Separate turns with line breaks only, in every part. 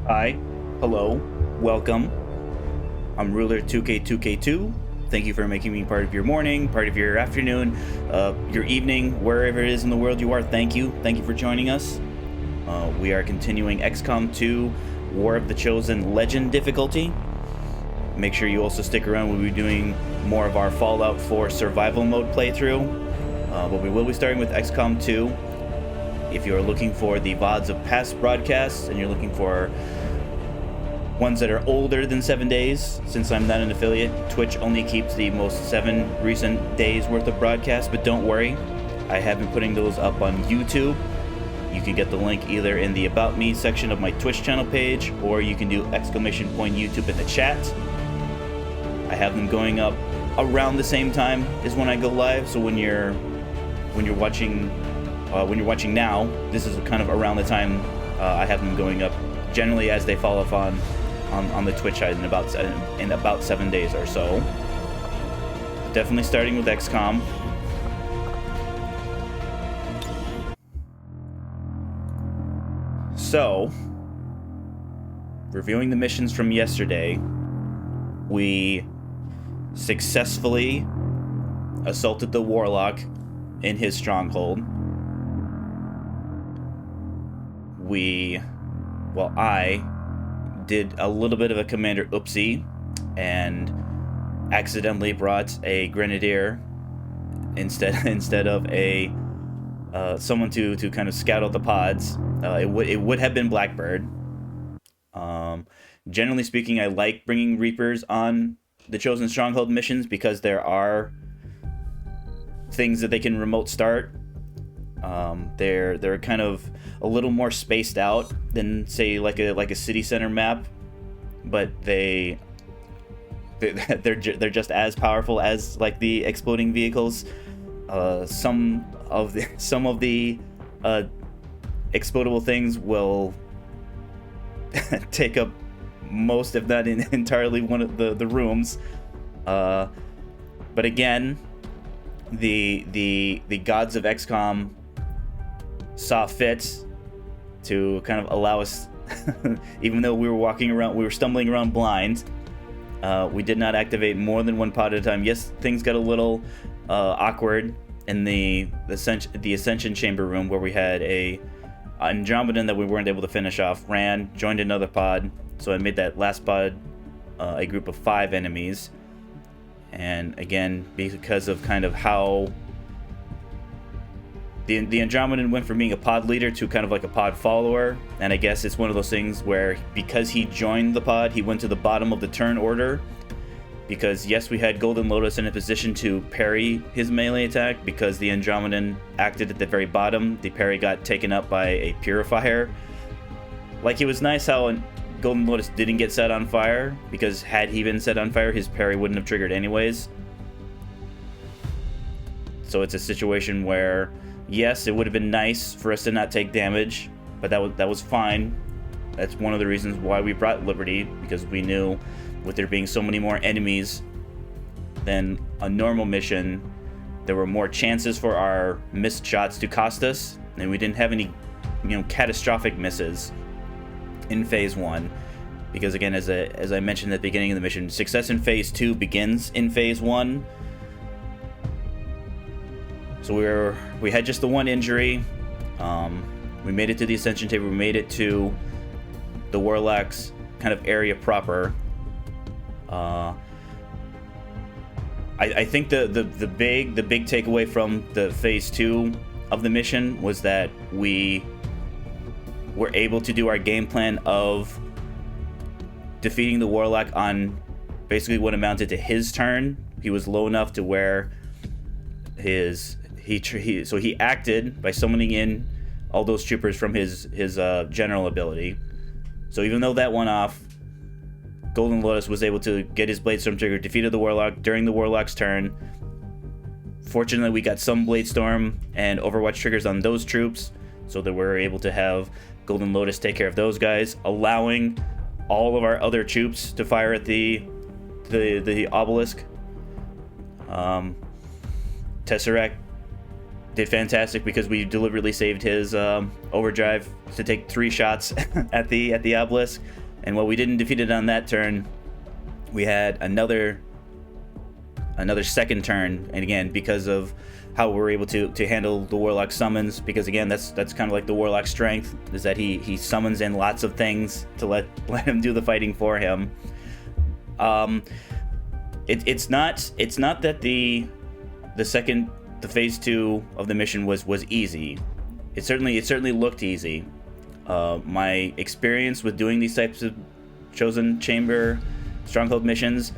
Hi, hello, welcome. I'm Ruler 2K2K2. Thank you for making me part of your morning, part of your afternoon, your evening, wherever it is in the world you are. Thank you. Thank you for joining us. We are continuing XCOM 2 War of the Chosen Legend difficulty. Make sure you also stick around. We'll be doing more of our Fallout 4 survival mode playthrough. But we will be starting with XCOM 2. If you are looking for the VODs of past broadcasts and you're looking for ones that are older than 7 days, since I'm not an affiliate, Twitch only keeps the most 7 recent days worth of broadcasts, but don't worry, I have been putting those up on YouTube. You can get the link either in the About Me section of my Twitch channel page, or you can do !YouTube in the chat. I have them going up around the same time as when I go live, so when you're watching now, this is kind of around the time I have them going up, generally as they fall off on the Twitch side in about 7 days or so. Definitely starting with XCOM. So, reviewing the missions from yesterday, we successfully assaulted the Warlock in his stronghold. I did a little bit of a commander oopsie and accidentally brought a grenadier instead of a someone to kind of scout out the pods. It would have been Blackbird. Generally speaking, I like bringing Reapers on the Chosen Stronghold missions because there are things that they can remote start. They're kind of a little more spaced out than, say, like a city center map, but they're just as powerful as like the exploding vehicles. Some of the explodable things will take up most, if not entirely, one of the rooms. But again, the gods of XCOM saw fit to kind of allow us, even though we were stumbling around blind, we did not activate more than one pod at a time. Yes, things got a little awkward in the Ascension Chamber room, where we had a Andromedan that we weren't able to finish off, joined another pod, so I made that last pod a group of 5 enemies. And again, because of kind of how the Andromedan went from being a pod leader to kind of like a pod follower, and I guess it's one of those things where because he joined the pod, he went to the bottom of the turn order, because yes, we had Golden Lotus in a position to parry his melee attack. Because the Andromedan acted at the very bottom, the parry got taken up by a purifier. Like, it was nice how Golden Lotus didn't get set on fire, because had he been set on fire, his parry wouldn't have triggered anyways. So it's a situation where, yes, it would have been nice for us to not take damage, but that was fine. That's one of the reasons why we brought Liberty, because we knew with there being so many more enemies than a normal mission, there were more chances for our missed shots to cost us, and we didn't have any, catastrophic misses in Phase 1. Because again, as I mentioned at the beginning of the mission, success in Phase 2 begins in Phase 1. So we had just the one injury. We made it to the Ascension Table. We made it to the Warlock's kind of area proper. I think the big takeaway from the Phase 2 of the mission was that we were able to do our game plan of defeating the Warlock on basically what amounted to his turn. He was low enough to where he acted by summoning in all those troopers from his general ability. So even though that went off, Golden Lotus was able to get his Bladestorm trigger, defeated the Warlock during the Warlock's turn. Fortunately, we got some Bladestorm and Overwatch triggers on those troops, so that we're able to have Golden Lotus take care of those guys, allowing all of our other troops to fire at the obelisk. Tesseract did fantastic because we deliberately saved his overdrive to take 3 shots at the obelisk. And while we didn't defeat it on that turn, we had another second turn. And again, because of how we're able to handle the Warlock summons, because again, that's kind of like the Warlock strength, is that he summons in lots of things to let him do the fighting for him. It's not that the phase 2 of the mission was easy. It certainly looked easy. My experience with doing these types of Chosen Chamber Stronghold missions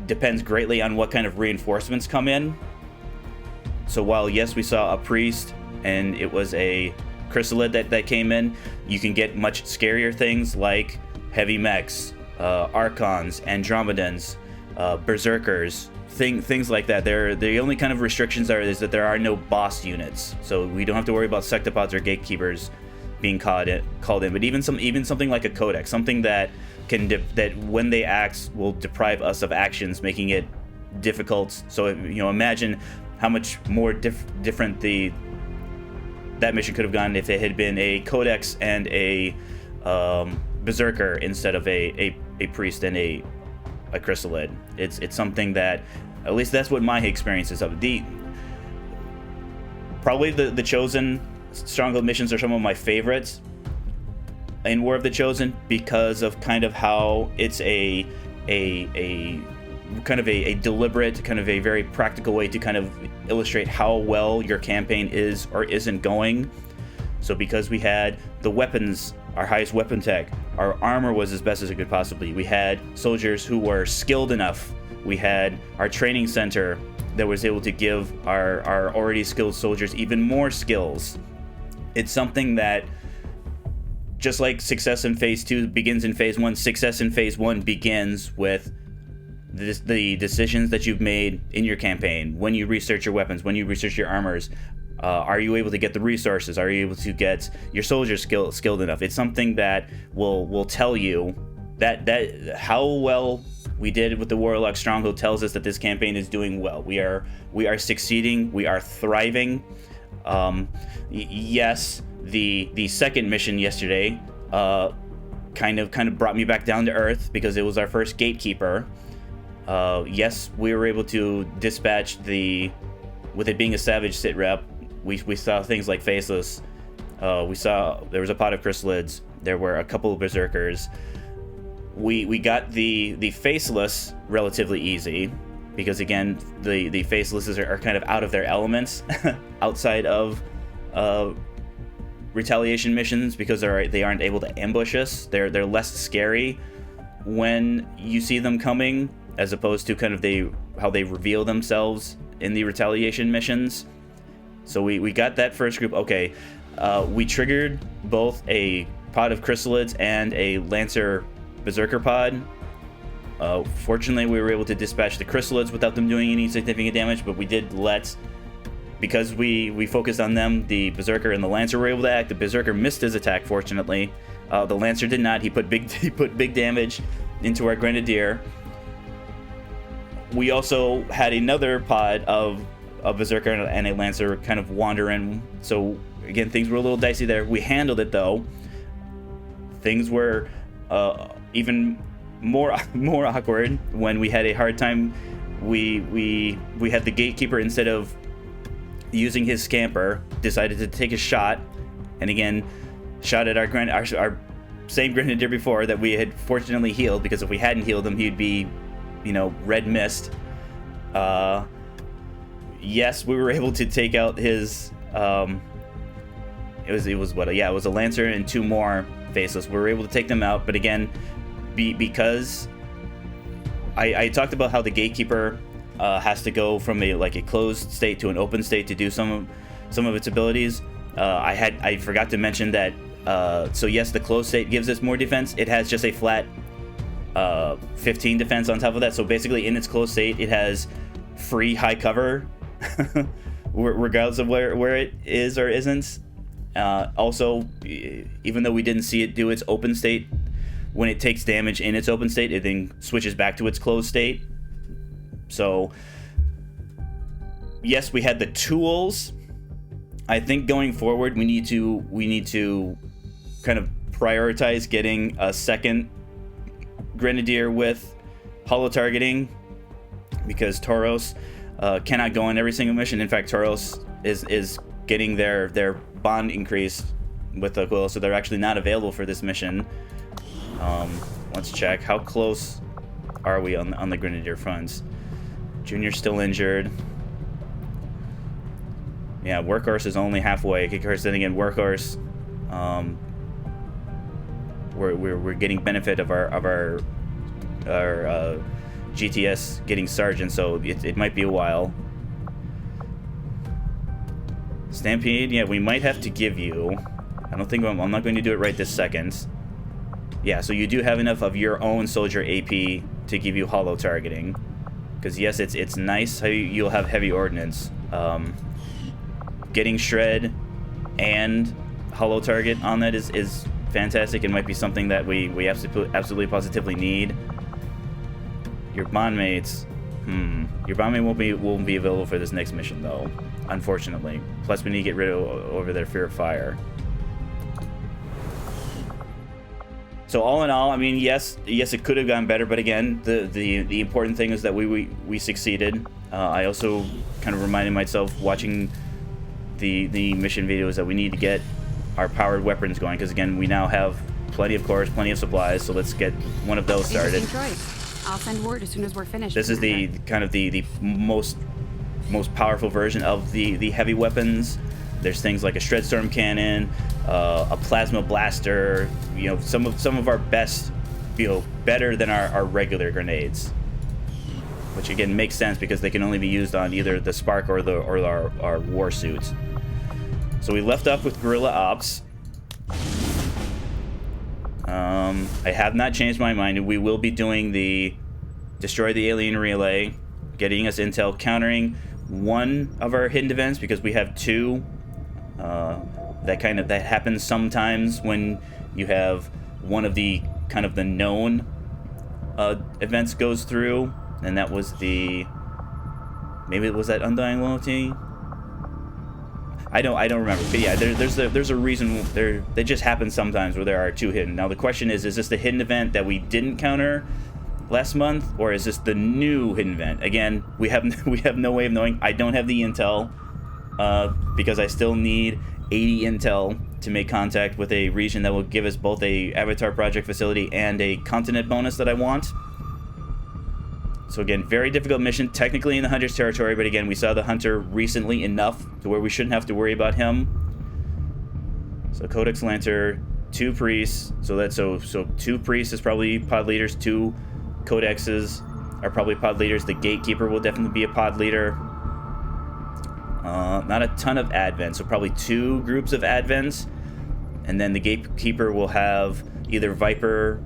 depends greatly on what kind of reinforcements come in. So while yes, we saw a priest and it was a chrysalid that came in, you can get much scarier things like heavy mechs, archons, andromedans, berserkers, things like that. The only kind of restrictions is that there are no boss units, so we don't have to worry about sectopods or gatekeepers being called in. But even something like a codex, something that that when they act will deprive us of actions, making it difficult. So imagine how much more different that mission could have gone if it had been a codex and a berserker instead of a priest and a chrysalid. It's something that, at least that's what my experience is of. Probably the Chosen Stronghold missions are some of my favorites in War of the Chosen, because of kind of how it's a kind of a deliberate, kind of a very practical way to kind of illustrate how well your campaign is or isn't going. So because we had the weapons, our highest weapon tech, our armor was as best as it could possibly. We had soldiers who were skilled enough. We had our training center that was able to give our already skilled soldiers even more skills. It's something that, just like success in phase 2 begins in phase 1, success in phase 1 begins with the decisions that you've made in your campaign. When you research your weapons, when you research your armors, are you able to get the resources? Are you able to get your soldiers skilled enough? It's something that will tell you that how well we did with the Warlock Stronghold tells us that this campaign is doing well. We are succeeding. We are thriving. Yes, the second mission yesterday kind of brought me back down to earth because it was our first gatekeeper. Yes, we were able to dispatch with it being a Savage sit rep, we saw things like Faceless. We saw there was a pot of chrysalids. There were a couple of berserkers. We got the Faceless relatively easy because, again, the Facelesses are kind of out of their elements outside of retaliation missions, because they aren't able to ambush us. They're less scary when you see them coming, as opposed to kind of how they reveal themselves in the retaliation missions. So we got that first group. Okay, we triggered both a pod of chrysalids and a Lancer Berserker pod. Fortunately, we were able to dispatch the chrysalids without them doing any significant damage, but we did because we focused on them, the Berserker and the Lancer were able to act. The Berserker missed his attack, fortunately. The Lancer did not. He put big damage into our Grenadier. We also had another pod of Berserker and a Lancer kind of wander in. So again, things were a little dicey there. We handled it though. Things were even more awkward when we had a hard time. We had the Gatekeeper, instead of using his scamper, decided to take a shot, and again shot at our same Grenadier before that we had fortunately healed, because if we hadn't healed him, he'd be red mist. Yes, we were able to take out his it was a Lancer and 2 more Faceless. We were able to take them out, but again, because I talked about how the Gatekeeper has to go from a closed state to an open state to do some of its abilities. I forgot to mention that. So yes, the closed state gives us more defense. It has just a flat 15 defense on top of that. So basically, in its closed state, it has free high cover, regardless of where it is or isn't. Also, even though we didn't see it do its open state, when it takes damage in its open state, it then switches back to its closed state. So yes, we had the tools. I think going forward, we need to kind of prioritize getting a second Grenadier with holo targeting, because Tauros cannot go on every single mission. In fact, Tauros is getting their bond increased with Aquila, so they're actually not available for this mission. Let's check. How close are we on the Grenadier fronts? Junior's still injured. Yeah, Workhorse is only halfway. Workhorse, then again, Workhorse, we're getting benefit of our GTS getting Sergeant, so it might be a while. Stampede, yeah, we might have to give you. I don't think I'm not going to do it right this second. Yeah, so you do have enough of your own soldier AP to give you holo targeting, because yes, it's nice how you'll have heavy ordnance. Getting shred and holo target on that is fantastic. It might be something that we absolutely positively need. Your bond mates, your bond mate won't be available for this next mission though, unfortunately. Plus we need to get rid of over their fear of fire. So all in all, I mean, yes, it could have gone better, but again, the important thing is that we succeeded. I also kind of reminded myself watching the mission videos that we need to get our powered weapons going, because again, we now have plenty of cores, plenty of supplies, so let's get one of those started.
I'll send word as soon as we're finished.
This is the kind of the most powerful version of the heavy weapons. There's things like a Shredstorm cannon, a plasma blaster, you know, some of our best, you know, better than our regular grenades. Which again makes sense because they can only be used on either the Spark or our war suits. So we left off with Guerrilla Ops. I have not changed my mind. We will be doing the Destroy the Alien Relay, getting us intel, countering one of our hidden events, because we have two. That happens sometimes when you have one of the kind of the known events goes through, and that was maybe it was that Undying Loyalty. I don't remember, but yeah, there's a reason that just happens sometimes where there are two hidden. Now the question is this the hidden event that we didn't counter last month, or is this the new hidden event? Again, we have no way of knowing. I don't have the intel because I still need 80 intel to make contact with a region that will give us both a Avatar Project facility and a continent bonus that I want. So again, very difficult mission, technically in the Hunter's territory, but again, we saw the Hunter recently enough to where we shouldn't have to worry about him. So Codex Lancer, 2 priests, so 2 priests is probably pod leaders, 2 Codexes are probably pod leaders. The Gatekeeper will definitely be a pod leader. Not a ton of advents, so probably 2 groups of advents, and then the Gatekeeper will have either Viper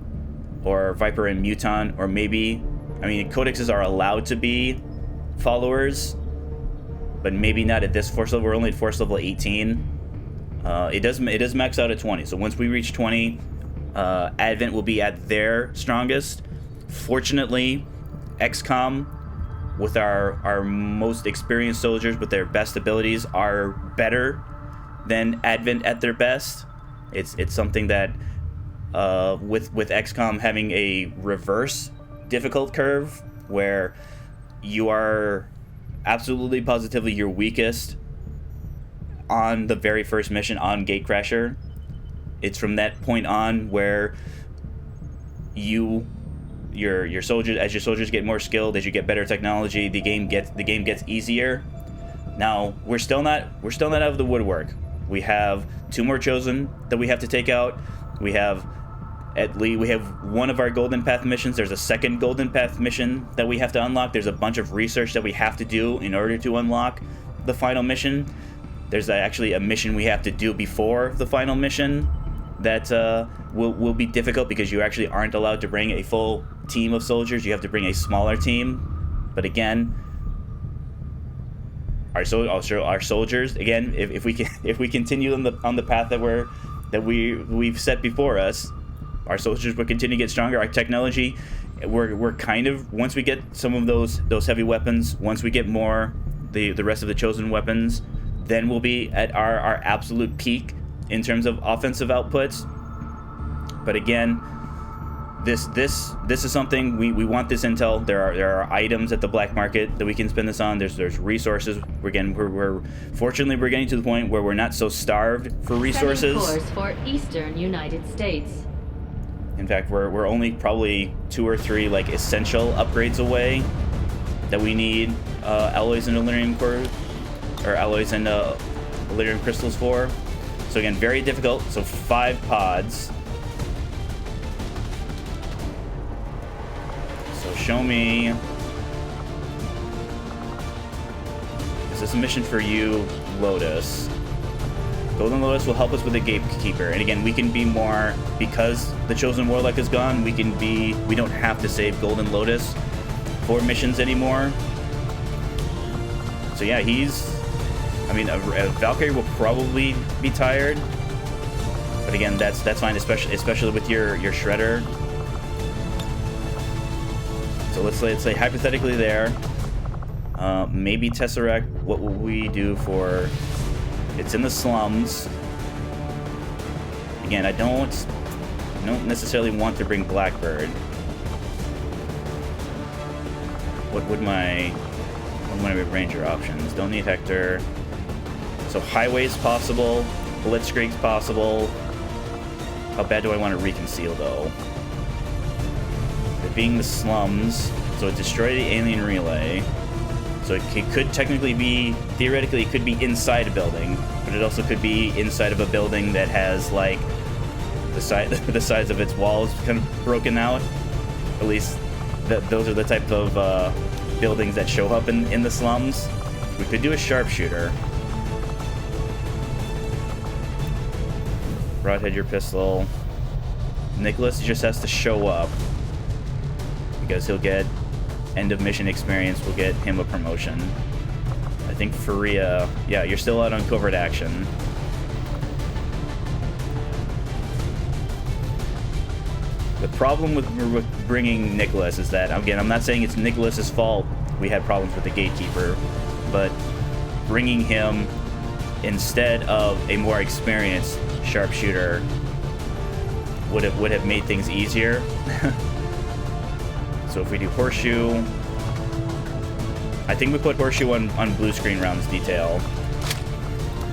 and Muton, or maybe, I mean, Codexes are allowed to be followers, but maybe not at this force level. We're only at force level 18. It does max out at 20. So once we reach 20, Advent will be at their strongest. Fortunately, XCOM, with our most experienced soldiers with their best abilities, are better than Advent at their best. It's something that with XCOM having a reverse difficult curve, where you are absolutely positively your weakest on the very first mission on Gatecrasher. It's from that point on where your soldiers, as your soldiers get more skilled, as you get better technology, the game gets easier. Now we're still not out of the woodwork. We have 2 more Chosen that we have to take out. We have one of our Golden Path missions. There's a second Golden Path mission that we have to unlock. There's a bunch of research that we have to do in order to unlock the final mission. There's actually a mission we have to do before the final mission that will be difficult, because you actually aren't allowed to bring a full team of soldiers. You have to bring a smaller team. But again, our soldiers, again, if we continue on the path that we've set before us, our soldiers will continue to get stronger. Our technology, we're kind of, once we get some of those heavy weapons, once we get more the rest of the chosen weapons, then we'll be at our absolute peak in terms of offensive outputs. But again, this is something we want this intel. There are items at the black market that we can spend this on. There's resources. We're fortunately we're getting to the point where we're not so starved for resources.
Setting course for Eastern United States.
In fact, we're only probably 2 or 3 like essential upgrades away that we need alloys and aluminum core, or alloys and aluminum crystals for. So again, very difficult. So 5 pods. So show me. Is this a mission for you, Lotus? Golden Lotus will help us with the Gatekeeper, and again, we can be more, because the Chosen Warlock is gone, we don't have to save Golden Lotus for missions anymore. So yeah, a Valkyrie will probably be tired, but again, that's fine, especially with your Shredder. So let's say hypothetically there, maybe Tesseract. What will we do for? It's in the slums. Again, I don't necessarily want to bring Blackbird. What would my Ranger options? Don't need Hector. So Highway's possible. Blitzkrieg's possible. How bad do I want to reconceal though? It being the slums, so it destroy the alien relay. So it could technically be, theoretically, it could be inside a building, but it also could be inside of a building that has, like, the sides of its walls kind of broken out. At least, those are the type of buildings that show up in the slums. We could do a sharpshooter. Broadhead your pistol. Nicholas just has to show up, because he'll get end of mission experience. Will get him a promotion. I think Faria, yeah, you're still out on covert action. The problem with bringing Nicholas is that, again, I'm not saying it's Nicholas's fault we had problems with the Gatekeeper, but bringing him instead of a more experienced sharpshooter would have made things easier. So if we do Horseshoe, I think we put Horseshoe on blue screen rounds detail.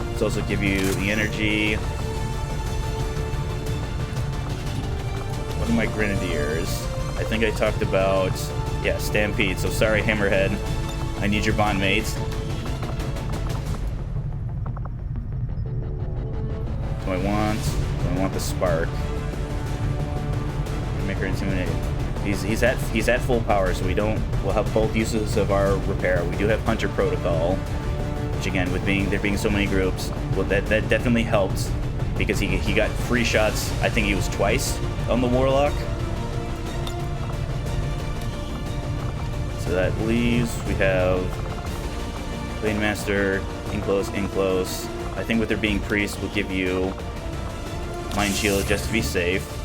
Let's also give you the energy. What are my Grenadiers? I think I talked about, yeah, Stampede. So sorry, Hammerhead. I need your bond mates. Do I want the Spark? Make her intimidating. He's at full power, so we'll have both uses of our repair. We do have Hunter Protocol, which again, with there being so many groups, well, that definitely helped, because he got free shots. I think he was twice on the Warlock. So that leaves, we have Blade Master, in close. I think with there being Priest, we'll give you Mind Shield just to be safe.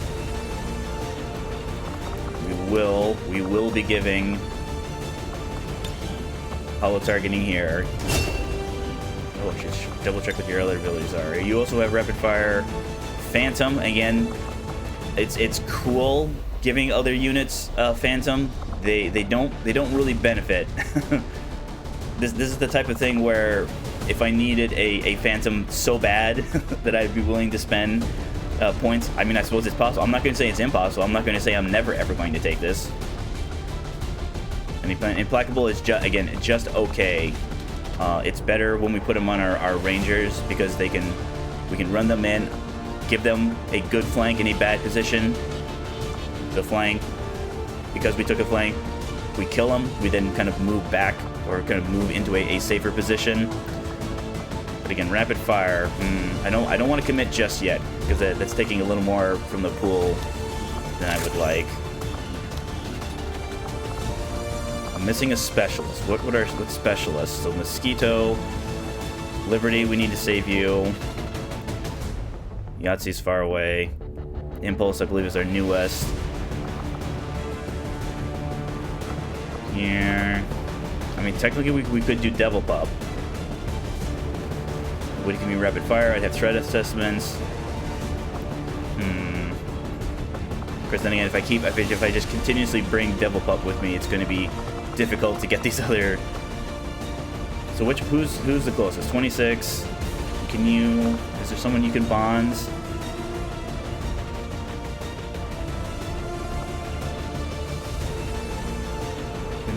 We will be giving hollow targeting here. Oh, I should double check what your other abilities are. You also have rapid fire, Phantom. Again, it's cool giving other units Phantom. They don't really benefit. This is the type of thing where if I needed a Phantom so bad that I'd be willing to spend points. I mean, I suppose it's possible. I'm not going to say it's impossible. I'm not going to say I'm never ever going to take this. And Implacable is just okay. It's better when we put them on our Rangers, because we can run them in, give them a good flank in a bad position. The flank, because we took a flank, we kill them. We then kind of move back, or kind of move into a safer position. But again, rapid fire, I don't want to commit just yet, because that's taking a little more from the pool than I would like. I'm missing a specialist. What specialists? So Mosquito, Liberty, we need to save you. Yahtzee's far away. Impulse, I believe, is our newest. Here. I mean, technically we could do Devil Pup. Would it give me rapid fire? I'd have threat assessments. Of course, then again, if I just continuously bring Devil Pup with me, it's going to be difficult to get these other. So who's the closest? 26. Can you? Is there someone you can bonds?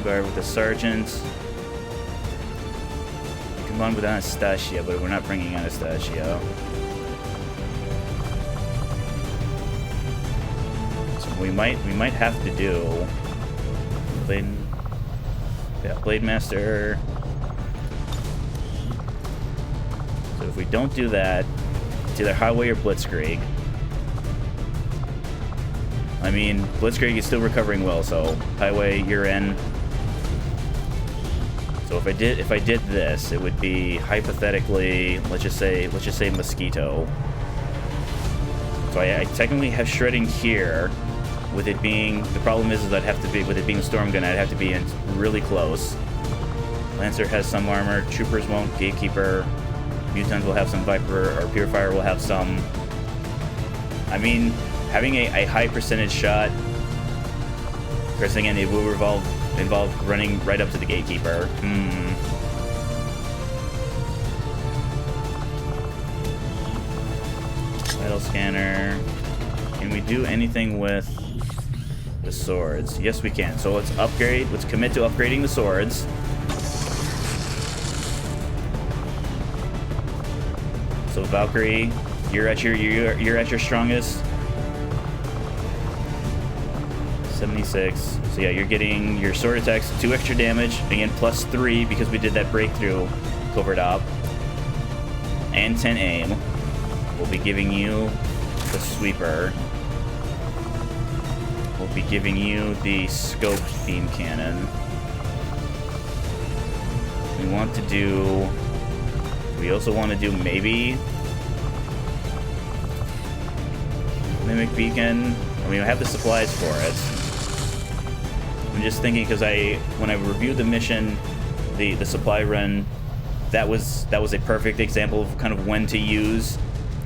Bar with the sergeant. You can bond with Anastasia, but we're not bringing Anastasia. So we might have to do Blade Master. So if we don't do that, it's either Highway or Blitzkrieg. I mean, Blitzkrieg is still recovering well, so Highway, you're in. So if I did this, it would be hypothetically, let's just say Mosquito. So I technically have shredding here. With it being, the problem is I'd have to be, with it being a storm gun, I'd have to be in really close. Lancer has some armor, troopers won't, Gatekeeper, Mutants will have some, Viper or Purifier will have some. I mean, having a high percentage shot, first thing again, it will involve running right up to the Gatekeeper. Vital scanner. Can we do anything with the swords? Yes, we can. So let's upgrade. Let's commit to upgrading the swords. So Valkyrie, you're at your strongest. 76. So yeah, you're getting your sword attacks 2 extra damage, again +3 because we did that breakthrough covert op, and 10 aim. We'll be giving you the sweeper. We'll be giving you the scoped beam cannon. We also want to do maybe Mimic Beacon. I mean, I have the supplies for it. I'm just thinking because when I reviewed the mission, the supply run, that was a perfect example of kind of when to use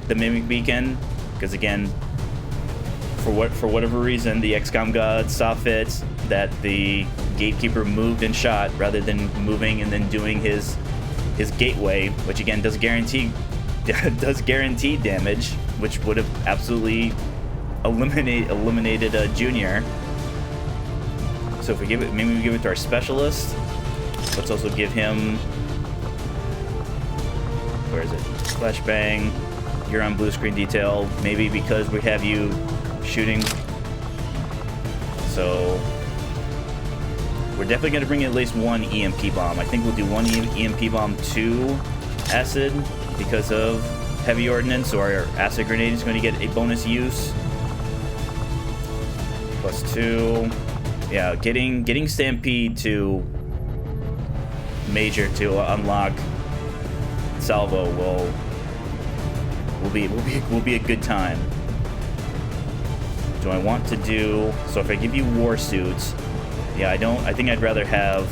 the Mimic Beacon, because again, for whatever reason, the XCOM gods saw fit that the Gatekeeper moved and shot rather than moving and then doing his gateway, which again does guarantee damage, which would have absolutely eliminated a Junior. So if we give it, maybe we give it to our specialist. Let's also give him, where is it? Flashbang. You're on blue screen detail. Maybe because we have you shooting. So we're definitely going to bring in at least one EMP bomb. I think we'll do one EMP bomb, 2 acid because of heavy ordnance, or our acid grenade is going to get a bonus use. +2. Yeah, getting Stampede to Major to unlock Salvo will be a good time. Do I want to do, so if I give you war suits, yeah, I think I'd rather have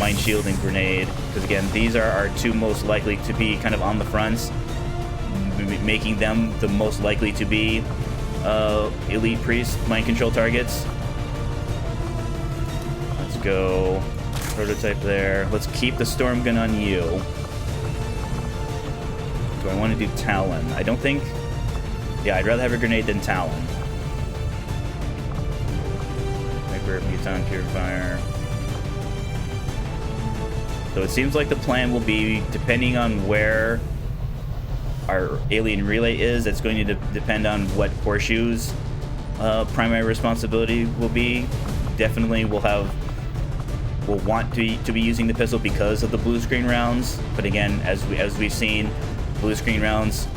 Mind Shield and Grenade, because again, these are our 2 most likely to be kind of on the fronts, making them the most likely to be Elite Priest mind control targets. Let's go prototype there. Let's keep the Storm Gun on you. Do I want to do Talon? I don't think, yeah, I'd rather have a grenade than Talon. Mutant Purifier. So it seems like the plan will be, depending on where our alien relay is, it's going to depend on what Horseshoe's primary responsibility will be. Definitely we'll want to be using the pistol because of the blue screen rounds, but again, as we've seen, blue screen rounds,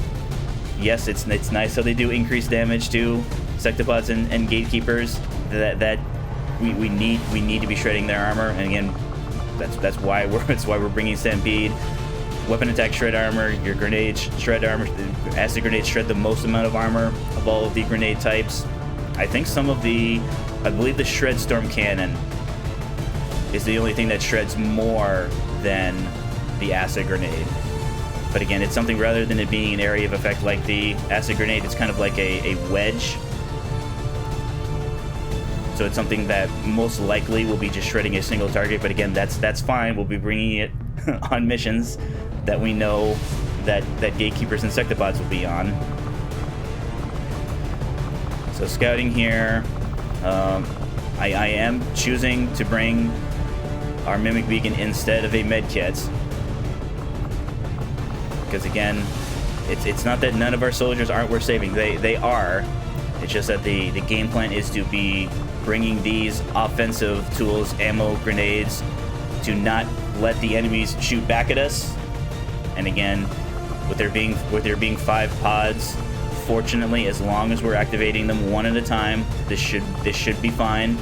yes, it's nice how they do increased damage to Sectopods and Gatekeepers. That we need to be shredding their armor, and again, that's why we're bringing Stampede. Weapon attack shred armor, your grenades shred armor, acid grenades shred the most amount of armor of all of the grenade types. I think I believe the shred storm cannon is the only thing that shreds more than the acid grenade. But again, it's something rather than it being an area of effect like the acid grenade, it's kind of like a wedge. So it's something that most likely will be just shredding a single target, but again, that's fine. We'll be bringing it on missions that we know that Gatekeepers Insectopods will be on. So scouting here, I am choosing to bring our Mimic Beacon instead of a med kit. Because again, it's not that none of our soldiers aren't worth saving. They are. It's just that the game plan is to be bringing these offensive tools, ammo, grenades, to not let the enemies shoot back at us. And again, with there being 5 pods, fortunately, as long as we're activating them one at a time, this should be fine.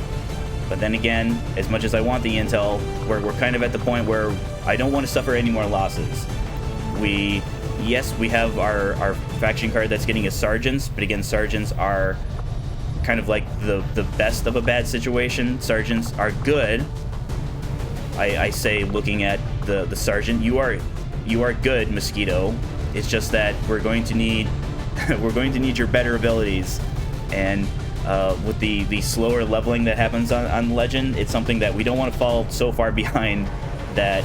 But then again, as much as I want the intel, we're kind of at the point where I don't want to suffer any more losses. Yes, we have our faction card that's getting us sergeants, but again, sergeants are kind of like the best of a bad situation. Sergeants are good. I say, looking at the sergeant, you are good, Mosquito. It's just that we're going to need your better abilities, and with the slower leveling that happens on Legend, it's something that we don't want to fall so far behind that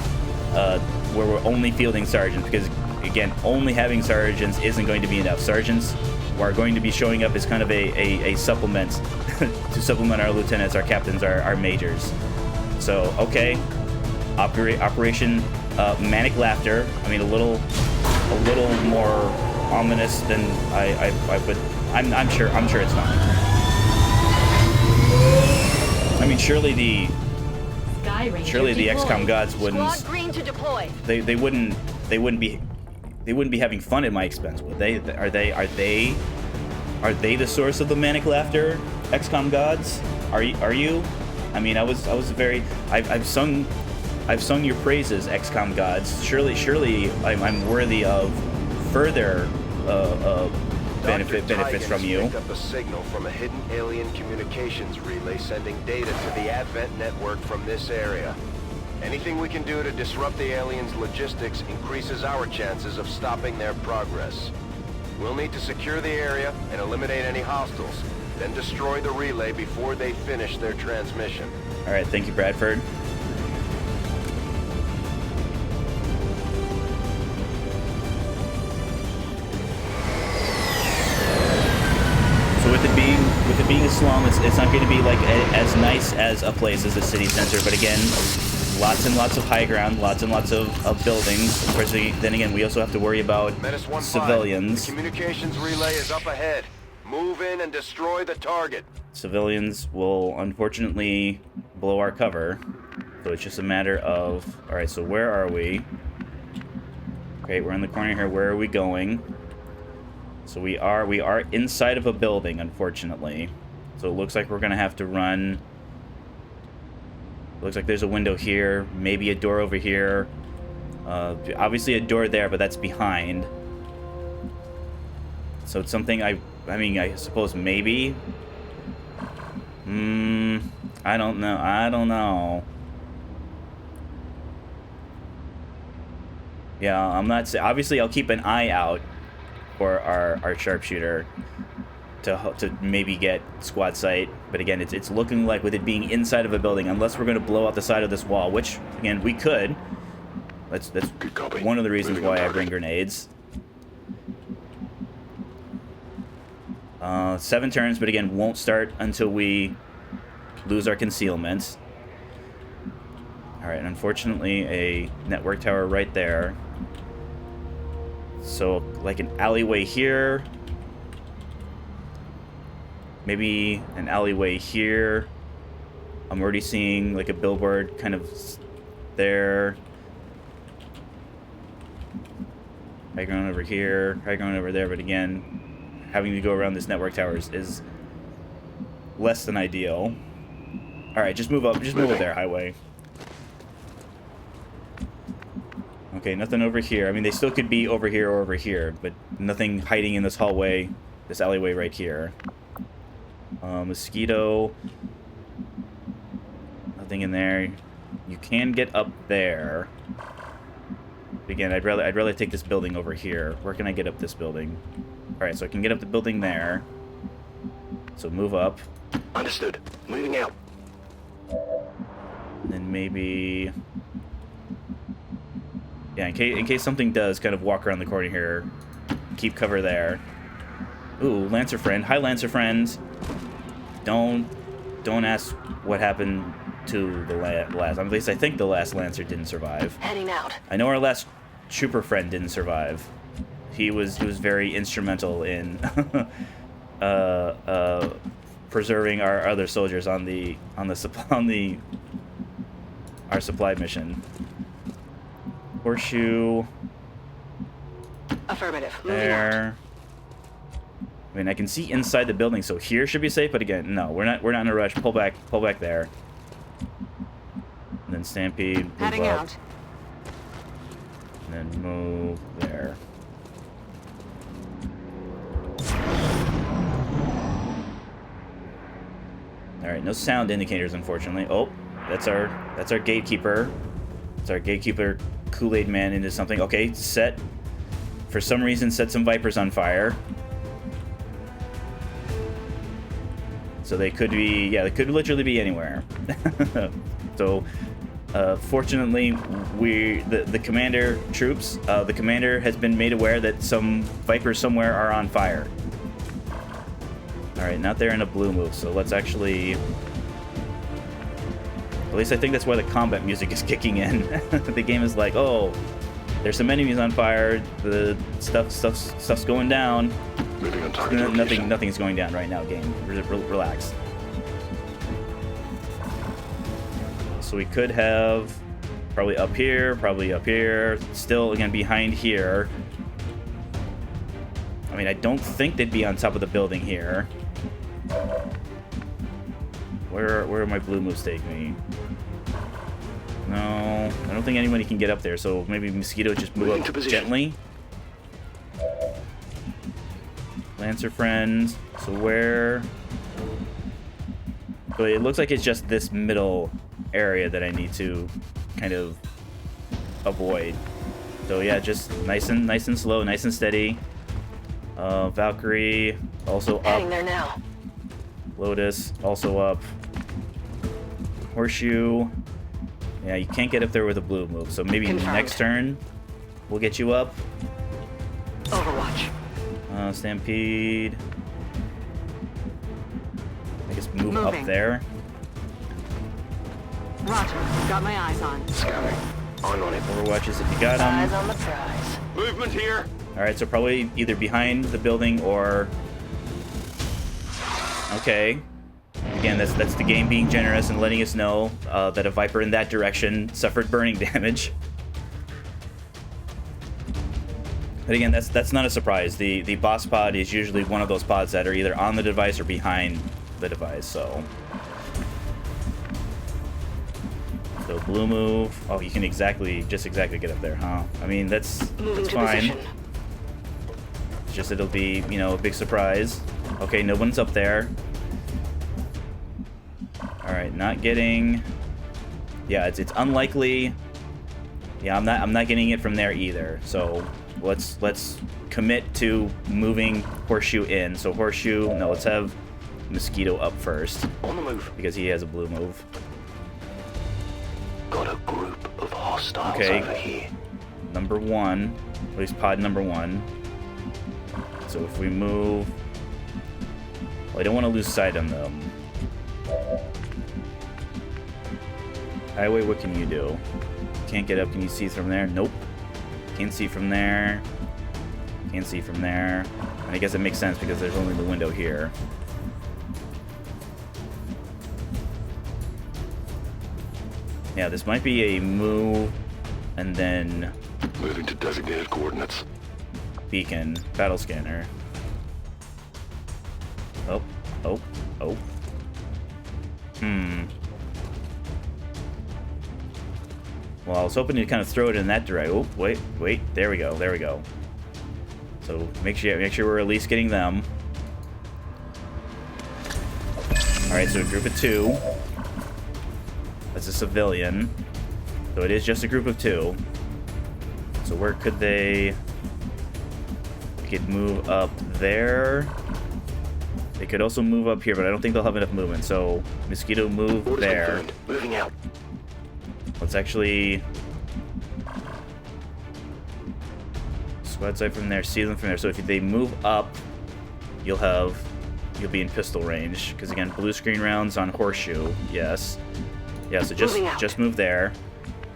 where we're only fielding sergeants, because again, only having sergeants isn't going to be enough. Sergeants are going to be showing up as kind of a supplement to supplement our lieutenants, our captains, our majors. So okay, Operation Manic Laughter. I mean, a little more ominous than I would. I'm sure it's not. I mean, surely the XCOM gods wouldn't.
Squad green to deploy.
They wouldn't be having fun at my expense, would they? Are they the source of the manic laughter, XCOM gods? Are you? I mean, I've sung your praises, XCOM gods. Surely I'm worthy of further benefits from you.
Picked up a signal from a hidden alien communications relay sending data to the Advent network from this area. Anything we can do to disrupt the aliens' logistics increases our chances of stopping their progress. We'll need to secure the area and eliminate any hostiles, then destroy the relay before they finish their transmission.
All right, thank you, Bradford. So with it being a slum, it's not going to be like as nice as a place as the city center, but again, lots and lots of high ground, lots and lots of buildings. Of course, then again, we also have to worry about civilians.
The communications relay is up ahead. Move in and destroy the target.
Civilians will unfortunately blow our cover, so it's just a matter of... Alright, so where are we? Okay, we're in the corner here. Where are we going? So we are inside of a building, unfortunately. So it looks like we're going to have to run... Looks like there's a window here, maybe a door over here. Obviously a door there, but that's behind. So it's something I mean, I suppose maybe. I don't know. Yeah, I'm not. Obviously, I'll keep an eye out for our sharpshooter to maybe get squad sight. But again, it's looking like with it being inside of a building, unless we're going to blow out the side of this wall, which again we could. That's one of the reasons why I bring grenades. 7 turns, but again, won't start until we lose our concealment. Alright, unfortunately, a network tower right there. So, like an alleyway here. Maybe an alleyway here. I'm already seeing like a billboard kind of there. High ground over here, high ground over there, but again, having to go around this network tower is less than ideal. Alright, just move up there, highway. Okay, nothing over here. I mean, they still could be over here or over here, but nothing hiding in this hallway, this alleyway right here. Mosquito. Nothing in there. You can get up there. Again, I'd rather take this building over here. Where can I get up this building? All right, so I can get up the building there. So move up.
Understood. Moving out.
And then maybe... Yeah, in case something does kind of walk around the corner here, keep cover there. Ooh, Lancer friend. Hi, Lancer friends. Don't ask what happened to the last. At least I think the last Lancer didn't survive.
Heading out.
I know our last trooper friend didn't survive. He was very instrumental in preserving our other soldiers on our supply mission. Horseshoe.
Affirmative. Moving
There. I mean, I can see inside the building, so here should be safe. But again, no, we're not in a rush. Pull back there. And then Stampede. Move
Heading
up,
out.
and then move there. All right, no sound indicators, unfortunately. Oh, that's our gatekeeper. It's our gatekeeper Kool-Aid Man into something. Okay, for some reason, set some Vipers on fire. So they could be, yeah, they could literally be anywhere. So, fortunately, the commander troops, the commander has been made aware that some Vipers somewhere are on fire. All right, not there in a blue move, so let's actually... At least I think that's why the combat music is kicking in. The game is like, oh, there's some enemies on fire. The stuff's going down.
Moving on target.
Nothing's going down right now. Game, relax. So we could have probably up here. Still again behind here. I mean, I don't think they'd be on top of the building here. Where are my blue moves take me? No, I don't think anybody can get up there, so maybe Mosquito just move up gently. Lancer friends, so where? So it looks like it's just this middle area that I need to kind of avoid. So yeah, just nice and slow, nice and steady. Valkyrie also up.
Heading there now.
Lotus also up. Horseshoe. Yeah, you can't get up there with a blue move, so maybe
Confirmed.
next turn we'll get you up.
Overwatch.
Stampede. I guess move
Moving.
up there.
Roger. Got my eyes on.
Scanning. On it.
Overwatches if you got
Eyes
them.
on the prize.
Movement here.
Alright, so probably either behind the building or... Okay. Again, that's the game being generous and letting us know that a Viper in that direction suffered burning damage. But again, that's not a surprise. The boss pod is usually one of those pods that are either on the device or behind the device, so... So blue move. Oh, you can just exactly get up there, huh? I mean, that's
Moving to
fine.
position.
It's just it'll be, you know, a big surprise. Okay, no one's up there. All right, not getting. Yeah, it's unlikely. Yeah, I'm not getting it from there either. So let's commit to moving Horseshoe in. So Horseshoe, no, let's have Mosquito up first
On the move.
because he has a blue move.
Got a group of hostiles
Okay.
over here.
Number one, at least pod number one. So if we move, well, I don't want to lose sight on them. Highway, what can you do? Can't get up. Can you see from there? Nope. Can't see from there. Can't see from there. And I guess it makes sense because there's only the window here. Yeah, this might be a move and then
Moving to designated coordinates.
beacon, battle scanner. Oh. Well, I was hoping to kind of throw it in that direction. Oh, wait. There we go. So make sure we're at least getting them. All right, so a group of two. That's a civilian. So it is just a group of 2. So where could they... They could move up there. They could also move up here, but I don't think they'll have enough movement. So Mosquito, move
Orders
there.
confirmed. Moving out.
Let's actually... Squad sight from there, see them from there. So if they move up, you'll be in pistol range. Because again, blue screen rounds on Horseshoe. Yes. Yeah, so just move there.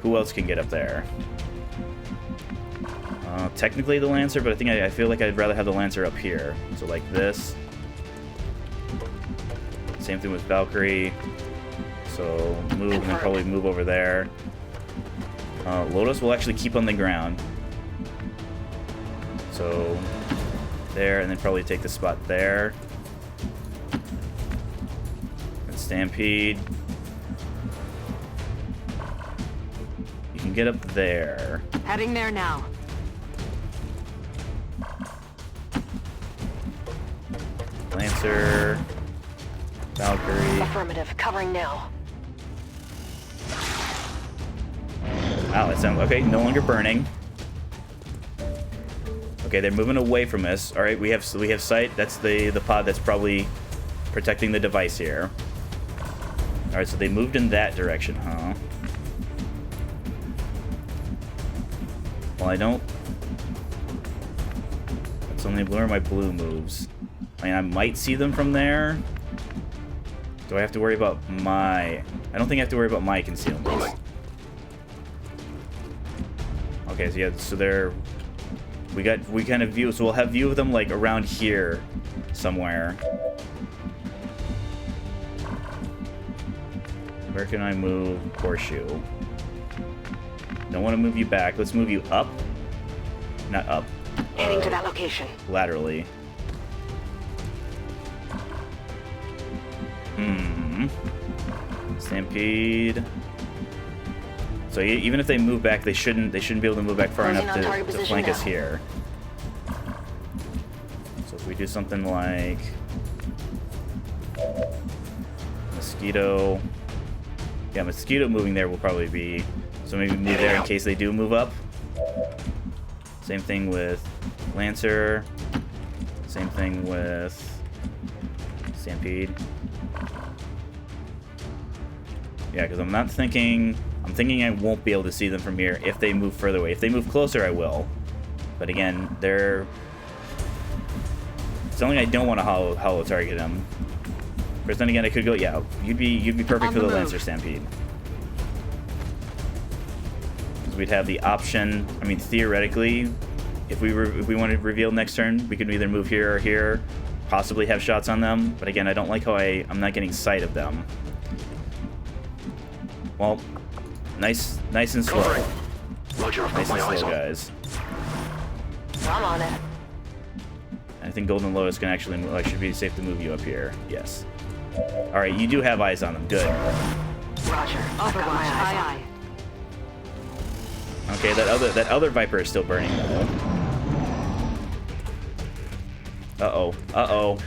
Who else can get up there? Technically the Lancer, but I feel like I'd rather have the Lancer up here. So like this. Same thing with Valkyrie. So move and then probably move over there. Lotus will actually keep on the ground. So there, and then probably take the spot there. And Stampede. You can get up there.
Heading there now.
Lancer. Valkyrie.
Affirmative. Covering now.
Wow, that sounds okay. No longer burning. Okay, they're moving away from us. All right, we have sight. That's the pod that's probably protecting the device here. All right, so they moved in that direction, huh? Well, I don't. That's only where my blue moves. I mean, I might see them from there. Do I have to worry about my... I don't think I have to worry about my concealment. Okay, so yeah, so they're... We kind of view... So we'll have view of them, like, around here somewhere. Where can I move Horseshoe? Don't want to move you back. Let's move you up. Not up.
Heading to that location.
Laterally. Stampede. So even if they move back, they shouldn't be able to move back far enough to flank us here. So if we do something like Mosquito, yeah, Mosquito moving there will probably be. So maybe move there in case they do move up. Same thing with Lancer. Same thing with Stampede. Yeah, because I'm thinking I won't be able to see them from here if they move further away. If they move closer, I will. But again, they're... It's only I don't want to hollow target them. But then again, I could go... Yeah, you'd be perfect for the Lancer Stampede. Because we'd have the option... I mean, theoretically, if we wanted to reveal next turn, we could either move here or here. Possibly have shots on them. But again, I don't like how I'm not getting sight of them. Well, nice and slow.
Roger, I've got
Nice and
my eyes
slow,
on.
guys.
I'm on it.
I think Golden Lotus can actually move, like, should be safe to move you up here. Yes. All right, you do have eyes on them. Good.
Roger. Overwatch. Aye, aye.
Okay, that other Viper is still burning though. Uh-oh. Uh-oh.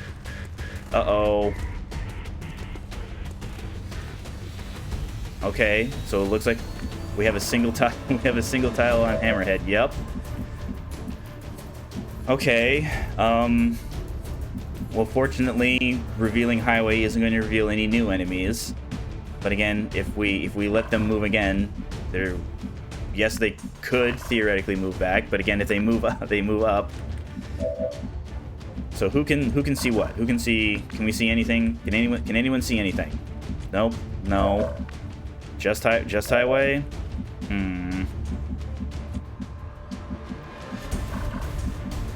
Uh-oh. Okay, so it looks like we have a single tile. We have a single tile on Hammerhead. Yep. Okay. Well, fortunately, revealing Highway isn't going to reveal any new enemies. But again, if we let them move again, they're... Yes, they could theoretically move back, but again, if they move up, they move up. So who can see what? Who can see? Can we see anything? Can anyone see anything? Nope. No. Just Highway.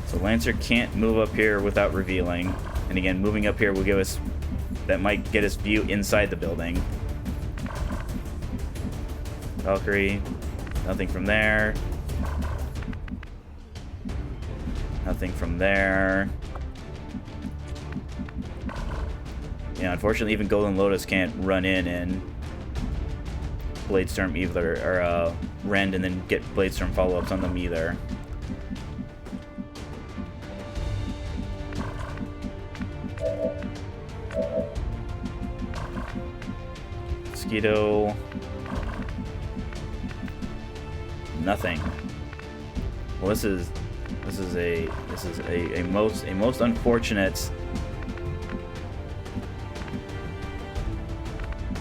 So Lancer can't move up here without revealing, and again, moving up here will give us. That might get us view inside the building. Valkyrie. Nothing from there. Nothing from there. Yeah, unfortunately, even Golden Lotus can't run in and Bladestorm either, or Rend and then get Bladestorm follow-ups on them either. Mosquito. Nothing. Well, this is a most unfortunate.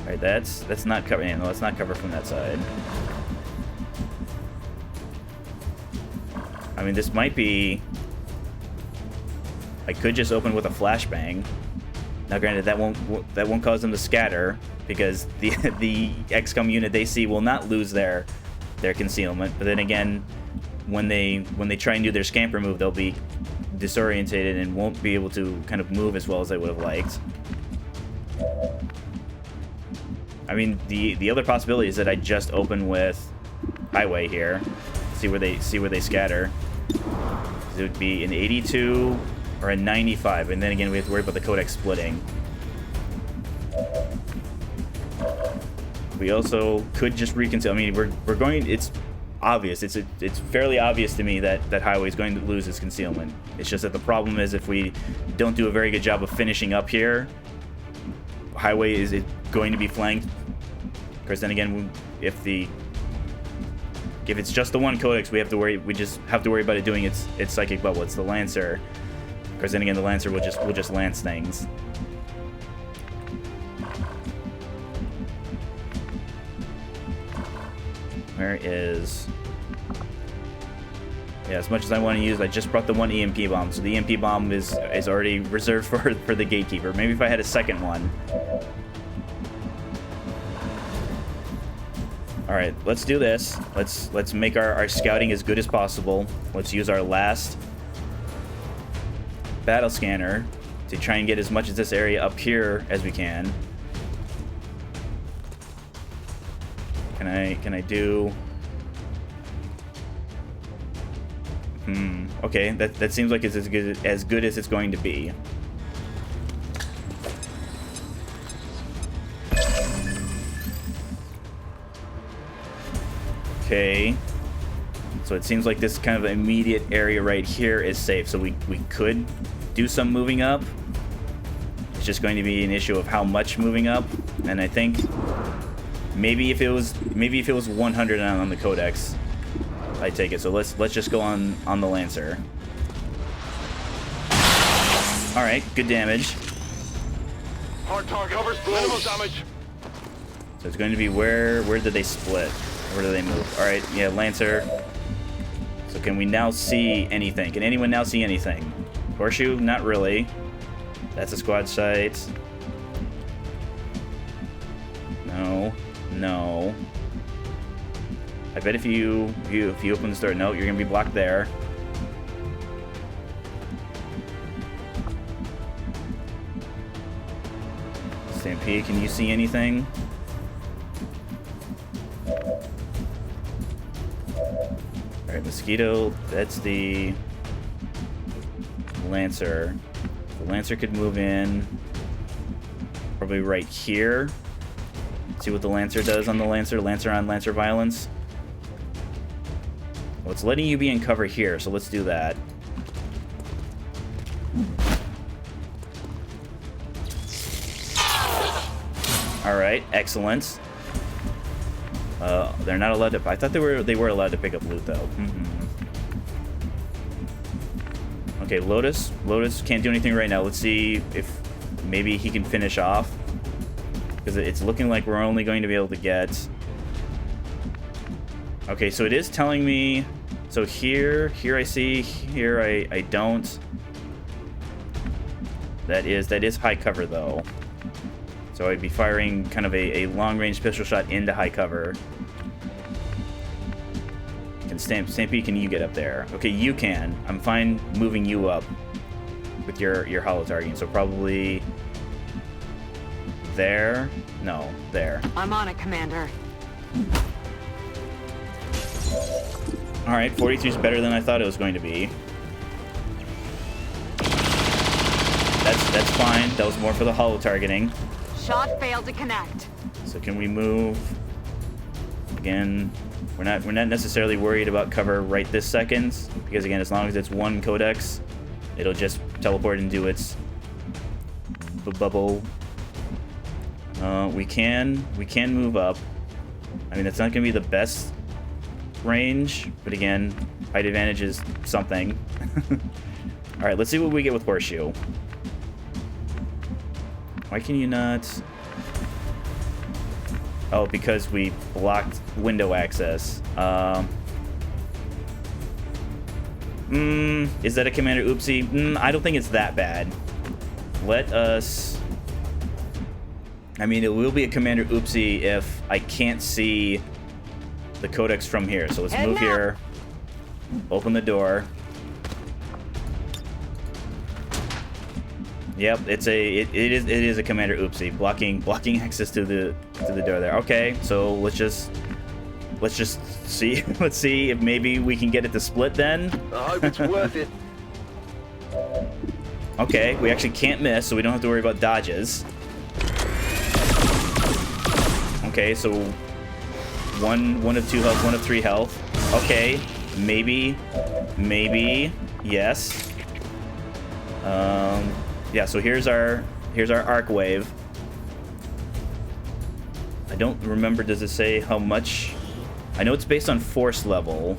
All right, that's not cover. No, let's not cover from that side. I mean, this might be. I could just open with a flashbang. Now, granted, that won't cause them to scatter because the XCOM unit they see will not lose their concealment. But then again, when they try and do their scamper move, they'll be disorientated and won't be able to kind of move as well as they would have liked. I mean, the other possibility is that I just open with highway here, see where they scatter. It would be an 82 or a 95, and then again we have to worry about the codec splitting. We also could just reconcile. I mean, we're going. It's obvious. It's fairly obvious to me that highway is going to lose its concealment. It's just that the problem is if we don't do a very good job of finishing up here, highway is going to be flanked. Because then again, if it's just the one codex, we just have to worry about it doing its psychic bubble. It's the Lancer. Because then again, the Lancer will just lance things. Where is? Yeah, as much as I want to use, I just brought the one EMP bomb, so the EMP bomb is already reserved for the gatekeeper. Maybe if I had a second one. All right, let's do this. Let's make our scouting as good as possible. Let's use our last battle scanner to try and get as much of this area up here as we can. Can I do? Okay, that seems like it's as good as it's going to be. Okay, so it seems like this kind of immediate area right here is safe, so we could do some moving up. It's just going to be an issue of how much moving up, and I think maybe if it was 100 on the codex, I'd take it. So let's just go on the Lancer. All right, good damage.
Hard target covers minimal damage.
So it's going to be where did they split? Where do they move? All right, yeah, Lancer. So can we now see anything? Can anyone now see anything? Horseshoe? Not really. That's a squad site. No. I bet if you open the store, no, you're gonna be blocked there. Stampede, can you see anything? Alright, Mosquito, that's the Lancer. The Lancer could move in probably right here. See what the Lancer does on the Lancer. Lancer on Lancer violence. Well, it's letting you be in cover here, so let's do that. Alright, excellent. They're not allowed to. I thought they were allowed to pick up loot though. Okay, Lotus can't do anything right now. Let's see if maybe he can finish off, because it's looking like we're only going to be able to get. Okay, so it is telling me. So here I see. Here I don't. That is high cover though. So I'd be firing kind of a long-range pistol shot into high cover. And Stampede, can you get up there? Okay, you can. I'm fine moving you up with your holo targeting. So probably there. No, there.
I'm on it, Commander.
All right, 42 is better than I thought it was going to be. That's fine. That was more for the holo targeting.
Shot failed to connect.
So can we move? Again, we're not necessarily worried about cover right this second, because again, as long as it's one codex, it'll just teleport and do its bubble. We can move up. I mean, it's not gonna be the best range, but again, height advantage is something. All right, let's see what we get with Horseshoe. Why can you not? Oh, because we blocked window access. Is that a Commander Oopsie? I don't think it's that bad. Let us... I mean, it will be a Commander Oopsie if I can't see the codex from here. So let's move here. Open the door. Yep, it is a Commander Oopsie, blocking access to the door there. Okay, so let's just see let's see if maybe we can get it to split then.
I hope it's worth it.
Okay, we actually can't miss, so we don't have to worry about dodges. Okay, so one of 2 health, 1 of 3 health. Okay, maybe, yes. Yeah, so here's our arc wave. I don't remember, does it say how much? I know it's based on force level.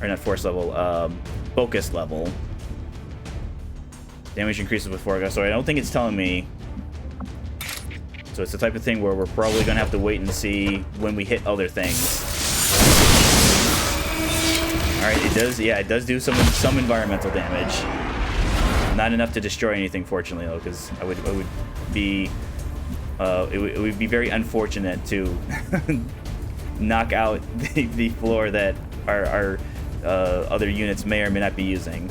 Or not force level, focus level. Damage increases with forecast, so I don't think it's telling me. So it's the type of thing where we're probably gonna have to wait and see when we hit other things. Alright, it does do some environmental damage. Not enough to destroy anything, fortunately, though, because it would be very unfortunate to knock out the floor that our other units may or may not be using.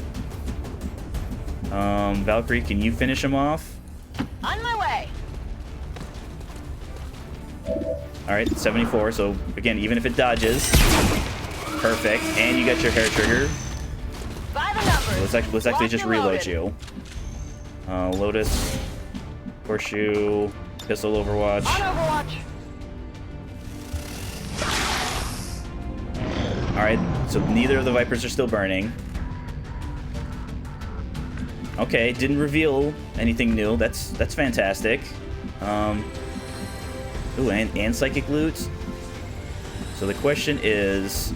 Valkyrie, can you finish him off?
On my way.
All right, 74. So again, even if it dodges, perfect. And you got your hair trigger.
By the numbers.
Let's actually just reload you. Lotus, Horseshoe, Pistol Overwatch.
On Overwatch.
Alright, so neither of the Vipers are still burning. Okay, didn't reveal anything new. That's fantastic. Ooh, and Psychic Loot. So the question is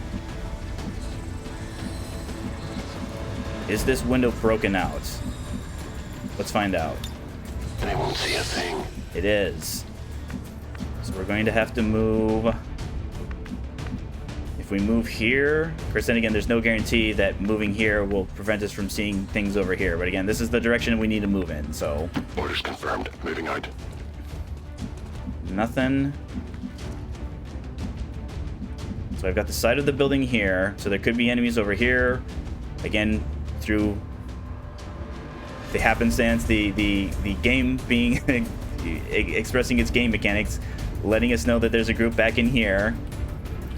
this window broken out? Let's find out.
They won't see a thing.
It is. So we're going to have to move. If we move here, of course, then again, there's no guarantee that moving here will prevent us from seeing things over here. But again, this is the direction we need to move in, so.
Orders confirmed. Moving out.
Nothing. So I've got the side of the building here, so there could be enemies over here. Again, through the happenstance, the game being expressing its game mechanics, letting us know that there's a group back in here.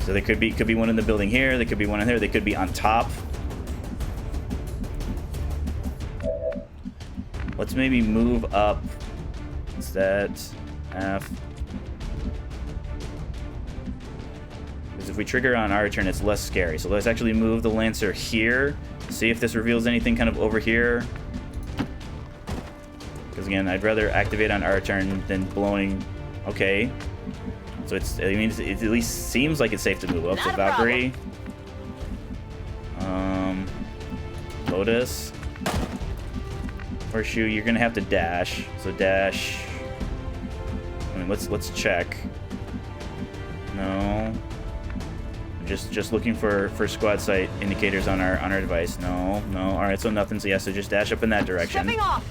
So there could be one in the building here, there could be one in there, they could be on top. Let's maybe move up. What's that? F. Because if we trigger on our turn, it's less scary. So let's actually move the Lancer here. See if this reveals anything kind of over here. Because again, I'd rather activate on our turn than blowing. Okay. So it at least seems like it's safe to move up. So Valkyrie. Lotus. Horseshoe, you're gonna have to dash. So dash. I mean, let's check. No. Just looking for squad sight indicators on our device. No. All right, so nothing. So yeah, so just dash up in that direction.
Stepping off.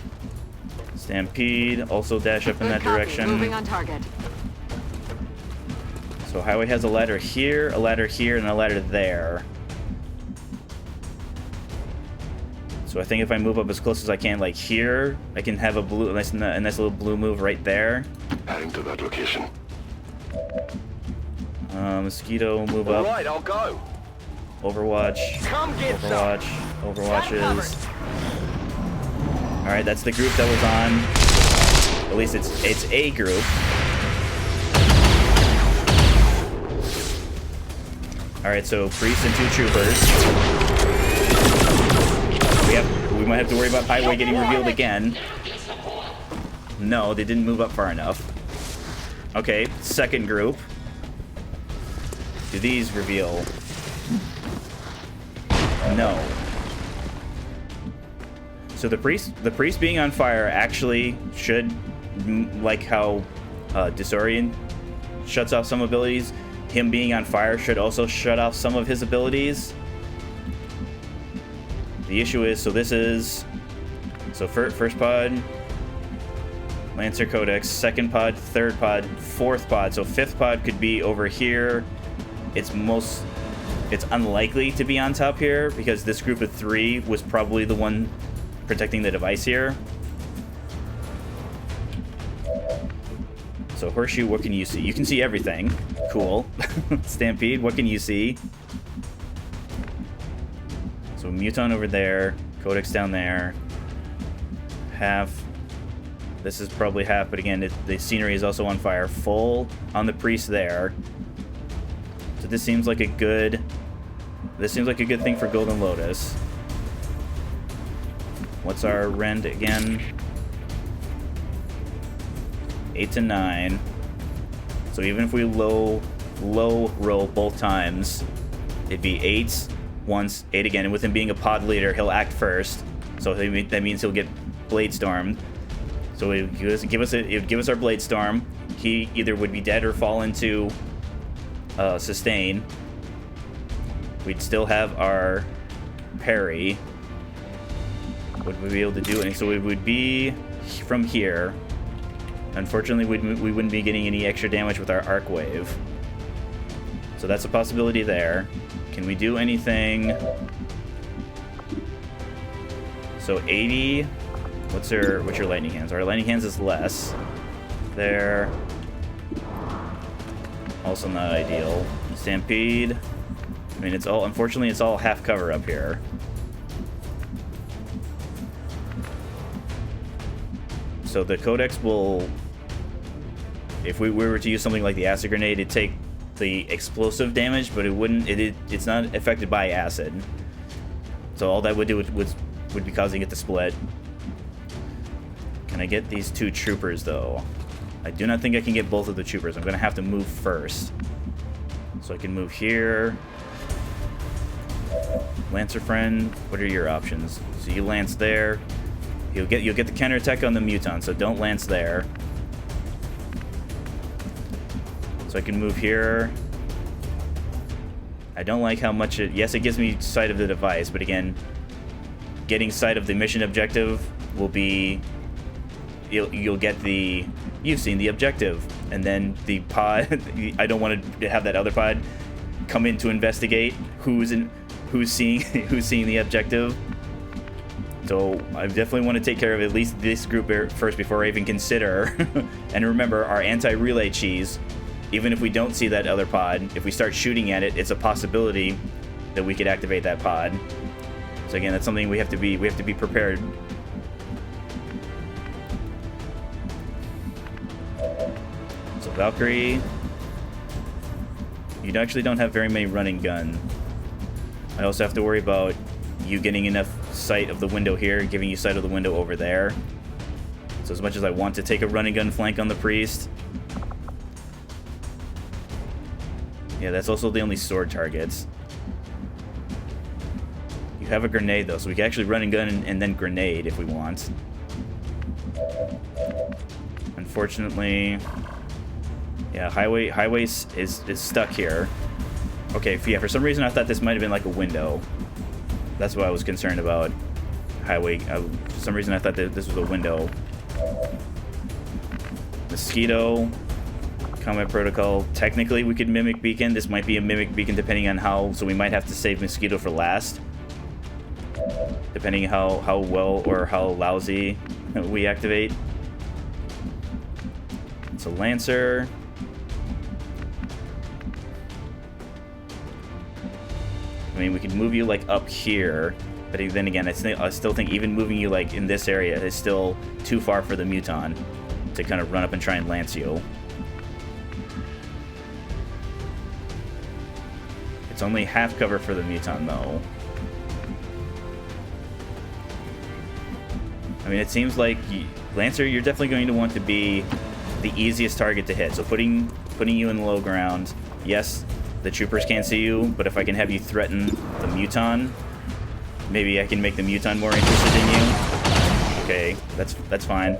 Stampede, also dash up in that
Copy.
direction.
Moving on target.
So Highway has a ladder here, and a ladder there. So I think if I move up as close as I can, like here, I can have a nice little blue move right there.
Heading to that location.
Mosquito, move up.
Alright, I'll go.
Overwatch.
Come get
Overwatch.
some.
Overwatches. Alright, that's the group that was on. At least it's a group. Alright, so Priest and 2 troopers. We might have to worry about Highway getting revealed again. No, they didn't move up far enough. Okay, second group. Do these reveal? No. So the priest being on fire actually should, like how Disorient shuts off some abilities, him being on fire should also shut off some of his abilities. The issue is, so this is, so first pod, Lancer Codex, second pod, third pod, fourth pod. So fifth pod could be over here. It's unlikely to be on top here because this group of 3 was probably the one protecting the device here. So Horseshoe, what can you see? You can see everything. Cool. Stampede, what can you see? So Muton over there, Codex down there, half. This is probably half, but again, the scenery is also on fire. Full on the priest there. So this seems like a good thing for Golden Lotus. What's our rend again? 8 to 9. So even if we low roll both times, it'd be 8 once, 8 again. And with him being a pod leader, he'll act first. So that means he'll get Blade Stormed. So it would give us our Blade Storm. He either would be dead or fall into sustain. We'd still have our parry. Would we be able to do anything? So it would be from here. Unfortunately, we wouldn't be getting any extra damage with our Arc Wave. So that's a possibility there. Can we do anything? So 80. What's your lightning hands? Our lightning hands is less. There. Also not ideal. Stampede. I mean, unfortunately, it's all half cover up here. So the Codex will, if we were to use something like the acid grenade, it'd take the explosive damage, but it wouldn't. It's not affected by acid. So all that would do would be causing it to split. Can I get these 2 troopers though? I do not think I can get both of the troopers. I'm gonna have to move first. So I can move here. Lancer friend, what are your options? So you lance there. You'll get the counterattack on the Muton, so don't lance there. So I can move here. I don't like how much yes, it gives me sight of the device, but again, getting sight of the mission objective will be, you'll get the, you've seen the objective, and then the pod, I don't want to have that other pod come in to investigate who's seeing the objective. So I definitely want to take care of at least this group first before I even consider. And remember, our anti-relay cheese, even if we don't see that other pod, if we start shooting at it, it's a possibility that we could activate that pod. So again, that's something we have to be prepared. So Valkyrie, you actually don't have very many running gun. I also have to worry about you getting enough sight of the window here, giving you sight of the window over there. So as much as I want to take a running gun flank on the priest, yeah, that's also the only sword targets. You have a grenade though, so we can actually run and gun and then grenade if we want. Unfortunately, yeah, highway is stuck here. Okay, yeah, for some reason I thought this might have been like a window. That's what I was concerned about. Highway, for some reason I thought that this was a window. Mosquito, combat protocol. Technically we could mimic beacon. This might be a mimic beacon depending on how, so we might have to save mosquito for last. Depending how well or how lousy we activate. So Lancer. I mean, we could move you like up here, but then again, I still think even moving you like in this area is still too far for the Muton to kind of run up and try and lance you. It's only half cover for the Muton though. I mean, it seems like Lancer, you're definitely going to want to be the easiest target to hit. So putting you in the low ground, yes, the troopers can't see you, but if I can have you threaten the Muton, Maybe I can make the Muton more interested in you. Okay, that's fine.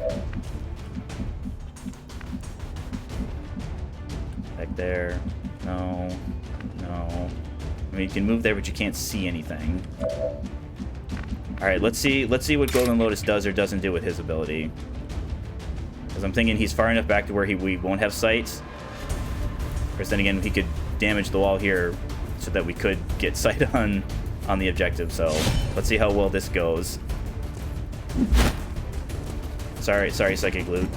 Back there. No. No. I mean, you can move there, but you can't see anything. Alright, let's see what Golden Lotus does or doesn't do with his ability. Because I'm thinking he's far enough back to where we won't have sight. Of course, then again, he could damage the wall here so that we could get sight on the objective. So let's see how well this goes. Sorry, Psychic Loot.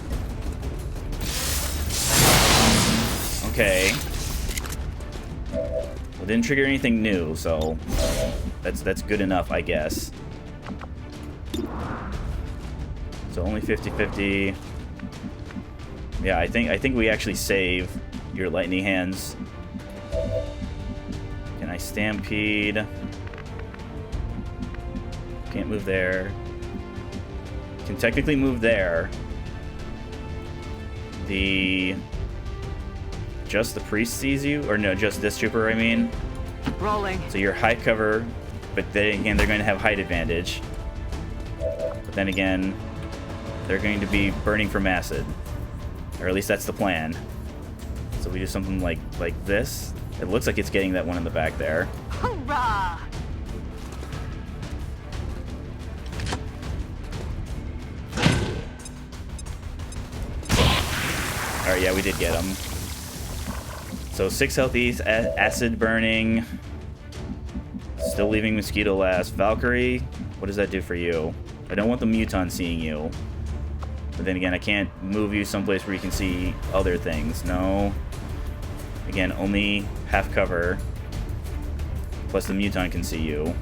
Okay. Well, didn't trigger anything new, so that's good enough, I guess. So only 50-50. Yeah, I think we actually save your lightning hands. Can I stampede? Can't move there. Can technically move there. Just the priest sees you? Or no, just this trooper, I mean.
Rolling.
So you're high cover, but then again, they're going to have height advantage. But then again, they're going to be burning from acid. Or at least that's the plan. So we do something like this. It looks like it's getting that one in the back there.
Hoorah!
Alright, yeah, we did get him. So 6 health east, acid burning. Still leaving Mosquito last. Valkyrie, what does that do for you? I don't want the Muton seeing you. But then again, I can't move you someplace where you can see other things. No. Again, only half cover. Plus the Muton can see you.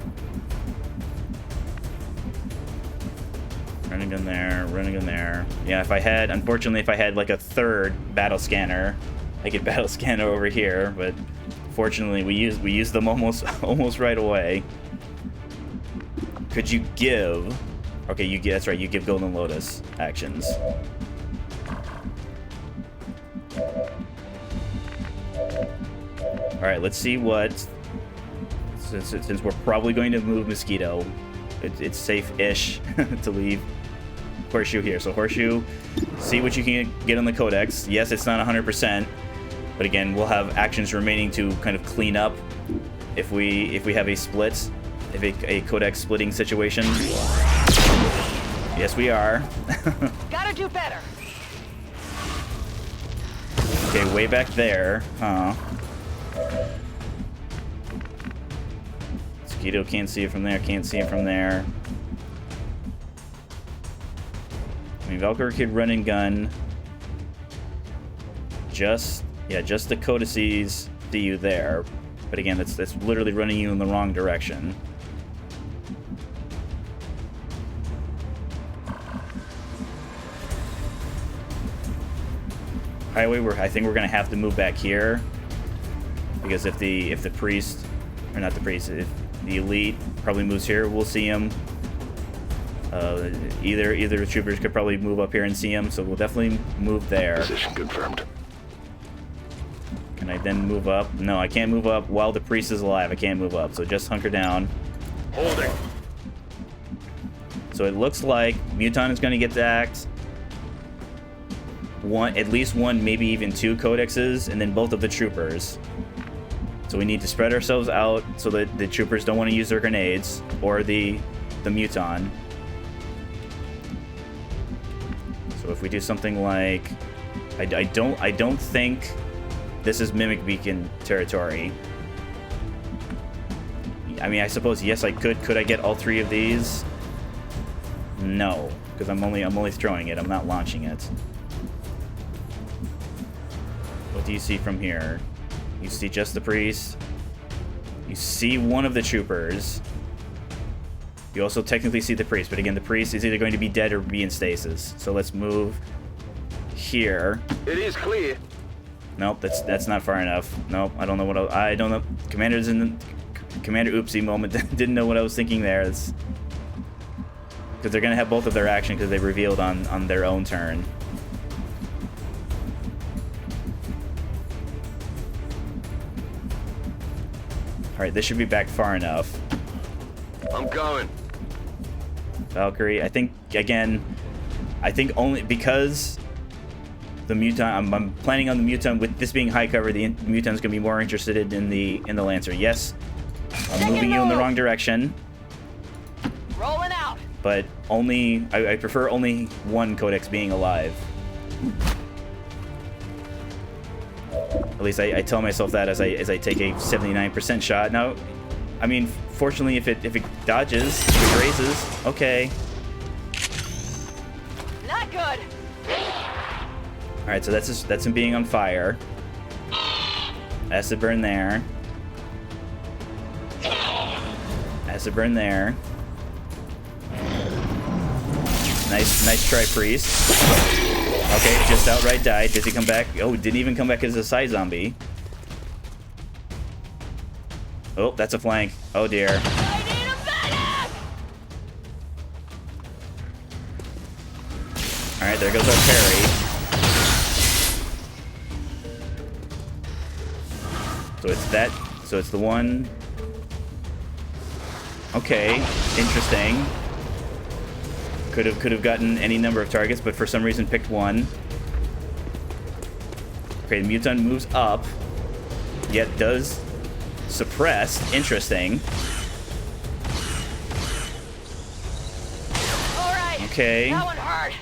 Running gun there, running gun there. Yeah, unfortunately, if I had like a third battle scanner, I could battle scanner over here, but fortunately we use them almost right away. Could you give? Okay, that's right. You give Golden Lotus actions. All right, let's see what. Since we're probably going to move Mosquito, it's safe-ish to leave Horseshoe here. So Horseshoe, see what you can get on the Codex. Yes, it's not 100%, but again, we'll have actions remaining to kind of clean up if we have a split, a Codex splitting situation. Yes, we are.
Gotta do better.
Okay, way back there, huh? Mosquito can't see it from there, can't see it from there. I mean, Valkyrie could run and gun. Just the codices see you there. But again, that's literally running you in the wrong direction. Highway, I think we're gonna have to move back here, because if the priest, or not the priest, if the elite probably moves here, we'll see him. Either the troopers could probably move up here and see him, so we'll definitely move there.
Position confirmed.
Can I then move up? No, I can't move up while the priest is alive. I can't move up, so just hunker down.
Holding.
So it looks like Muton is going to get the axe. At least one, maybe even 2 codexes, and then both of the troopers. So we need to spread ourselves out so that the troopers don't want to use their grenades, or the Muton. So if we do something like, I don't think this is Mimic Beacon territory. I mean, I suppose yes, I could. Could I get all 3 of these? No, because I'm only throwing it. I'm not launching it. What do you see from here? You see just the priest. You see one of the troopers. You also technically see the priest, but again, the priest is either going to be dead or be in stasis. So let's move here.
It is clear.
Nope, that's not far enough. Nope, I don't know what I don't know. Commander oopsie moment. Didn't know what I was thinking there. Because they're gonna have both of their action because they revealed on their own turn. All right, this should be back far enough.
I'm going.
Valkyrie, I think, again, only because the Muton, I'm planning on the Muton, with this being high cover, the Muton's going to be more interested in the Lancer. Yes, I'm moving you in the wrong direction.
Rolling out.
But only, I prefer only one Codex being alive. At least I tell myself that as I take a 79% shot. Now, I mean, fortunately, if it dodges, if it grazes, okay.
Not good.
All right, so that's him being on fire. Acid burn there. Acid burn there. Nice try, priest. Okay, just outright died. Does he come back? Oh, didn't even come back as a side zombie. Oh, that's a flank. Oh dear.
I need a medic!
All right, there goes our parry. So it's that. So it's the one. Okay, interesting. Could have gotten any number of targets, but for some reason picked one. Okay, the Muton moves up, yet does suppress. Interesting.
All right.
Okay.
That one hurt.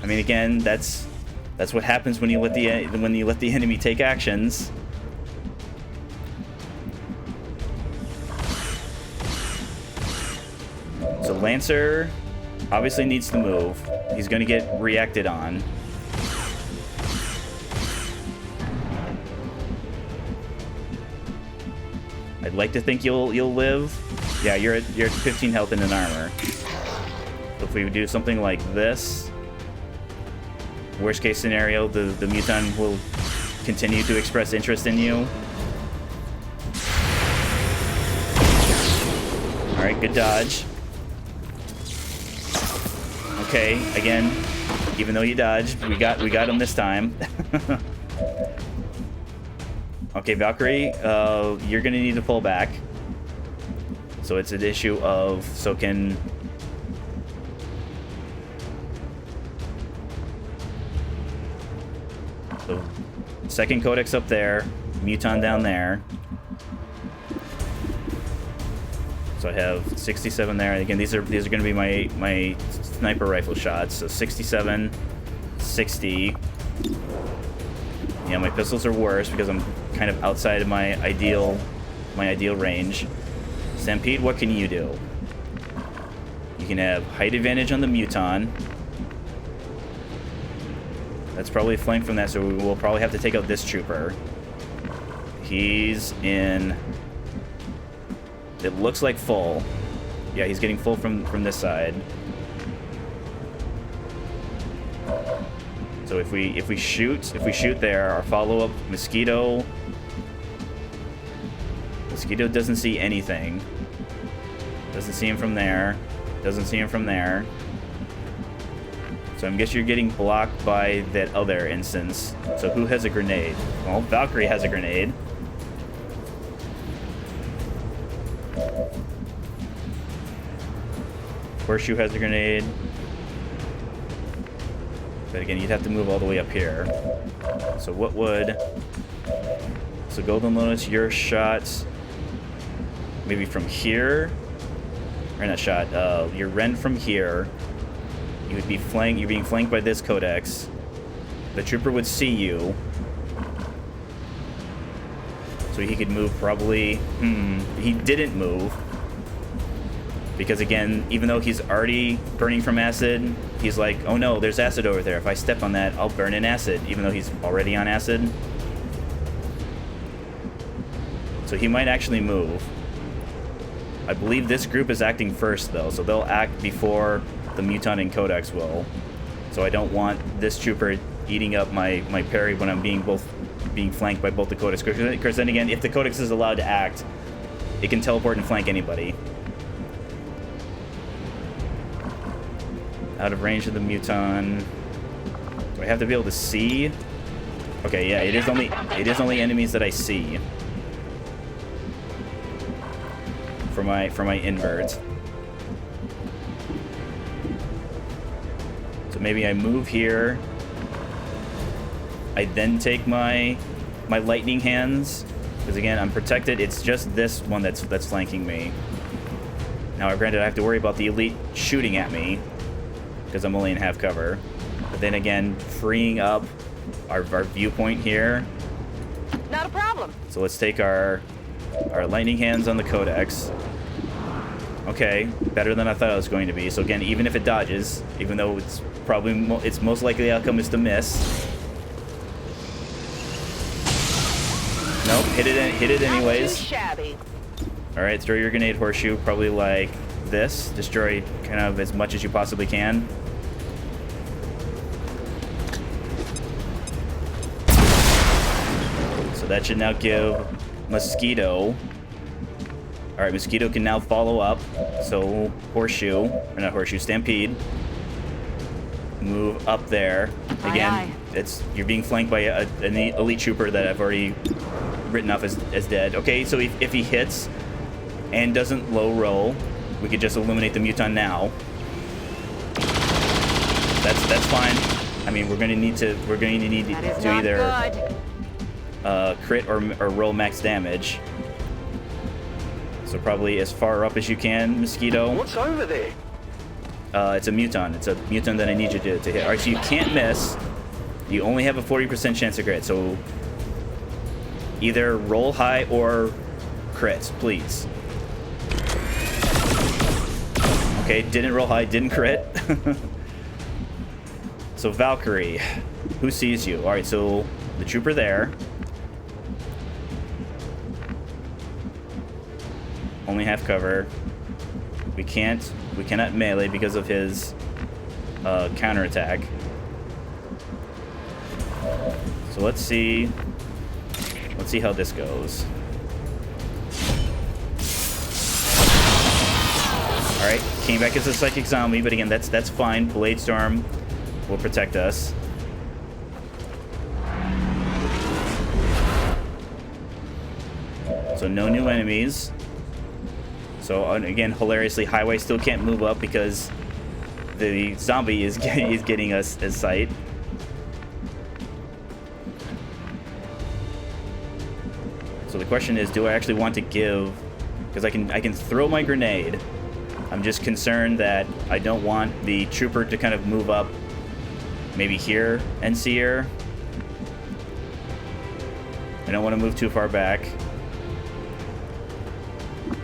I mean, again, that's what happens when you let the enemy take actions. So Lancer obviously needs to move. He's going to get reacted on. I'd like to think you'll live. Yeah, you're at 15 health and an armor. So if we do something like this, worst case scenario, the Muton will continue to express interest in you. All right, good dodge. Okay, again, even though you dodged, we got him this time. Okay, Valkyrie, you're gonna need to pull back. So it's an issue of, so second Codex up there, Muton down there. So I have 67 there. Again, these are going to be my sniper rifle shots. So 67, 60. Yeah, my pistols are worse because I'm kind of outside of my ideal range. Stampede, what can you do? You can have height advantage on the Muton. That's probably flanked from that, so we will probably have to take out this trooper. He's in... It looks like full. Yeah, he's getting full from this side. So if we shoot there, our follow-up Mosquito doesn't see anything. Doesn't see him from there. Doesn't see him from there. So I guess you're getting blocked by that other instance. So who has a grenade? Well, Valkyrie has a grenade. Horseshoe has a grenade. But again, you'd have to move all the way up here. So what would... So Golden Lotus, your shot... Maybe from here? Or not shot, your Ren from here. You would be flanked, you're being flanked by this Codex. The trooper would see you. So he could move probably... He didn't move. Because again, even though he's already burning from acid, he's like, oh no, there's acid over there. If I step on that, I'll burn in acid, even though he's already on acid. So he might actually move. I believe this group is acting first, though, so they'll act before the Muton and Codex will. So I don't want this trooper eating up my parry when I'm being flanked by both the Codex. Because then again, if the Codex is allowed to act, it can teleport and flank anybody. Out of range of the Muton. Do I have to be able to see? Okay, yeah, it is only enemies that I see. for my invert. So maybe I move here. I then take my lightning hands, because again I'm protected. It's just this one that's flanking me. Now, granted, I have to worry about the elite shooting at me because I'm only in half cover. But then again, freeing up our viewpoint here.
Not a problem.
So let's take our lightning hands on the codex. Okay, better than I thought it was going to be. So again, even if it dodges, even though it's probably its most likely outcome is to miss. Nope, hit it anyways.
Not too shabby.
All right, throw your grenade horseshoe probably like this. Destroy kind of as much as you possibly can. So that should now give Mosquito. All right, Mosquito can now follow up. So horseshoe, or not horseshoe, Stampede. Move up there. Again, you're being flanked by an elite trooper that I've already written off as dead. Okay, so if he hits and doesn't low roll, we could just eliminate the Muton now. That's fine. I mean, we're gonna need to either crit or roll max damage. So probably as far up as you can, Mosquito.
What's over there?
It's a Muton. It's a Muton that I need you to hit. All right, so you can't miss. You only have a 40% chance to crit. So either roll high or crit, please. Okay, didn't roll high, didn't crit. So Valkyrie, who sees you? All right, so the trooper there. Only half cover. We cannot melee because of his counterattack. So let's see how this goes. All right, came back as a psychic zombie, but again, that's fine. Blade Storm will protect us. So no new enemies. So again, hilariously, Highway still can't move up because the zombie is getting us as sight. So the question is, do I actually want to give? Because I can throw my grenade. I'm just concerned that I don't want the trooper to kind of move up. Maybe here and see her. I don't want to move too far back.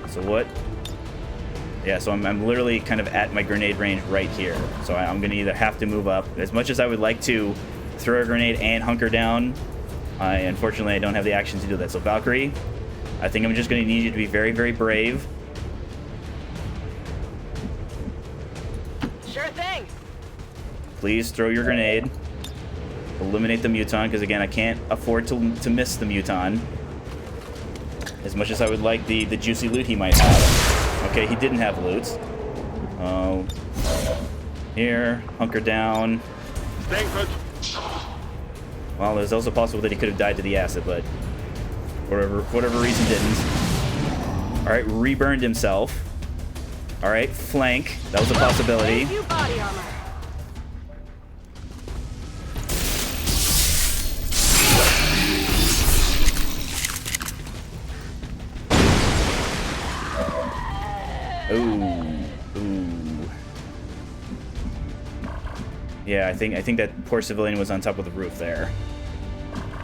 So what? Yeah, so I'm literally kind of at my grenade range right here. So I'm going to either have to move up. As much as I would like to throw a grenade and hunker down, unfortunately, I don't have the action to do that. So Valkyrie, I think I'm just going to need you to be very, very brave.
Sure thing.
Please throw your grenade. Eliminate the Muton, because again, I can't afford to miss the Muton. As much as I would like the juicy loot he might have. Okay, he didn't have loot. Here, hunker down. Well, there's also possible that he could have died to the acid, but whatever reason didn't. All right, reburned himself. All right, flank. That was a possibility.
Thank you, body armor.
Ooh. Yeah, I think that poor civilian was on top of the roof there.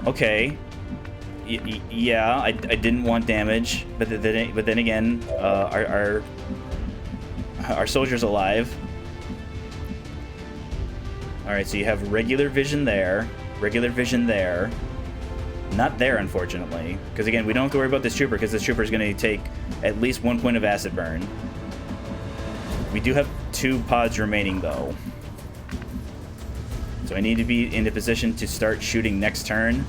Okay. Yeah, I didn't want damage, but then again, our soldier's alive. All right, so you have regular vision there, not there, unfortunately, because again, we don't have to worry about this trooper because this trooper is going to take at least 1 point of acid burn. We do have 2 pods remaining though, so I need to be in a position to start shooting next turn.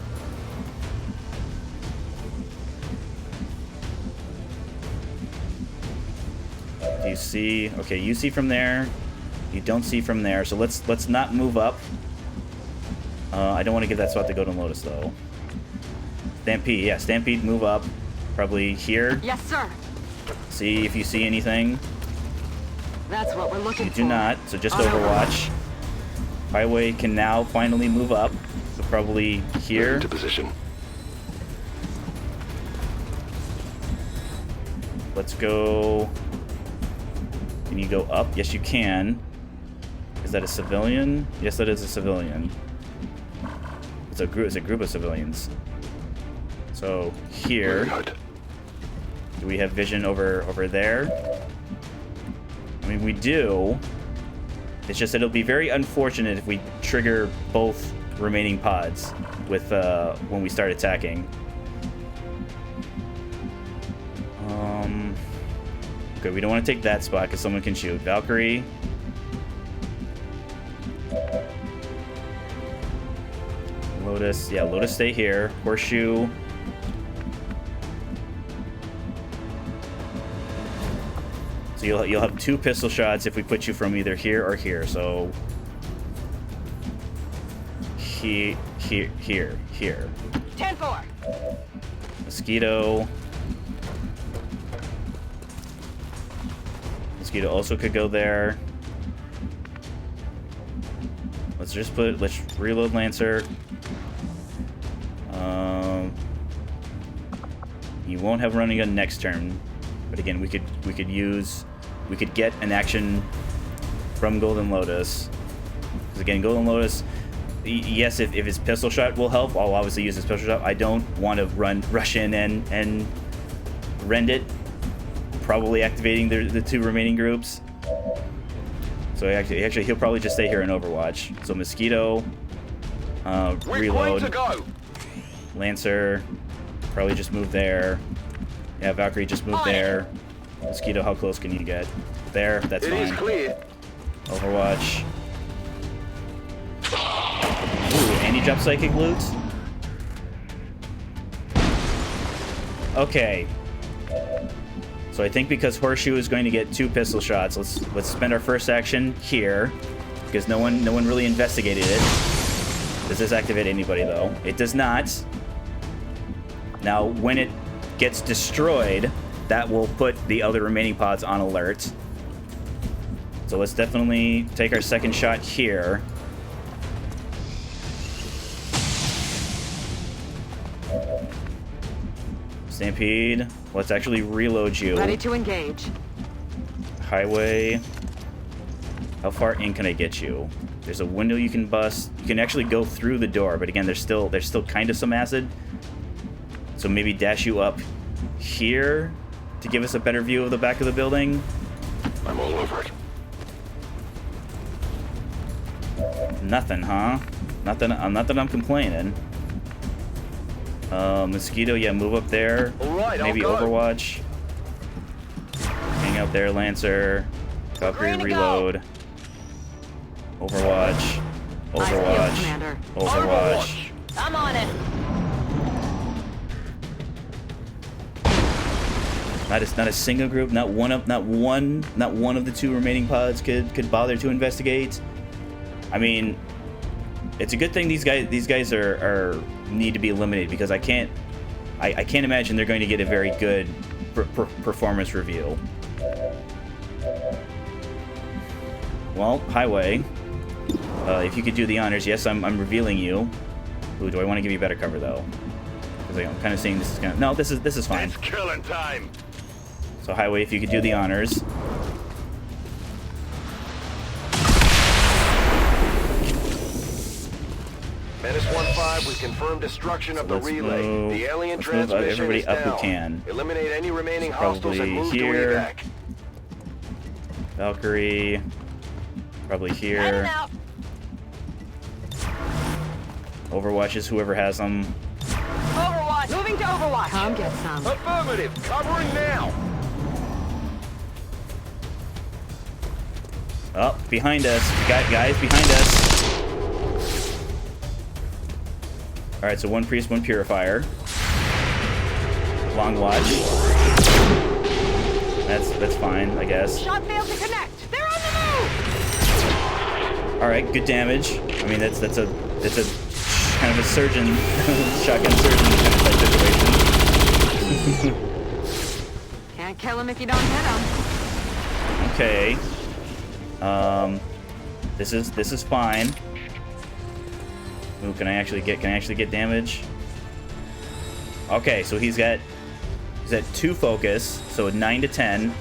Do you see? Okay, you see from there. You don't see from there, so let's not move up. I don't want to give that spot to Golden Lotus though. Stampede, yeah, Stampede, move up. Probably here.
Yes, sir.
See if you see anything.
That's what we're looking
You
for.
do not, so just
On
Overwatch. Highway can now finally move up. So probably here.
Into position.
Let's go. Can you go up? Yes, you can. Is that a civilian? Yes, that is a civilian. It's a group of civilians. So here.
Very good.
Do we have vision over there? I mean, we do. It's just that it'll be very unfortunate if we trigger both remaining pods with when we start attacking. Okay, we don't want to take that spot because someone can shoot. Valkyrie. Lotus. Yeah, Lotus stay here. Horseshoe. So you'll have 2 pistol shots if we put you from either here or here. So here.
10-4.
Mosquito. Mosquito also could go there. Let's reload Lancer. You won't have running gun next turn, but again, we could get an action from Golden Lotus. Because again, Golden Lotus, yes, if his pistol shot will help, I'll obviously use his pistol shot. I don't want to rush in and rend it, probably activating the 2 remaining groups. So actually, he'll probably just stay here in Overwatch. So Mosquito, reload.
To go.
Lancer, probably just move there. Yeah, Valkyrie, just move there. Mosquito, how close can you get? There, that's
It
fine.
is clear.
Overwatch. Ooh, anti-drop psychic loot. Okay. So I think because Horseshoe is going to get 2 pistol shots, let's spend our first action here, because no one really investigated it. Does this activate anybody though? It does not. Now, when it gets destroyed, that will put the other remaining pods on alert. So let's definitely take our second shot here. Stampede, let's actually reload you.
Ready to engage.
Highway. How far in can I get you? There's a window you can bust. You can actually go through the door, but again, there's still kind of some acid. So maybe dash you up here to give us a better view of the back of the building.
I'm all over it.
Nothing, huh? Not that I'm complaining. Mosquito, yeah, move up there.
All right,
maybe
I'll go.
Overwatch. Hang out there, Lancer. Valkyrie,
Ready to
reload. Overwatch.
Nice deal,
Overwatch.
Commander.
Overwatch.
I'm on it.
Not a single group, not one of the 2 remaining pods could bother to investigate. I mean, it's a good thing these guys are need to be eliminated, because I can't imagine they're going to get a very good performance review. Well, Highway, if you could do the honors. Yes, I'm revealing you. Ooh, do I want to give you better cover though? Because I'm kind of seeing this is no, this is fine.
It's killing time.
So Highway, if you could do the honors.
Menace 1-5, we confirm destruction of the
Let's
relay.
move-
The alien
let's move
transmission
everybody
is
up who
down.
can.
Eliminate any remaining
So
hostiles and
probably
move
here.
to evac.
Valkyrie, probably here.
Heading out.
Overwatch is whoever has them.
Overwatch. Moving to Overwatch. Come get some.
Affirmative, covering now.
Oh, behind us. We got guys behind us. Alright, so 1 priest, 1 purifier. Long watch. That's fine, I guess.
Shot failed to connect. They're on the move.
Alright, good damage. I mean, that's a kind of a surgeon, shotgun surgeon kind of type situation.
Can't Can't kill him if you don't hit him.
Okay. This is fine. Ooh, can I actually get damage? Okay, so he's at 2 focus, so 9 to 10.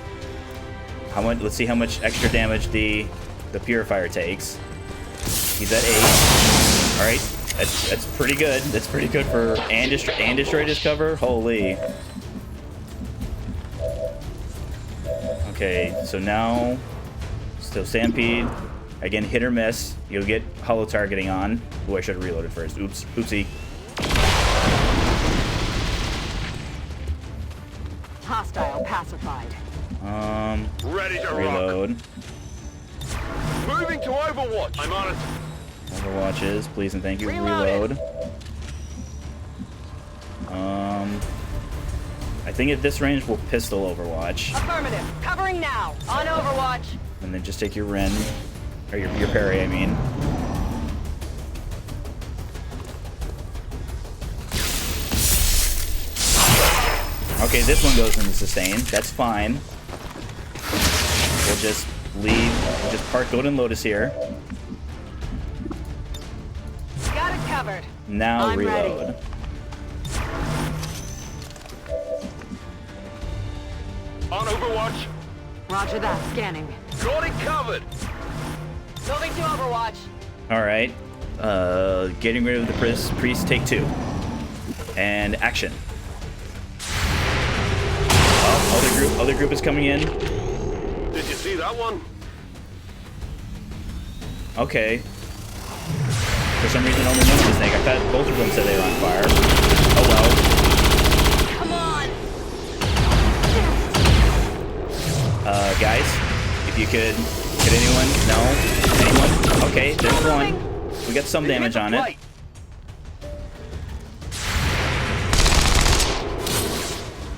How much? Let's see how much extra damage the purifier takes. He's at 8. All right, that's pretty good. That's pretty good for and destroy his cover. Holy. Okay, so now still Stampede. Again, hit or miss. You'll get hollow targeting on. Oh, I should have reloaded first. Oops, oopsie.
Hostile pacified.
Ready to
Reload.
rock. Moving to Overwatch. I'm on it.
Overwatches, please and thank you.
Reloaded.
Reload. I think at this range we'll pistol Overwatch,
Affirmative. Covering now. On Overwatch.
and then just take your Ren, or your parry, I mean. Okay, this one goes into sustain. That's fine. We'll just park Golden Lotus here.
Got it covered.
Now
I'm
reload.
ready.
On Overwatch.
Roger that. Scanning.
Got it covered.
Moving to Overwatch.
All right. Getting rid of the priest. Take 2. And action. Oh, other group is coming in.
Did you see that one?
Okay. For some reason, only one of this thing. I thought both of them said they were on fire. Oh well.
Come on.
Guys, if you could anyone? No? Anyone? Okay, there's one. We got some damage on it.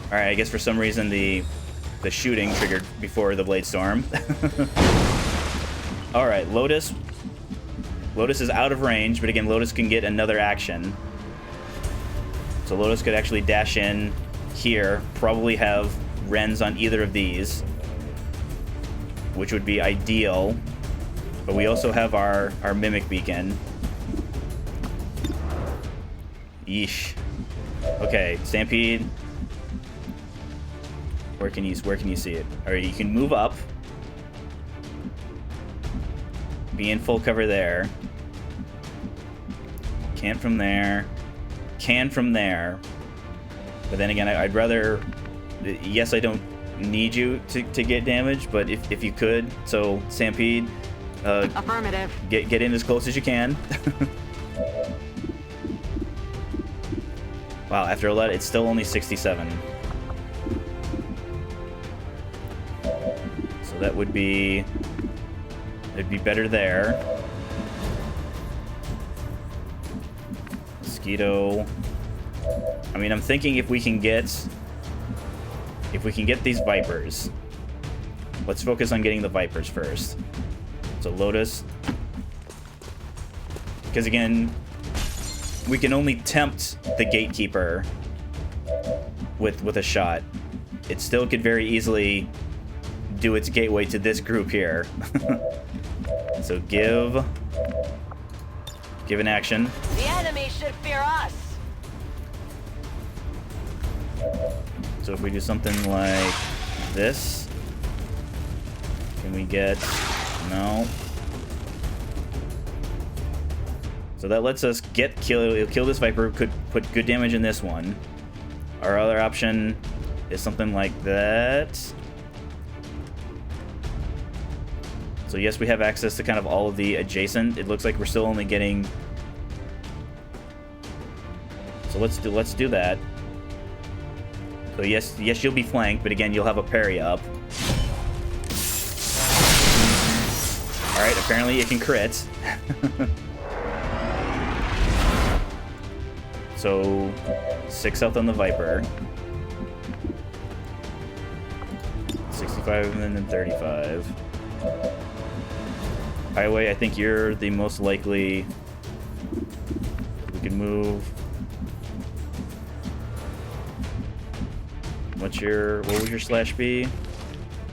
Alright, I guess for some reason the shooting triggered before the Blade Storm. Alright, Lotus. Lotus is out of range, but again, Lotus can get another action. So Lotus could actually dash in here, probably have Rens on either of these, which would be ideal. But we also have our Mimic Beacon. Yeesh. Okay, Stampede. Where can you see it? Alright, you can move up. Be in full cover there. Can't from there. Can from there. But then again, I'd rather... Yes, I don't need you to get damage, but if you could, so Stampede,
Affirmative.
get in as close as you can. Wow, after a lot, it's still only 67. So that would be... It'd be better there. Mosquito. I mean, I'm thinking if we can get these Vipers. Let's focus on getting the Vipers first. So Lotus. Because again, we can only tempt the Gatekeeper with a shot. It still could very easily do its gateway to this group here. So give an action.
The enemy should fear us.
So if we do something like this, can we get... No. So that lets us kill this Viper, could put good damage in this one. Our other option is something like that. So yes, we have access to kind of all of the adjacent. It looks like we're still only getting... So let's do that. So yes, you'll be flanked, but again, you'll have a parry up. Alright, apparently it can crit. So, 6 health on the Viper. 65 and then 35. Highway, I think you're the most likely... We can move... What was your slash B?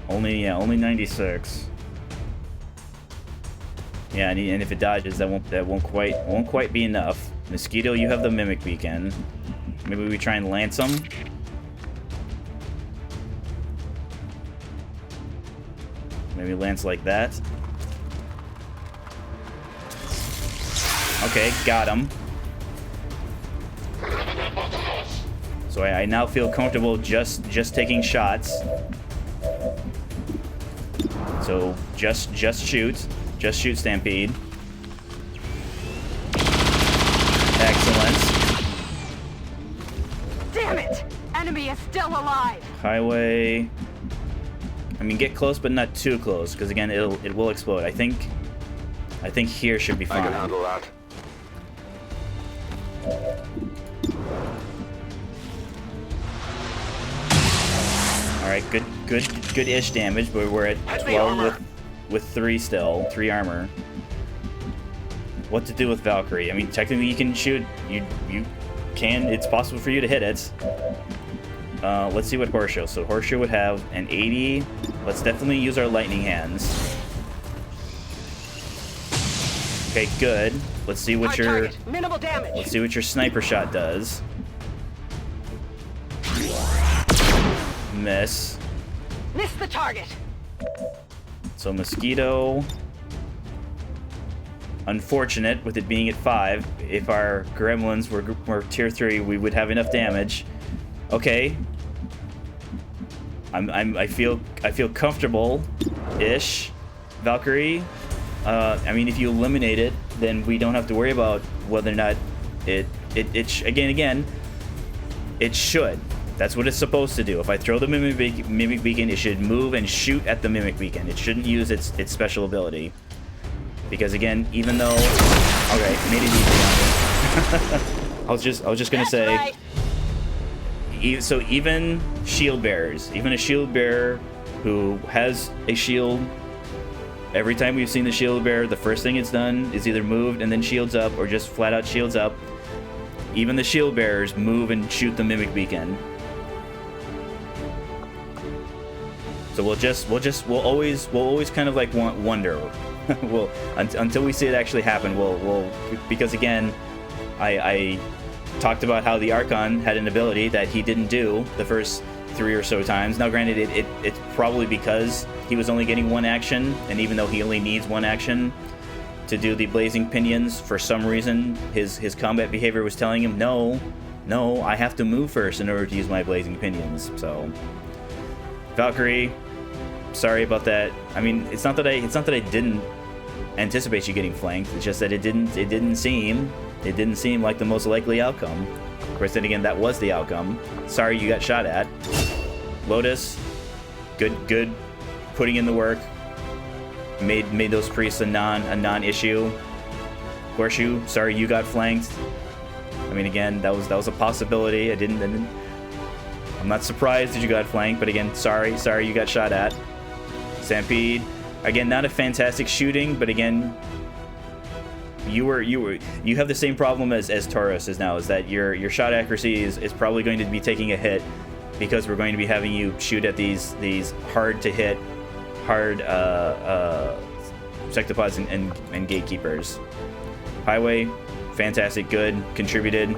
Only 96. Yeah, and if it dodges, that won't quite be enough. Mosquito, you have the mimic beacon. Maybe we try and lance him. Maybe lance like that. Okay, got him. So I now feel comfortable just taking shots. So just shoot. Just shoot, Stampede. Excellent.
Damn it! Enemy is still alive!
Highway. I mean, get close, but not too close, because again, it will explode. I think here should be fine.
I can handle that.
All right, good-ish damage, but we're at 12 with 3 still, 3 armor. What to do with Valkyrie? I mean, technically you can shoot. You can. It's possible for you to hit it. Let's see what Horseshoe. So Horseshoe would have an 80. Let's definitely use our lightning hands. Okay, good. Let's see what your
minimal damage.
Let's see what your sniper shot does. Miss.
Miss the target.
So Mosquito. Unfortunate with it being at 5. If our gremlins were tier 3, we would have enough damage. Okay. I feel comfortable-ish. Valkyrie. I mean, if you eliminate it, then we don't have to worry about whether or not it should. That's what it's supposed to do. If I throw the mimic beacon, it should move and shoot at the mimic beacon. It shouldn't use its special ability. Because again, even though, okay, made it easy on me. I was just gonna say.
Right.
So even shield bearers, even a shield bearer who has a shield, every time we've seen the shield bearer, the first thing it's done is either moved and then shields up, or just flat out shields up. Even the shield bearers move and shoot the mimic beacon. So we'll always kind of like wonder. Well, until we see it actually happen, we'll because again, I talked about how the Archon had an ability that he didn't do the first 3 or so times. Now, granted, it's probably because he was only getting 1 action, and even though he only needs 1 action to do the blazing pinions, for some reason his combat behavior was telling him no, I have to move first in order to use my blazing pinions. So Valkyrie, sorry about that. I mean, it's not that I didn't anticipate you getting flanked. It's just that it didn't seem like the most likely outcome. Of course, then again, that was the outcome. Sorry you got shot at. Lotus, good, putting in the work. Made those priests a non-issue. Horseshoe, sorry you got flanked. I mean, again, that was a possibility. I'm not surprised that you got flanked, but again, sorry you got shot at. Stampede, again, not a fantastic shooting, but again, you have the same problem as Taurus is now, is that your shot accuracy is probably going to be taking a hit because we're going to be having you shoot at these hard to hit, sectopods and gatekeepers. Highway, fantastic, good, contributed.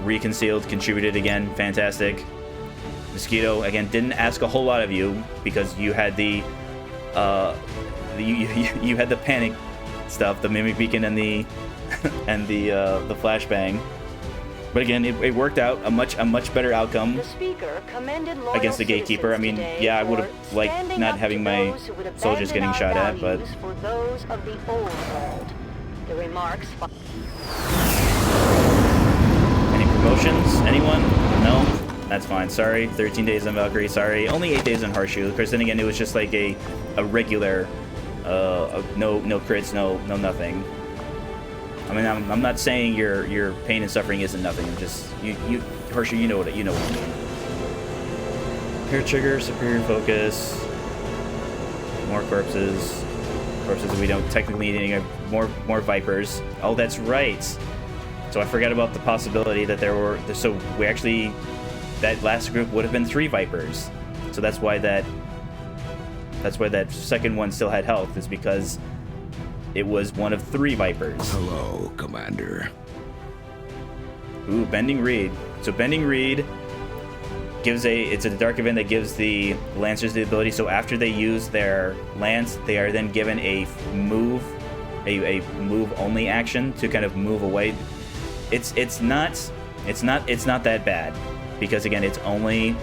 Reconcealed, contributed again, fantastic. Mosquito, again, didn't ask a whole lot of you because you had you had the panic stuff, the mimic beacon and the flashbang. But again, it worked out, a much better outcome against the gatekeeper. I mean, yeah, I would have liked not having my soldiers getting shot at, but any promotions? Anyone? No? That's fine. Sorry. 13 days on Valkyrie. Sorry. Only 8 days on Horseshoe. Of course, then again, it was just like a regular, no crits, no nothing. I mean, I'm not saying your pain and suffering isn't nothing. I'm just you Horseshoe. You know what I mean. Hair trigger, superior focus, more corpses that we don't technically need any more vipers. Oh, that's right. So I forgot about the possibility that there were. So we actually that last group would have been 3 Vipers. So that's why that second one still had health, is because it was one of 3 Vipers.
Hello, Commander.
Ooh, Bending Reed. So Bending Reed it's a dark event that gives the Lancers the ability, so after they use their lance, they are then given a move only action to kind of move away. It's not that bad, because again, it's only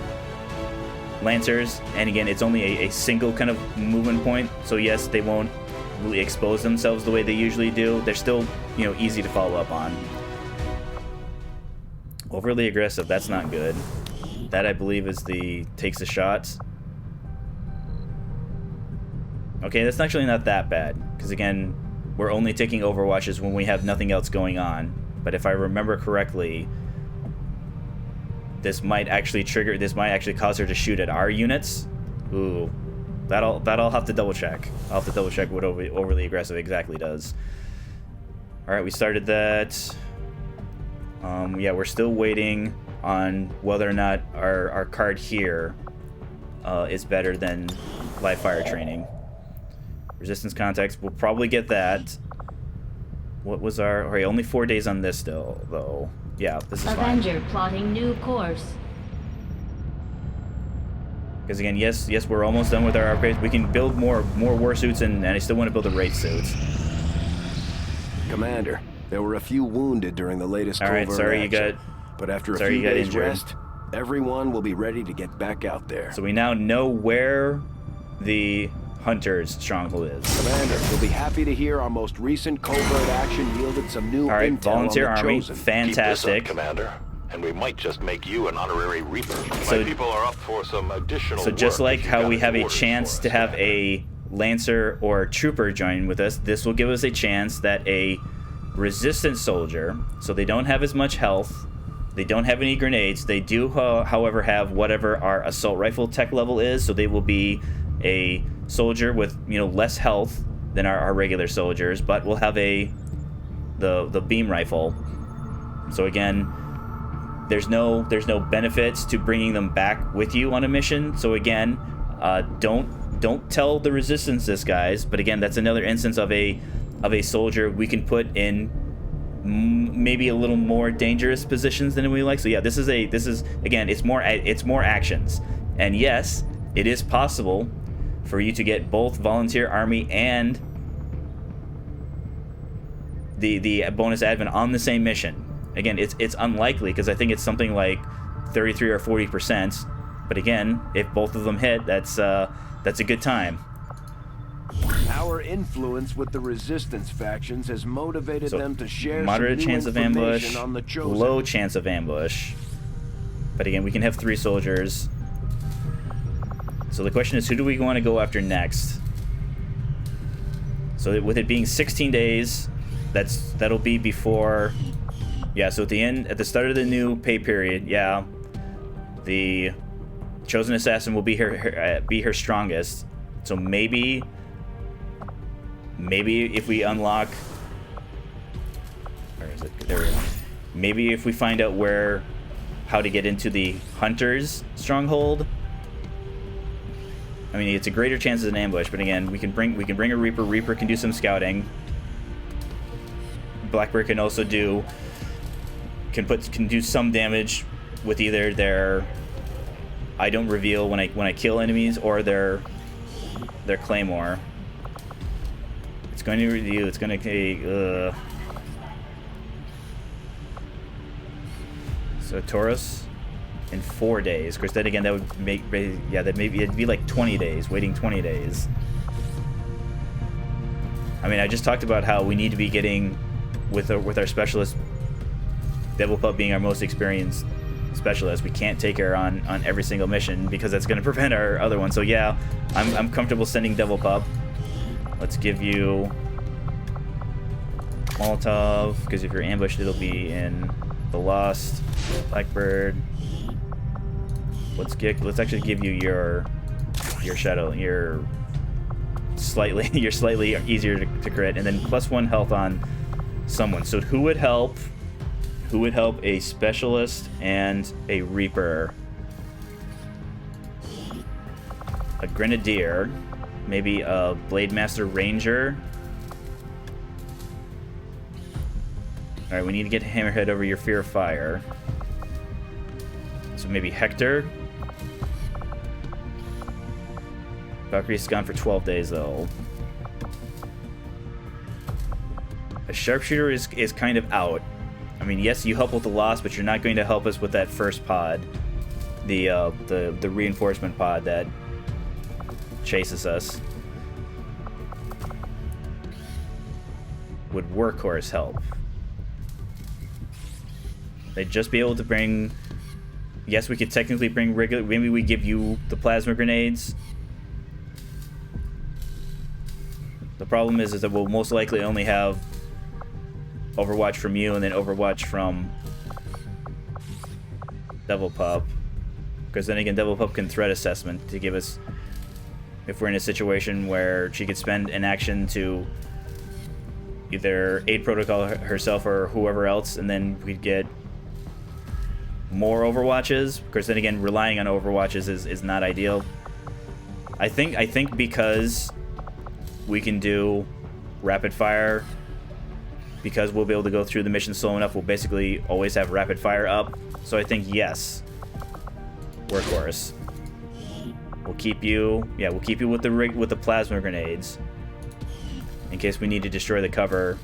Lancers, and again, it's only a single kind of movement point. So yes, they won't really expose themselves the way they usually do. They're still, easy to follow up on. Overly aggressive, that's not good. That, I believe, is the takes the shots. Okay, that's actually not that bad, because again, we're only taking overwatches when we have nothing else going on. But if I remember correctly, this might actually cause her to shoot at our units. Ooh, that'll have to double check. I'll have to double check what overly aggressive exactly does. All right, we started that. Yeah, we're still waiting on whether or not our card here is better than live fire training. Resistance contacts, we'll probably get that. What was our... Alright, only 4 days on this still, though. Yeah, this is
Avenger
fine.
plotting new course.
Because again, yes, we're almost done with our upgrades. We can build more war suits, and I still want to build the raid suits.
Commander, there were a few wounded during the latest
Alright,
covert
sorry
action,
you got...
but after a
sorry
few
you got
days
injured.
rest, everyone will be ready to get back out there.
So we now know where the Hunter's stronghold is.
Commander, we'll be happy to hear our most recent covert action yielded some new
Alright,
intel
volunteer
on the
army,
Chosen.
fantastic.
Keep this up, Commander, and we might just make you an honorary Reaper.
So-
My people are up for some additional
So just
work
like
if you
how
got
we
any
have a
orders
chance
for
to
us,
have
Commander.
a Lancer or Trooper join with us, this will give us a chance that a Resistance soldier, so they don't have as much health, they don't have any grenades, they do however have whatever our assault rifle tech level is, so they will be a soldier with less health than our regular soldiers, but we'll have the beam rifle. So again, there's no benefits to bringing them back with you on a mission. So again, don't tell the Resistance this, guys. But again, that's another instance of a soldier we can put in maybe a little more dangerous positions than we like. So yeah, this is again, it's more actions, and yes, it is possible for you to get both volunteer army and the bonus advent on the same mission. Again, it's unlikely, because I think it's something like 33 or 40%. But again, if both of them hit, that's a good time.
Our influence with the Resistance factions has motivated
So,
them to share
moderate
some new
chance of ambush,
information on the Chosen.
low chance of ambush. But again, we can have 3 soldiers. So the question is, who do we want to go after next? So with it being 16 days, that'll be before... Yeah, so at the start of the new pay period, yeah, the Chosen Assassin will be her strongest. So maybe if we unlock... Where is it? There we go. Maybe if we find out how to get into the Hunter's stronghold. I mean, it's a greater chance of an ambush, but again, we can bring a Reaper. Reaper can do some scouting. Blackbird can also can do some damage with either their I don't reveal when I kill enemies, or their claymore. It's going to review. It's going to take. So Taurus in 4 days. Of course, then again, that would make it'd be like 20 days. Waiting 20 days. I mean, I just talked about how we need to be getting with our specialist. Devil Pup being our most experienced specialist, we can't take her on every single mission, because that's going to prevent our other one. So yeah, I'm comfortable sending Devil Pup. Let's give you Molotov, because if you're ambushed, it'll be in the Lost. Blackbird. Let's actually give you your shadow, your slightly easier to crit, and then +1 health on someone. So who would help a specialist and a Reaper? a Grenadier, maybe a Blade Master Ranger. Alright, we need to get Hammerhead over your Fear of Fire. So maybe Hector. Valkyrie's gone for 12 days, though. A Sharpshooter is kind of out. I mean, yes, you help with the loss, but you're not going to help us with that first pod. The reinforcement pod that chases us. Would Workhorse help? They'd just be able to bring... Yes, we could technically bring regular... Maybe we give you the plasma grenades. The problem is that we'll most likely only have Overwatch from you and then Overwatch from Devil Pup. Because then again, Devil Pup can threat assessment to give us... If we're in a situation where she could spend an action to either aid Protocol herself or whoever else, and then we'd get more Overwatches. Because then again, relying on Overwatches is not ideal. I think because we can do rapid fire, because we'll be able to go through the mission slow enough, we'll basically always have rapid fire up. So I think yes, Workhorse. We'll keep you. Yeah, we'll keep you with the plasma grenades in case we need to destroy the cover.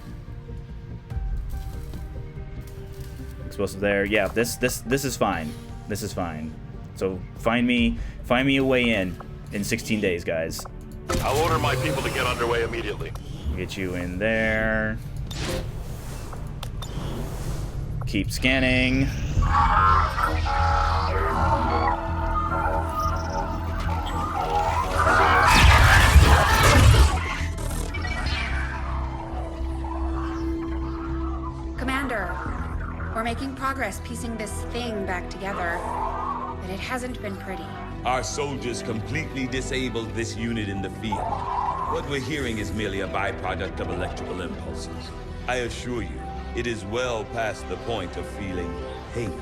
Explosive there. Yeah, this is fine. This is fine. So find me a way in 16 days, guys.
I'll order my people to get underway immediately.
Get you in there. Keep scanning.
Commander, we're making progress piecing this thing back together, but it hasn't been pretty.
Our soldiers completely disabled this unit in the field. What we're hearing is merely a byproduct of electrical impulses. I assure you, it is well past the point of feeling pain.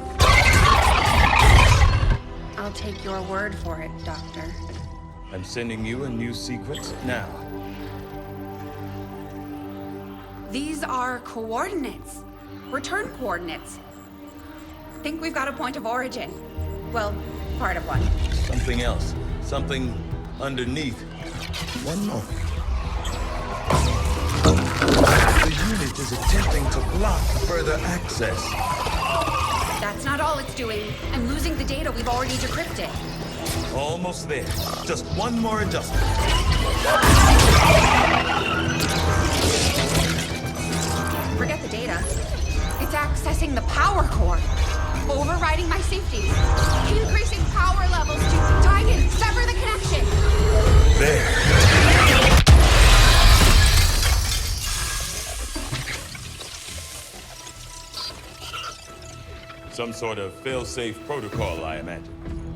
I'll take your word for it, Doctor.
I'm sending you a new sequence now.
These are coordinates. Return coordinates. Think we've got a point of origin. Well, part of one.
Something else. Something underneath. One moment. The unit is attempting to block further access.
That's not all it's doing. I'm losing the data we've already decrypted.
Almost there. Just one more adjustment.
Forget the data. It's accessing the power core. Overriding my safety. Increasing power levels to Titan. Sever the connection.
There. Some sort of fail-safe protocol, I imagine.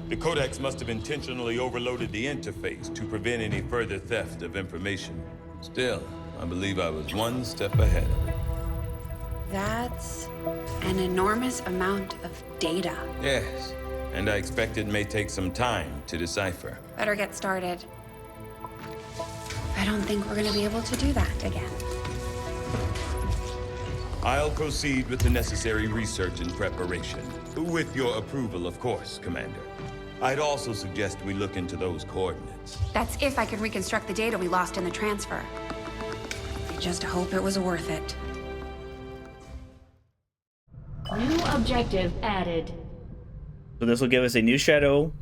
The Codex must have intentionally overloaded the interface to prevent any further theft of information. Still, I believe I was one step ahead of it.
That's an enormous amount of data.
Yes, and I expect it may take some time to decipher.
Better get started. I don't think we're gonna be able to do that again.
I'll proceed with the necessary research and preparation. With your approval, of course, Commander. I'd also suggest we look into those coordinates.
That's if I can reconstruct the data we lost in the transfer. I just hope it was worth it.
New objective added.
So this will give us a new shadow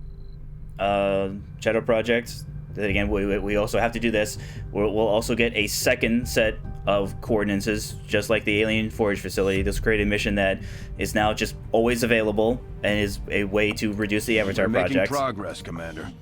project. Then again, we also have to do this. We'll also get a second set of coordinates, just like the Alien Forge facility. This will create a mission that is now just always available and is a way to reduce the Avatar
We're making
project.
progress, Commander.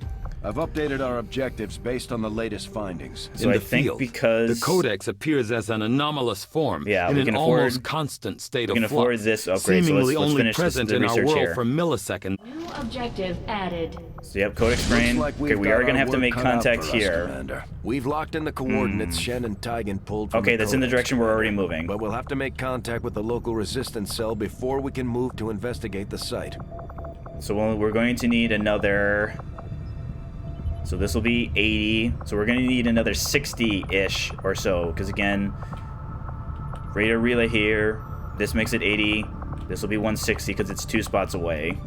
I've updated our objectives based on the latest findings.
So I think because
the Codex appears as an anomalous form
yeah,
in
we can
an
afford,
almost constant state
we can
of
afford
flux,
this upgrade.
seemingly
So let's
only
finish
present
the
in our
research
world
here.
for milliseconds.
New objective added.
So yep, Codex Brain.
Like
okay, we are going to have to make contact here.
Commander. We've locked in the coordinates Shen and Tigan pulled from
Okay,
the
that's in the
Codex,
direction we're
Commander.
already moving.
But we'll have to make contact with the local resistance cell before we can move to investigate the site.
So we're going to need another So this will be 80. So we're going to need another 60-ish or so. Because again, radar relay here. This makes it 80. This will be 160 because it's 2 spots away.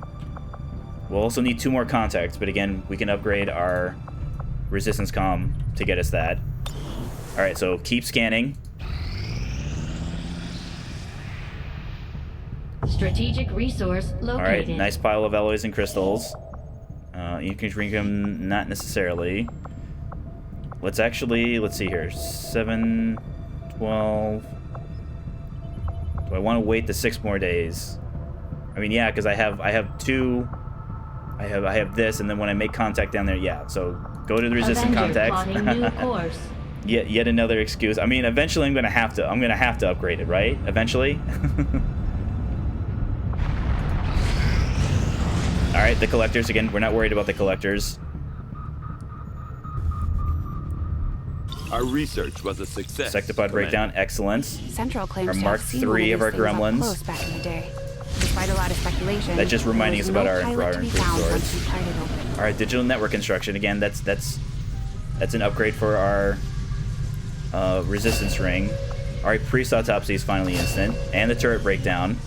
We'll also need 2 more contacts. But again, we can upgrade our resistance comm to get us that. Alright, so keep scanning.
Strategic resource located.
Alright, nice pile of alloys and crystals. You can drink them, not necessarily. Let's see here. 7, 12. Do I want to wait the 6 more days? I mean, yeah, because I have 2. I have this, and then when I make contact down there, yeah. So go to the resistant
Avenger
contact.
plotting new course.
Yet another excuse. I mean, eventually I'm gonna have to upgrade it, right? Eventually. All right, the collectors again. We're not worried about the collectors.
Our research was a success.
Sectopod breakdown, excellence.
Central claims
Our
to
Mark
have seen
III
one
of
these
our
things up
gremlins.
close back in the day. Despite a lot of speculation,
That's just reminding us
there was
about
no
our
pilot to be
improved
found
swords.
once we pried it open.
All right, digital network construction again. That's an upgrade for our resistance ring. All right, priest autopsy is finally instant, and the turret breakdown.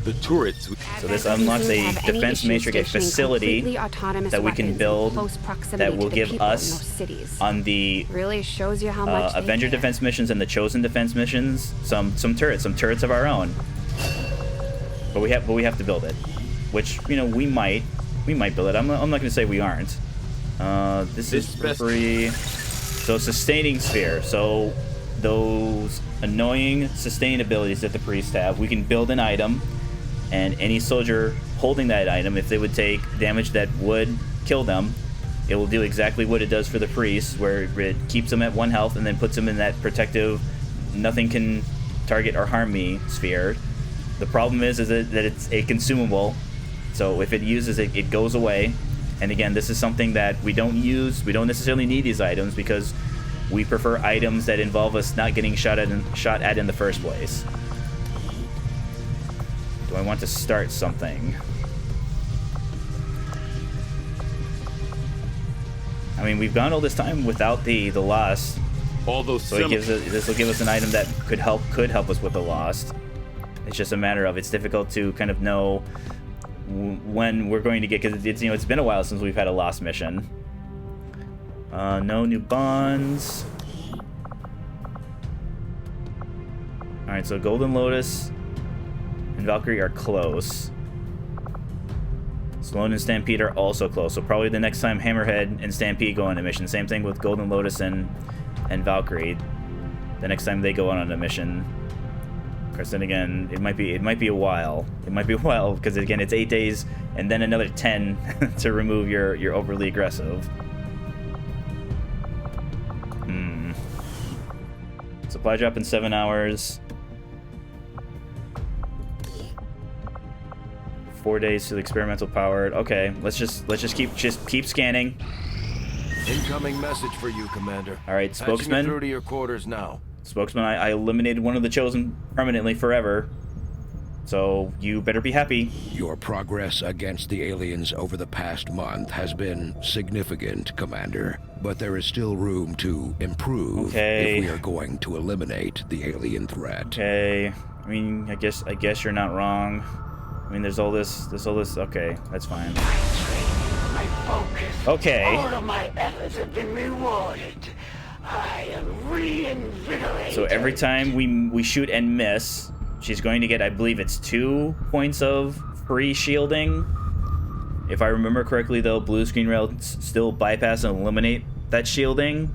The turrets.
So this unlocks a defense matrix facility that we can build that will give us on the
really shows you how much
Avenger defense missions and the Chosen defense missions some turrets of our own. But we have to build it, which we might build it. I'm not going to say we aren't. This is for free. So sustaining sphere. So those annoying sustain abilities that the priests have, we can build an item. And any soldier holding that item, if they would take damage that would kill them, it will do exactly what it does for the priest, where it keeps them at 1 health and then puts them in that protective, nothing can target or harm me sphere. The problem is that it's a consumable, so if it uses it, it goes away. And again, this is something that we don't use. We don't necessarily need these items because we prefer items that involve us not getting shot at in the first place. Do I want to start something? I mean, we've gone all this time without the lost.
All those.
So this will give us an item that could help us with the lost. It's just a matter of it's difficult to kind of know when we're going to get, because it's been a while since we've had a lost mission. No new bonds. All right, so Golden Lotus and Valkyrie are close. Sloan and Stampede are also close, so probably the next time Hammerhead and Stampede go on a mission. Same thing with Golden Lotus and Valkyrie. The next time they go on a mission. Of course, then again, it might be a while. It might be a while because again, it's 8 days and then another 10 to remove your overly aggressive. Supply drop in 7 hours. 4 days to the experimental powered. Okay, let's just keep scanning.
Incoming message for you, Commander.
All right,
Patching
spokesman.
through to your quarters now.
Spokesman, I eliminated one of the Chosen permanently forever. So you better be happy.
Your progress against the aliens over the past month has been significant, Commander. But there is still room to improve if we are going to eliminate the alien threat.
Okay. I mean, I guess you're not wrong. I mean, there's all this. Okay, that's fine.
My focus.
Okay.
All of my efforts have been rewarded. I am reinvigorated.
So every time we shoot and miss, she's going to get, I believe it's 2 points of free shielding. If I remember correctly, though, blue screen rails still bypass and eliminate that shielding.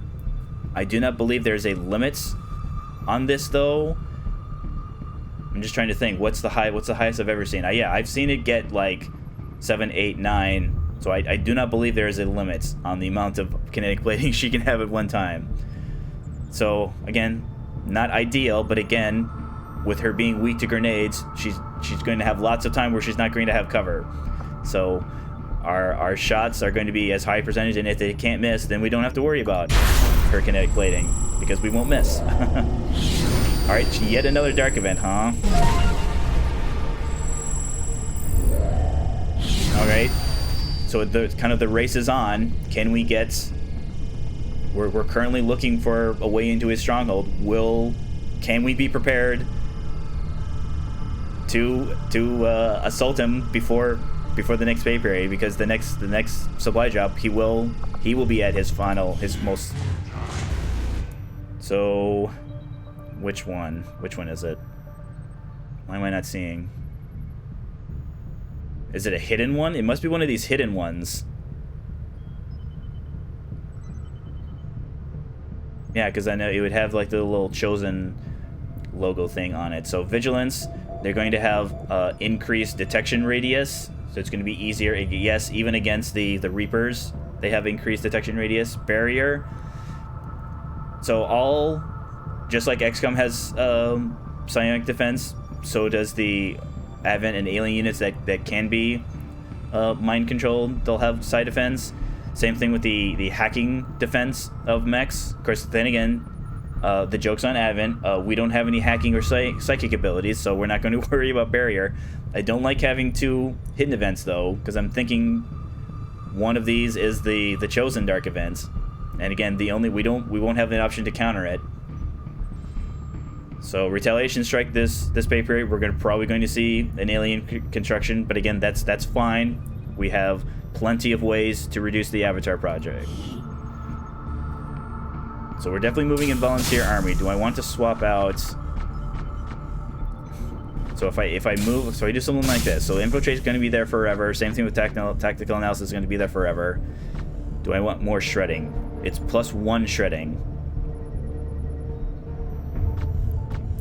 I do not believe there's a limit on this, though. I'm just trying to think, what's the highest I've ever seen? Yeah, I've seen it get like 7, 8, 9. So I do not believe there is a limit on the amount of kinetic plating she can have at one time. So again, not ideal, but again, with her being weak to grenades, she's going to have lots of time where she's not going to have cover. So our shots are going to be as high percentage, and if they can't miss, then we don't have to worry about her kinetic plating because we won't miss. All right, yet another dark event, huh? All right. So the race is on. Can we get... We're currently looking for a way into his stronghold. Can we be prepared to assault him before the next pay period? Because the next supply drop, he will be at his most... So, which one? Which one is it? Why am I not seeing? Is it a hidden one? It must be one of these hidden ones. Yeah, because I know it would have like the little chosen logo thing on it. So vigilance, they're going to have increased detection radius, so it's going to be easier. Yes, even against the Reapers, they have increased detection radius. Barrier. So just like XCOM has psionic defense, so does the Advent and alien units that can be mind controlled. They'll have psi defense. Same thing with the hacking defense of mechs. Of course, then again, the joke's on Advent. We don't have any hacking or psychic abilities, so we're not going to worry about barrier. I don't like having 2 hidden events though, because I'm thinking one of these is the chosen dark event, and again, we won't have the option to counter it. So retaliation strike this pay period, we're probably going to see an alien construction, but again, that's fine. We have plenty of ways to reduce the Avatar project. So we're definitely moving in volunteer army. Do I want to swap out? So if I move, so I do something like this. So infiltrate is going to be there forever. Same thing with tactical analysis is going to be there forever. Do I want more shredding? It's +1 shredding.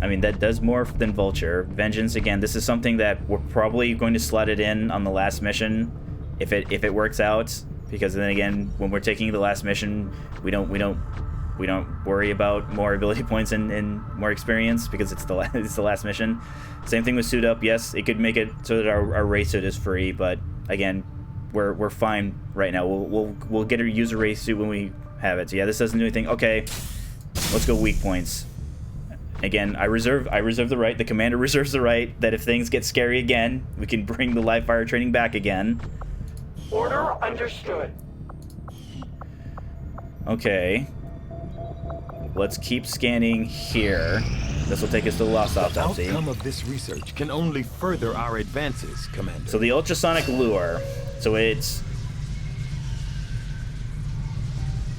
I mean, that does more than Vulture. Vengeance, again, this is something that we're probably going to slot it in on the last mission if it works out, because then again, when we're taking the last mission, we don't worry about more ability points and more experience because it's the last mission. Same thing with suit up. Yes, it could make it so that our race suit is free, but again, we're fine right now. We'll get a user race suit when we have it. So yeah, this doesn't do anything. Okay, let's go weak points. Again, I reserve the right, the commander reserves the right that if things get scary again, we can bring the live fire training back again.
Order understood.
Okay. Let's keep scanning here. This will take us to the Lost Autopsy.
The outcome of this research can only further our advances, Commander.
So the ultrasonic lure. So it's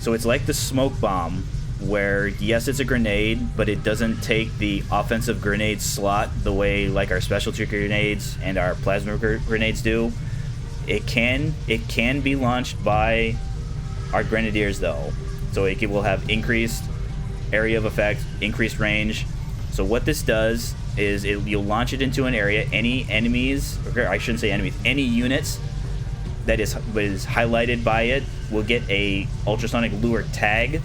like the smoke bomb, where yes, it's a grenade, but it doesn't take the offensive grenade slot the way like our specialty grenades and our plasma grenades do. It can be launched by our grenadiers though, so it will have increased area of effect, increased range. So what this does is you'll launch it into an area. Any enemies, or I shouldn't say enemies, any units that is highlighted by it will get a ultrasonic lure tag.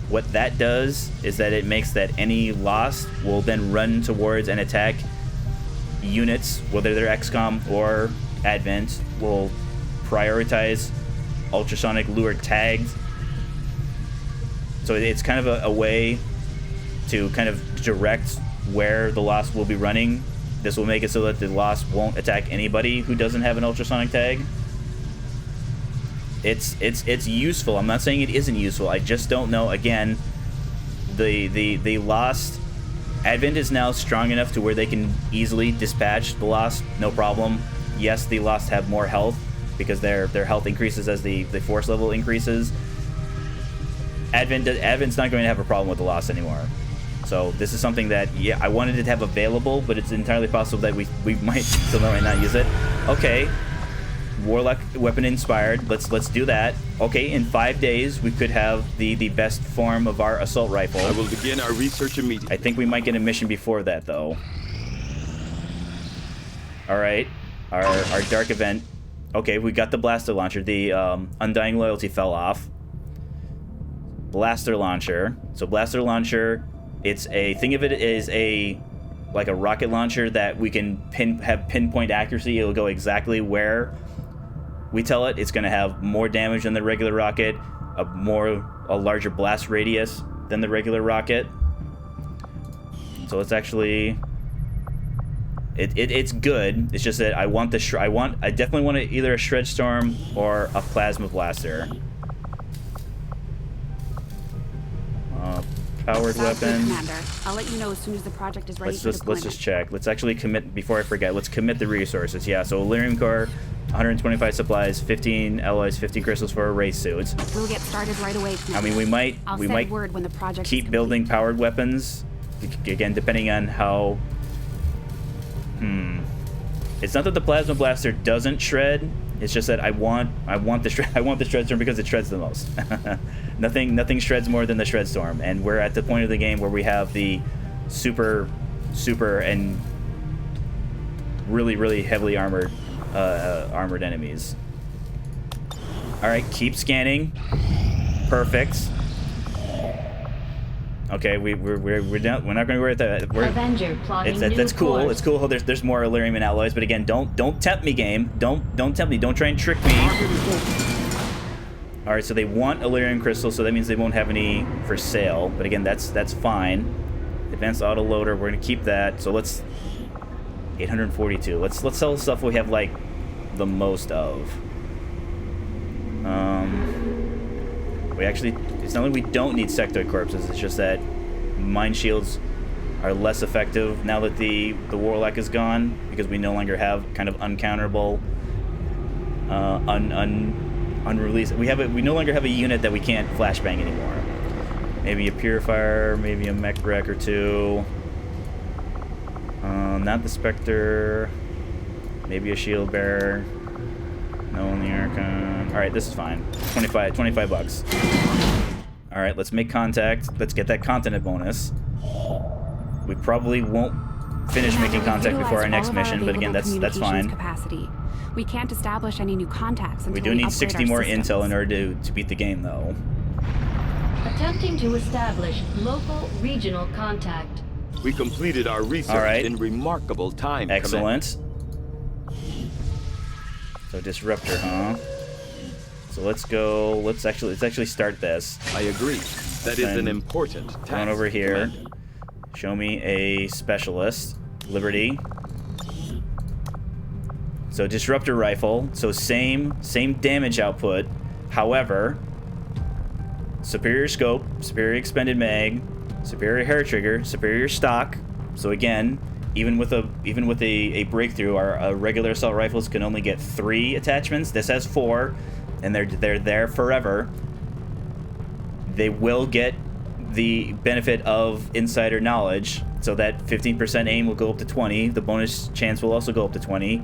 What that does is that it makes that any lost will then run towards and attack units, whether they're XCOM or Advent, will prioritize ultrasonic lure tags. So it's kind of a way to kind of direct where the lost will be running. This will make it so that the lost won't attack anybody who doesn't have an ultrasonic tag. It's useful. I'm not saying it isn't useful. I just don't know. Again, the lost Advent is now strong enough to where they can easily dispatch the lost, no problem. Yes, the lost have more health because their health increases as the force level increases. Advent's not going to have a problem with the lost anymore. So this is something that, yeah, I wanted it to have available, but it's entirely possible that we might still might not use it. Okay. Warlock weapon inspired. Let's do that. Okay, in 5 days we could have the best form of our assault rifle.
I will begin our research immediately.
I think we might get a mission before that though. All right, our dark event. Okay, we got the blaster launcher. The Undying Loyalty fell off. Blaster launcher. So blaster launcher. It's a thing of it is like a rocket launcher that we can have pinpoint accuracy. It'll go exactly where we tell it. It's going to have more damage than the regular rocket, a larger blast radius than the regular rocket. So let's actually, It's good. It's just that I want the I definitely want either a Shred Storm or a Plasma Blaster. Powered weapon.
Commander. I'll let you know as soon as the project is ready for
let's just check. Let's actually commit before I forget. Let's commit the resources. Yeah, so Elerium core, 125 supplies, 15 alloys, 15 crystals for a race suit.
We'll get started right away, Commander.
I mean, we might
word when the project
keep building powered weapons. Again, depending on how. It's not that the Plasma Blaster doesn't shred. It's just that I want the Shred Storm because it shreds the most. Nothing shreds more than the Shred Storm, and we're at the point of the game where we have the super and really heavily armored enemies. All right, keep scanning. Perfect. Okay, we're not going to worry about that.
Avenger plotting
that's cool.
course.
It's cool. There's more Elerium and alloys, but again, don't tempt me, game. Don't tempt me. Don't try and trick me. All right, so they want Elerium crystals, so that means they won't have any for sale. But again, that's fine. Advanced auto loader, we're gonna keep that. So let's 842. Let's sell the stuff we have like the most of. We actually, it's not like we don't need sectoid corpses, it's just that mine shields are less effective now that the warlock is gone, because we no longer have kind of uncounterable unreleased. We no longer have a unit that we can't flashbang anymore. Maybe a purifier, maybe a mech wreck or two. Not the Spectre. Maybe a shield bearer. No on the Archon. Alright, this is fine. 25 bucks. Alright, let's make contact. Let's get that continent bonus. We probably won't finish making contact before our next mission, but again, that's fine.
Capacity. We can't establish any new contacts until
we do need 60 more
systems.
intel in order to beat the game, though.
Attempting to establish local regional contact.
We completed our research in remarkable time.
Excellent. So disruptor, huh? So let's go. Let's actually start this.
I agree. That is an important task.
Come on over here.
Commander.
Show me a specialist. Liberty. So disruptor rifle. So same damage output. However, superior scope, superior expended mag, superior hair trigger, superior stock. So again, even with a breakthrough, our regular assault rifles can only get 3 attachments. This has 4, and they're there forever. They will get the benefit of insider knowledge, so that 15% aim will go up to 20. The bonus chance will also go up to 20.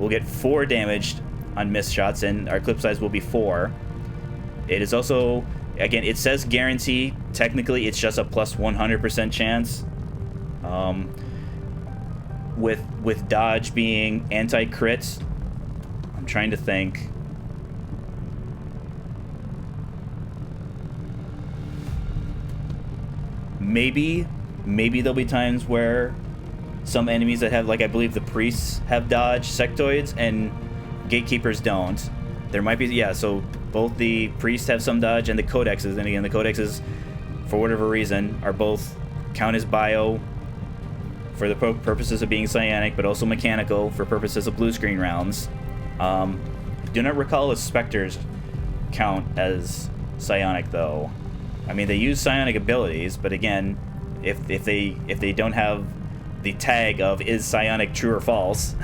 We'll get 4 damage on missed shots, and our clip size will be 4. It is also, again, it says guarantee. Technically, it's just a plus 100% chance. With dodge being anti-crit, I'm trying to think. Maybe there'll be times where some enemies that have, like, I believe the priests have dodge sectoids and gatekeepers don't. There might be, yeah, so both the priests have some dodge and the codexes, and again, the codexes, for whatever reason, are both count as bio for the purposes of being psionic, but also mechanical for purposes of blue screen rounds. Do not recall if specters count as psionic, though. I mean, they use psionic abilities, but again, if they don't have the tag of is psionic true or false.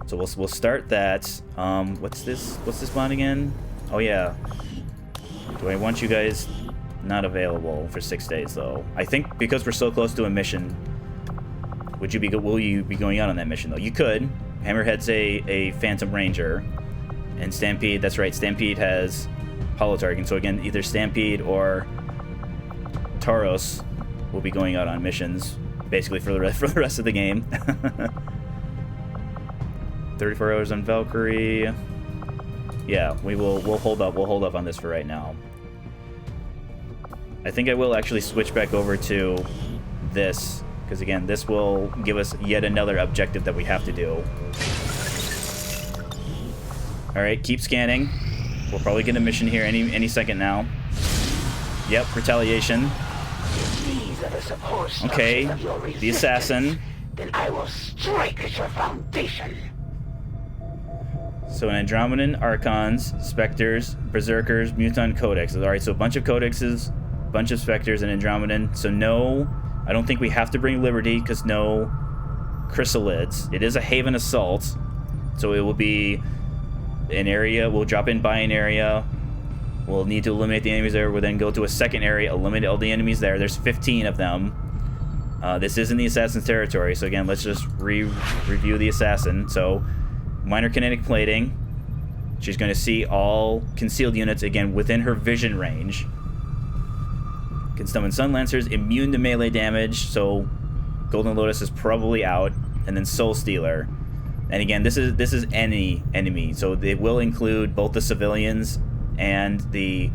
So we'll start that. What's this bond again? Oh yeah. Do I want you guys not available for 6 days though? I think because we're so close to a mission, will you be going out on that mission though? You could. Hammerhead's a Phantom Ranger, and Stampede. That's right. Stampede has holo targeting. So again, either Stampede or Tauros will be going out on missions, basically for the rest of the game. 34 hours on Valkyrie. Yeah, we'll hold up. We'll hold up on this for right now. I think I will actually switch back over to this, because again, this will give us yet another objective that we have to do. All right, keep scanning. We'll probably get a mission here any second now. Yep, retaliation.
If these are the support structures
Okay,
of your
the
resistance,
assassin.
then I will strike at your foundation.
So an Andromedan, Archons, Spectres, Berserkers, Muton, Codex. Alright, so a bunch of Codexes, a bunch of Spectres, and Andromedan. So no, I don't think we have to bring Liberty, because no Chrysalids. It is a Haven Assault, so it will be an area, we'll drop in by an area, we'll need to eliminate the enemies there, we'll then go to a second area, eliminate all the enemies there. There's 15 of them. This is in the Assassin's territory, so again, let's just review the Assassin. So, minor kinetic plating. She's going to see all concealed units, again, within her vision range. Can summon Sun Lancers, immune to melee damage, so Golden Lotus is probably out. And then Soul Stealer. And again, this is any enemy, so it will include both the civilians and the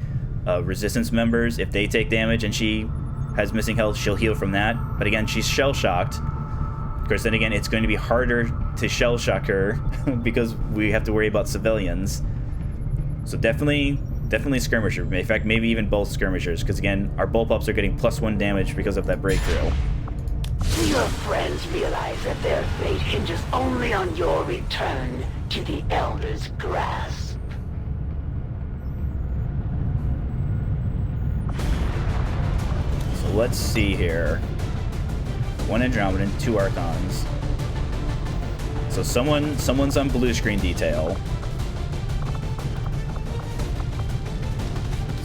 resistance members. If they take damage and she has missing health, she'll heal from that. But again, she's shell-shocked. Of course, then again, it's going to be harder to shell-shock her because we have to worry about civilians. So definitely skirmisher. In fact, maybe even both skirmishers, because again, our bullpups are getting +1 damage because of that breakthrough.
Do your friends realize that their fate hinges only on your return to the Elder's grasp?
So let's see here. 1 Andromedan, 2 Archons. So someone's on blue screen detail.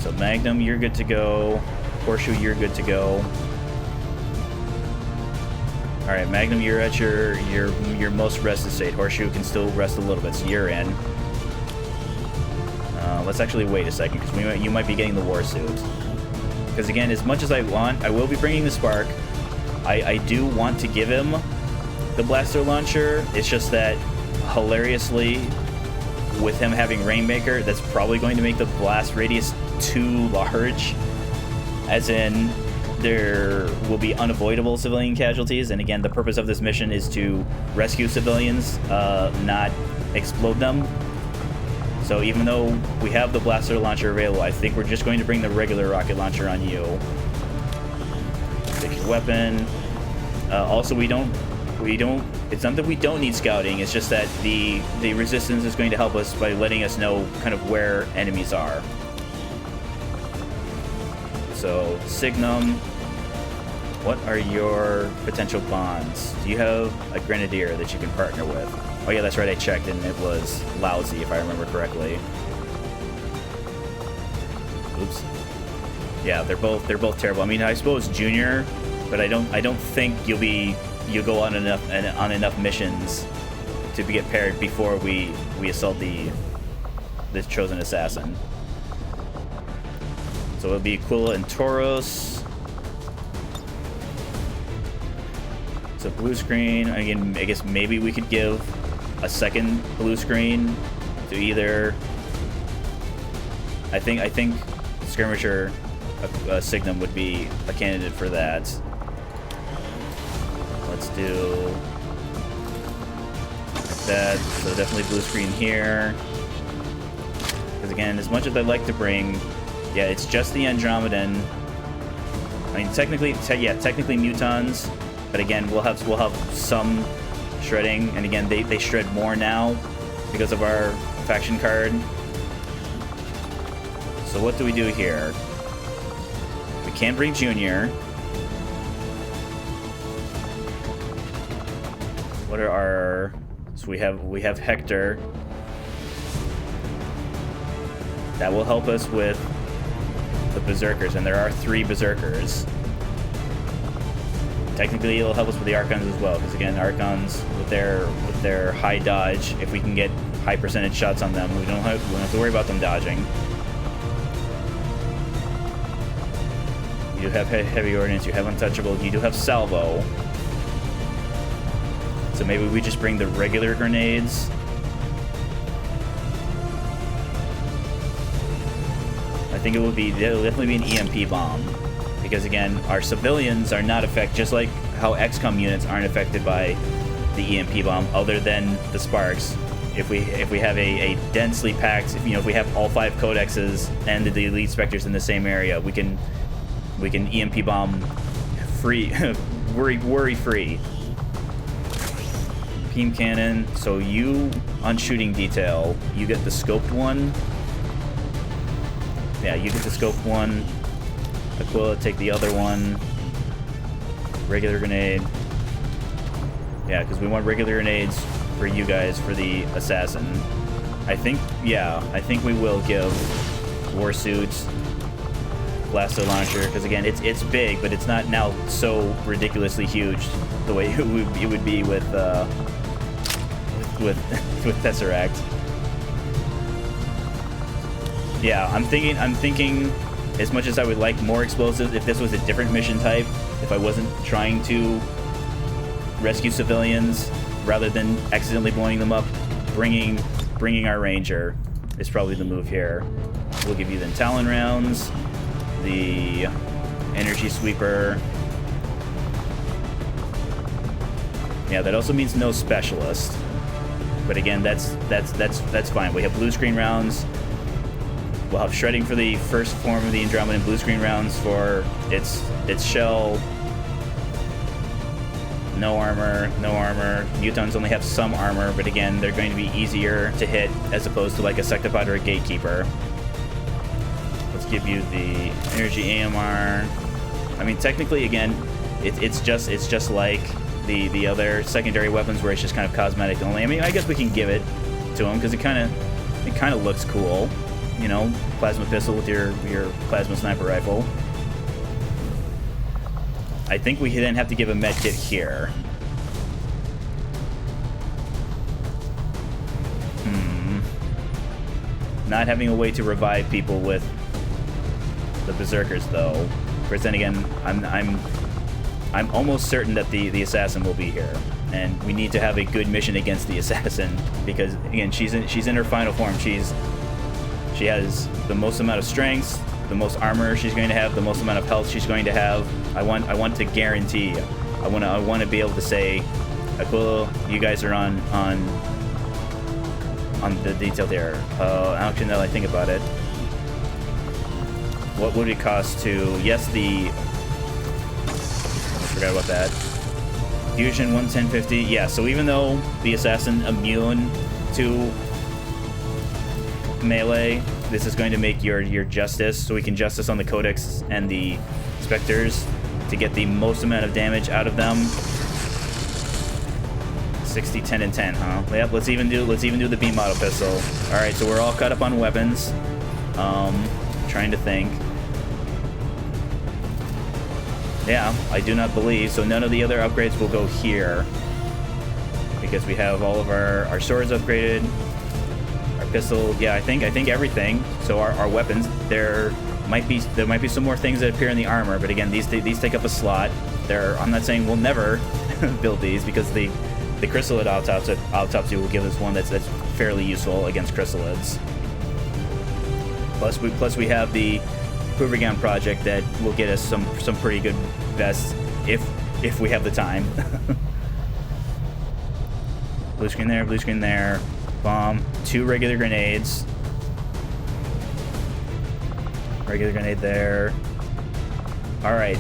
So Magnum, you're good to go. Horseshoe, you're good to go. All right, Magnum, you're at your most rested state. Horseshoe can still rest a little bit, so you're in. Let's actually wait a second, because you might be getting the war suit. Because again, as much as I want, I will be bringing the Spark. I do want to give him the blaster launcher. It's just that, hilariously, with him having Rainmaker, that's probably going to make the blast radius too large. As in, there will be unavoidable civilian casualties, and again, the purpose of this mission is to rescue civilians, not explode them. So even though we have the blaster launcher available, I think we're just going to bring the regular rocket launcher on you. Take your weapon. Also, it's not that we don't need scouting, it's just that the resistance is going to help us by letting us know kind of where enemies are. So, Signum, what are your potential bonds? Do you have a Grenadier that you can partner with? Oh yeah, that's right, I checked and it was lousy, if I remember correctly. Oops. Yeah, they're both terrible. I mean, I suppose Junior, but I don't think you'll go on enough missions to get paired before we assault the chosen assassin. So it'll be Aquila and Tauros. So blue screen. Again, I guess maybe we could give a second blue screen to either. I think Skirmisher Signum would be a candidate for that. Let's do that. So definitely blue screen here. Because again, as much as I'd like to bring, yeah, it's just the Andromedan. I mean, technically Mutons, but again, we'll have some shredding, and again, they shred more now because of our faction card. So what do we do here? We can't bring Junior. What are our? So we have Hector. That will help us with the Berserkers, and there are 3 Berserkers. Technically, it'll help us with the Archons as well, because again, Archons with their high dodge, if we can get high percentage shots on them, we don't have to worry about them dodging. You do have heavy ordnance, you have untouchable, you do have salvo. So maybe we just bring the regular grenades. I think it'll definitely be an EMP bomb. Because again, our civilians are not affected, just like how XCOM units aren't affected by the EMP bomb, other than the sparks. if we have a densely packed, if we have all 5 codexes and the elite specters in the same area, we can EMP bomb free, worry free. Beam cannon. So you on shooting detail, you get the scoped one. Yeah, you get the scoped one. Aquila, take the other one. Regular grenade. Yeah, because we want regular grenades for you guys for the assassin. I think we will give war suits, blaster launcher, because again, it's big, but it's not now so ridiculously huge the way it would be with Tesseract. Yeah, I'm thinking as much as I would like more explosives, if this was a different mission type, if I wasn't trying to rescue civilians rather than accidentally blowing them up, bringing our ranger is probably the move here. We'll give you the Talon rounds, the energy sweeper. Yeah, that also means no specialist. But again, that's fine. We have blue screen rounds. We'll have shredding for the first form of the Andromedan, blue screen rounds for its shell. No armor. Mutons only have some armor, but again, they're going to be easier to hit as opposed to like a Sectopod or a Gatekeeper. Let's give you the energy AMR. I mean, technically, again, it's just like the other secondary weapons where it's just kind of cosmetic only. I mean, I guess we can give it to him because it kind of looks cool. You know, plasma pistol with your plasma sniper rifle. I think we then have to give a med kit here. Not having a way to revive people with the berserkers, though. Of course, then again, I'm almost certain that the assassin will be here, and we need to have a good mission against the assassin because again, she's in her final form. She has the most amount of strengths, the most armor she's going to have, the most amount of health she's going to have. I want to guarantee. I want to be able to say, Aquila, you guys are on the detail there. Actually, now that I think about it, what would it cost to? Yes, I forgot about that. Fusion 11050. Yeah. So even though the assassin immune to melee, this is going to make your justice, so we can justice on the codex and the specters to get the most amount of damage out of them. 60, 10, and 10, huh? Yep. Let's even do the beam auto pistol. All right. So we're all caught up on weapons. Trying to think. Yeah, I do not believe so. None of the other upgrades will go here because we have all of our swords upgraded. Pistol, yeah, I think everything. So our weapons, there might be some more things that appear in the armor, but again, these take up a slot. I'm not saying we'll never build these because the chrysalid autopsy will give us one that's fairly useful against chrysalids. Plus we have the Hoovergown project that will get us some pretty good vests if we have the time. Blue screen there. Bomb, 2 regular grenades. Regular grenade there. All right,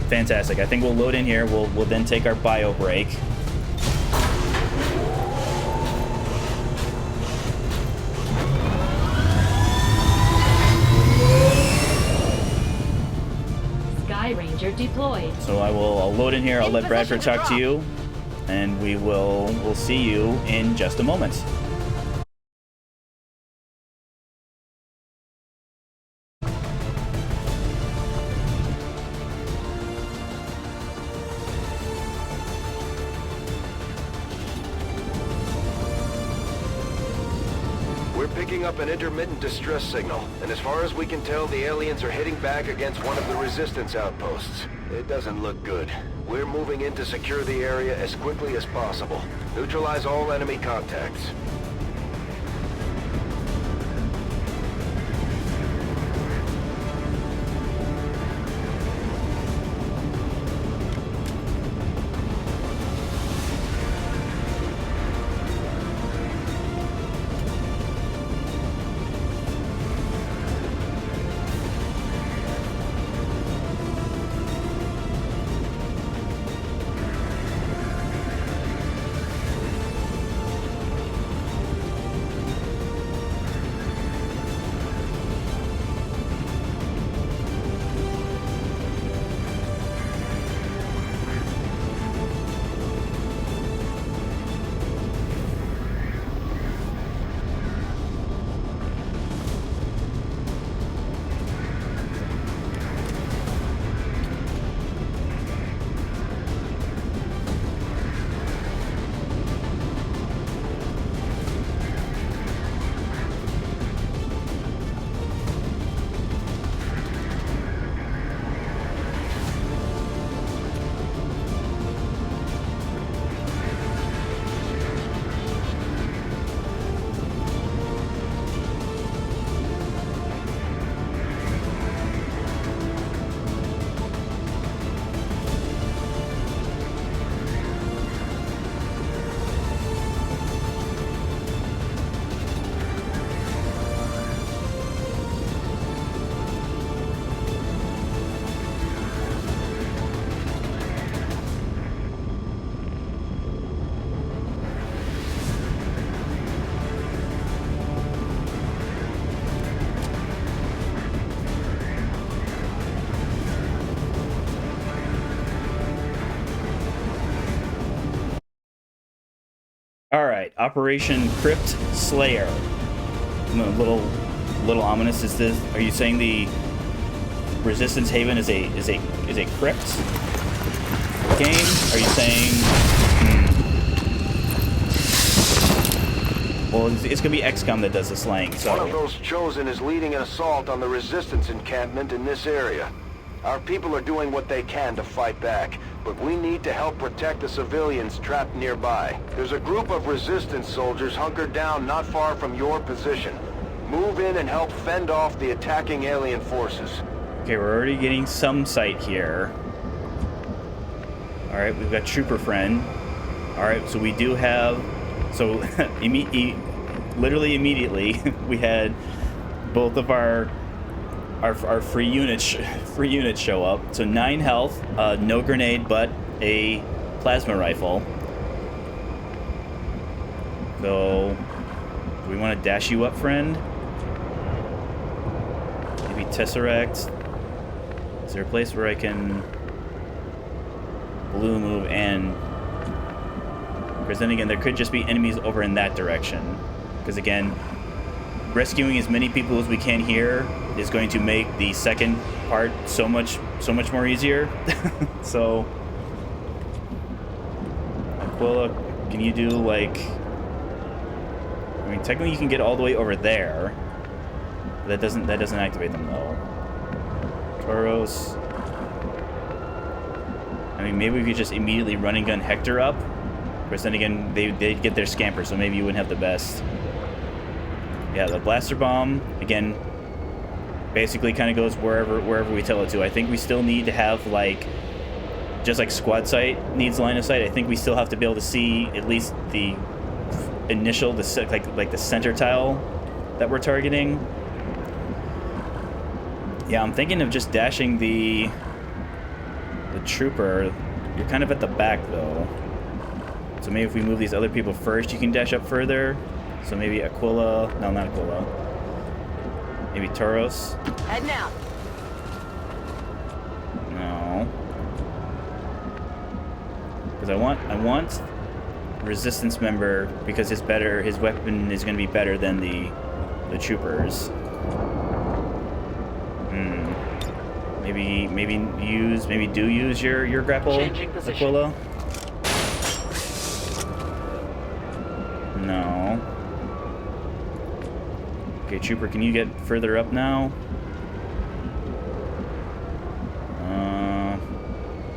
fantastic. I think we'll load in here. We'll then take our bio break.
Sky Ranger deployed.
So I'll load in here. I'll let Bradford talk to you, and we'll see you in just a moment.
Up an intermittent distress signal, and as far as we can tell, the aliens are hitting back against one of the resistance outposts. It doesn't look good. We're moving in to secure the area as quickly as possible. Neutralize all enemy contacts.
All right, Operation Crypt Slayer. I'm a little ominous. Is this? Are you saying the Resistance Haven is a crypt game? Are you saying? Well, it's gonna be XCOM that does the slaying. So
one of those chosen is leading an assault on the Resistance encampment in this area. Our people are doing what they can to fight back, but we need to help protect the civilians trapped nearby. There's a group of Resistance soldiers hunkered down not far from your position. Move in and help fend off the attacking alien forces.
Okay, we're already getting some sight here. All right, we've got Trooper Friend. All right, so we do have... So, literally immediately, we had both of our free units show up. So 9 health, no grenade, but a plasma rifle. So, do we want to dash you up, friend? Maybe Tesseract. Is there a place where I can blue move and... Because then again, there could just be enemies over in that direction. Because again, rescuing as many people as we can here is going to make the second part so much more easier. So, Aquila, can you do like... I mean, technically you can get all the way over there. That doesn't activate them though. Tauros. I mean, maybe we could just immediately run and gun Hector up. Of course, then again, they'd get their scamper, so maybe you wouldn't have the best. Yeah, the blaster bomb, again, basically kind of goes wherever we tell it to. I think we still need to have, like, just like squad sight needs line of sight, I think we still have to be able to see at least the initial, like the center tile that we're targeting. Yeah, I'm thinking of just dashing the trooper. You're kind of at the back, though. So maybe if we move these other people first, you can dash up further. So maybe Aquila. No, not Aquila. Maybe Tauros.
Head now.
No. Because I want Resistance member because his weapon is going to be better than the troopers. Maybe do use your grapple, Aquila. No. Okay, Trooper, can you get further up now?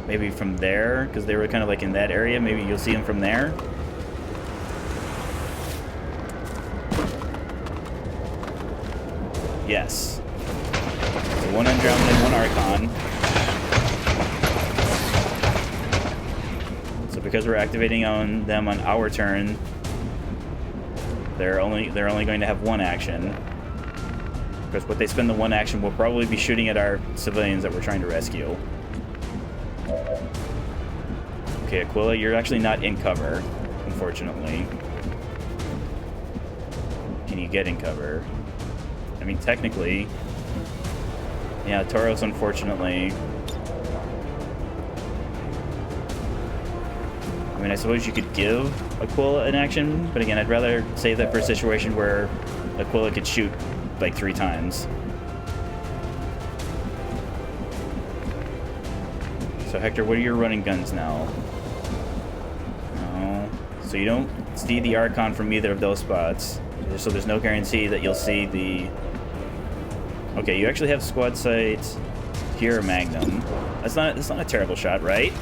Maybe from there, because they were kind of like in that area. Maybe you'll see them from there. Yes. So 1 Andromeda and 1 Archon. So because we're activating on them on our turn, they're only going to have 1 action. Because what they spend the 1 action will probably be shooting at our civilians that we're trying to rescue. Okay, Aquila, you're actually not in cover, unfortunately. Can you get in cover? I mean, technically. Yeah, Tauros, unfortunately. I mean, I suppose you could give Aquila an action, but again, I'd rather save that for a situation where Aquila could shoot like 3 times. So Hector, what are your running guns now? No. So you don't see the Archon from either of those spots. So there's no guarantee that you'll see the... Okay, you actually have squad sight here, Magnum. That's not a terrible shot, right?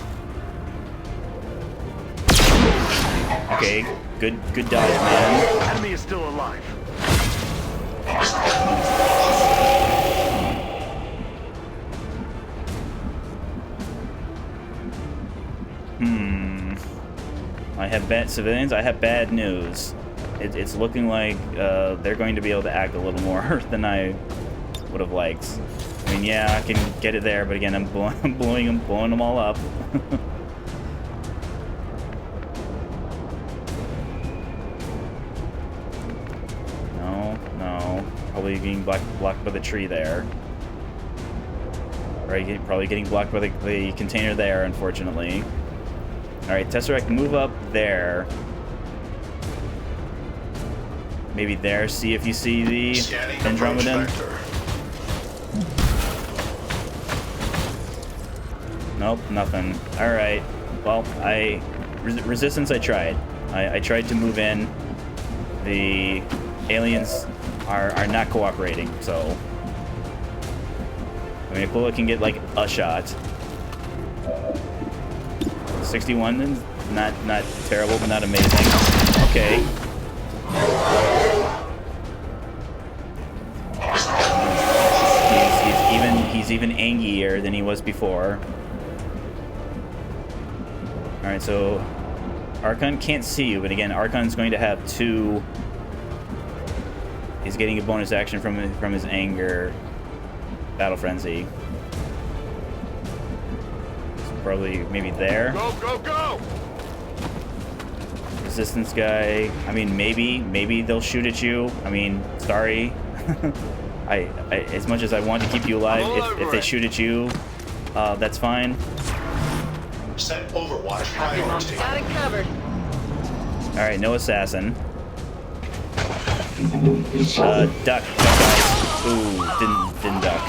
Okay, good dodge, man.
Enemy is still alive.
I have bad civilians. I have bad news. It's looking like they're going to be able to act a little more than I would have liked. I mean, yeah, I can get it there, but again, I'm blowing them all up. No. Probably getting blocked by the tree there. Right, probably getting blocked by the container there, unfortunately. Alright, Tesseract, move up there. maybe there. See if you see the Andromedan. Nope, nothing. All right. Well, resistance. I tried. I tried to move in. The aliens are not cooperating. So, I mean, Aquila can get like a shot. 61 is not terrible, but not amazing. Okay. He's even angrier than he was before. All right, so Archon can't see you, but again, Archon's going to have 2. He's getting a bonus action from his anger, battle frenzy. Probably maybe there.
Go, go, go!
Resistance guy. I mean, maybe they'll shoot at you. I mean, sorry. I as much as I want to keep you alive, if they shoot at you, that's fine.
Set Overwatch priority.
Got it covered.
All right, no assassin. Duck. Ooh, didn't duck.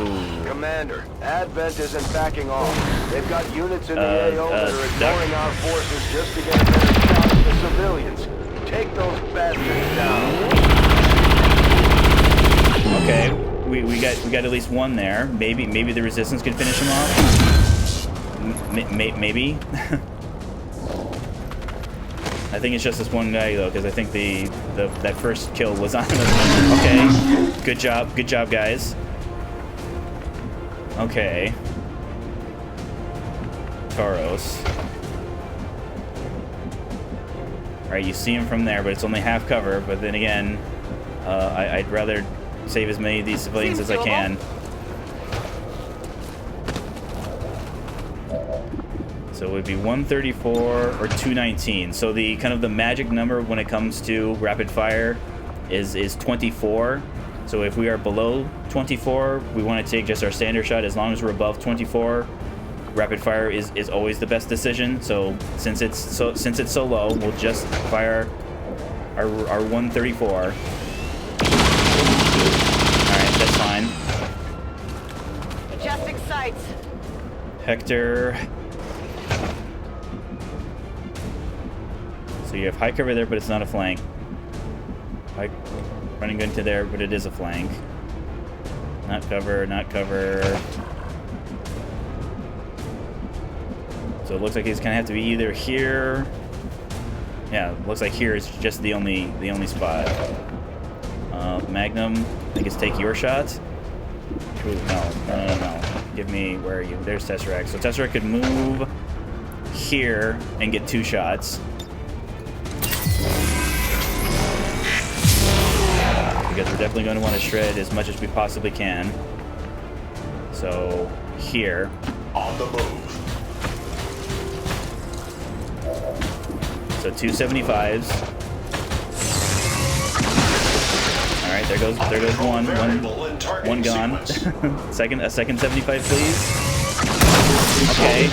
Ooh.
Commander, Advent isn't backing off. They've got units in the AO that are ignoring our forces just to get a better shot at the civilians. Take those bastards down.
Okay, we got at least one there. Maybe the resistance can finish him off. Maybe. I think it's just this one guy though, because I think that first kill was on him. Okay, good job, guys. Okay. Tauros. Alright, you see him from there, but it's only half cover. But then again, I'd rather save as many of these civilians as I can. So it would be 134 or 219. So the kind of the magic number when it comes to rapid fire is 24. So if we are below 24, we want to take just our standard shot. As long as we're above 24, rapid fire is always the best decision. So since it's so low, we'll just fire our 134. All right, that's fine.
Adjusting sights.
Hector. So you have high cover there, but it's not a flank. Running into there, but it is a flank. Not cover. So it looks like he's gonna have to be either here. Yeah, it looks like here is just the only spot. Magnum, I think it's take your shots. Ooh, no. Give me, where are you? There's Tesseract. So Tesseract could move here and get 2 shots. Because we're definitely going to want to shred as much as we possibly can. So, here.
On the move.
So 275s. Alright, there goes one gone. A second 75, please. Okay.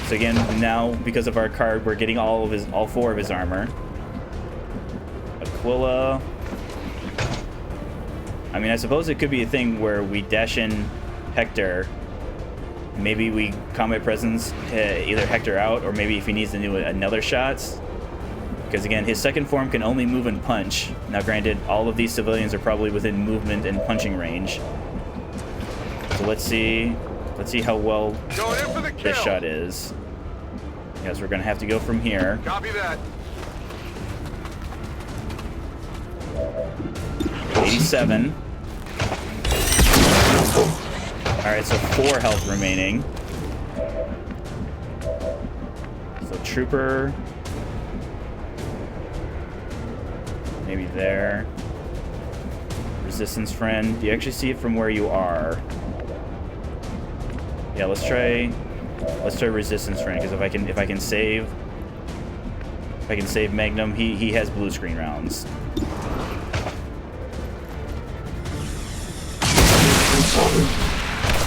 So again, now because of our card, we're getting all 4 of his armor. Aquila. I mean, I suppose it could be a thing where we dash in Hector. Maybe we combat presence either Hector out, or maybe if he needs to do another shot. Because again, his second form can only move and punch. Now granted, all of these civilians are probably within movement and punching range. So let's see how well this shot is. Because we're gonna have to go from here.
Copy that.
87. Alright, so 4 health remaining. So Trooper. Maybe there. Resistance friend. Do you actually see it from where you are? Yeah, let's try resistance friend, because if I can save Magnum, he has blue screen rounds.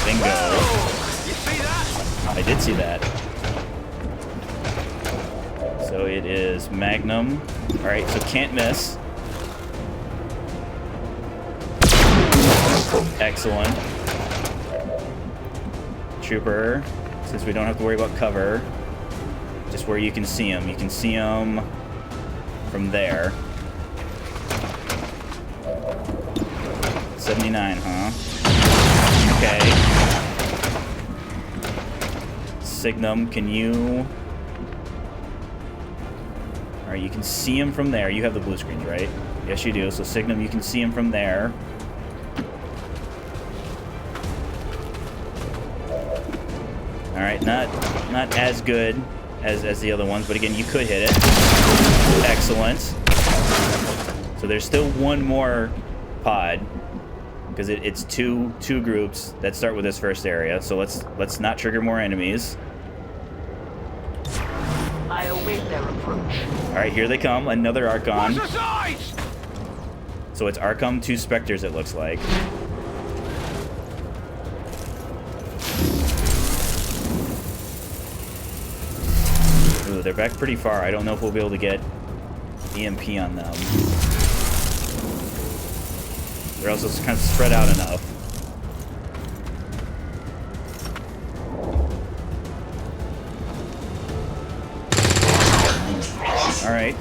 Bingo.
You see that?
I did see that. So it is Magnum. Alright, so can't miss. Excellent. Trooper, since we don't have to worry about cover, just where you can see him. You can see him from there. 79, huh? Okay. Signum, can you... Alright, you can see him from there. You have the blue screens, right? Yes, you do. So Signum, you can see him from there. Alright, not as good as the other ones, but again, you could hit it. Excellent. So there's still one more pod, because it's two groups that start with this first area. So let's not trigger more enemies.
I await their approach.
Alright, here they come. Another Archon. So it's Archon 2 Spectres, it looks like. Ooh, they're back pretty far. I don't know if we'll be able to get EMP on them. They're also kind of spread out enough. Alright.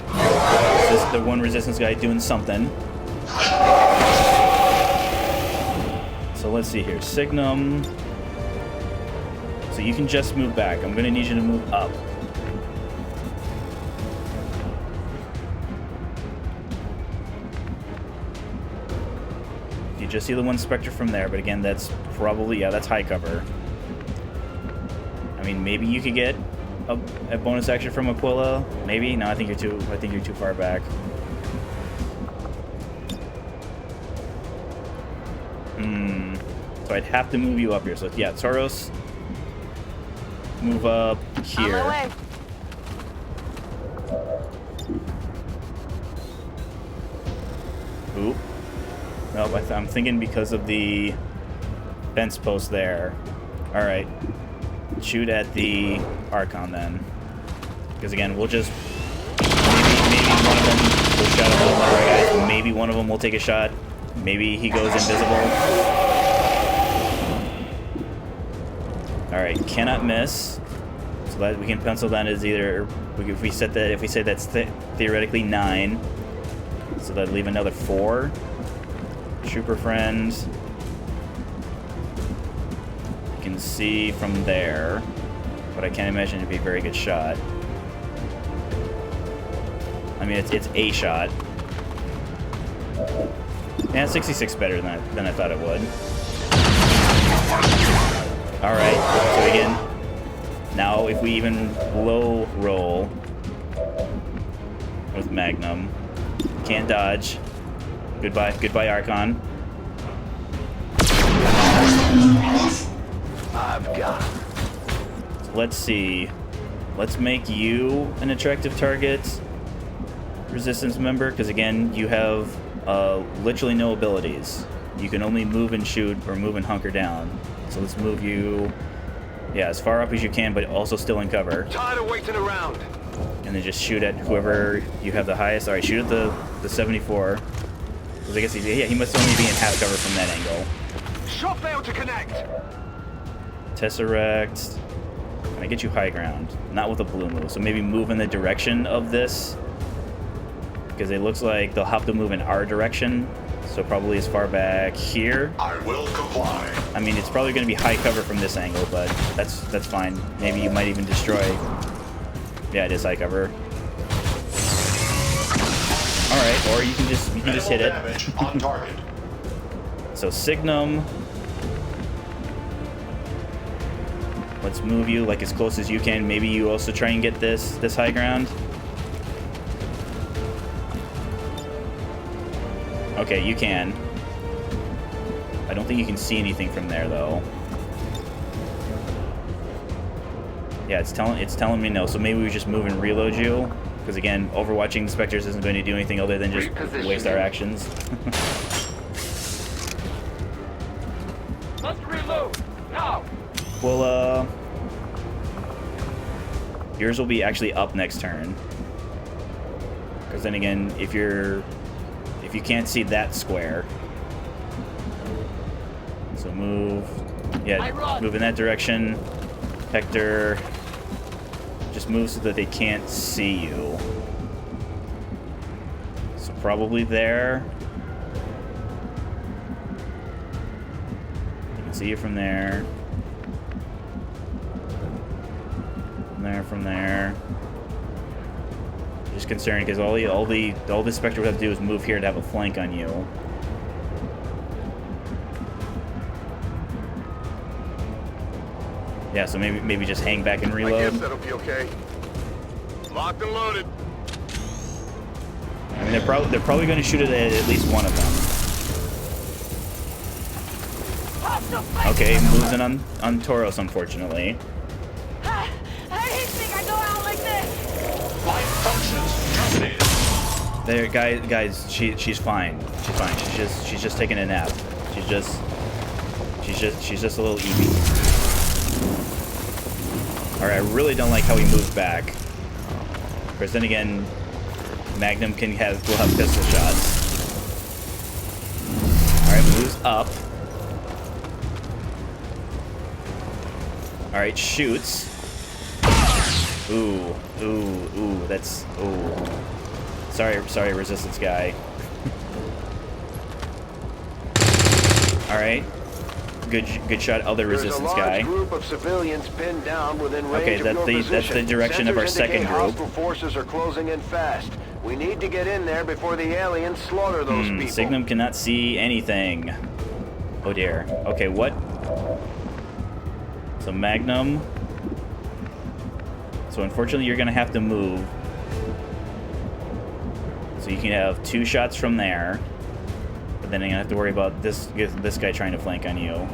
This is the one resistance guy doing something. So let's see here. Signum. So you can just move back. I'm going to need you to move up. You just see the one Spectre from there, but again, that's probably, yeah, that's high cover. I mean, maybe you could get a bonus action from Aquila. Maybe. No, I think you're too far back. So I'd have to move you up here. So yeah, Soros, move up here.
On my way.
Oop. Nope, I'm thinking because of the fence post there. All right. Shoot at the Archon then. Because again, we'll just maybe one of them will shot a little more guys. Maybe one of them will take a shot. Maybe he goes invisible. All right, cannot miss. So that we can pencil that as either if we say that's theoretically 9. So that'd leave another 4. Trooper friends. You can see from there, but I can't imagine it'd be a very good shot. I mean, it's a shot. Yeah, 66 better than I thought it would. All right. So again, now if we even low roll with Magnum, can't dodge. Goodbye, Archon.
I've got him.
So let's see. Let's make you an attractive target, resistance member, because again, you have literally no abilities. You can only move and shoot or move and hunker down. So let's move you, yeah, as far up as you can, but also still in cover.
Tired of waiting around.
And then just shoot at whoever you have the highest. All right, shoot at the 74. Because I guess he must only be in half cover from that angle.
Shot failed to connect.
Tesseract. Can I get you high ground? Not with a blue move. So maybe move in the direction of this. Because it looks like they'll have to move in our direction. So probably as far back here.
I will comply.
I mean, it's probably going to be high cover from this angle, but that's fine. Maybe you might even destroy. Yeah, it is high cover. All right, or you can just hit it.
Damage on target.
So Signum. Let's move you like as close as you can. Maybe you also try and get this high ground. Okay, you can. I don't think you can see anything from there though. Yeah, it's telling me no. So maybe we just move and reload you, because again, overwatching the Spectres isn't going to do anything other than just waste our actions.
Let's reload now.
Well, yours will be actually up next turn. Because then again, if you can't see that square, So move. Yeah, move in that direction. Hector, just move so that they can't see you. So probably there. You can see you from there. From there. Just concerned because all the Spectre would have to do is move here to have a flank on you. Yeah, so maybe just hang back and reload.
I guess that'll be okay. Locked and loaded.
I mean, they're probably going to shoot it at least one of them. Okay, moves in on Tauros, unfortunately. There, guys, she's fine. She's fine. She's just taking a nap. She's just a little Eevee. All right, I really don't like how he moved back. Because then again, Magnum will have pistol shots. All right, moves up. All right, shoots. Ooh, that's ooh. Sorry, resistance guy. All right, good shot, other resistance guy.
Group of civilians pinned down within range
okay,
of
that's the direction of our second group.
Hostile forces are closing in fast. We need to get in there before the aliens slaughter those people.
Signum cannot see anything. Oh dear. Okay, what? So Magnum. So unfortunately, you're gonna have to move. So you can have 2 shots from there, but then you're gonna have to worry about this guy trying to flank on you.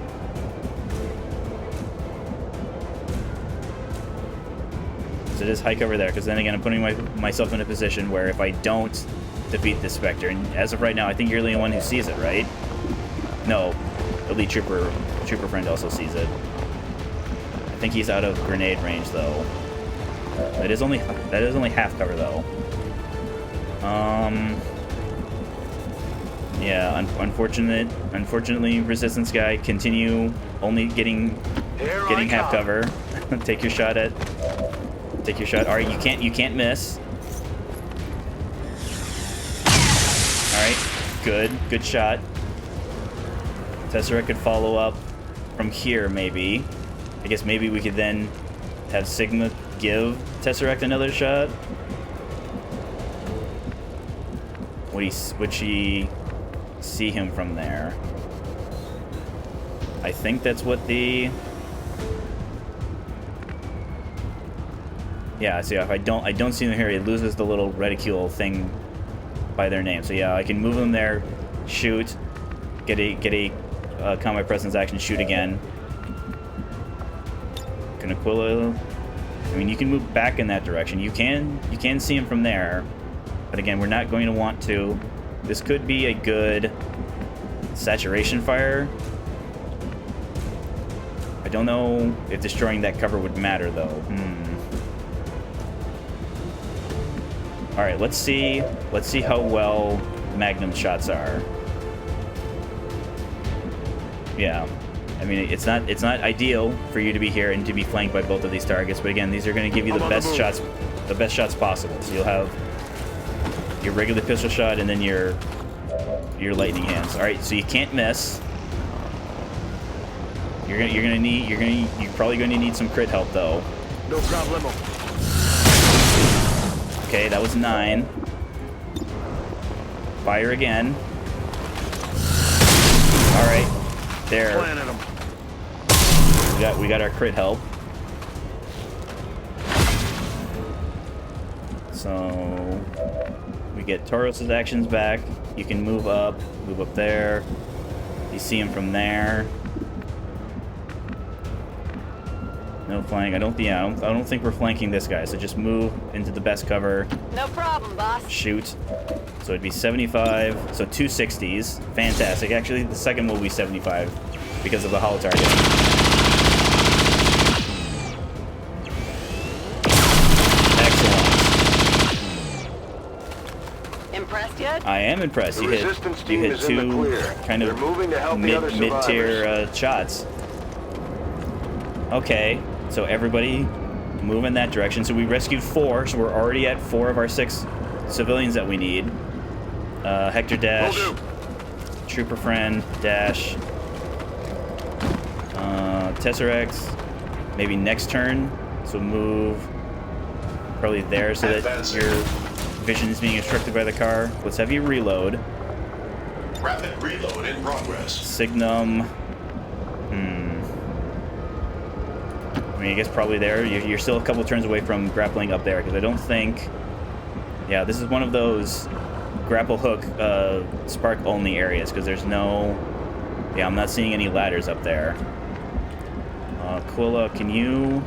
So just hike over there, because then again, I'm putting myself in a position where if I don't defeat this Spectre, and as of right now, I think you're the only one who sees it, right? No, Elite Trooper friend also sees it. I think he's out of grenade range though. That is only half cover though. Yeah, unfortunately, resistance guy continue only getting half cover. Take your shot. All right, you can't miss. All right, good shot. Tesseract could follow up from here maybe. I guess maybe we could then have Sigma give Tesseract another shot. Would she see him from there? I think that's what the... Yeah, so I don't see them here, it loses the little reticule thing by their name. So yeah, I can move them there, shoot, get a combat presence action, shoot again. Aquila. I mean, you can move back in that direction. You can see him from there, but again, we're not going to want to. This could be a good saturation fire. I don't know if destroying that cover would matter though. All right, let's see how well Magnum's shots are. Yeah. I mean, it's not ideal for you to be here and to be flanked by both of these targets, but again, these are going to give you the best shots possible. So you'll have your regular pistol shot and then your lightning hands. All right, so you can't miss. You're probably going to need some crit help though.
No problemo.
Okay, that was 9. Fire again. All right, there. We got our crit help. So we get Tauros' actions back. You can move up there. You see him from there. No flank. I don't think we're flanking this guy. So just move into the best cover.
No problem, boss.
Shoot. So it'd be 75. So 2 60s. Fantastic. Actually, the second will be 75 because of the hollow target.
impressed yet?
I am impressed.
The
You
resistance
hit
team is in the
two
clear.
kind
They're
of
moving to help the other
mid-tier shots. Okay, so everybody move in that direction. So we rescued 4, so we're already at 4 of our 6 civilians that we need. Hector dash, trooper friend dash, Tesseract, maybe next turn. So move probably there so that your vision is being obstructed by the car. Let's have you reload.
Rapid reload in progress.
Signum. I mean, I guess probably there. You're still a couple turns away from grappling up there, because I don't think... Yeah, this is one of those grapple hook spark only areas, because there's no... Yeah, I'm not seeing any ladders up there. Quilla, can you...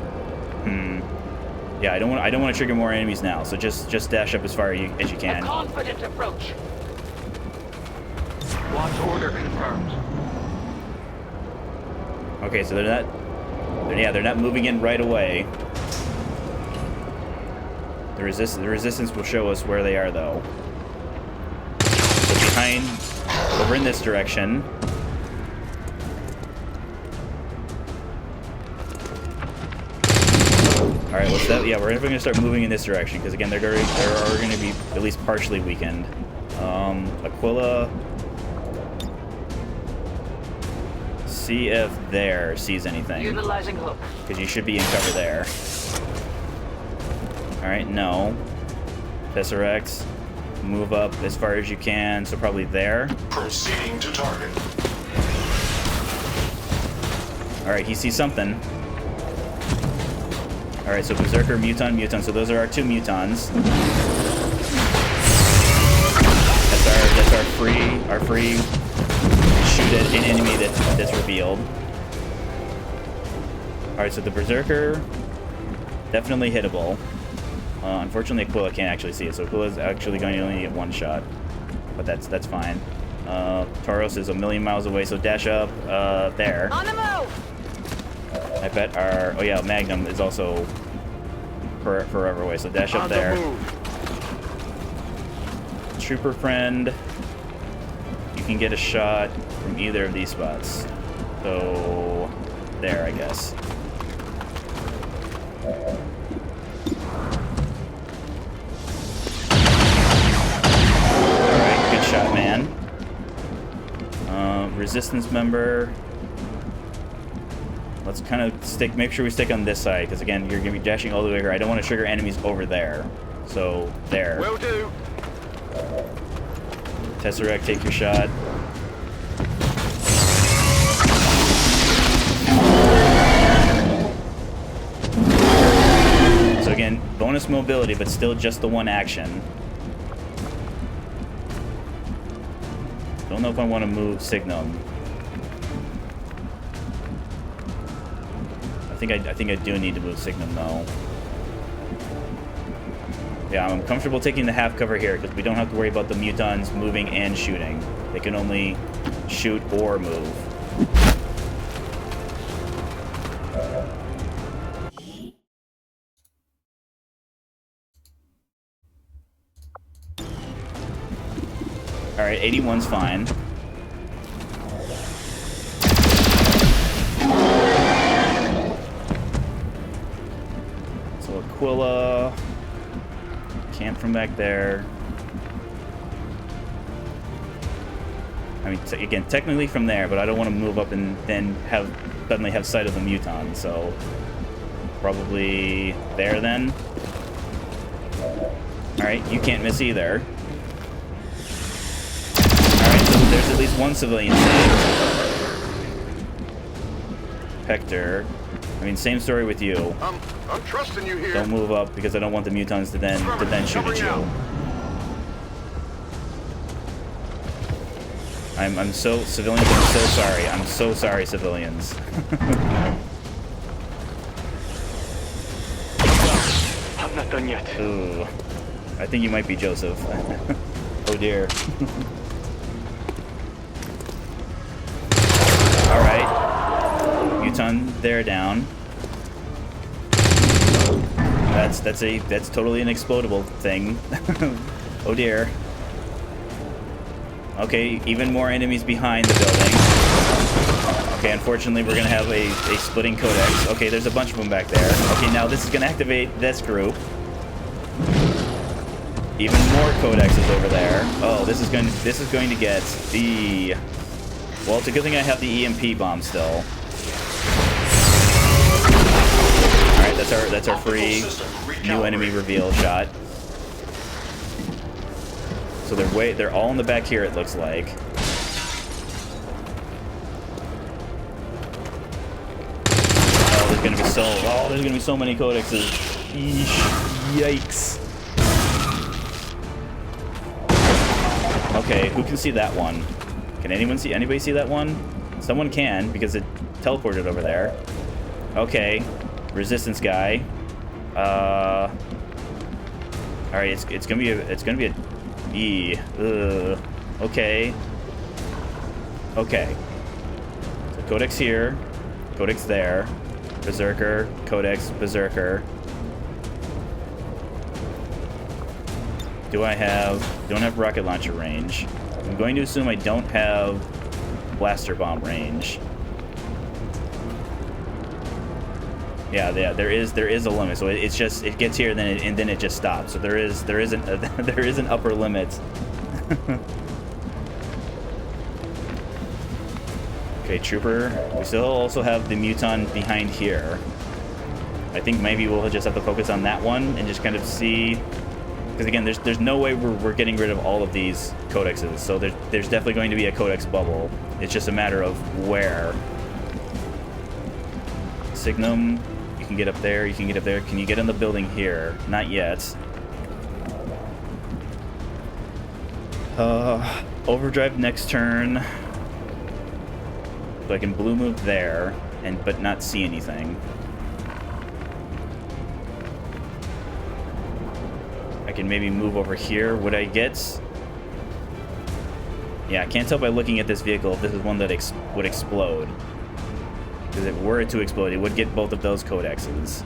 Yeah, I don't want to trigger more enemies now, so just dash up as far as you can.
A confident approach. Watch order confirmed.
Okay, so they're not moving in right away. The resistance will show us where they are, though. So behind, over in this direction. All right, what's that? Yeah, we're definitely gonna start moving in this direction because again, they're going to be at least partially weakened. Aquila. See if there sees anything.
Utilizing hook.
Because you should be in cover there. Alright, no. Tesseract, move up as far as you can, so probably there.
Proceeding to target.
Alright, he sees something. Alright, so Berserker, Muton, so those are our 2 Mutons. That's our free shoot at an enemy that's revealed. Alright, so the Berserker, definitely hittable. Unfortunately, Aquila can't actually see it, so Aquila's actually going to only get 1 shot. But that's fine. Tauros is a million miles away, so dash up there.
On the move!
I bet our... Oh yeah, Magnum is also forever away, so dash up there. Trooper friend, you can get a shot from either of these spots. So, there, I guess. Alright, good shot, man. Resistance member. Let's kind of make sure we stick on this side, because again, you're going to be dashing all the way here. I don't want to trigger enemies over there. So, there.
Will do.
Tesseract, take your shot. So again, bonus mobility, but still just the 1 action. Don't know if I want to move Signum. I think I do need to move Signum though. Yeah, I'm comfortable taking the half cover here because we don't have to worry about the Mutons moving and shooting. They can only shoot or move. Alright, 81's fine. So Aquila... Camp from back there. I mean, again, technically from there, but I don't want to move up and then suddenly have sight of the Muton, so probably there then. Alright, you can't miss either. Alright, so there's at least 1 civilian saved. Hector. I mean, same story with you.
I'm trusting you here.
Don't move up because I don't want the Mutons to then shoot at you. I'm so civilians. I'm so sorry. I'm so sorry, civilians.
I'm not done yet.
Ooh, I think you might be Joseph. Oh dear. All right, Muton, they're down. That's totally an explodable thing. Oh dear. Okay, even more enemies behind the building. Okay, unfortunately, we're gonna have a splitting codex. Okay, there's a bunch of them back there. Okay, now this is gonna activate this group. Even more codexes over there. Oh, this is going to get the... Well, it's a good thing I have the EMP bomb still. All right, that's our free new enemy reveal shot. So they're all in the back here, it looks like. Oh, there's gonna be so many codexes. Eesh, yikes. Okay, who can see that one? Can anybody see that one? Someone can, because it teleported over there. Okay, resistance guy. All right, it's gonna be a E. Ugh. Okay. Okay. So codex here, codex there, berserker, codex, berserker. Don't have rocket launcher range. I'm going to assume I don't have blaster bomb range. Yeah, there is a limit. So it gets here, and then it just stops. So there is an upper limit. Okay, trooper. We still also have the muton behind here. I think maybe we'll just have to focus on that one and just kind of see. Because again, there's no way we're getting rid of all of these codexes, so there's definitely going to be a codex bubble. It's just a matter of where. Signum, you can get up there, you can get up there. Can you get in the building here? Not yet. Overdrive next turn. So I can blue move there, but not see anything. I can maybe move over here. Would I get... Yeah, I can't tell by looking at this vehicle if this is one that would explode. Because if it were to explode, it would get both of those codexes.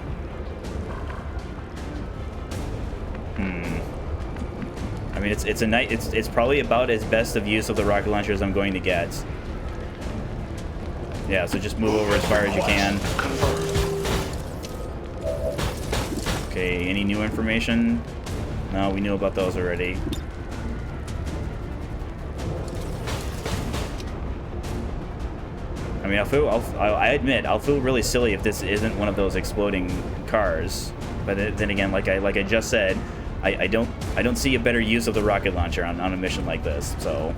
I mean, it's probably about as best of use of the rocket launcher as I'm going to get. Yeah, so just move over as far as you can. Okay, any new information? No, we knew about those already. I mean, I admit, I'll feel really silly if this isn't one of those exploding cars. But then again, like I just said, I don't see a better use of the rocket launcher on a mission like this. So.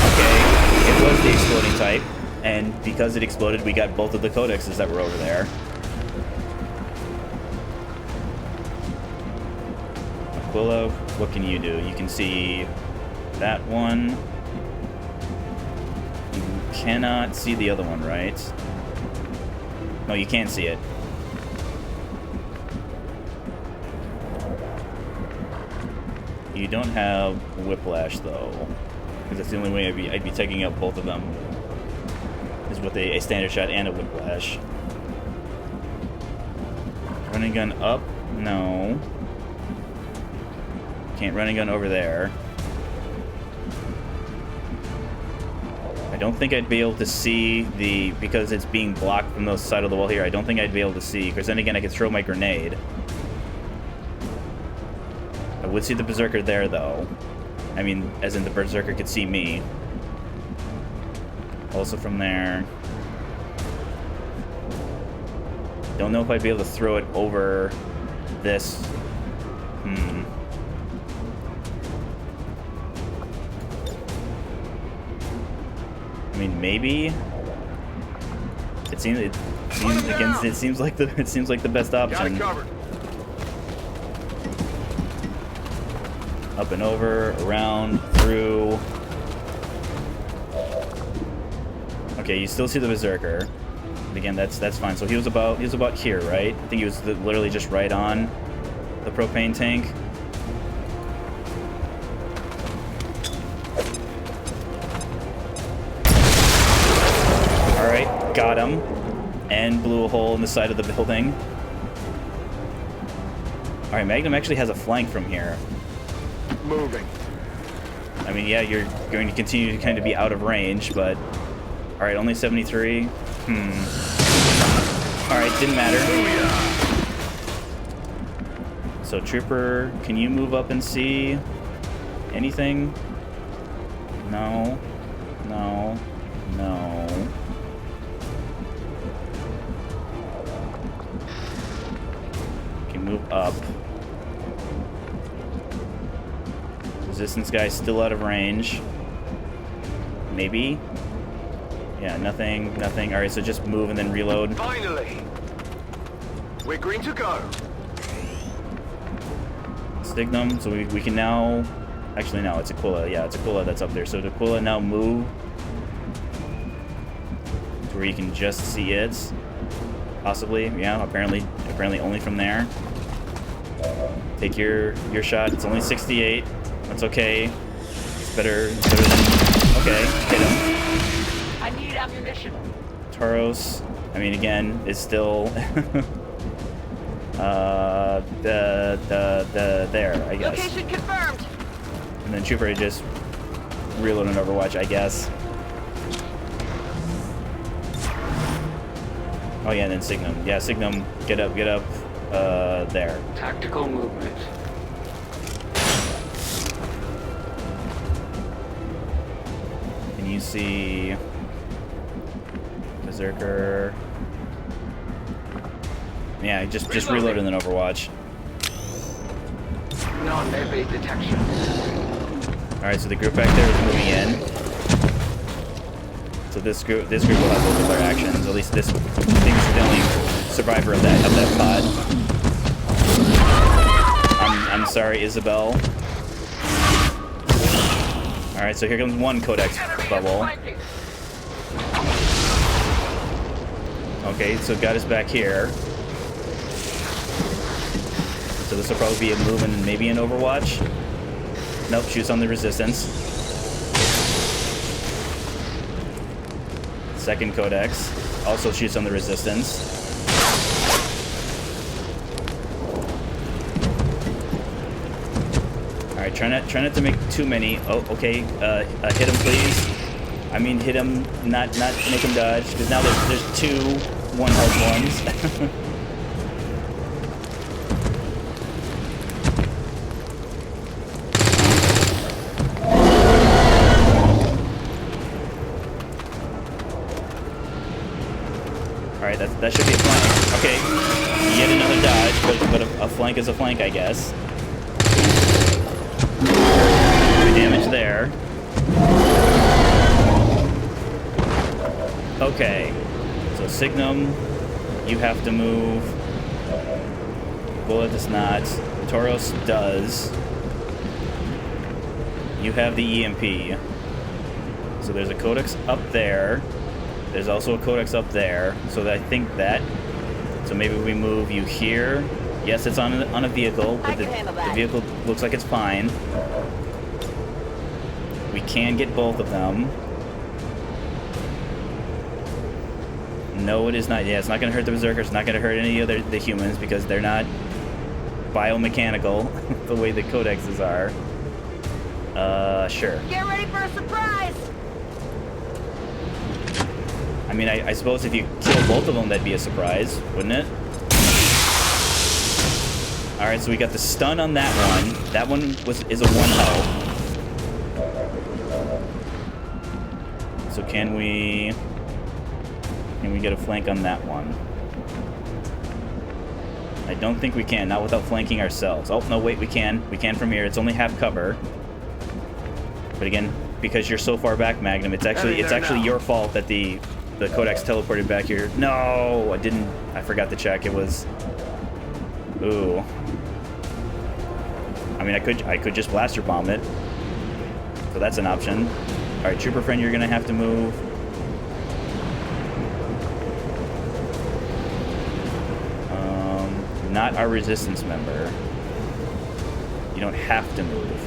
Okay, it was the exploding type. And because it exploded, we got both of the codexes that were over there. Aquila, what can you do? You can see that one. You cannot see the other one, right? No, you can't see it. You don't have whiplash, though. Because that's the only way I'd be taking out both of them. With a standard shot and a whiplash. Running gun up? No. Can't running gun over there. I don't think I'd be able to see because it's being blocked from the side of the wall here, I don't think I'd be able to see, because then again I could throw my grenade. I would see the berserker there though. I mean, as in the berserker could see me. Also from there. Don't know if I'd be able to throw it over this. I mean, maybe. It seems like the best option. Up and over, around, through. Okay, you still see the berserker. And again, that's fine. So he was about here, right? I think he was literally just right on the propane tank. All right, got him, and blew a hole in the side of the building. All right, Magnum actually has a flank from here.
Moving.
I mean, yeah, you're going to continue to kind of be out of range, but... All right, only 73. All right, didn't matter. So, Trooper, can you move up and see anything? No. No. No. Can move up. Resistance guy still out of range. Maybe. Yeah, nothing, nothing. All right, so just move and then reload.
Finally! We're green to go!
Stignum, so we can now... Actually, no, it's Aquila. Yeah, it's Aquila that's up there. So Aquila now move to where you can just see it. Possibly, yeah, apparently only from there. Take your shot. It's only 68. That's okay. It's better than... Okay, hit him.
I need ammunition.
Tauros, I mean, again, is still there, I guess.
Location confirmed.
And then Trooper just reload an Overwatch, I guess. Oh yeah, and then Signum. Yeah, Signum, get up, there.
Tactical movement.
Can you see Berserker? Yeah, just reload and then Overwatch.
Non-evade detection.
Alright, so the group back there is moving in. So this group will have both of their actions. At least this thing's the only survivor of that pod. I'm sorry, Isabel. Alright, so here comes one Codex bubble. Okay, so got us back here. So this will probably be a move and maybe an Overwatch. Nope, shoots on the Resistance. Second Codex also shoots on the Resistance. Alright, try not to make too many. Oh, okay. Hit him, please. I mean, hit him, not make him dodge, because now there's two one-health ones. Alright, that should be a flank. Okay, yet another dodge, but a flank is a flank, I guess. Good damage there. Okay, so Signum, you have to move. Bullet does not. Tauros does. You have the EMP. So there's a Codex up there. There's also a Codex up there. So I think that. So maybe we move you here. Yes, it's on a vehicle, but the vehicle looks like it's fine. We can get both of them. No, it is not. Yeah, it's not going to hurt the Berserkers. It's not going to hurt any of the humans because they're not biomechanical the way the Codexes are. Sure.
Get ready for a surprise!
I mean, I suppose if you kill both of them, that'd be a surprise, wouldn't it? Alright, so we got the stun on that one. That one is a 1 health. So can we get a flank on that one? I don't think we can, not without flanking ourselves. Oh, no, wait, we can. We can from here. It's only half cover. But again, because you're so far back, Magnum, it's actually your fault that the Codex teleported back here. No, I forgot to check. It was... Ooh. I mean, I could just blaster bomb it. So that's an option. Alright, Trooper friend, you're gonna have to move. Not our Resistance member. You don't have to move.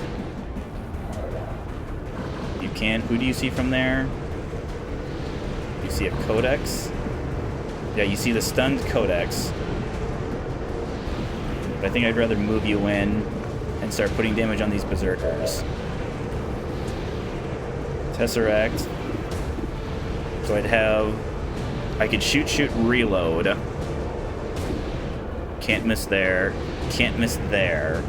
You can. Who do you see from there? You see a Codex? Yeah, you see the stunned Codex. But I think I'd rather move you in and start putting damage on these berserkers. Tesseract. So I could shoot, reload. Can't miss there. Can't miss there.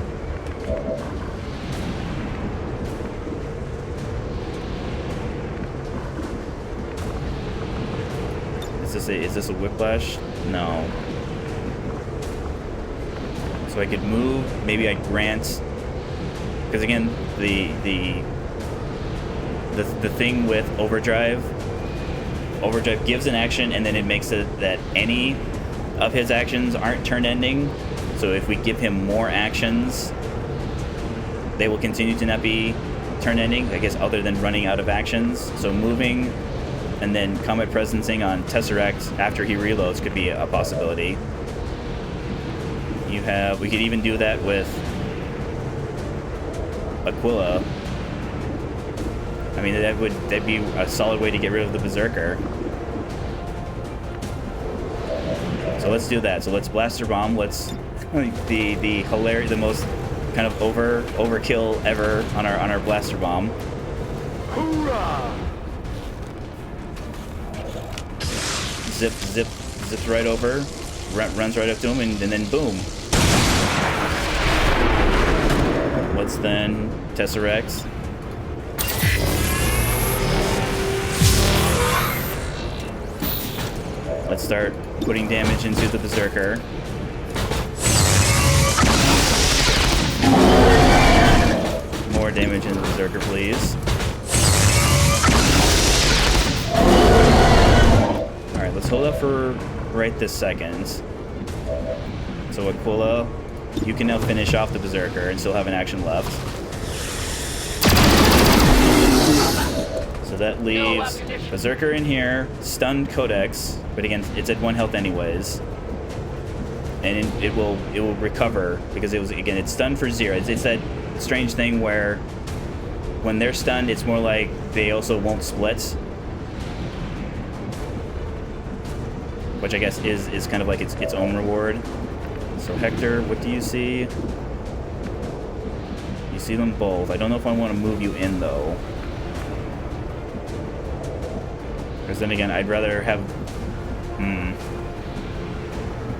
Is this a whiplash? No. So I could move. Maybe I grant, because again, the thing with overdrive gives an action, and then it makes it that any of his actions aren't turn ending. So if we give him more actions, they will continue to not be turn ending, I guess, other than running out of actions. So moving and then combat presencing on Tesseract after he reloads could be a possibility. We could even do that with Aquila. I mean, that'd be a solid way to get rid of the Berserker. So let's do that. So let's Blaster Bomb. Let's the most kind of overkill ever on our Blaster Bomb.
Hoorah!
Zips right over, runs right up to him, and then boom. Let's then Tesseract. Let's start putting damage into the Berserker. More damage into the Berserker, please. Alright, let's hold up for right this second. So Aquila, you can now finish off the Berserker and still have an action left. So that leaves Berserker in here, stunned Codex, but again, it's at 1 health anyways. And it will recover because it's stunned for 0. It's that strange thing where when they're stunned, it's more like they also won't split. Which I guess is kind of like its own reward. So Hector, what do you see? You see them both. I don't know if I want to move you in though. Because then again, I'd rather have...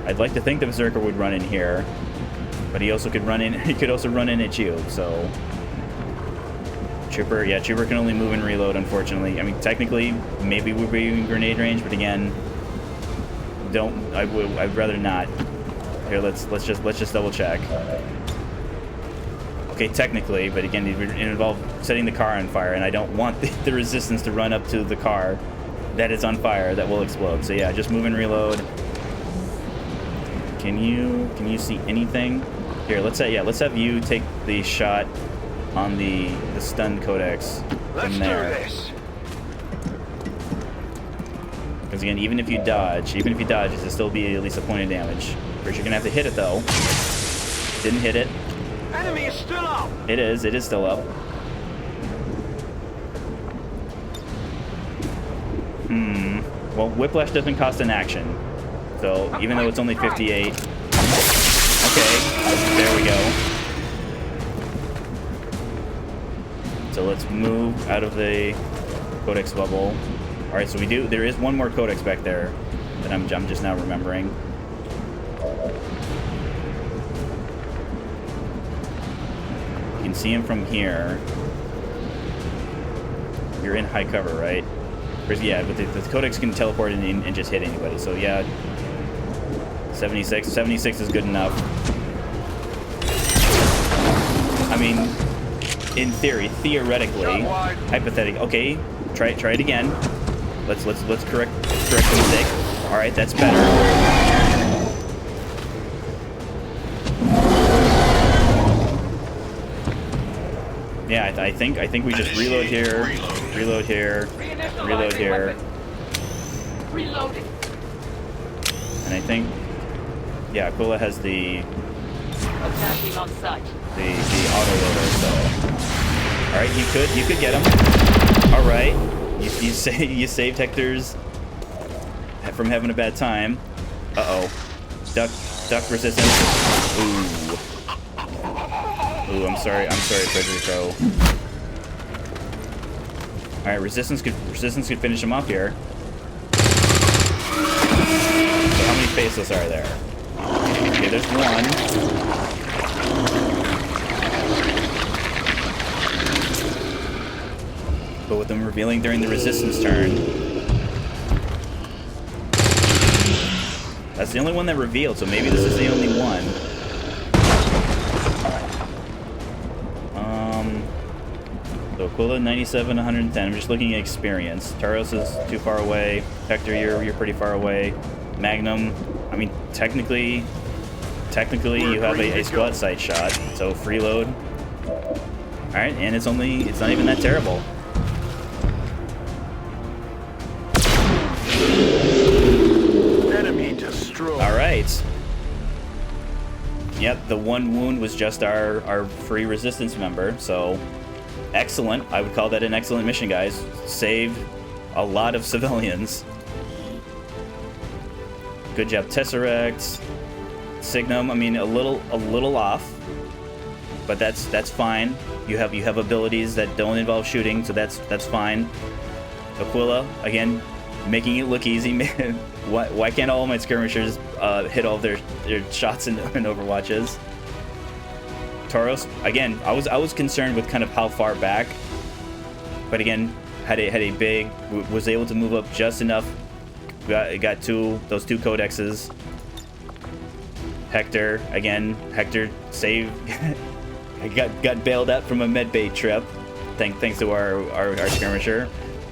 I'd like to think the Berserker would run in here. But he also could run in... He could also run in at you, so... Trooper, yeah, Trooper can only move and reload, unfortunately. I mean, technically, maybe we'd be in grenade range, but again... I'd rather not. Here, let's just double check. Okay, technically, but again, it involved setting the car on fire, and I don't want the resistance to run up to the car that is on fire that will explode. So yeah, just move and reload. Can you see anything? Here, let's have you take the shot on the stunned Codex from there.
Let's do this.
Because again, even if you dodge, it'll still be at least a point of damage. First, you're gonna have to hit it though. Didn't hit it.
Enemy is still up.
It is still up. Well, Whiplash doesn't cost an action. So even though it's only 58. Okay, there we go. So let's move out of the Codex bubble. Alright, so there is one more Codex back there that I'm just now remembering. You can see him from here. You're in high cover, right? Yeah, but the Codex can teleport in and just hit anybody, so yeah. 76 is good enough. I mean, in theory, theoretically, hypothetically. Okay, try it again. Let's correct the mistake. All right, that's better. Yeah, I think we just reload here, reload here, reload here.
Reloading.
And I think, yeah, Aquila has the
Attacking on sight.
The autoloader. So, all right, you could get him. All right. You saved Hector's from having a bad time. Uh-oh. Duck duck resistance. Ooh. Ooh, I'm sorry, Frederico. Alright, resistance could finish him off here. So how many faceless are there? Okay, there's one. But with them revealing during the resistance turn, that's the only one that revealed, so maybe this is the only one. So Aquila 97, 110. I'm just looking at experience. Taros is too far away. Hector, you're pretty far away. Magnum, I mean, technically you have a squad sight shot, so freeload. All right, and it's not even that terrible.
Enemy destroyed.
All right. Yep, the one wound was just our free resistance member, so excellent. I would call that an excellent mission, guys. Saved a lot of civilians. Good job, Tesseract. Signum, I mean, a little off, but that's fine. You have abilities that don't involve shooting, so that's fine. Aquila, again, making it look easy. Why can't all my skirmishers hit all their shots in Overwatches? Tauros, again, I was concerned with kind of how far back, but again, had a big, was able to move up just enough. Got those two codexes. Hector, again, Hector saved. got bailed out from a medbay trip, thanks to our skirmisher.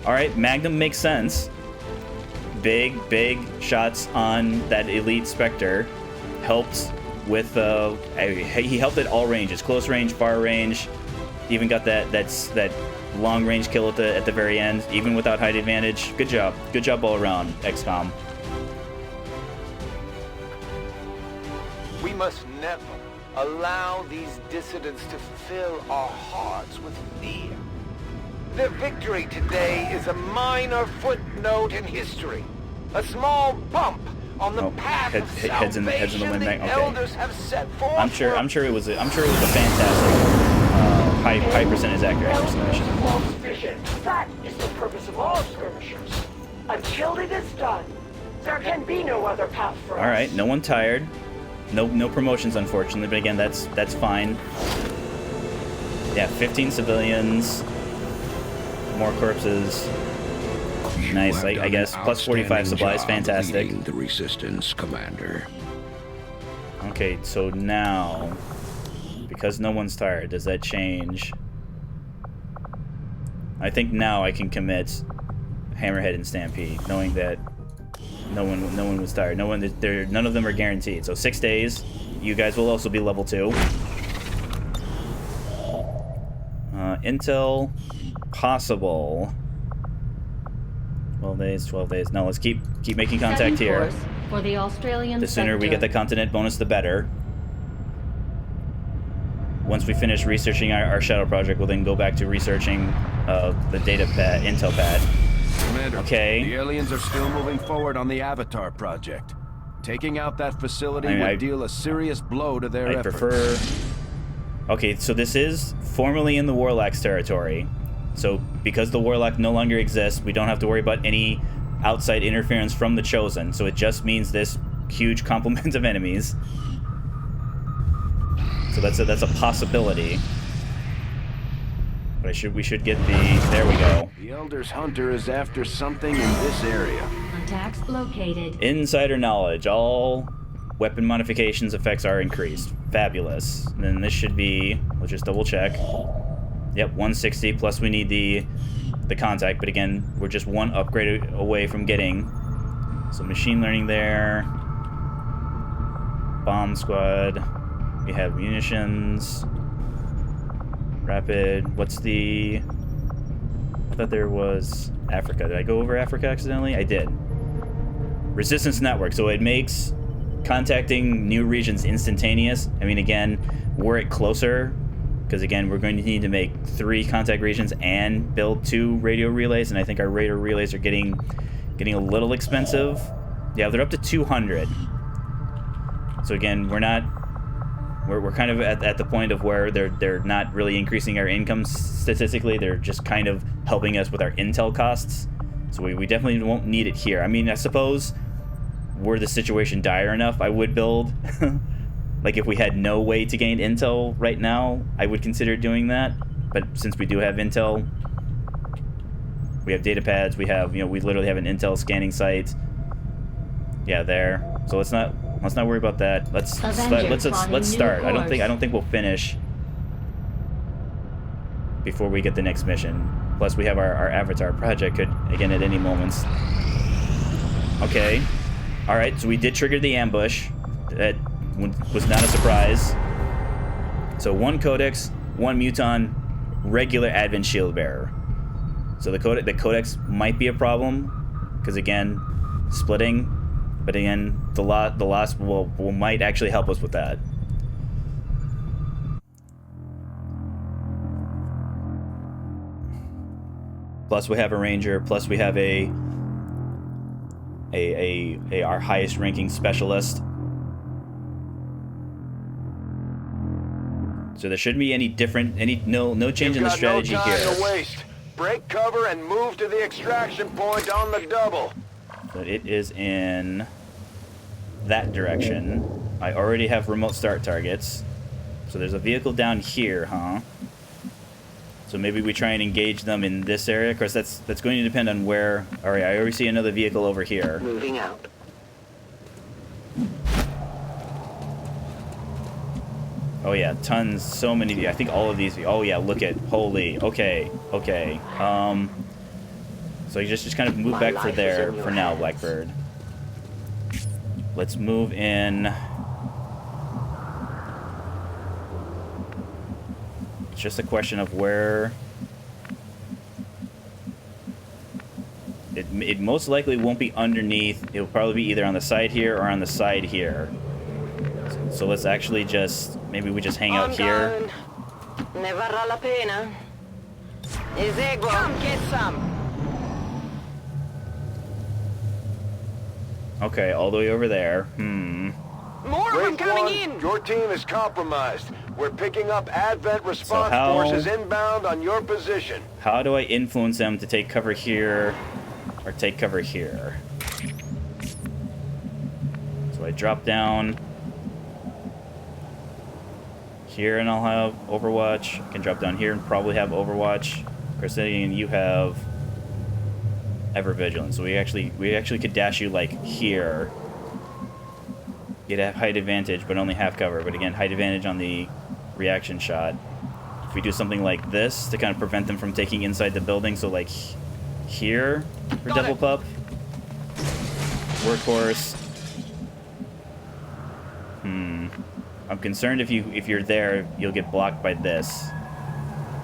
All right, Magnum makes sense. Big shots on that elite Spectre helped with he helped at all ranges, close range, far range. Even got that long range kill at the very end, even without height advantage. Good job all around, XCOM.
We must never allow these dissidents to fill our hearts with fear. Their victory today is a minor footnote in history, a small bump on the path of salvation
heads in the wind bank.
the
Okay.
elders have set forth.
I'm sure it was a fantastic high percentage accuracy mission.
False vision. That is the purpose of all skirmishers. Until it is done, there can be no other path for us.
All right, no one tired. No promotions, unfortunately, but again, that's fine. Yeah, 15 civilians, more corpses. Nice, I guess. Plus 45 supplies, fantastic.
The resistance, Commander.
Okay, so now, because no one's tired, does that change? I think now I can commit Hammerhead and Stampede, knowing that no one was tired. None of them are guaranteed. So 6 days. You guys will also be level 2. Intel, possible. 12 days. No, let's keep making contact here.
For the Australian
The sooner we get the continent bonus, the better. Once we finish researching our shadow project, we'll then go back to researching the data pad, intel pad.
Commander,
okay.
The aliens are still moving forward on the Avatar project. Taking out that facility would deal a serious blow to their efforts.
Okay, so this is formerly in the Warlock's territory. So because the Warlock no longer exists, we don't have to worry about any outside interference from the Chosen. So it just means this huge complement of enemies. So that's a possibility. But we should get the... There we go.
The Elder's Hunter is after something in this area.
Contacts located.
Insider knowledge. All weapon modifications effects are increased. Fabulous. And then this should be... Let's just double check. Yep, 160, plus we need the contact. But again, we're just one upgrade away from getting. So machine learning there. Bomb squad. We have munitions. Rapid. What's the... I thought there was Africa. Did I go over Africa accidentally? I did. Resistance network. So it makes contacting new regions instantaneous. I mean, again, were it closer, because again, we're going to need to make 3 contact regions and build 2 radio relays, and I think our radio relays are getting a little expensive. Yeah, they're up to 200. So again, we're kind of at the point of where they're not really increasing our income statistically. They're just kind of helping us with our intel costs. So we definitely won't need it here. I mean, I suppose were the situation dire enough, I would build. Like if we had no way to gain intel right now, I would consider doing that. But since we do have intel, we have data pads, we have, you know, we literally have an intel scanning site. Yeah, there. So let's not worry about that. Let's start. I don't think we'll finish before we get the next mission. Plus we have our Avatar project could again at any moment. Okay. All right, so we did trigger the ambush. That was not a surprise. So 1 Codex, 1 Muton, regular Advent Shield Bearer. So the Codex might be a problem, because again, splitting. But again, the loss might actually help us with that. Plus we have a Ranger. Plus we have our highest ranking specialist. So there shouldn't be no change in the strategy here.
No time to waste. Break cover and move to the extraction point on the double.
But it is in that direction. I already have remote start targets. So there's a vehicle down here, huh? So maybe we try and engage them in this area. Of course, that's going to depend on where. All right, I already see another vehicle over here.
Moving out.
Oh yeah, tons, so many. I think all of these. Oh yeah, look at, holy. Okay. So you just kind of move back for there for now, Blackbird. Let's move in. It's just a question of where. It most likely won't be underneath. It'll probably be either on the side here or on the side here. So let's actually maybe we just hang out here.
Ne varrà la pena. Eseguo. Come get some.
Okay, all the way over there.
More of them coming in.
Your team is compromised. We're picking up Advent response forces inbound on your position.
How do I influence them to take cover here or take cover here? So I drop down here and I'll have Overwatch. I can drop down here and probably have Overwatch. Crusading, you have Ever Vigilant. So we actually could dash you like here. You'd have height advantage, but only half cover. But again, height advantage on the reaction shot. If we do something like this to kind of prevent them from taking inside the building, so like here for Double Pup. Workhorse. I'm concerned if you're there, you'll get blocked by this.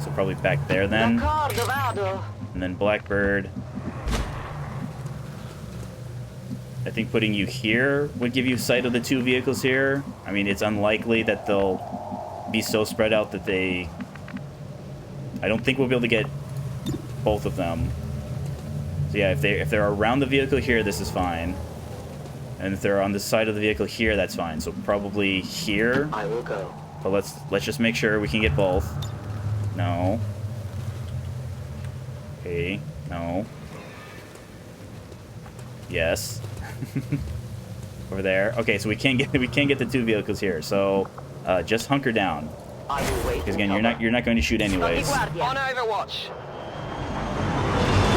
So probably back there then. And then Blackbird. I think putting you here would give you sight of the 2 vehicles here. I mean, it's unlikely that they'll be so spread out that they... I don't think we'll be able to get both of them. So yeah, if they're around the vehicle here, this is fine. And if they're on the side of the vehicle here, that's fine. So probably here.
I will go.
But let's just make sure we can get both. No. Okay. No. Yes. Over there. Okay, so we can't get the 2 vehicles here. So just hunker down.
I will wait.
Because again, you're not going to shoot anyways.
On Overwatch.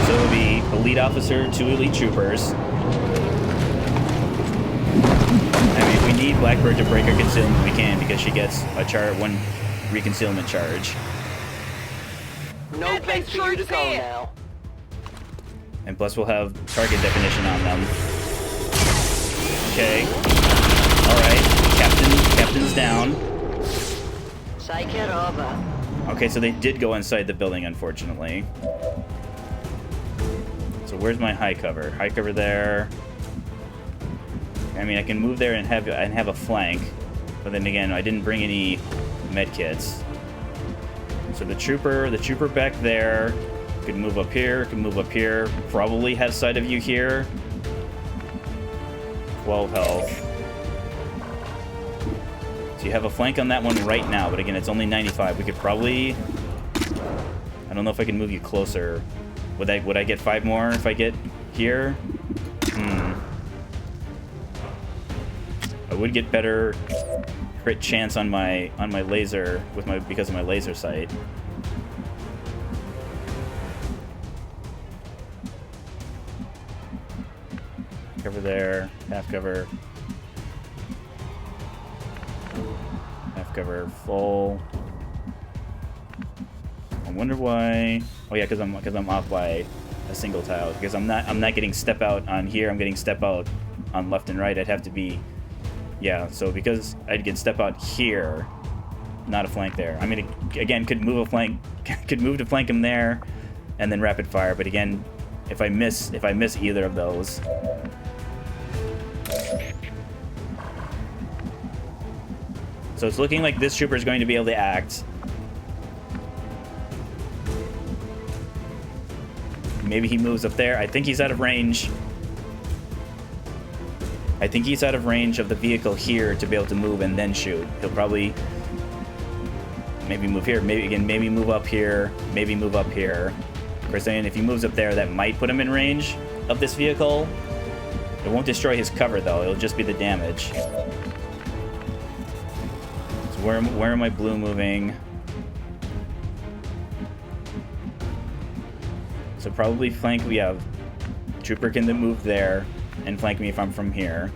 So it would be a lead officer, 2 elite troopers. I mean, if we need Blackbird to break her concealment, we can, because she gets a 1 reconcealment charge.
No place for you to go now.
And plus we'll have target definition on them. Okay. Alright. Captain's down. Okay, so they did go inside the building, unfortunately. So where's my high cover? High cover there. I mean, I can move there and have a flank. But then again, I didn't bring any med kits. So the trooper back there could move up here, probably have sight of you here. 12 health. So you have a flank on that one right now, but again, it's only 95. We could probably... I don't know if I can move you closer. Would I get 5 more if I get here? I would get better crit chance on my laser because of my laser sight. Cover there, half cover. Half cover full. I wonder why. Oh yeah, because I'm off by a single tile. Because I'm not getting step out on here. I'm getting step out on left and right. I'd have to be, yeah. So because I'd get step out here, not a flank there. I mean, again, could move a flank, could move to flank him there, and then rapid fire. But again, if I miss either of those. So it's looking like this trooper is going to be able to act. Maybe he moves up there. I think he's out of range. I think he's out of range of the vehicle here to be able to move and then shoot. He'll probably maybe move here. Maybe move up here. Maybe move up here. Of course, if he moves up there, that might put him in range of this vehicle. It won't destroy his cover, though. It'll just be the damage. So where am I blue moving? So probably flank, we have trooper can move there and flank me if I'm from here.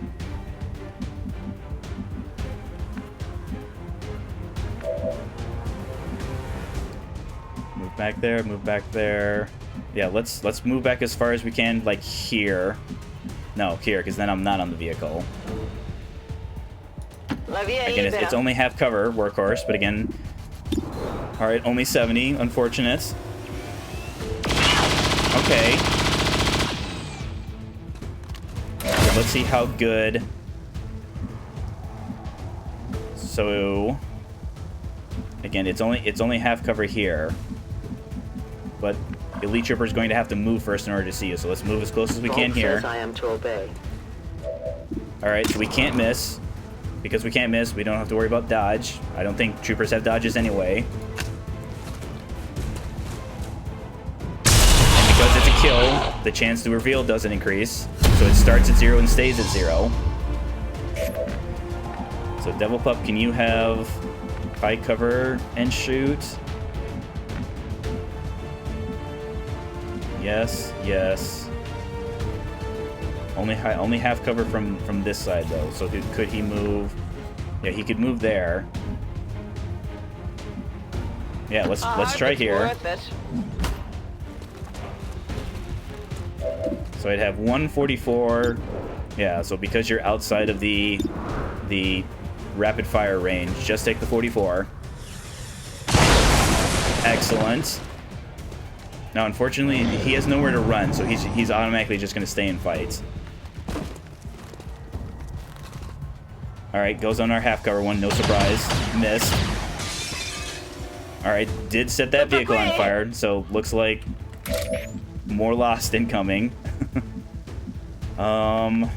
Move back there, move back there. Yeah, let's move back as far as we can, like here. No, here, because then I'm not on the vehicle. Again, it's only half cover, workhorse, but again, all right, only 70, unfortunate. Okay. So let's see how good. So again, it's only half cover here, but Elite Trooper is going to have to move first in order to see you. So let's move as close as we can here.
I am to obey.
All right, so we can't miss. Because we can't miss, we don't have to worry about dodge. I don't think troopers have dodges anyway. Because it's a kill, the chance to reveal doesn't increase. So it starts at 0 and stays at 0. So Devil Pup, can you have high cover and shoot? Yes, yes. Only half cover from this side though. So could he move? Yeah, he could move there. Yeah, let's try here. So I'd have 144. Yeah, so because you're outside of the rapid fire range, just take the 44. Excellent. Now, unfortunately, he has nowhere to run, so he's automatically just going to stay and fight. All right, goes on our half cover one, no surprise, missed. All right, did set that vehicle on fire, so looks like more lost incoming. All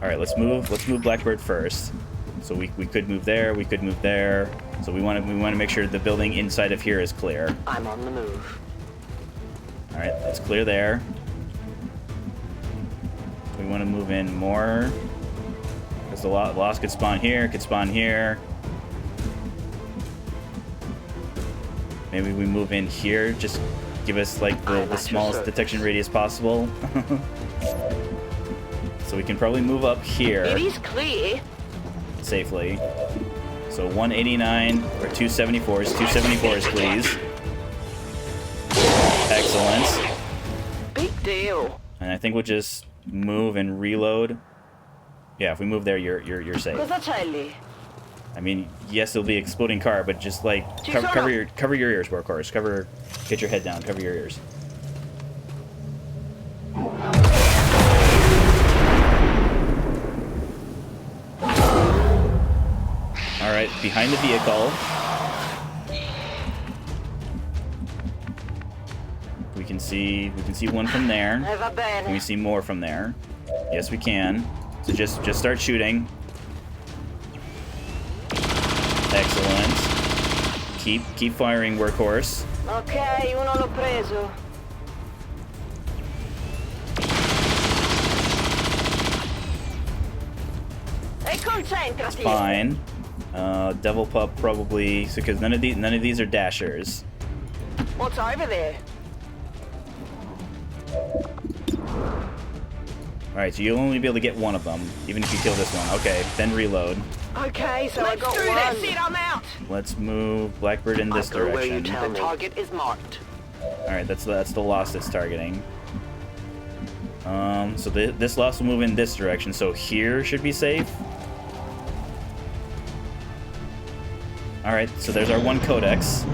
right, let's move Blackbird first. So we could move there, we could move there. So we want to make sure the building inside of here is clear.
I'm on the move.
All right, that's clear there. We want to move in more. Because the loss could spawn here, could spawn here. Maybe we move in here, just give us like the smallest detection radius possible. So we can probably move up here.
It is clear.
Safely. So 189 or 274s. 274s, please. Excellent.
Big deal.
And I think we'll just move and reload. Yeah, if we move there, you're safe. I mean, yes, it'll be exploding car, but just like cover your ears, workhorse. Get your head down. Cover your ears. All right, behind the vehicle. We can see one from there. Can we see more from there? Yes, we can. So just start shooting. Excellent. Keep firing, workhorse.
Ok, uno l'ho preso. E concentrati.
Fine. Devil Pup probably, because none of these are dashers.
What's over there?
Alright, so you'll only be able to get one of them, even if you kill this one. Okay, then reload.
Okay, so I got one. That's it, I'm out.
Let's move Blackbird in this direction.
The target is marked.
Alright, that's the Lost it's targeting. So this Lost will move in this direction, so here should be safe. Alright, so there's our one Codex.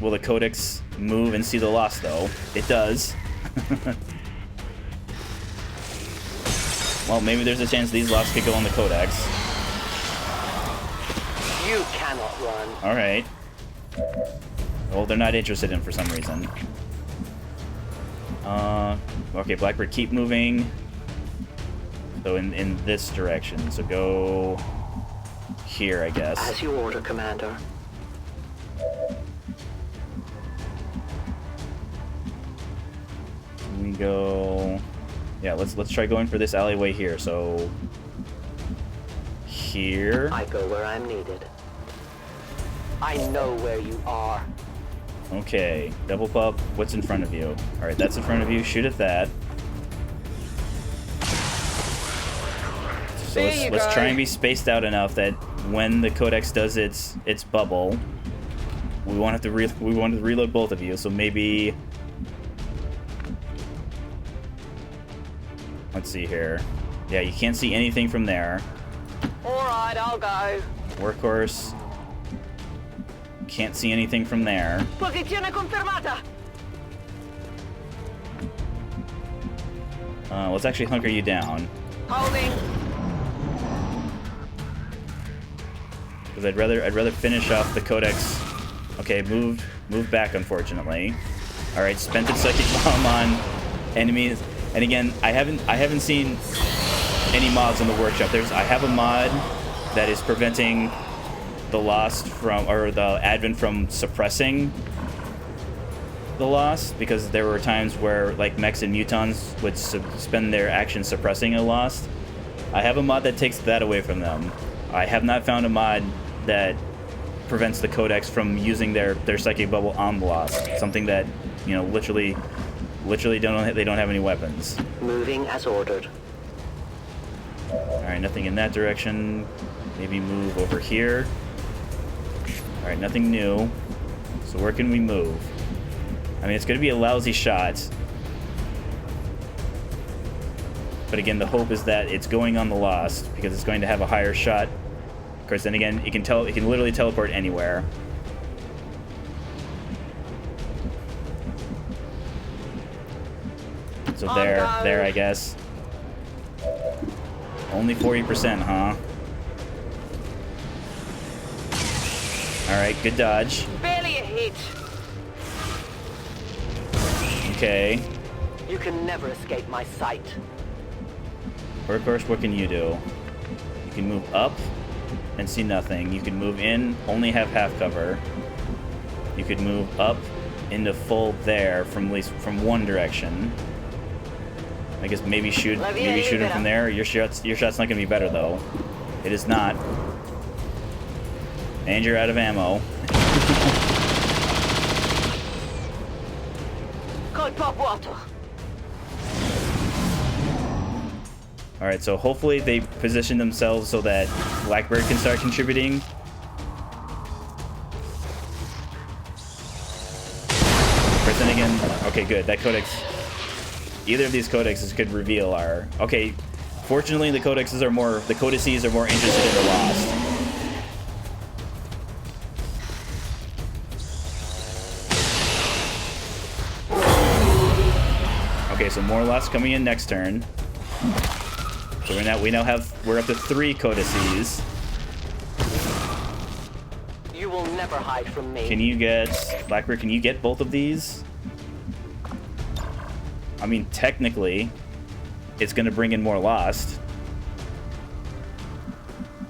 Will the Codex move and see the Lost, though? It does. Well, maybe there's a chance these Lost could go on the Codex.
You cannot run.
Alright. Well, they're not interested in for some reason. Okay, Blackbird, keep moving. So in this direction. So go here, I guess.
As you order, Commander.
We go... Yeah, let's try going for this alleyway here. So here.
I go where I'm needed. I know where you are.
Okay, Devil Pup, what's in front of you? Alright, that's in front of you. Shoot at that. So let's try and be spaced out enough that when the Codex does its bubble, we won't have to reload both of you. So maybe, let's see here. Yeah, you can't see anything from there.
All right, I'll go.
Workhorse. Can't see anything from there.
Posizione confermata.
Let's actually hunker you down.
Holding.
Because I'd rather finish off the Codex. Okay, move back, unfortunately. All right, spent its psychic bomb on enemies. And again, I haven't seen any mods in the workshop. I have a mod that is preventing the Lost from, or the Advent from suppressing the Lost, because there were times where like mechs and mutons would spend their action suppressing a Lost. I have a mod that takes that away from them. I have not found a mod that prevents the Codex from using their psychic bubble on the Lost. Something that, you know, literally they don't have any weapons.
Moving as ordered.
All right, nothing in that direction. Maybe move over here. All right, nothing new. So where can we move? I mean, it's going to be a lousy shot. But again, the hope is that it's going on the Lost because it's going to have a higher shot. Of course, then again, it can literally teleport anywhere. So there, I guess. Only 40%, huh? Alright, good dodge.
Barely a hit.
Okay.
You can never escape my sight.
Workhorse, what can you do? You can move up and see nothing. You can move in, only have half cover. You could move up into full there from at least from one direction. I guess maybe shoot him from there. Your shot's not gonna be better though. It is not. And you're out of ammo. Alright, so hopefully they position themselves so that Blackbird can start contributing. But then again, okay, good. That Codex, either of these Codexes could reveal our... Okay, fortunately the Codices are more interested in the Lost. Okay, so more Lost coming in next turn. So we're up to 3 Codices.
You will never hide from me.
Can you get Blackbird? Can you get both of these? I mean, technically, it's going to bring in more Lost.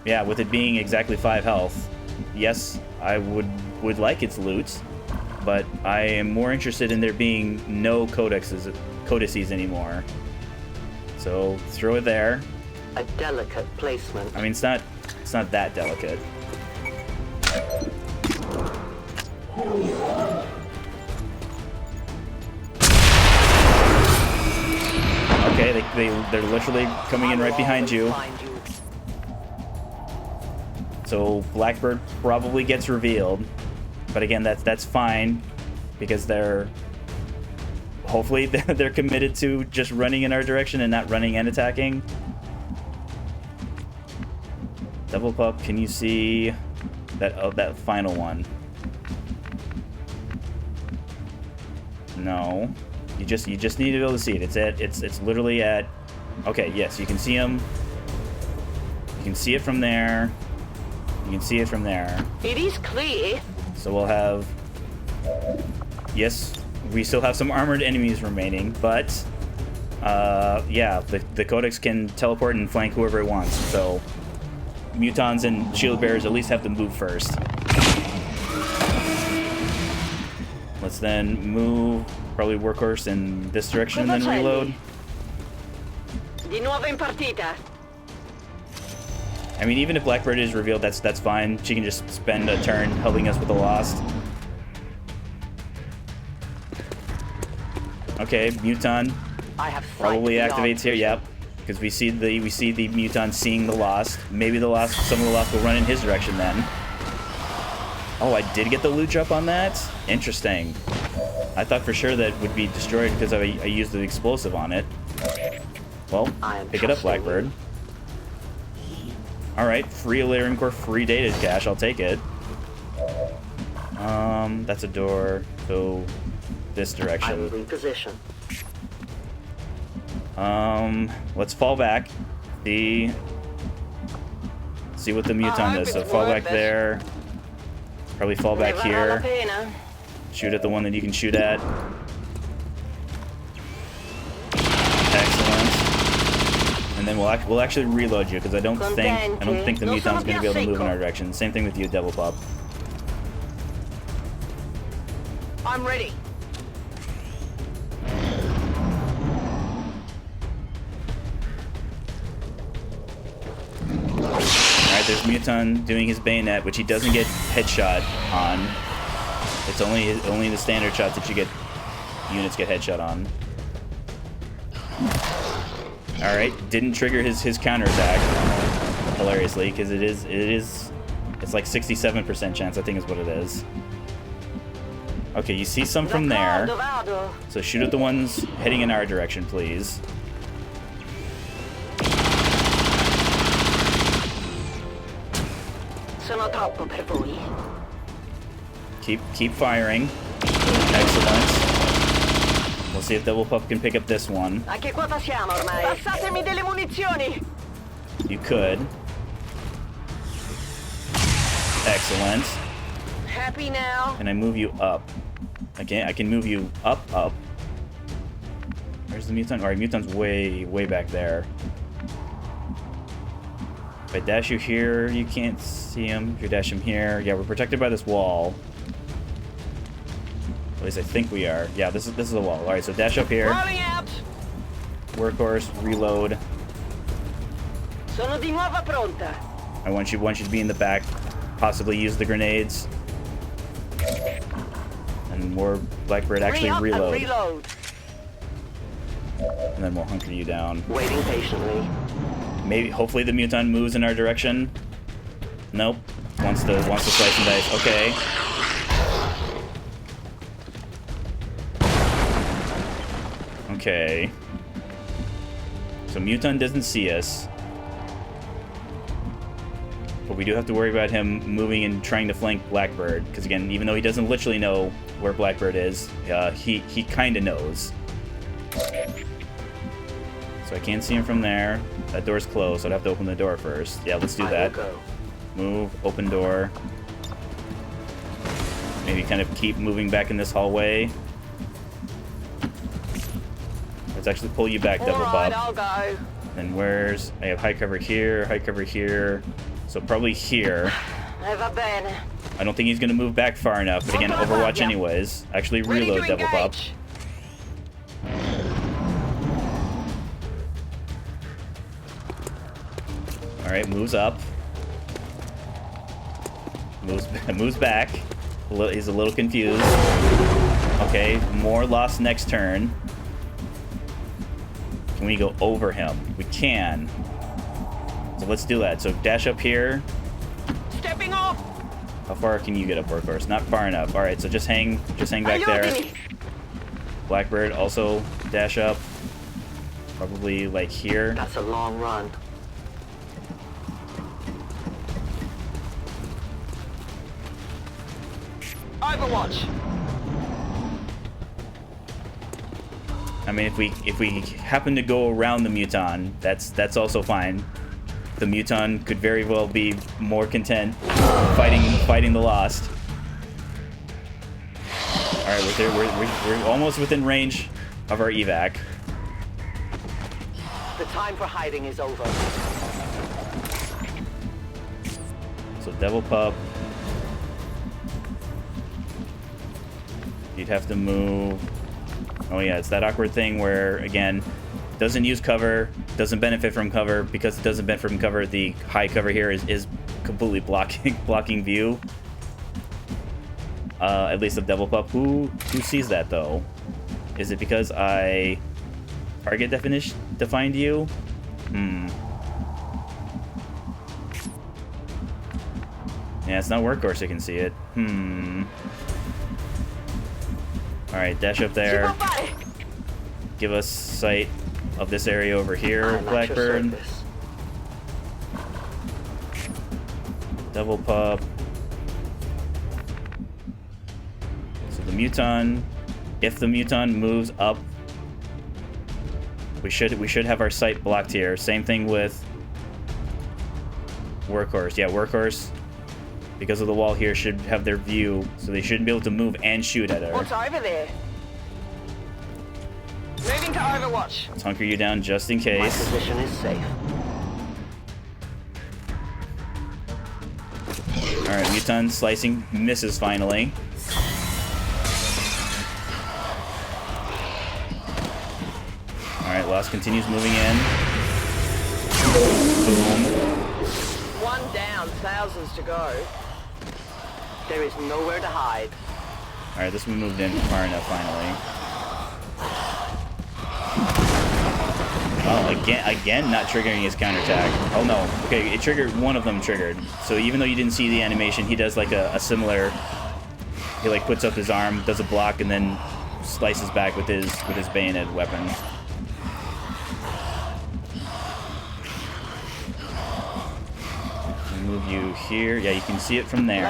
yeah, with it being exactly 5 health, yes, I would like its loot, but I am more interested in there being no codices anymore. So throw it there.
A delicate placement.
I mean, it's not that delicate. Okay, they're literally coming in right behind you. So Blackbird probably gets revealed, but again, that's fine because hopefully they're committed to just running in our direction and not running and attacking. Double Pup, can you see that final one? No. You just need to be able to see it. It's literally at. Okay, yes, you can see him. You can see it from there. You can see it from there.
It is clear.
So we'll have. Yes, we still have some armored enemies remaining, but yeah, the Codex can teleport and flank whoever it wants. So Mutons and shield bearers at least have to move first. Let's then move, probably workhorse in this direction and then reload.
Di nuovo in partita.
I mean, even if Blackbird is revealed, that's fine. She can just spend a turn helping us with the Lost. Okay, Muton probably activates here. Yep, because we see the Muton seeing the Lost. Maybe some of the Lost will run in his direction then. Oh, I did get the loot drop on that? Interesting. I thought for sure that would be destroyed because I used the explosive on it. Well, pick it up, Blackbird. Alright, free Illyrian Core, free data cache, I'll take it. That's a door, so this direction.
Position.
Let's fall back. See what the Muton does. So fall back there. Probably fall back here. Shoot at the one that you can shoot at. Excellent. And then we'll actually reload you because I don't think the Muton's going to be able to move in our direction. Same thing with you, Devil Pup.
I'm ready.
Alright, there's Muton doing his bayonet, which he doesn't get headshot on. It's only the standard shots that units get headshot on. Alright, didn't trigger his counterattack, hilariously, because it's like 67% chance, I think is what it is. Okay, you see some from there. So shoot at the ones heading in our direction, please. Keep firing. Excellent. We'll see if Devil Pup can pick up this one. You could. Excellent.
Happy now.
Can I move you up? I can move you up. Where's the Muton? Alright, Muton's way back there. If I dash you here, you can't see him. If you dash him here, yeah, we're protected by this wall. At least I think we are. Yeah, this is the wall. Alright, so dash up here. Workhorse, reload.
Sono di nuovo pronta.
I want you to be in the back. Possibly use the grenades. And more Blackbird actually reload. And then we'll hunker you down.
Waiting patiently.
Maybe, hopefully the Muton moves in our direction. Nope. Wants to slice and dice. Okay. Okay. So Muton doesn't see us. But we do have to worry about him moving and trying to flank Blackbird. Because again, even though he doesn't literally know where Blackbird is, he kind of knows. So I can't see him from there. That door's closed, so I'd have to open the door first. Yeah, let's do that. Move, open door. Maybe kind of keep moving back in this hallway. Let's actually pull you back, Devil Pup.
I'll go.
Then where's... I have high cover here. So probably here. I don't think he's going to move back far enough, but again, Overwatch anyways. Actually, reload Devil Pup. Alright, moves up. Moves back. He's a little confused. Okay, more lost next turn. Can we go over him? We can. So let's do that. So dash up here.
Stepping off.
How far can you get up, Workhorse? Not far enough. All right, so just hang back there. Blackbird also dash up. Probably like here.
That's a long run. Overwatch.
I mean, if we happen to go around the Muton, that's also fine. The Muton could very well be more content fighting the Lost. All right, we're almost within range of our evac.
The time for hiding is over.
So Devil Pup. You'd have to move. Oh yeah, it's that awkward thing where, again, doesn't use cover, doesn't benefit from cover. Because it doesn't benefit from cover, the high cover here is completely blocking view. At least of Devil Pup. Who sees that though? Is it because I target defined you? Yeah, it's not Workhorse that can see it. Alright, dash up there. Give us sight of this area over here, Blackbird. Devil Pup. So the Muton, if the Muton moves up, we should have our sight blocked here. Same thing with Workhorse. Yeah, Workhorse, because of the wall here, should have their view, so they shouldn't be able to move and shoot at her.
What's over there? Moving to Overwatch.
Let's hunker you down just in case.
My position is safe.
Alright, Muton slicing misses finally. Alright, Lost continues moving in. Boom.
One down, thousands to go. There is nowhere to hide.
Alright, this one moved in far enough finally. Oh, again not triggering his counterattack. Oh no, okay, it triggered, one of them triggered. So even though you didn't see the animation, he does like a similar, he like puts up his arm, does a block, and then slices back with his bayonet weapon. Move you here. Yeah, you can see it from there.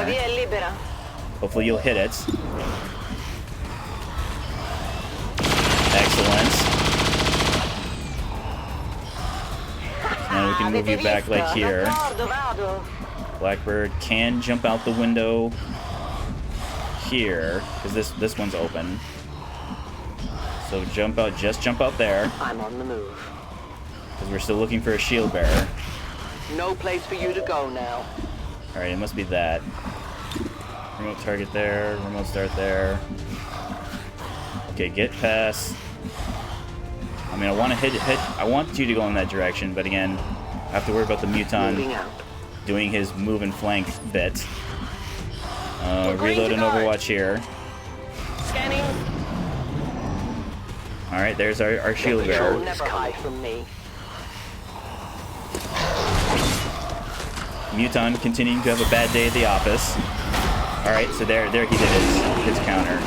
Hopefully you'll hit it. Excellent. Now we can move you back like here. Blackbird can jump out the window here, because this one's open. So just jump out there.
I'm on the move.
Because we're still looking for a shield bearer.
No place for you to go now.
Alright, it must be that. Remote target there, remote start there. Okay, get past. I mean, I want to hit. I want you to go in that direction, but again, I have to worry about the Muton doing his move and flank bit. Reload and Overwatch here.
Scanning.
Alright, there's our shield bearer.
Never hide from me.
Muton continuing to have a bad day at the office. Alright, so there he did his counter.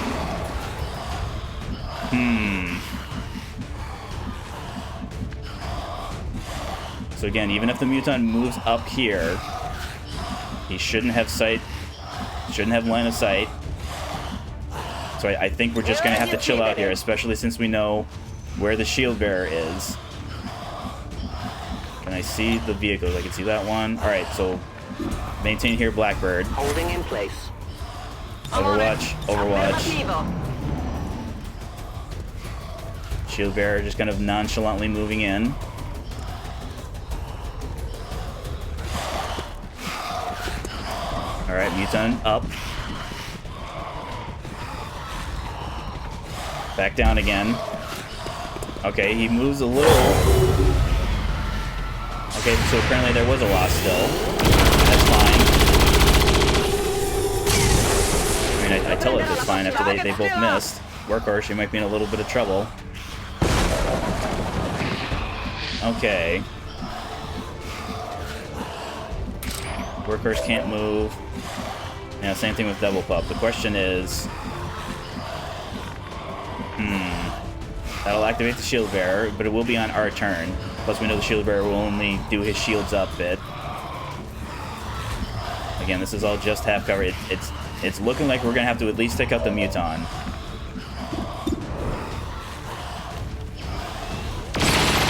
So again, even if the Muton moves up here, he shouldn't have sight, shouldn't have line of sight. So I think we're just gonna have to chill out here, especially since we know where the shield bearer is. Can I see the vehicles? I can see that one. All right, so maintain here, Blackbird.
Holding in place.
Overwatch. Shield bearer just kind of nonchalantly moving in. All right, Muton up. Back down again. Okay, he moves a little. Okay, so apparently there was a loss still. That's fine. I mean, I tell it it's fine after they both missed. Workhorse, you might be in a little bit of trouble. Okay. Workhorse can't move. Yeah, same thing with Double Pup. The question is... That'll activate the Shield Bearer, but it will be on our turn. Plus, we know the Shield Bearer will only do his shields up bit. Again, this is all just half cover. It's looking like we're gonna have to at least take out the Muton.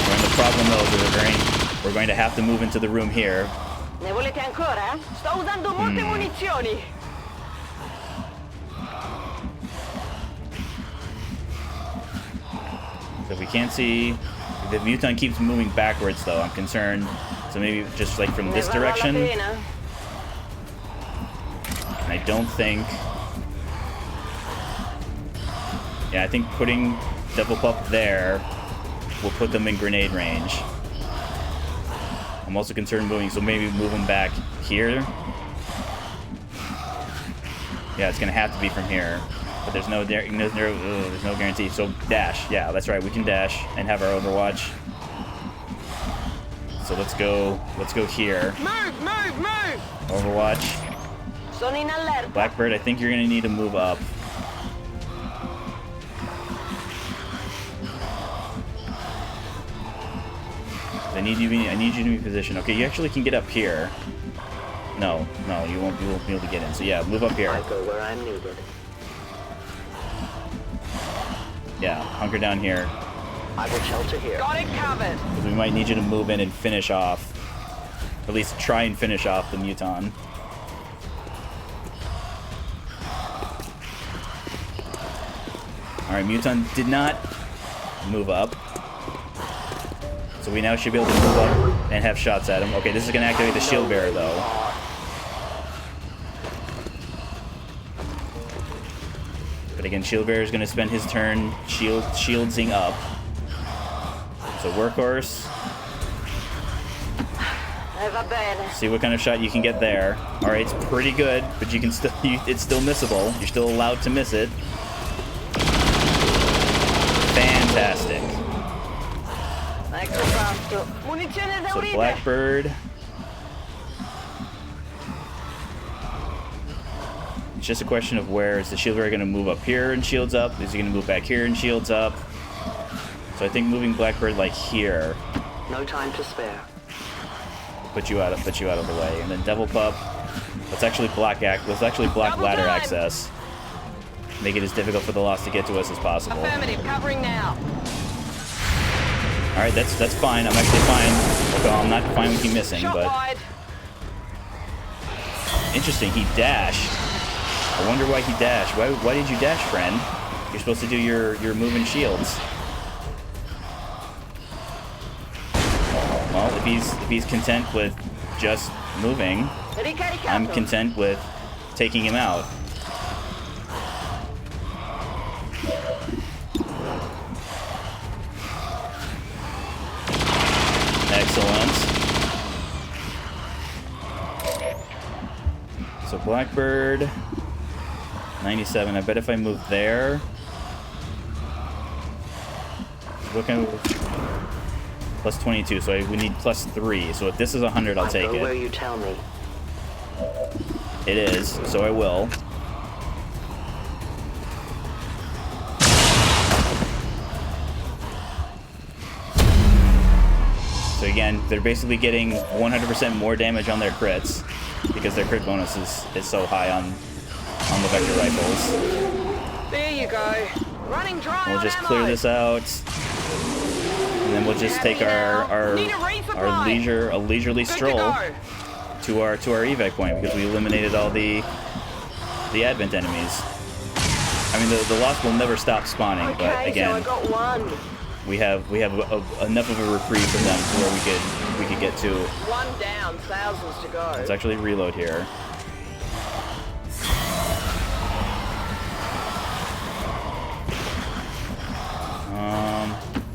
And the problem though is we're going to have to move into the room here.
Ne volete ancora? Sto usando molte munizioni.
So we can't see. The Muton keeps moving backwards, though. I'm concerned. So maybe just like from this direction. And I don't think. Yeah, I think putting Devil Pup there will put them in grenade range. I'm also concerned moving, so maybe move them back here. Yeah, it's gonna have to be from here. But there's no guarantee. So dash, yeah, that's right. We can dash and have our Overwatch. So let's go here.
Move, move, move!
Overwatch.
Sono in allerta.
Blackbird, I think you're gonna need to move up. I need you to be positioned. Okay, you actually can get up here. No, you won't be able to get in. So yeah, move up here.
I go where I'm needed.
Yeah, hunker down here.
I will shelter here. Got it covered.
We might need you to move in and finish off. At least try and finish off the Muton. Alright, Muton did not move up. So we now should be able to move up and have shots at him. Okay, this is going to activate the Shield Bearer, though. But again, Shield Bearer is going to spend his turn shieldsing up. So Workhorse. See what kind of shot you can get there. All right, it's pretty good, but you can still it's still missable. You're still allowed to miss it. Fantastic. So Blackbird. It's just a question of where is the Shield Bearer going to move up here and shields up? Is he going to move back here and shields up? So I think moving Blackbird like here.
No time to spare.
Put you out of the way, and then Devil Pup. Let's actually block ladder access. Make it as difficult for the loss to get to us as possible.
Affirmative, covering now.
All right, that's fine. I'm actually fine. Although I'm not fine with you missing, but interesting. He dashed. I wonder why he dashed. Why did you dash, friend? You're supposed to do your move and shields. Well, if he's content with just moving, I'm content with taking him out. Excellent. So Blackbird, 97. I bet if I move there, what kind of plus 22? So we need plus 3. So if this is 100, I'll take it.
Where you tell me.
It is. So I will. So again, they're basically getting 100% more damage on their crits because their crit bonus is so high on the Vector rifles.
There you go. Running dry.
We'll just clear this out, and then we'll just take our leisurely stroll to our evac point because we eliminated all the Advent enemies. I mean, the loss will never stop spawning, but again.
So I got one.
We have enough of a reprieve from them to where we could get to.
One down, thousands to go.
Let's actually reload here.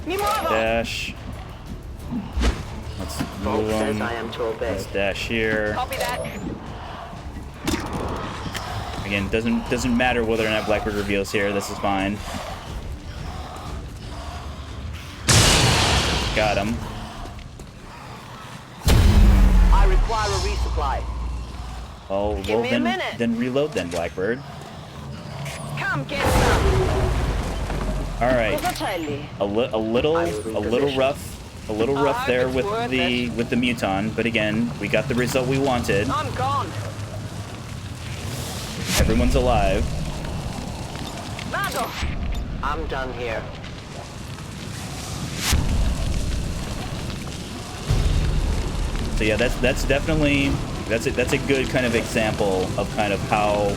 Dash. Let's move them. Let's dash here.
Copy that.
Again, doesn't matter whether or not Blackbird reveals here. This is fine. Got him.
I require a resupply.
Oh, well then reload then, Blackbird.
Come get some.
All right. A little rough there with the Muton, but again, we got the result we wanted.
I'm gone.
Everyone's alive.
Mago. I'm done here.
So yeah, that's definitely that's a good kind of example of kind of how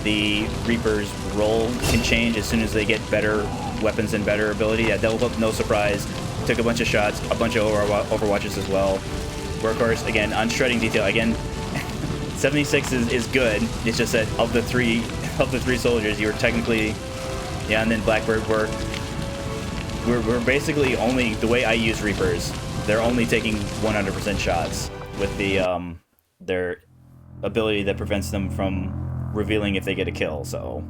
the Reaper's role can change as soon as they get better weapons and better ability. Yeah, Devil Hook, no surprise. Took a bunch of shots, a bunch of overwatches as well. Workhorse, again, on shredding detail, again, 76 is good. It's just that of the three soldiers, you were technically, yeah, and then Blackbird we're basically only, the way I use Reapers, they're only taking 100% shots with the their ability that prevents them from revealing if they get a kill, so.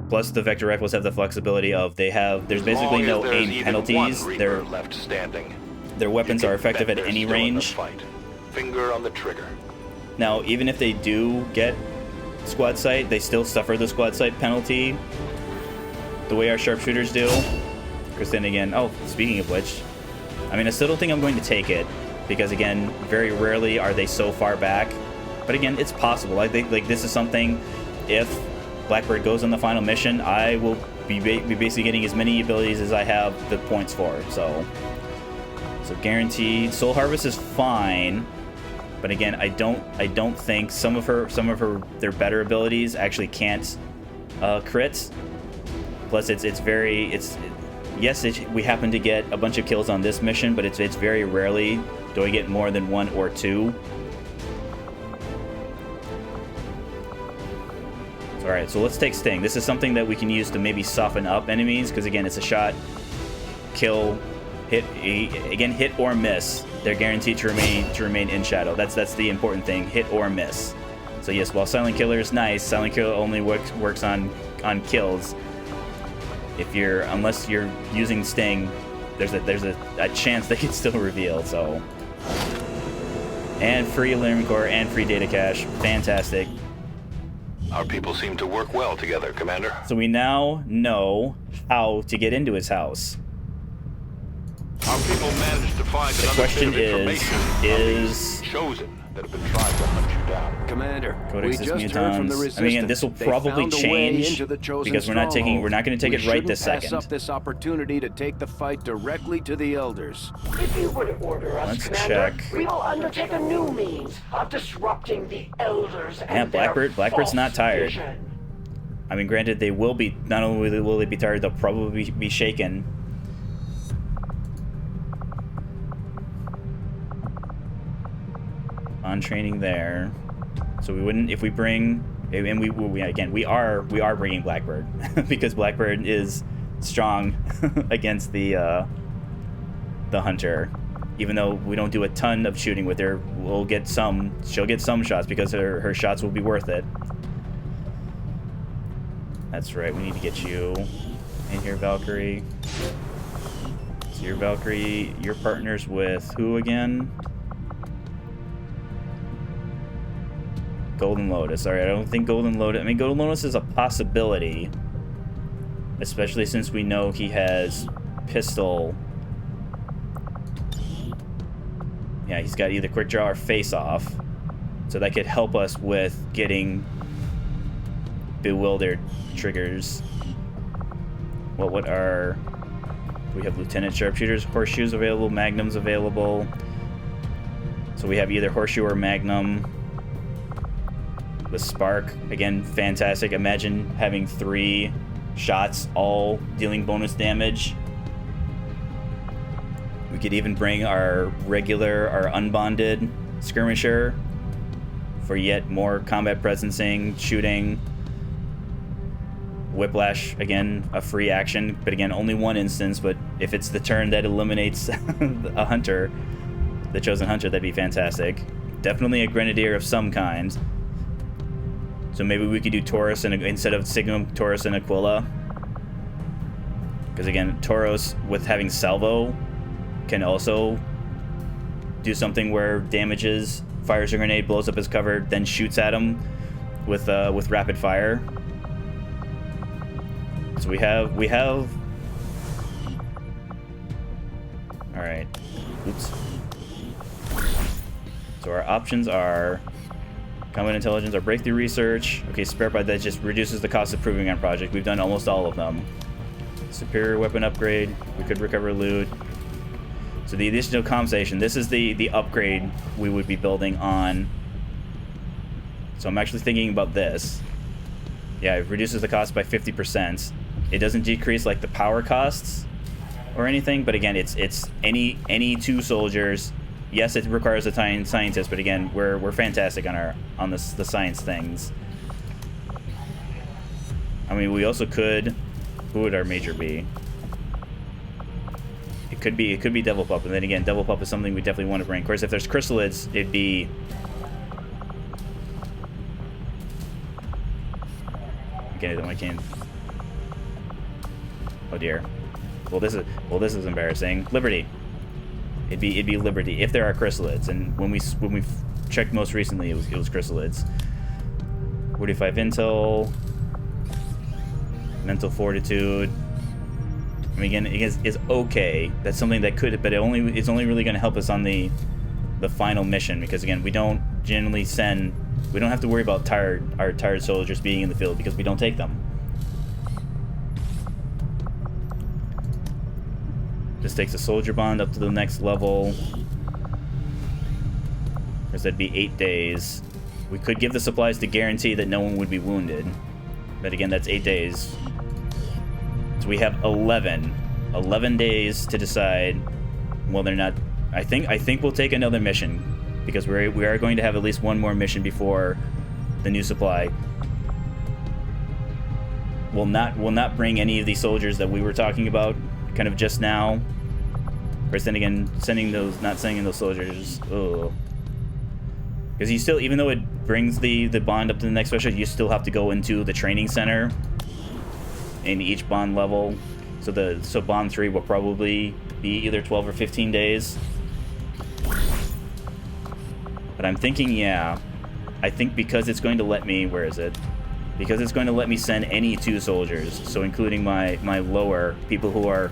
Plus, the Vector Rifles have the flexibility of there's basically no aim penalties. Their weapons are effective at any range.
Finger on the trigger.
Now, even if they do get squad sight, they still suffer the squad sight penalty the way our sharpshooters do. Because then again, oh, speaking of which, I mean, I still don't think I'm going to take it because again, very rarely are they so far back. But again, it's possible. I think like this is something, if Blackbird goes on the final mission, I will be basically getting as many abilities as I have the points for. So guaranteed. Soul Harvest is fine, but again, I don't think some of their better abilities actually can't crit. Plus, yes, we happen to get a bunch of kills on this mission, but it's very rarely do I get more than 1 or 2. Alright, so let's take Sting. This is something that we can use to maybe soften up enemies, because again, it's a shot, kill, hit, again, hit or miss. They're guaranteed to remain in shadow. That's the important thing, hit or miss. So yes, while Silent Killer is nice, Silent Killer only works on kills. Unless you're using Sting, there's a chance they can still reveal, so. And free aluminum core and free data cache, fantastic.
Our people seem to work well together, Commander.
So we now know how to get into his house.
Our people managed to find
the question is
chosen that have been trying to hunt you down.
Commander,
we just heard from the Resistance. I mean, this will probably change because we're not going to take it right this second.
Pass up this opportunity to take the fight directly to the Elders.
If you would order us,
let's
Commander,
check.
We will undertake a new means of disrupting the Elders.
Yeah, Blackbird's not tired. Vision. I mean, granted, they will be. Not only will they be tired, they'll probably be shaken. On training there, so we wouldn't if we bring, and we are bringing Blackbird because Blackbird is strong against the hunter. Even though we don't do a ton of shooting with her, she'll get some shots because her shots will be worth it. That's right, we need to get you in here, Valkyrie. So your Valkyrie, your partner's with who again? Golden Lotus. Alright, I don't think Golden Lotus... I mean, Golden Lotus is a possibility. Especially since we know he has pistol. Yeah, he's got either Quick Draw or Face Off. So that could help us with getting Bewildered triggers. What are... We have Lieutenant Sharpshooters, Horseshoes available, Magnums available. So we have either Horseshoe or Magnum. The Spark, again, fantastic. Imagine having 3 shots, all dealing bonus damage. We could even bring our unbonded skirmisher for yet more combat presencing, shooting. Whiplash, again, a free action, but again, only one instance, but if it's the turn that eliminates a hunter, the chosen hunter, that'd be fantastic. Definitely a grenadier of some kind. So maybe we could do Taurus instead of Signum, Taurus and Aquila. Because again, Taurus with having salvo can also do something where damages, fires a grenade, blows up his cover, then shoots at him with rapid fire. So we have. All right. Oops. So our options are combat intelligence or breakthrough research. Okay, spare part that just reduces the cost of proving on project. We've done almost all of them. Superior weapon upgrade. We could recover loot. So the additional comm station. This is the upgrade we would be building on. So I'm actually thinking about this. Yeah, it reduces the cost by 50%. It doesn't decrease like the power costs or anything, but again, it's any 2 soldiers. Yes, it requires a scientist, but again, we're fantastic on the science things. I mean, we also could. Who would our major be? It could be Devil Pup, and then again, Devil Pup is something we definitely want to bring. Of course, if there's chrysalids, it'd be. Okay, I can't. Oh dear. Well, this is embarrassing. Liberty. It'd be Liberty if there are chrysalids, and when we checked most recently, it was chrysalids. 45 intel, mental fortitude. I mean, again, it's okay. That's something that could, but it's only really going to help us on the final mission, because again, we don't generally send. We don't have to worry about our tired soldiers being in the field because we don't take them. This takes a soldier bond up to the next level. Because that'd be 8 days. We could give the supplies to guarantee that no one would be wounded. But again, that's 8 days. So we have 11 days to decide whether or not. I think we'll take another mission, because we are going to have at least one more mission before the new supply. We'll not bring any of these soldiers that we were talking about kind of just now. Whereas then again, not sending those soldiers, ugh. Because you still, even though it brings the bond up to the next special, you still have to go into the training center in each bond level. So bond 3 will probably be either 12 or 15 days. But I'm thinking, yeah, I think because it's going to let me, where is it? Because it's going to let me send any 2 soldiers, so including my lower people who are,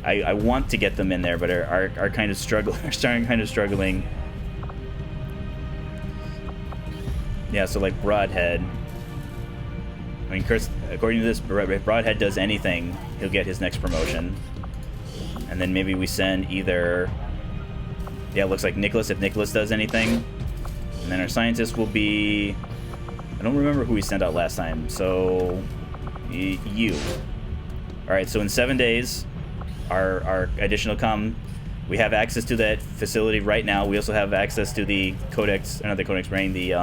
I want to get them in there, but are kind of struggling. Yeah, so like Broadhead. I mean, according to this, if Broadhead does anything, he'll get his next promotion. And then maybe we send either. Yeah, it looks like Nicholas, if Nicholas does anything. And then our scientist will be. I don't remember who we sent out last time, so you. Alright, so in 7 days, our additional comm, we have access to that facility right now. We also have access to the Codex, not the Codex Brain, the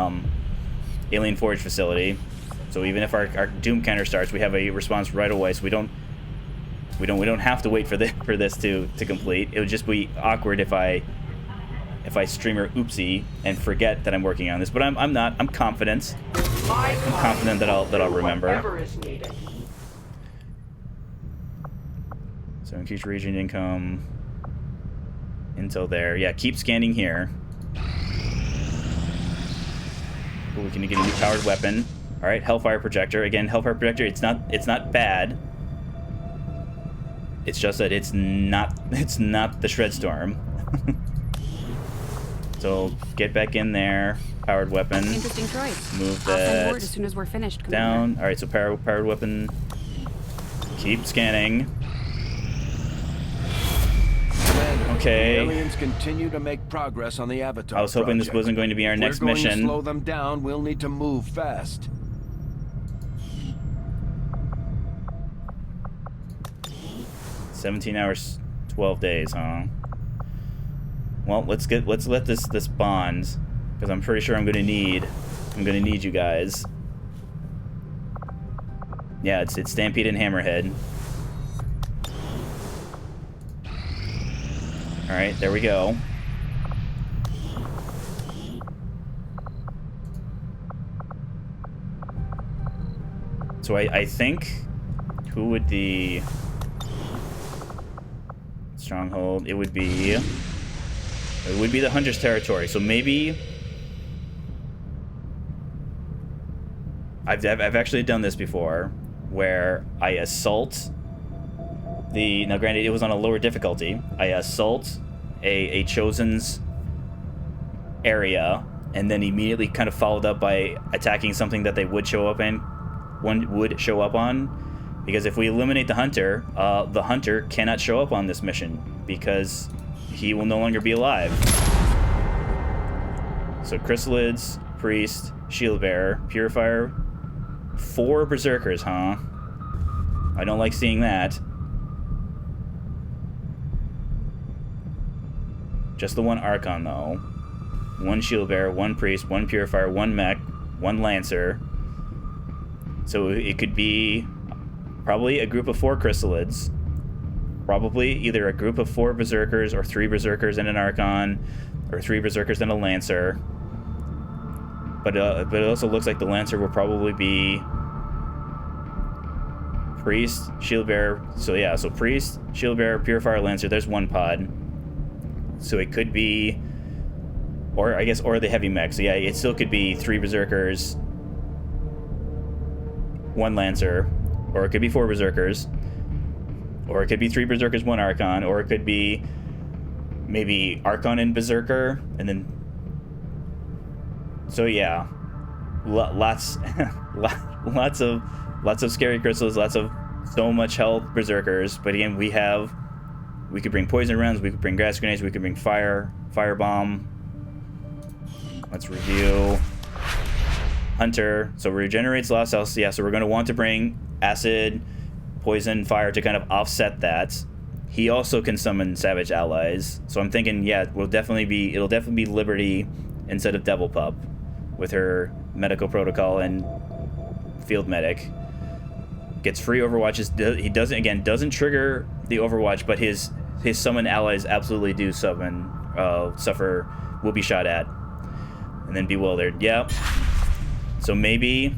Alien Forge facility. So even if our Doom counter starts, we have a response right away, so we don't have to wait for this to complete. It would just be awkward if I streamer oopsie and forget that I'm working on this, but I'm not. I'm confident. I'm confident that I'll remember. So increase region income. Intel there. Yeah, keep scanning here. Ooh, we can get a new powered weapon. All right, Hellfire projector. Again, Hellfire projector. It's not bad. It's just that it's not the Shredstorm. So get back in there. Powered weapon.
Interesting choice.
Move that.
I'll send word as soon as we're finished.
Down. All right, so powered weapon. Keep scanning. Okay.
The aliens continue to make progress on the Avatar.
I was hoping this wasn't going to be our next mission.
If we're going to slow them down, we'll need to move fast.
$17 hours, 12 days, huh? Well, let's let this bond, because I'm pretty sure I'm gonna need you guys. Yeah, it's Stampede and Hammerhead. Alright, there we go. So I think... Who would the... Stronghold... It would be the Hunter's territory. So maybe... I've actually done this before, where I assault the... Now, granted, it was on a lower difficulty. I assault a Chosen's area, and then immediately kind of followed up by attacking something that they would show up in. One would show up on, because if we eliminate the Hunter cannot show up on this mission because he will no longer be alive. So Chrysalids, Priest, Shield Bearer, Purifier, 4 Berserkers, huh? I don't like seeing that. Just the 1 Archon, though. 1 Shield Bearer, 1 Priest, 1 Purifier, 1 Mech, 1 Lancer. So it could be probably a group of 4 Chrysalids. Probably either a group of 4 Berserkers or 3 Berserkers and an Archon, or 3 Berserkers and a Lancer. But it also looks like the Lancer will probably be Priest, Shield Bearer. So yeah, so Priest, Shield Bearer, Purifier, Lancer. There's 1 pod. So it could be, or I guess, or the heavy mech. So yeah, it still could be 3 Berserkers, 1 Lancer, or it could be 4 Berserkers, or it could be 3 Berserkers, 1 Archon, or it could be maybe Archon and Berserker, and then. So yeah, lots of scary crystals, so much health Berserkers. But again, we could bring poison rounds, we could bring gas grenades, we could bring firebomb. Let's review. Hunter, so regenerates lost health. Yeah, so we're going to want to bring acid, poison, fire to kind of offset that. He also can summon savage allies. So I'm thinking, yeah, it'll definitely be Liberty instead of Devil Pup with her medical protocol and field medic. Gets free overwatches. He doesn't trigger the overwatch, but his summon allies absolutely do will be shot at. And then bewildered. Yep. So maybe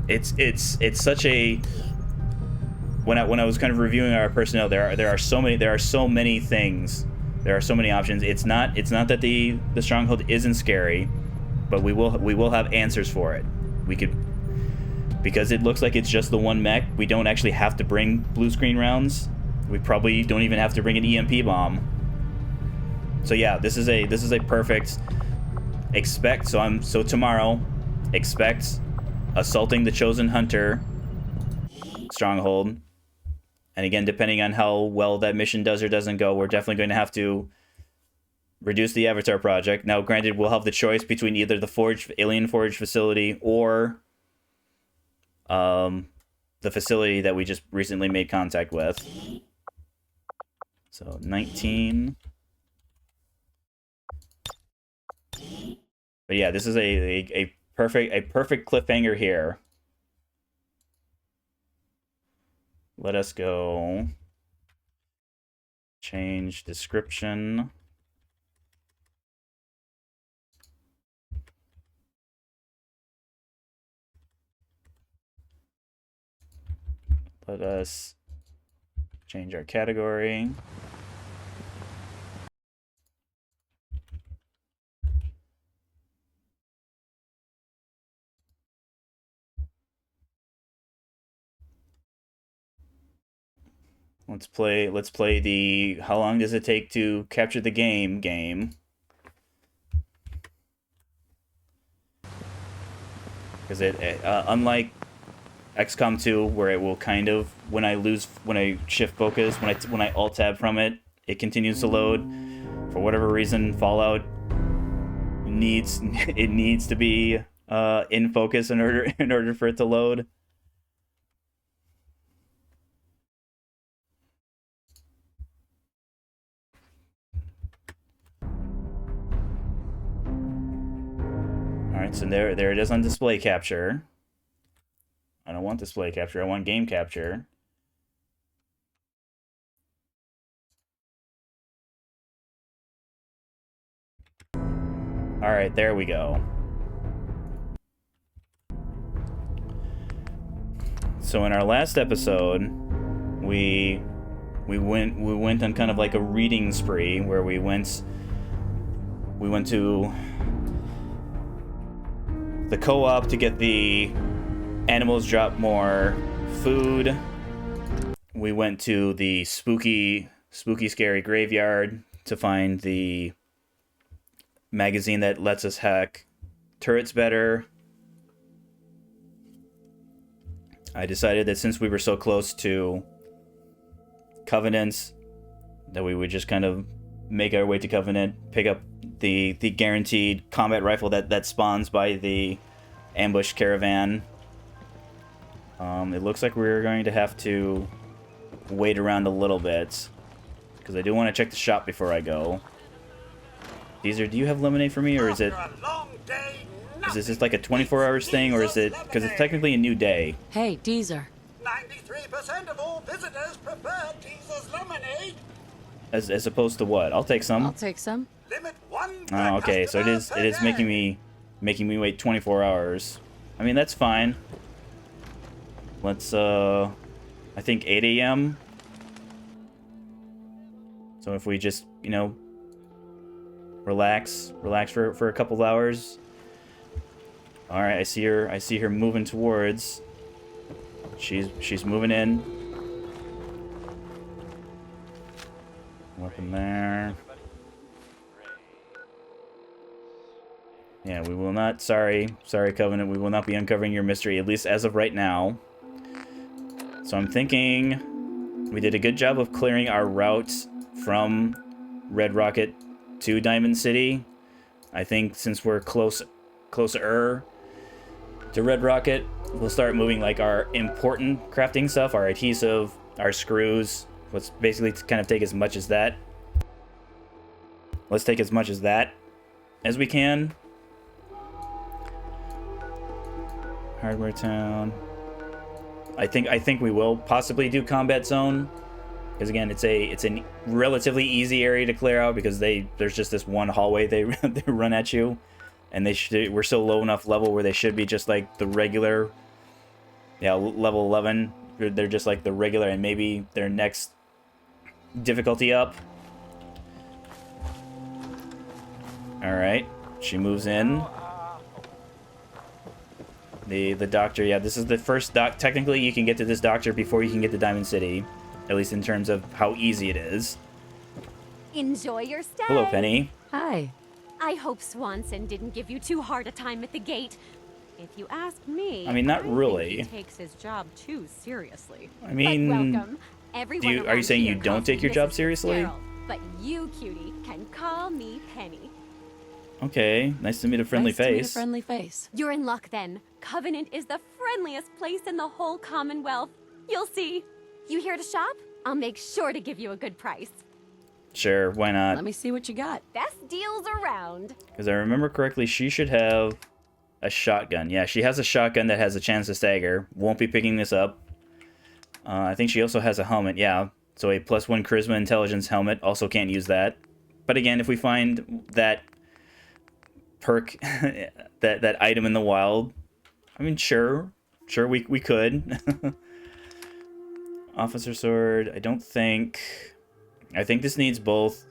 it's such a when I was kind of reviewing our personnel, there are so many things. There are so many options. It's not that the stronghold isn't scary, but we will have answers for it. We could, because it looks like it's just the 1 mech. We don't actually have to bring blue screen rounds. We probably don't even have to bring an EMP bomb. So yeah, this is a perfect expect. So tomorrow, expect assaulting the Chosen Hunter stronghold. And again, depending on how well that mission does or doesn't go, we're definitely going to have to reduce the Avatar project. Now, granted, we'll have the choice between either the Alien Forge facility or the facility that we just recently made contact with. So 19. But yeah, this is a perfect cliffhanger here. Let us go. Change description. Let us change our category. Let's play the how long does it take to capture the game. Because unlike XCOM 2, where it will kind of, when I shift focus, when I alt tab from it, it continues to load. For whatever reason, Fallout needs to be in focus in order for it to load. Alright, so there it is on display capture. I don't want display capture, I want game capture. Alright, there we go. So in our last episode, we went on kind of like a reading spree where we went to the co-op to get the animals drop more food. We went to the spooky scary graveyard to find the magazine that lets us hack turrets better. I decided that since we were so close to Covenants, that we would just kind of make our way to Covenant, pick up the guaranteed combat rifle that spawns by the ambush caravan. It looks like we're going to have to wait around a little bit, because I do want to check the shop before I go. Do you have lemonade for me, or is it... Is this just like a 24 hours thing, or is it... Because it's technically a new day.
Hey, Deezer.
93% of all visitors prefer Deezer's lemonade.
As opposed to what? I'll take some.
I'll take some.
Limit one.
Oh, okay. So it is making me wait 24 hours. I mean, that's fine. Let's I think 8 a.m. So if we just, you know, relax for a couple of hours. All right, I see her moving towards. She's moving in. Weapon there. Yeah, we will not. Sorry, Covenant. We will not be uncovering your mystery, at least as of right now. So I'm thinking we did a good job of clearing our route from Red Rocket to Diamond City. I think since we're closer to Red Rocket, we'll start moving like our important crafting stuff, our adhesive, our screws. Let's basically kind of take as much as that. Let's take as much as that as we can. Hardware Town. I think we will possibly do Combat Zone, because again, it's a relatively easy area to clear out, because there's just this one hallway they run at you, and we're still low enough level where they should be just like the regular, level 11. They're just like the regular, and maybe their next difficulty up. All right, she moves in. The doctor, yeah, this is the first technically you can get to this doctor before you can get to Diamond City, at least in terms of how easy it is.
Enjoy your stay.
Hello, Penny.
Hi.
I hope Swanson didn't give you too hard a time at the gate. If you ask me,
I mean, not really.
He takes his job too seriously.
I mean,
but welcome. Everyone
are you saying you
here
don't
calls
take your
me
job
Mrs.
seriously?
Carroll, but you, cutie, can call me Penny.
Okay, nice to meet a friendly face.
To meet a friendly face.
You're in luck then. Covenant is the friendliest place in the whole Commonwealth. You'll see. You here to shop? I'll make sure to give you a good price.
Sure, why not?
Let me see what you got.
Best deals around.
Because I remember correctly, she should have a shotgun. Yeah, she has a shotgun that has a chance to stagger. Won't be picking this up. I think she also has a helmet, yeah. So a +1 Charisma Intelligence helmet. Also can't use that. But again, if we find that perk, that item in the wild, I mean, sure we could. Officer sword, I think this needs both.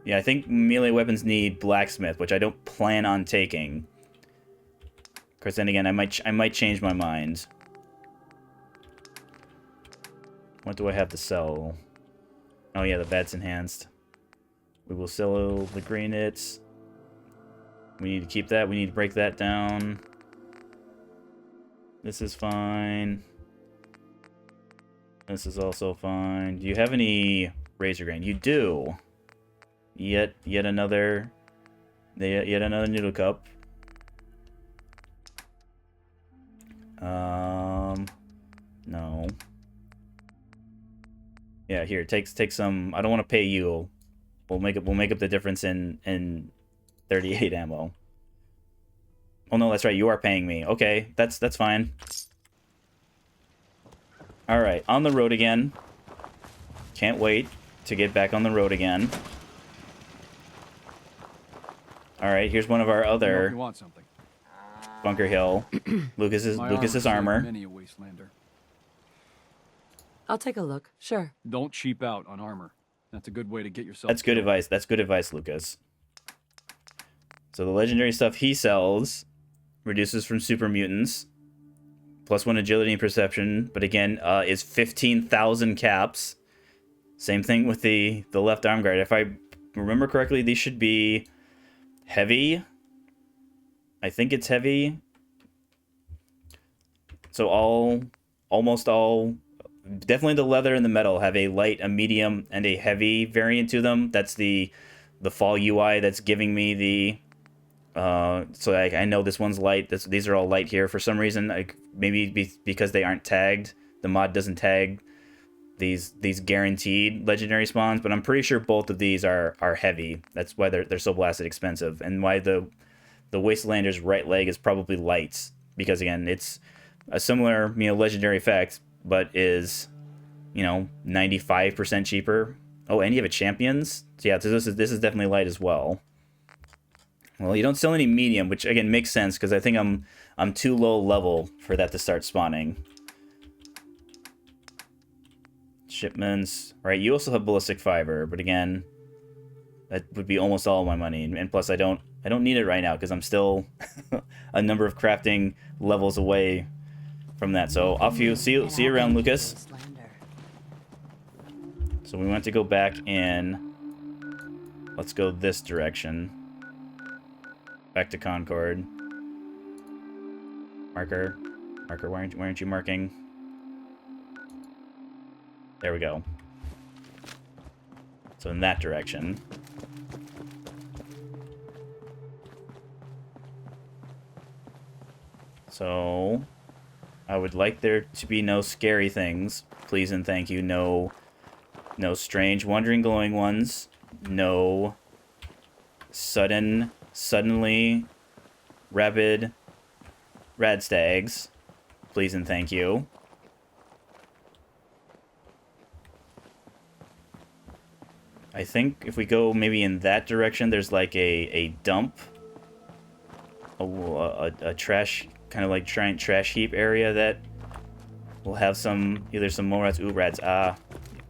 Yeah, I think melee weapons need blacksmith, which I don't plan on taking. Of course, then again, I might change my mind. What do I have to sell? Oh yeah, the bat's enhanced. We will sell the grenades. We need to keep that. We need to break that down. This is fine. This is also fine. Do you have any razor grain? You do. Yet another noodle cup. No. Yeah, here, take some. I don't want to pay you. We'll make up the difference in 38 ammo. Oh no, that's right. You are paying me. Okay, that's fine. All right, on the road again. Can't wait to get back on the road again. All right, here's one of our other
you want something.
Bunker Hill. Lucas's armor.
Many a wastelander.
I'll take a look. Sure.
Don't cheap out on armor. That's a good way to get yourself.
That's good advice. That's good advice, Lucas. So the legendary stuff he sells reduces from super mutants, +1 agility and perception, but again is 15,000 caps. Same thing with the left arm guard. If I remember correctly, these should be heavy. I think it's heavy. So almost all, definitely the leather and the metal have a light, a medium, and a heavy variant to them. That's the fall UI that's giving me the. So I know this one's light. These are all light here for some reason. Maybe because they aren't tagged. The mod doesn't tag these guaranteed legendary spawns, but I'm pretty sure both of these are heavy. That's why they're so blasted expensive, and why the Wastelander's right leg is probably light, because again it's a similar legendary effect, but is 95% cheaper. Oh, and you have a champions. So yeah, this is definitely light as well. Well, you don't sell any medium, which again makes sense because I think I'm too low level for that to start spawning. Shipments, right? You also have ballistic fiber, but again, that would be almost all my money, and plus I don't need it right now because I'm still a number of crafting levels away from that. So off you. See you around, Lucas. So we want to go back in. Let's go this direction. Back to Concord. Marker. Why aren't you marking? There we go. So in that direction. So I would like there to be no scary things. Please and thank you. No strange wandering glowing ones. No suddenly rabid rad stags. Please and thank you. I think if we go maybe in that direction, there's like a dump, a trash, kind of like giant trash heap area that will have either some mole rats,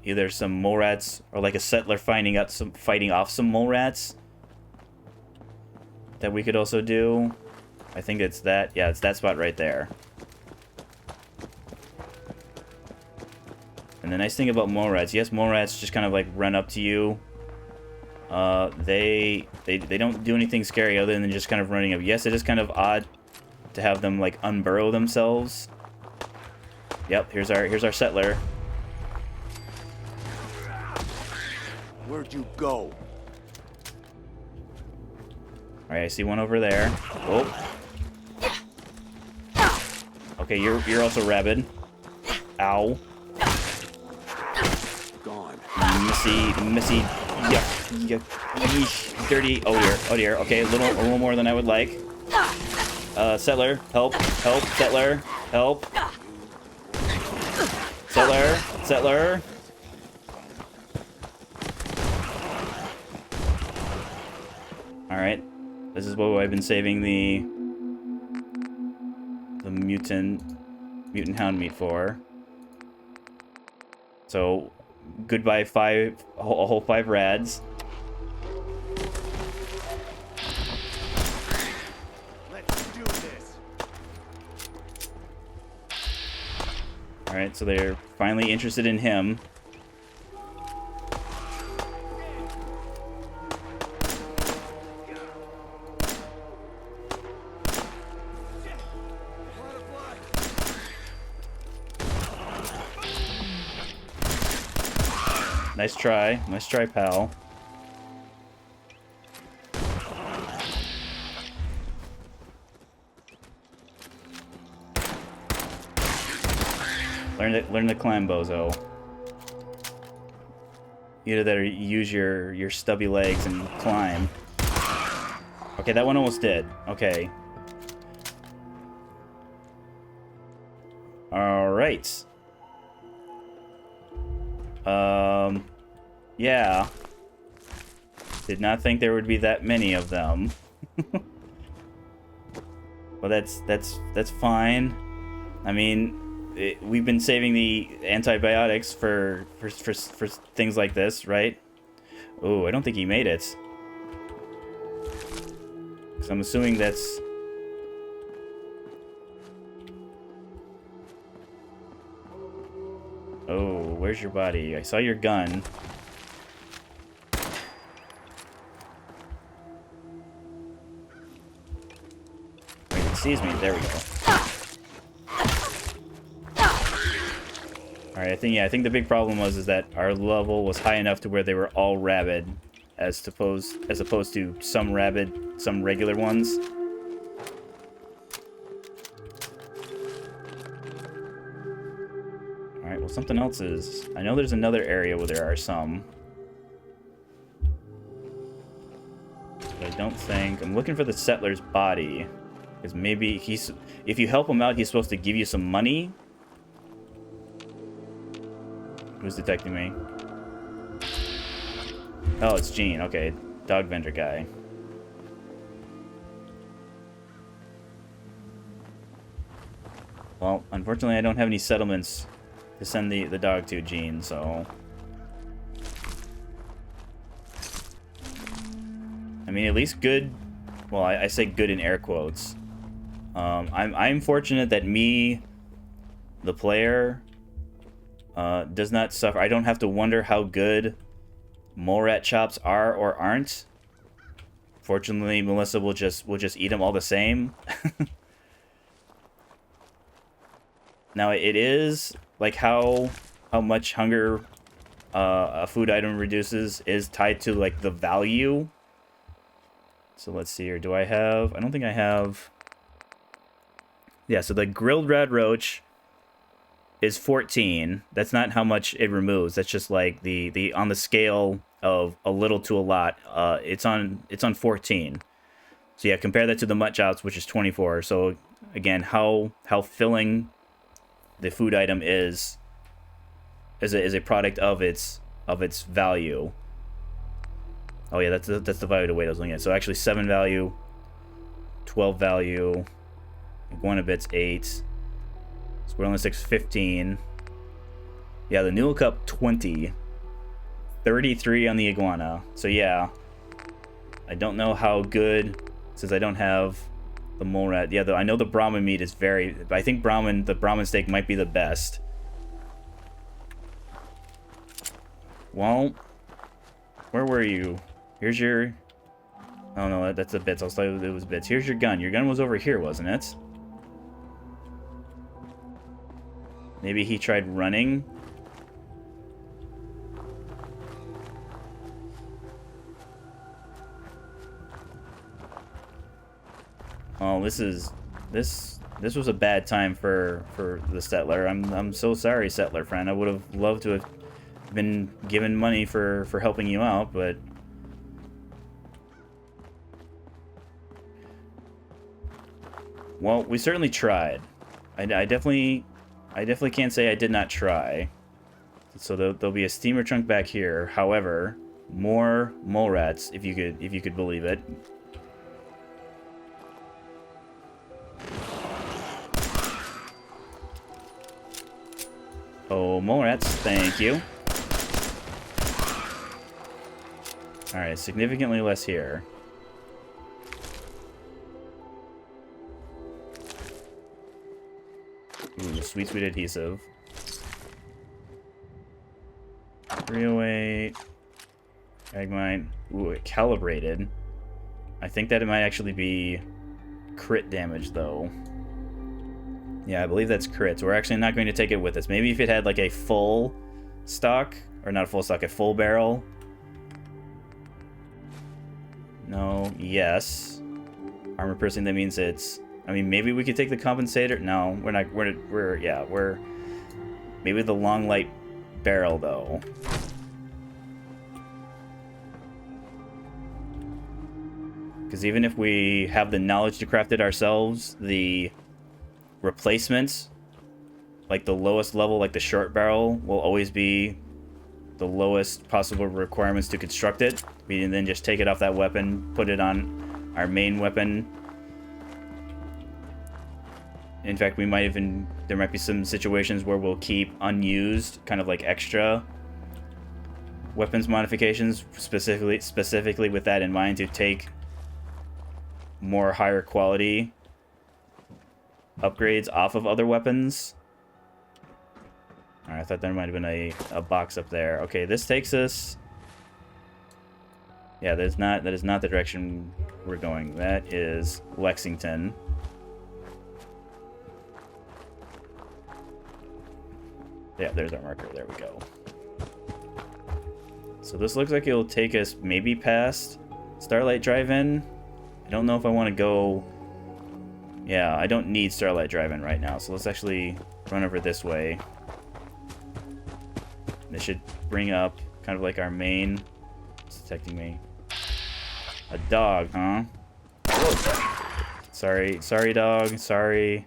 either some mole rats or like a settler fighting off some mole rats that we could also do. I think it's that. Yeah, it's that spot right there. And the nice thing about mole rats, yes, mole rats just kind of like run up to you. They don't do anything scary other than just kind of running up. Yes, it is kind of odd to have them like unburrow themselves. Yep, here's our settler.
Where'd you go?
Alright, I see one over there. Oh. Okay, you're also rabid. Ow.
Gone.
Missy, yuck, dirty. Oh dear. Okay, a little more than I would like. Settler, help, settler, help. Settler. All right, this is what I've been saving the mutant hound meat for. So, goodbye a whole 5 rads.
Let's do this.
All right, so they're finally interested in him. Nice try, pal. Learn to climb, bozo. Either that or use your stubby legs and climb. Okay, that one almost did. Okay. All right. Yeah. Did not think there would be that many of them. Well, that's fine. I mean, we've been saving the antibiotics for things like this, right? Oh, I don't think he made it. 'Cause I'm assuming that's... Oh, where's your body? I saw your gun. Wait, it sees me. There we go. Alright, I think the big problem was that our level was high enough to where they were all rabid, as opposed to some rabid, some regular ones. Alright, well, something else is... I know there's another area where there are some. But I don't think... I'm looking for the settler's body. Because maybe he's... If you help him out, he's supposed to give you some money. Who's detecting me? Oh, it's Gene. Okay, dog vendor guy. Well, unfortunately, I don't have any settlements to send the dog to, Gene, so... I mean, at least good... Well, I say good in air quotes. I'm fortunate that me, the player... does not suffer. I don't have to wonder how good mole rat chops are or aren't. Fortunately, Melissa will just eat them all the same. Now it is like how much hunger a food item reduces is tied to like the value. So let's see here. Do I have? I don't think I have. Yeah. So the grilled red roach is 14. That's not how much it removes. That's just like the on the scale of a little to a lot. It's on 14. So yeah, compare that to the mutt chops, which is 24. So again, how filling the food item is a product of its value. Oh yeah, that's the value to weight I was looking at. So actually 7 value, 12 value, iguana bits 8. Squirrel 6, 15. Yeah, the Noodle Cup, 20. 33 on the iguana. So yeah. I don't know how good, since I don't have the mole rat. Yeah, I know the Brahmin meat is very... I think the Brahmin steak might be the best. Well, where were you? Here's your... Oh no, that's the bits. I'll tell you it was bits. Here's your gun. Your gun was over here, wasn't it? Maybe he tried running. Oh, this was a bad time for the settler. I'm so sorry, settler friend. I would have loved to have been given money for helping you out, but well, we certainly tried. I definitely can't say I did not try. So there'll be a steamer trunk back here. However, more mole rats, if you could believe it. Oh, mole rats, thank you. Alright, significantly less here. Ooh, sweet adhesive. 308. Agmite. Ooh, it calibrated. I think that it might actually be crit damage, though. Yeah, I believe that's crit. So we're actually not going to take it with us. Maybe if it had like a full stock, or not a full stock, a full barrel. No, yes. Armor piercing, that means it's... I mean, maybe we could take the compensator. No, we're not. We're maybe the long light barrel though. Because even if we have the knowledge to craft it ourselves, the replacements like the lowest level, like the short barrel, will always be the lowest possible requirements to construct it. We can then just take it off that weapon, put it on our main weapon. In fact, we might even, there might be some situations where we'll keep unused, kind of like extra weapons modifications, specifically with that in mind, to take more higher quality upgrades off of other weapons. Alright, I thought there might have been a box up there. Okay, this takes us... Yeah, that is not the direction we're going. That is Lexington. Yeah, there's our marker. There we go. So this looks like it'll take us maybe past Starlight Drive-In. I don't know if I want to go... Yeah, I don't need Starlight Drive-In right now, so let's actually run over this way. This should bring up kind of like our main... It's detecting me. A dog, huh? Sorry, dog. Sorry.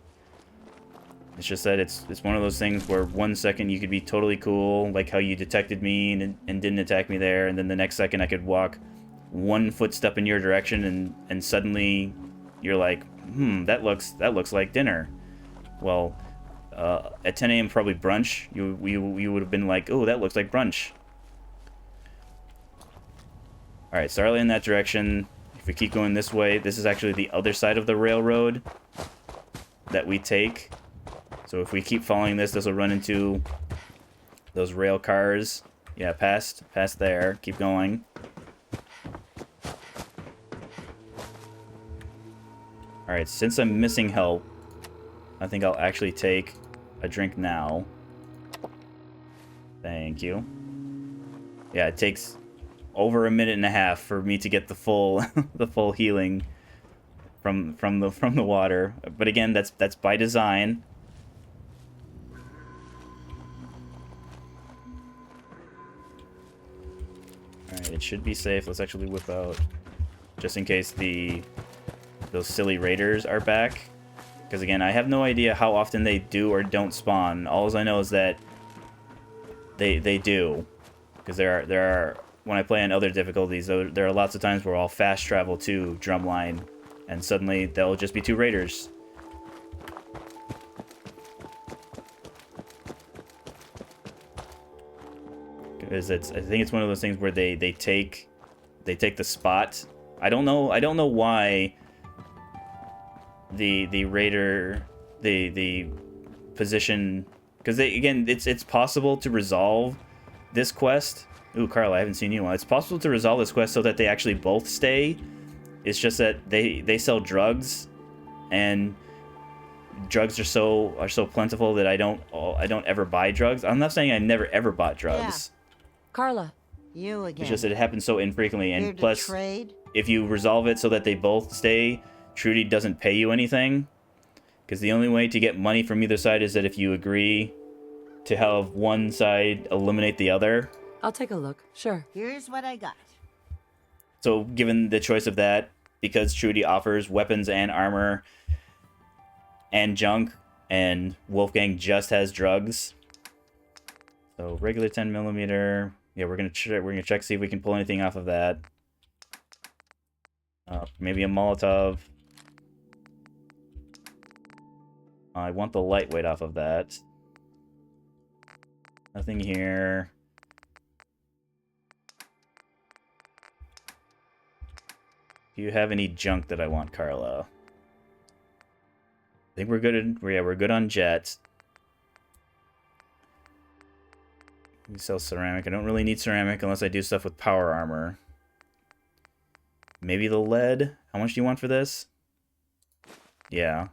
It's just that it's one of those things where 1 second you could be totally cool, like how you detected me and didn't attack me there, and then the next second I could walk 1 footstep in your direction and suddenly you're like, that looks like dinner. Well, at 10 a.m. probably brunch. You would have been like, oh, that looks like brunch. All right, Starlight in that direction. If we keep going this way, this is actually the other side of the railroad that we take. So if we keep following this, this will run into those rail cars. Yeah, past there. Keep going. All right, since I'm missing help, I think I'll actually take a drink now. Thank you. Yeah, it takes over a minute and a half for me to get the full the full healing from the water. But again, that's by design. Alright, it should be safe. Let's actually whip out, just in case those silly raiders are back. Because again, I have no idea how often they do or don't spawn. All I know is that they do. Because there are when I play on other difficulties, there are lots of times where I'll fast travel to Drumline, and suddenly there'll just be 2 raiders. Because I think it's one of those things where they take the spot. I don't know why the raider the position, because it's possible to resolve this quest. Ooh, Carla, I haven't seen you. It's possible to resolve this quest so that they actually both stay. It's just that they sell drugs, and drugs are so plentiful that I don't ever buy drugs. I'm not saying I never ever bought drugs.
Yeah. Carla,
you again.
It's just that it happens so infrequently, and
Here to
plus,
trade?
if you resolve it so that they both stay, Trudy doesn't pay you anything. Because the only way to get money from either side is that if you agree to have one side eliminate the other.
I'll take a look. Sure.
Here's what I got.
So given the choice of that, because Trudy offers weapons and armor and junk, and Wolfgang just has drugs. So regular 10mm. Yeah, we're gonna check, see if we can pull anything off of that. Maybe a Molotov. I want the lightweight off of that. Nothing here. Do you have any junk that I want, Carla? I think we're good. We're good on jet. We sell ceramic. I don't really need ceramic unless I do stuff with power armor. Maybe the lead. How much do you want for this? Yeah,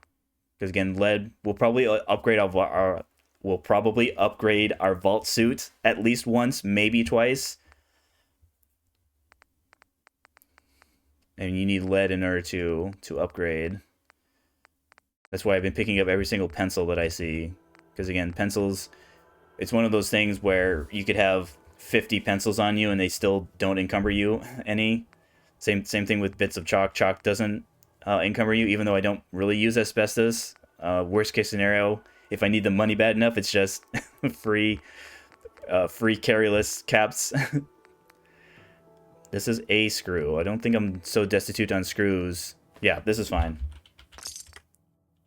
because again, lead will probably upgrade our vault suit at least once, maybe twice. And you need lead in order to upgrade. That's why I've been picking up every single pencil that I see. Because again, pencils, it's one of those things where you could have 50 pencils on you and they still don't encumber you any. Same thing with bits of chalk. Chalk doesn't encumber you, even though I don't really use asbestos. Worst case scenario, if I need the money bad enough, it's just free carryless caps. This is a screw. I don't think I'm so destitute on screws. Yeah, this is fine.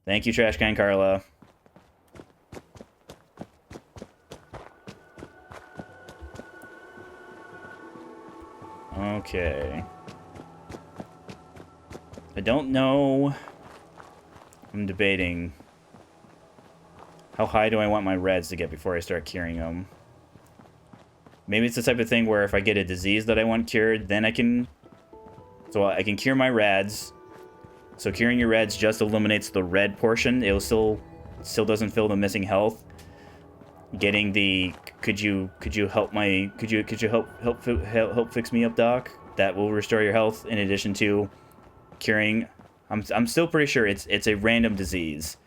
Thank you, Trash Can Carla. Okay. I don't know. I'm debating. How high do I want my reds to get before I start curing them? Maybe it's the type of thing where if I get a disease that I want cured, then I can... So I can cure my reds. So curing your reds just eliminates the red portion. It'll still doesn't fill the missing health. Getting the could you help my could you help fix me up, doc? That will restore your health in addition to curing. I'm still pretty sure it's a random disease.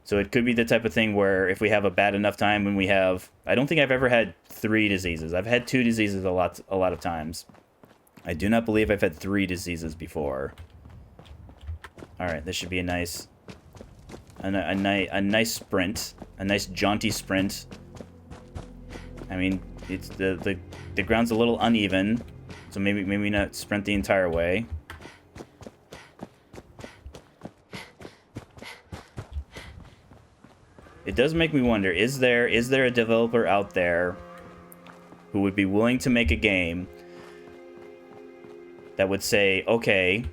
So it could be the type of thing where if we have a bad enough time when we have... I don't think I've ever had 3 diseases. I've had 2 diseases a lot of times. I do not believe I've had 3 diseases before. Alright, this should be a nice... A nice sprint. A nice jaunty sprint. I mean, it's the ground's a little uneven. So maybe not sprint the entire way. It does make me wonder, is there a developer out there who would be willing to make a game that would say, okay,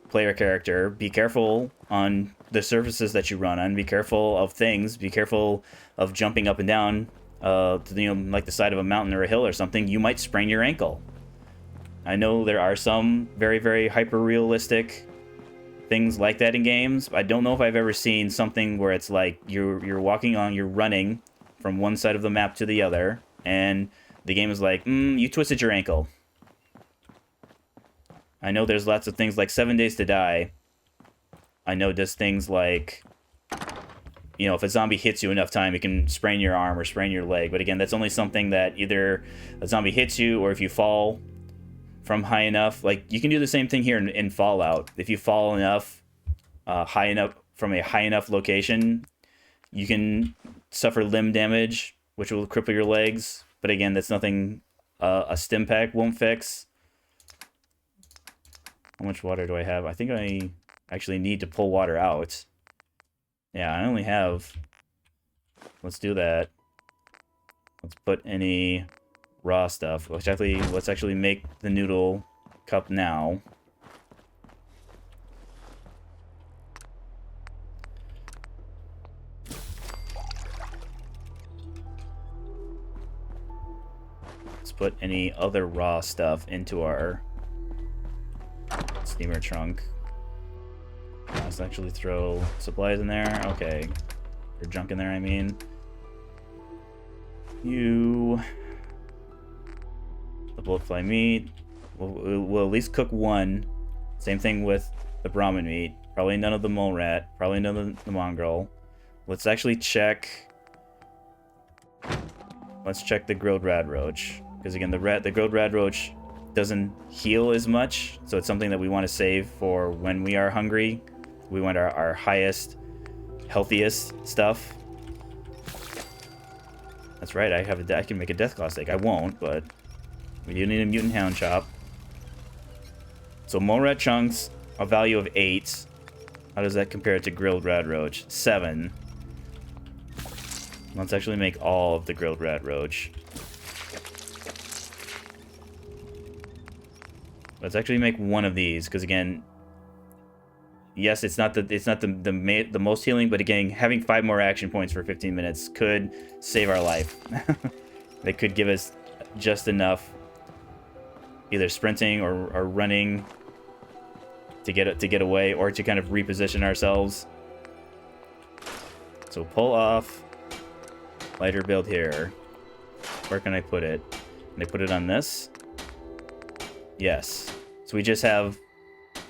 player character, be careful on the surfaces that you run on, be careful of things, be careful of jumping up and down, like the side of a mountain or a hill or something, you might sprain your ankle. I know there are some very, very hyper-realistic things like that in games. I don't know if I've ever seen something where it's like you're running from one side of the map to the other, and the game is like, you twisted your ankle. I know there's lots of things like 7 Days to Die. I know does things like, if a zombie hits you enough time, it can sprain your arm or sprain your leg. But again, that's only something that either a zombie hits you or if you fall from high enough. Like, you can do the same thing here in Fallout. If you fall enough, high enough from a high enough location, you can suffer limb damage, which will cripple your legs. But again, that's nothing a stim pack won't fix. How much water do I have? I think I actually need to pull water out. Yeah, I only have... Let's do that. Let's put any raw stuff. Let's actually make the noodle cup now. Let's put any other raw stuff into our steamer trunk. Let's actually throw supplies in there. Okay. Or junk in there, I mean. The bloatfly meat. We'll at least cook one. Same thing with the Brahmin meat. Probably none of the mole rat. Probably none of the mongrel. Let's actually check... Let's check the grilled rad roach. Because again, the grilled rad roach doesn't heal as much. So it's something that we want to save for when we are hungry. We want our highest, healthiest stuff. That's right, I can make a death claw steak. I won't, but we do need a mutant hound chop. So mole rat chunks, a value of 8. How does that compare to grilled rad roach? 7. Let's actually make all of the grilled rad roach. Let's actually make one of these, because again, yes, it's not the most healing, but again, having 5 more action points for 15 minutes could save our life. They could give us just enough, either sprinting or running to get away, or to kind of reposition ourselves. So pull off lighter build here. Where can I put it? Can I put it on this? Yes. So we just have,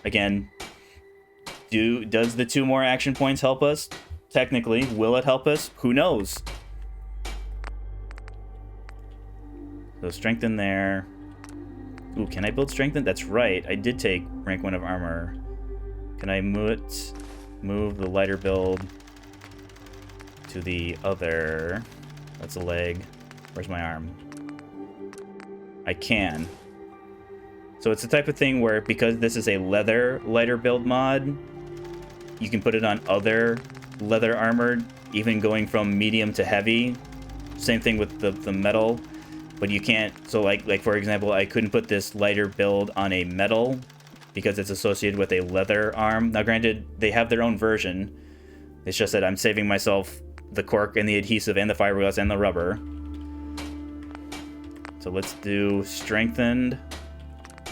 again, does the 2 more action points help us? Technically. Will it help us? Who knows? So strengthen there. Ooh, can I build strengthen? That's right. I did take rank 1 of armor. Can I move the lighter build to the other. That's a leg. Where's my arm? I can. So it's the type of thing where, because this is a leather lighter build mod, you can put it on other leather armored, even going from medium to heavy. Same thing with the metal, but you can't. So like for example, I couldn't put this lighter build on a metal because it's associated with a leather arm. Now granted, they have their own version. It's just that I'm saving myself the cork and the adhesive and the fiberglass and the rubber. So let's do strengthened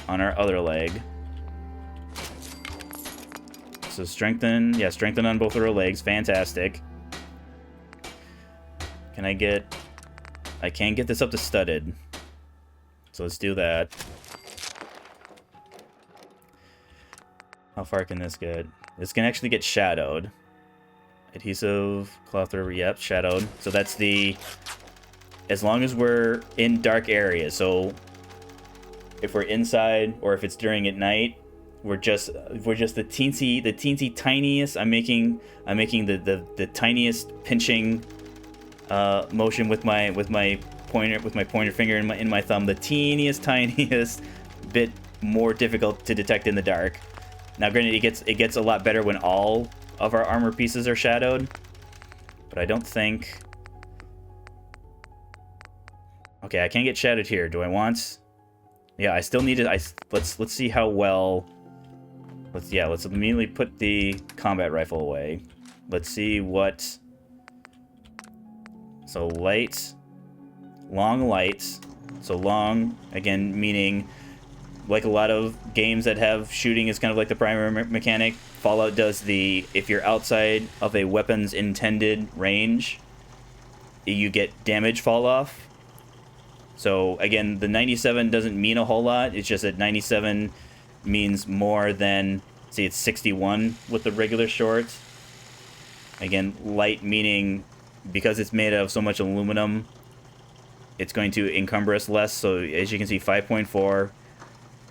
on our other leg. So strengthen, yeah, strengthen on both of our legs. Fantastic. Can I get... I can get this up to studded. So let's do that. How far can this get? This can actually get shadowed. Adhesive, cloth rubber, yep, shadowed. So that's the... As long as we're in dark areas. So if we're inside or if it's during at night, we're just the teensy tiniest. I'm making the tiniest pinching motion with my pointer finger in my thumb, the tiniest bit more difficult to detect in the dark. Now granted, it gets a lot better when all of our armor pieces are shadowed, but I don't think... Okay, I can't get shadowed here. Do I want... Yeah, I still need it. Let's see how well... Let's immediately put the combat rifle away. Let's see what... So light, long light. So long, again, meaning like a lot of games that have shooting is kind of like the primary mechanic. Fallout does the, if you're outside of a weapon's intended range, you get damage fall off. So again, the 97 doesn't mean a whole lot. It's just that 97 means more than, see, it's 61 with the regular shorts. Again, light meaning because it's made of so much aluminum, it's going to encumber us less. So as you can see, 5.4.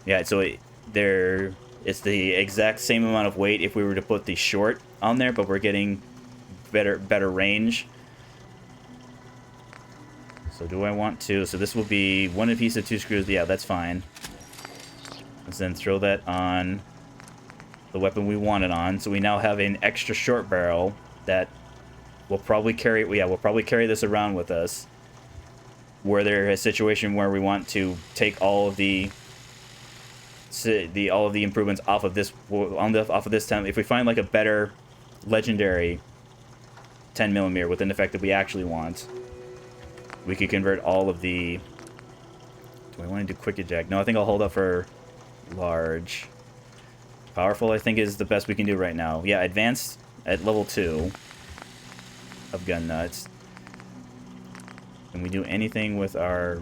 Yeah, so it's the exact same amount of weight if we were to put the short on there, but we're getting better range. So do I want to... So this will be one adhesive, 2 screws. Yeah, that's fine. Let's then throw that on the weapon we want it on. So we now have an extra short barrel that we'll probably carry... Yeah, we'll probably carry this around with us. Were there a situation where we want to take all of the improvements off of this off of this time, if we find like a better legendary 10mm with an effect that we actually want, we could convert all of the... Do I want to do quick eject? No, I think I'll hold up for large. Powerful, I think, is the best we can do right now. Yeah, advanced at level 2 of gun nuts. Can we do anything with our...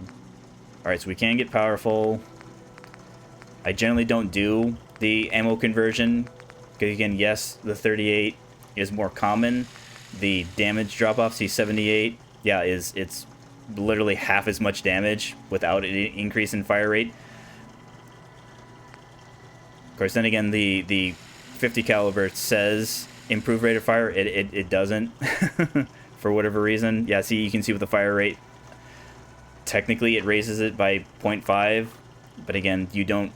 Alright, so we can get powerful. I generally don't do the ammo conversion, because again, yes, the 38 is more common. The damage drop-off, see, 78, yeah, it's literally half as much damage without an increase in fire rate. Of course, then again, the 50 caliber says improved rate of fire. It doesn't, for whatever reason. Yeah, see, you can see with the fire rate, technically it raises it by 0.5, but again, you don't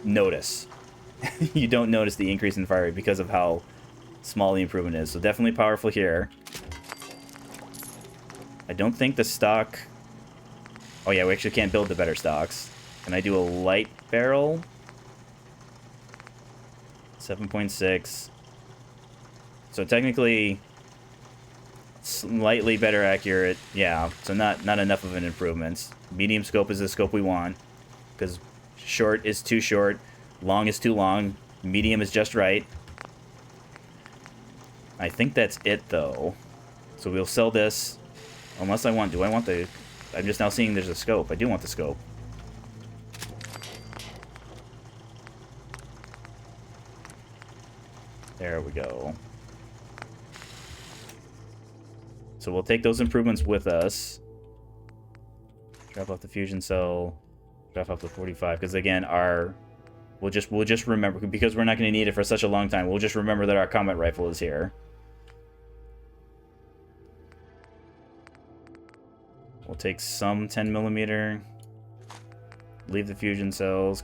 notice. You don't notice the increase in fire rate because of how small the improvement is. So definitely powerful here. I don't think the stock... Oh yeah, we actually can't build the better stocks. Can I do a light barrel? 7.6. So technically, slightly better accurate. Yeah, so not enough of an improvement. Medium scope is the scope we want, because short is too short, long is too long, medium is just right. I think that's it, though. So we'll sell this. Unless I want... Do I want the... I'm just now seeing there's a scope. I do want the scope. There we go. So we'll take those improvements with us. Drop off the fusion cell. Drop off the 45. Because again, we'll just remember, because we're not going to need it for such a long time. We'll just remember that our combat rifle is here. We'll take some 10mm. Leave the fusion cells,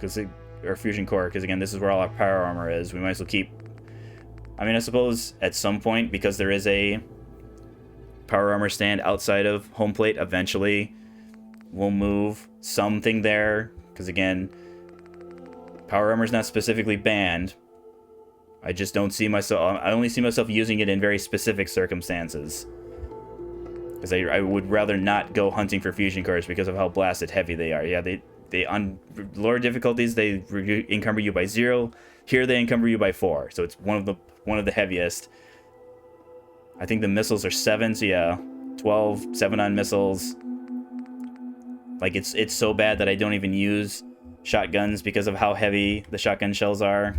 or fusion core, because again, this is where all our power armor is. We might as well keep... I mean, I suppose at some point, because there is a power armor stand outside of home plate, eventually we'll move something there, because again, power armor is not specifically banned. I just don't see myself... I only see myself using it in very specific circumstances. Because I would rather not go hunting for fusion cores because of how blasted heavy they are. Yeah, they on lower difficulties, they encumber you by 0. Here they encumber you by 4. So it's one of the heaviest. I think the missiles are 7, so yeah, 12, 7 on missiles. Like it's so bad that I don't even use shotguns because of how heavy the shotgun shells are.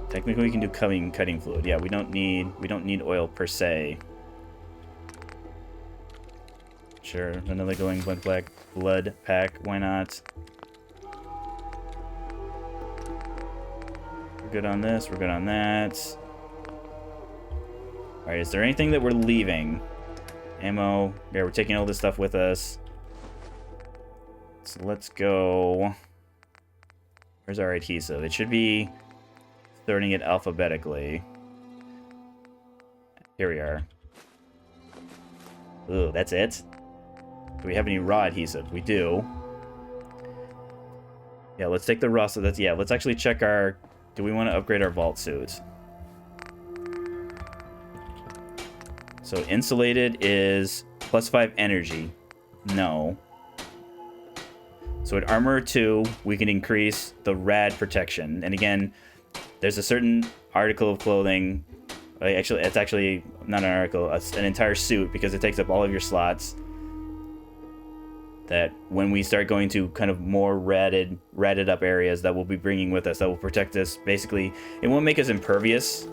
Technically, we can do cutting fluid. Yeah, we don't need oil per se. Sure, another glowing black blood pack. Why not? We're good on this. We're good on that. All right. Is there anything that we're leaving? Ammo. Yeah, we're taking all this stuff with us. So let's go. Where's our adhesive? It should be sorting it alphabetically. Here we are. Ooh, that's it? Do we have any raw adhesive? We do. Yeah, let's take the raw. So that's, yeah, let's actually check our... Do we want to upgrade our vault suit? So insulated is +5 energy. No. So at armor 2, we can increase the rad protection. And again, there's a certain article of clothing. Actually, it's actually not an article. It's an entire suit because it takes up all of your slots. That when we start going to kind of more ratted up areas that we'll be bringing with us, that will protect us. Basically, it won't make us impervious.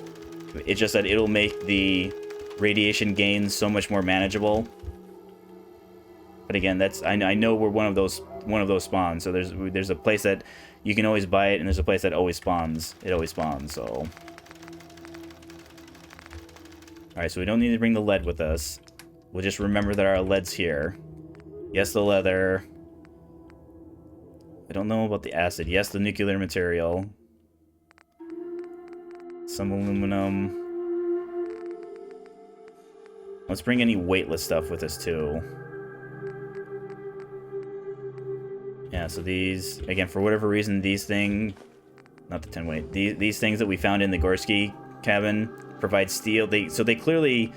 It's just that it'll make the radiation gains so much more manageable. But again, that's I know we're one of those spawns. So there's a place that you can always buy it, and there's a place that always spawns. It always spawns. So, all right. So we don't need to bring the lead with us. We'll just remember that our lead's here. Yes, the leather. I don't know about the acid. Yes, the nuclear material. Some aluminum. Let's bring any weightless stuff with us, too. Yeah, so these... Again, for whatever reason, these things... Not the 10 weight. These things that we found in the Gorski cabin provide steel. So they clearly...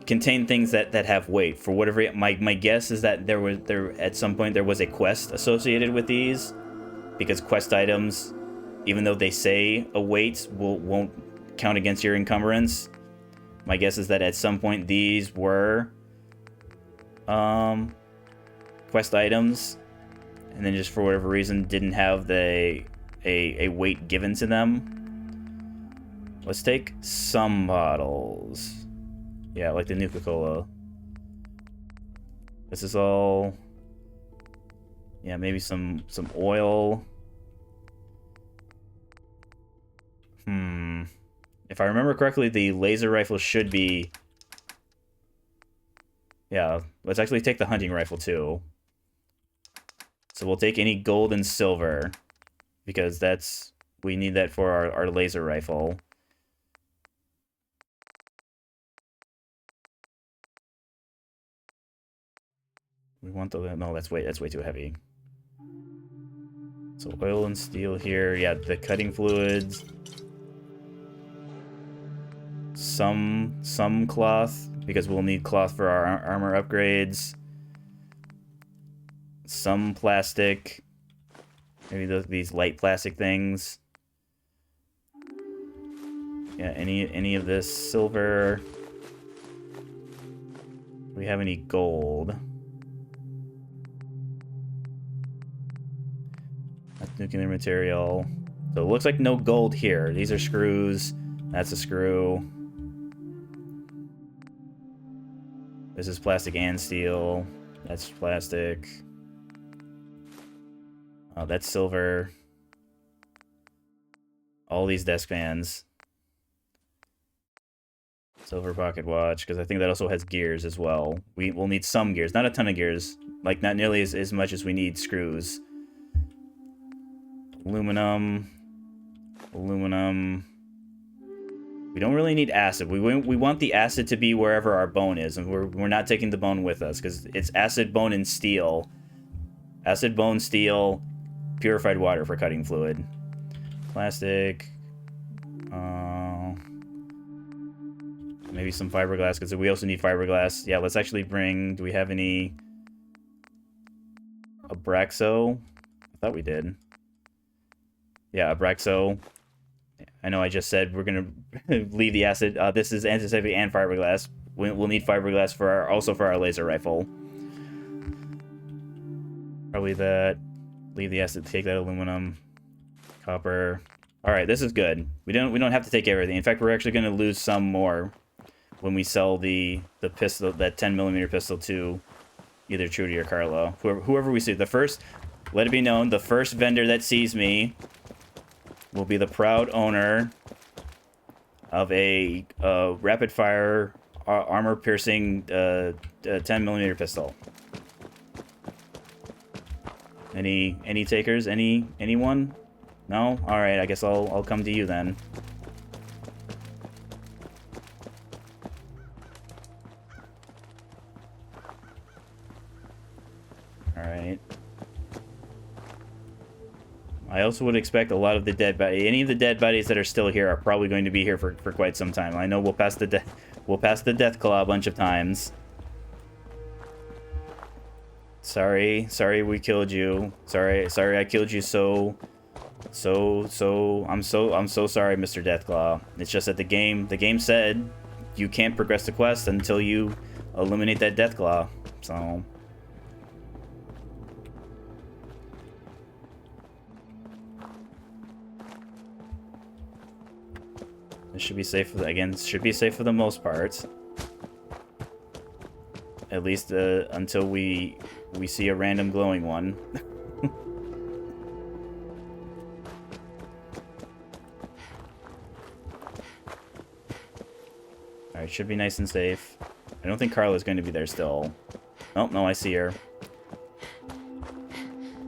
contain things that have weight. For whatever, my guess is that there at some point there was a quest associated with these, because quest items, even though they say a weight, won't count against your encumbrance. My guess is that at some point these were quest items, and then just for whatever reason didn't have a weight given to them. Let's take some bottles. Yeah, like the Nuka-Cola. This is all... Yeah, maybe some oil. If I remember correctly, the laser rifle should be... Yeah, let's actually take the hunting rifle, too. So we'll take any gold and silver, because that's... We need that for our laser rifle. We want the... No, that's way too heavy. So oil and steel here. Yeah, the cutting fluids. Some cloth, because we'll need cloth for our armor upgrades. Some plastic. Maybe these light plastic things. Yeah, any of this silver. Do we have any gold? That's nuclear material. So it looks like no gold here. These are screws. That's a screw. This is plastic and steel. That's plastic. Oh, that's silver. All these desk fans. Silver pocket watch, because I think that also has gears as well. We'll need some gears, not a ton of gears, like not nearly as much as we need screws. Aluminum. We don't really need acid. We want the acid to be wherever our bone is, and we're not taking the bone with us because it's acid, bone, and steel. Acid, bone, steel, purified water for cutting fluid. Plastic. Maybe some fiberglass, because we also need fiberglass. Yeah, let's actually bring... Do we have any... Abraxo? I thought we did. Yeah, Abraxo. I know I just said we're going to leave the acid. This is antiseptic and fiberglass. We'll need fiberglass for also for our laser rifle. Probably that. Leave the acid, take that aluminum. Copper. Alright, this is good. We don't have to take everything. In fact, we're actually going to lose some more when we sell the pistol, that 10mm pistol, to either Trudy or Carla. Whoever we see. Let it be known, the first vendor that sees me will be the proud owner of a rapid-fire, armor-piercing 10mm pistol. Any takers? Anyone? No? Alright, I guess I'll come to you then. Alright. I also would expect a lot of the dead bodies. Any of the dead bodies that are still here are probably going to be here for quite some time. I know we'll pass the death claw a bunch of times. Sorry we killed you. Sorry I killed you so I'm so sorry, Mr. Deathclaw. It's just that the game said you can't progress the quest until you eliminate that Deathclaw. So it should be safe should be safe for the most part. At least until we see a random glowing one. Alright, should be nice and safe. I don't think Carla's going to be there still. Oh, no, I see her.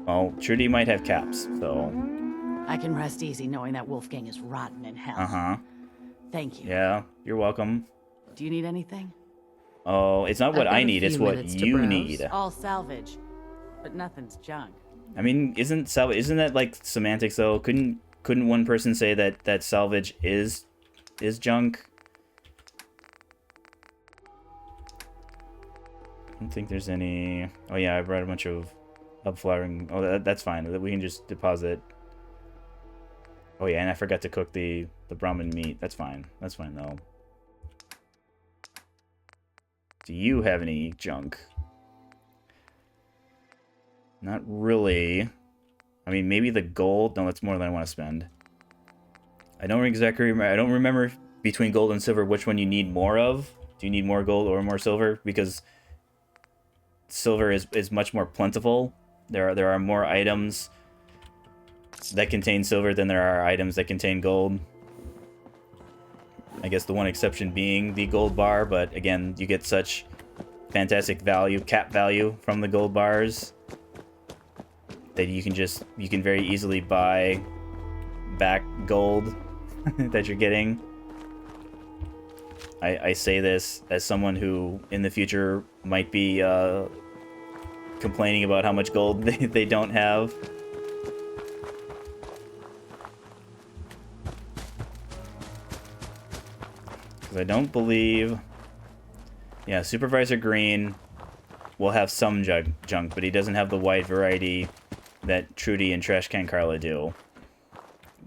Well, Trudy might have caps, so...
I can rest easy knowing that Wolfgang is rotten in hell.
Uh-huh.
Thank you.
Yeah, you're welcome.
Do you need anything?
Oh, it's not what I need, it's what you need.
All salvage, but nothing's junk.
I mean, isn't that like semantics though? Couldn't one person say that salvage is junk? I don't think there's any. Oh yeah, I brought a bunch of upflowering. Oh, that's fine. We can just deposit. Oh yeah, and I forgot to cook the Brahmin meat. That's fine. That's fine though. Do you have any junk? Not really. I mean, maybe the gold. No, that's more than I want to spend. I don't exactly remember. I don't remember between gold and silver which one you need more of. Do you need more gold or more silver? Because silver is much more plentiful. There are more items that contain silver than there are items that contain gold. I guess the one exception being the gold bar, but again, you get such fantastic value, cap value from the gold bars that you can very easily buy back gold that you're getting. I say this as someone who in the future might be complaining about how much gold they don't have. I don't believe... Yeah, Supervisor Green will have some junk, but he doesn't have the wide variety that Trudy and Trash Can Carla do.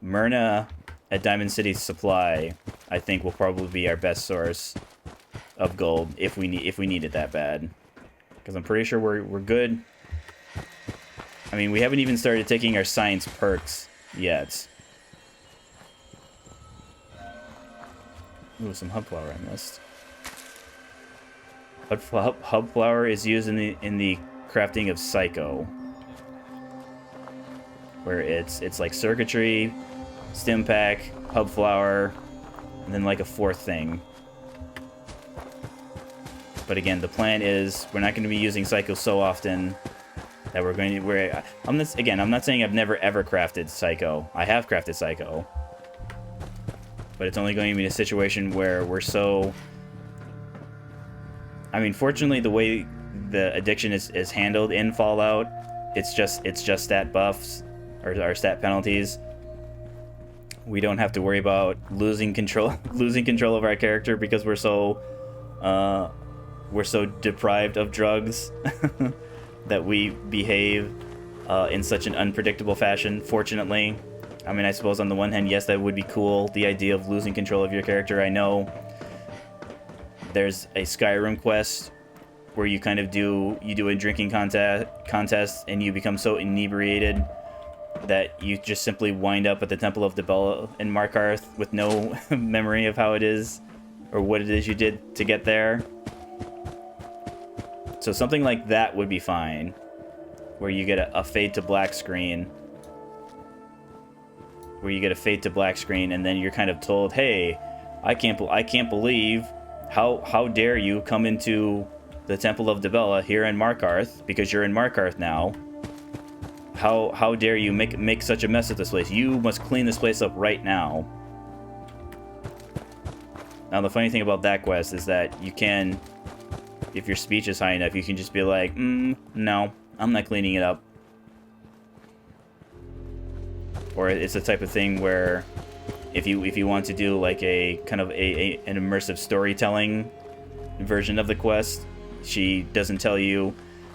Myrna at Diamond City Supply, I think, will probably be our best source of gold if we need it that bad. Because I'm pretty sure we're good. I mean, we haven't even started taking our science perks yet. Ooh, some hub flour I missed. Hub flour is used in the crafting of Psycho, where it's like circuitry, stim pack, hub flour, and then like a fourth thing. But again, the plan is we're not going to be using Psycho so often that we're going to... I'm not saying I've never ever crafted Psycho. I have crafted Psycho. But it's only going to be a situation where we're so... I mean, fortunately, the way the addiction is handled in Fallout, it's just stat buffs or stat penalties. We don't have to worry about losing control of our character because we're so deprived of drugs that we behave in such an unpredictable fashion. Fortunately, I mean, I suppose on the one hand, yes, that would be cool. The idea of losing control of your character. I know there's a Skyrim quest where you kind of do a drinking contest and you become so inebriated that you just simply wind up at the Temple of Dibella in Markarth with no memory of how it is or what it is you did to get there. So something like that would be fine, where you get a fade to black screen, and then you're kind of told, hey, I can't believe how dare you come into the Temple of Dibella here in Markarth, because you're in Markarth now. How dare you make such a mess of this place? You must clean this place up right now. Now, the funny thing about that quest is that you can, if your speech is high enough, you can just be like, no, I'm not cleaning it up. Or it's the type of thing where if you want to do like a kind of an immersive storytelling version of the quest, she doesn't tell you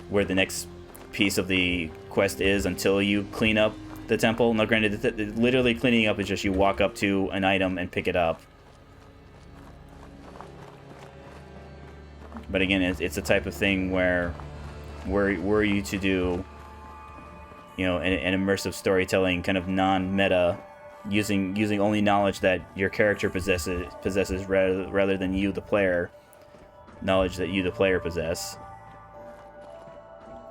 where the next piece of the quest is until you clean up the temple. Now, granted, literally cleaning up is just you walk up to an item and pick it up. But again, it's a type of thing where were you to do, you know, an immersive storytelling kind of non-meta, using only knowledge that your character possesses rather than you, the player, knowledge that you, the player, possess.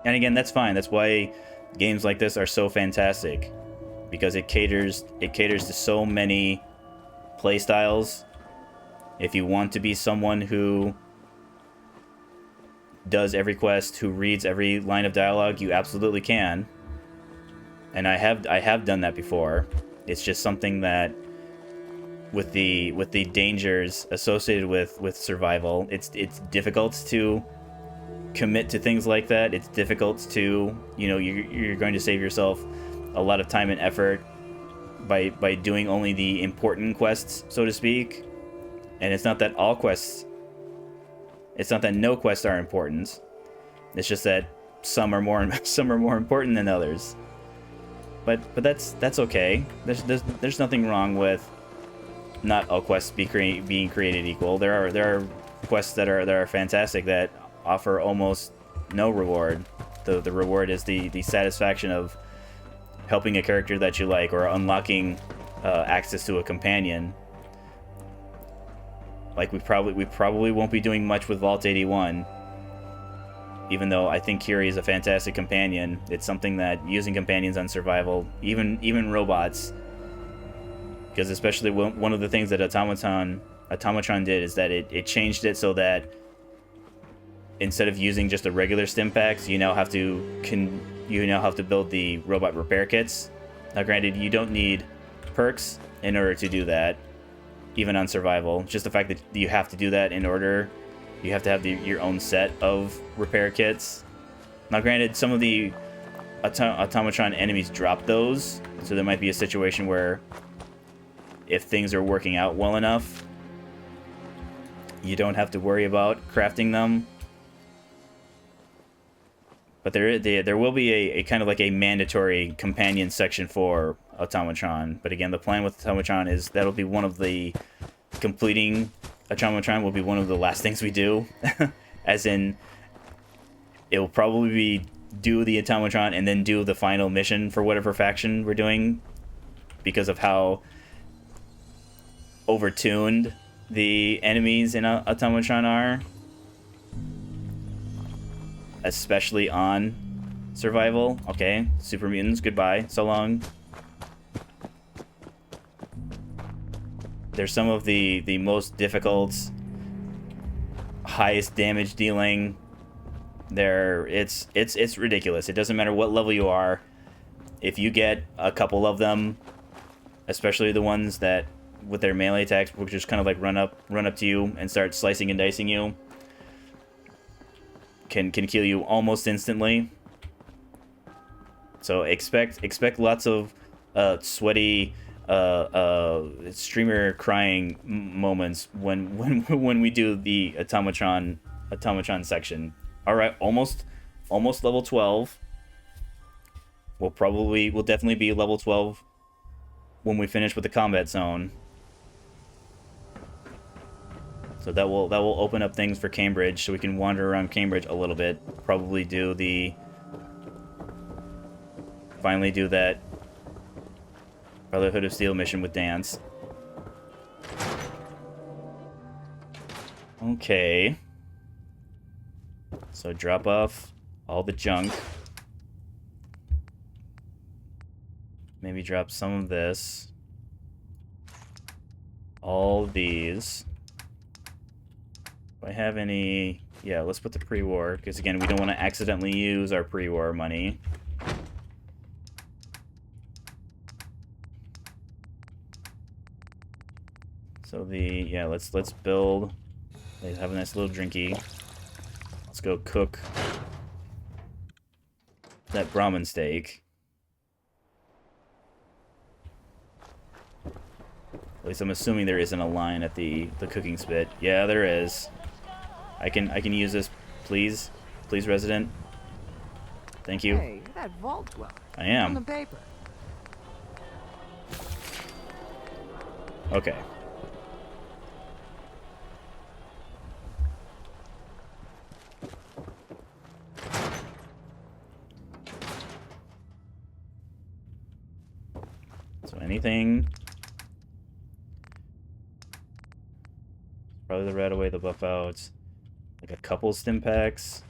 And again, that's fine. That's why games like this are so fantastic, because it caters to so many playstyles. If you want to be someone who does every quest, who reads every line of dialogue, you absolutely can. And I have done that before. It's just something that with the dangers associated with survival, it's difficult to commit to things like that. It's difficult to, you know, you're going to save yourself a lot of time and effort by doing only the important quests, so to speak. And it's not that all quests, it's not that no quests are important. It's just that some are more important than others. But that's okay. There's nothing wrong with not all quests being created equal. There are quests that are fantastic that offer almost no reward. The reward is the satisfaction of helping a character that you like, or unlocking access to a companion. Like we probably won't be doing much with Vault 81, even though I think Curie is a fantastic companion. It's something that using companions on survival, even robots, because especially one of the things that Automatron did is that it changed it so that instead of using just the regular stim packs, you now have to build the robot repair kits. Now, granted, you don't need perks in order to do that, even on survival. Just the fact that you have to do that in order, you have to have your own set of repair kits. Now, granted, some of the Automatron enemies drop those, so there might be a situation where if things are working out well enough, you don't have to worry about crafting them. But there will be a kind of like a mandatory companion section for Automatron. But again, the plan with Automatron is that'll be one of the... completing Automatron will be one of the last things we do. As in, it will probably be do the Automatron and then do the final mission for whatever faction we're doing, because of how overtuned the enemies in Automatron are. Especially on survival. Okay, super mutants, goodbye, so long. They're some of the most difficult highest damage dealing. It's ridiculous. It doesn't matter what level you are. If you get a couple of them, especially the ones that with their melee attacks will just kind of like run up to you and start slicing and dicing you, can kill you almost instantly. So expect lots of sweaty streamer crying moments when we do the automatron section. All right, almost level 12. We'll definitely be level 12 when we finish with the combat zone. So that will open up things for Cambridge, so we can wander around Cambridge a little bit. Probably finally do that Brotherhood of Steel mission with Dance. Okay. So drop off all the junk. Maybe drop some of this. All of these. Do I have any... Yeah, let's put the pre-war, because again, we don't want to accidentally use our pre-war money. So let's build. They have a nice little drinky. Let's go cook that Brahmin steak. At least I'm assuming there isn't a line at the cooking spit. Yeah, there is. I can use this, please, resident. Thank you.
Hey, that vault dweller.
I am.
On the paper.
Okay. So anything. Probably the rat away, the buff outs. Like a couple stim packs.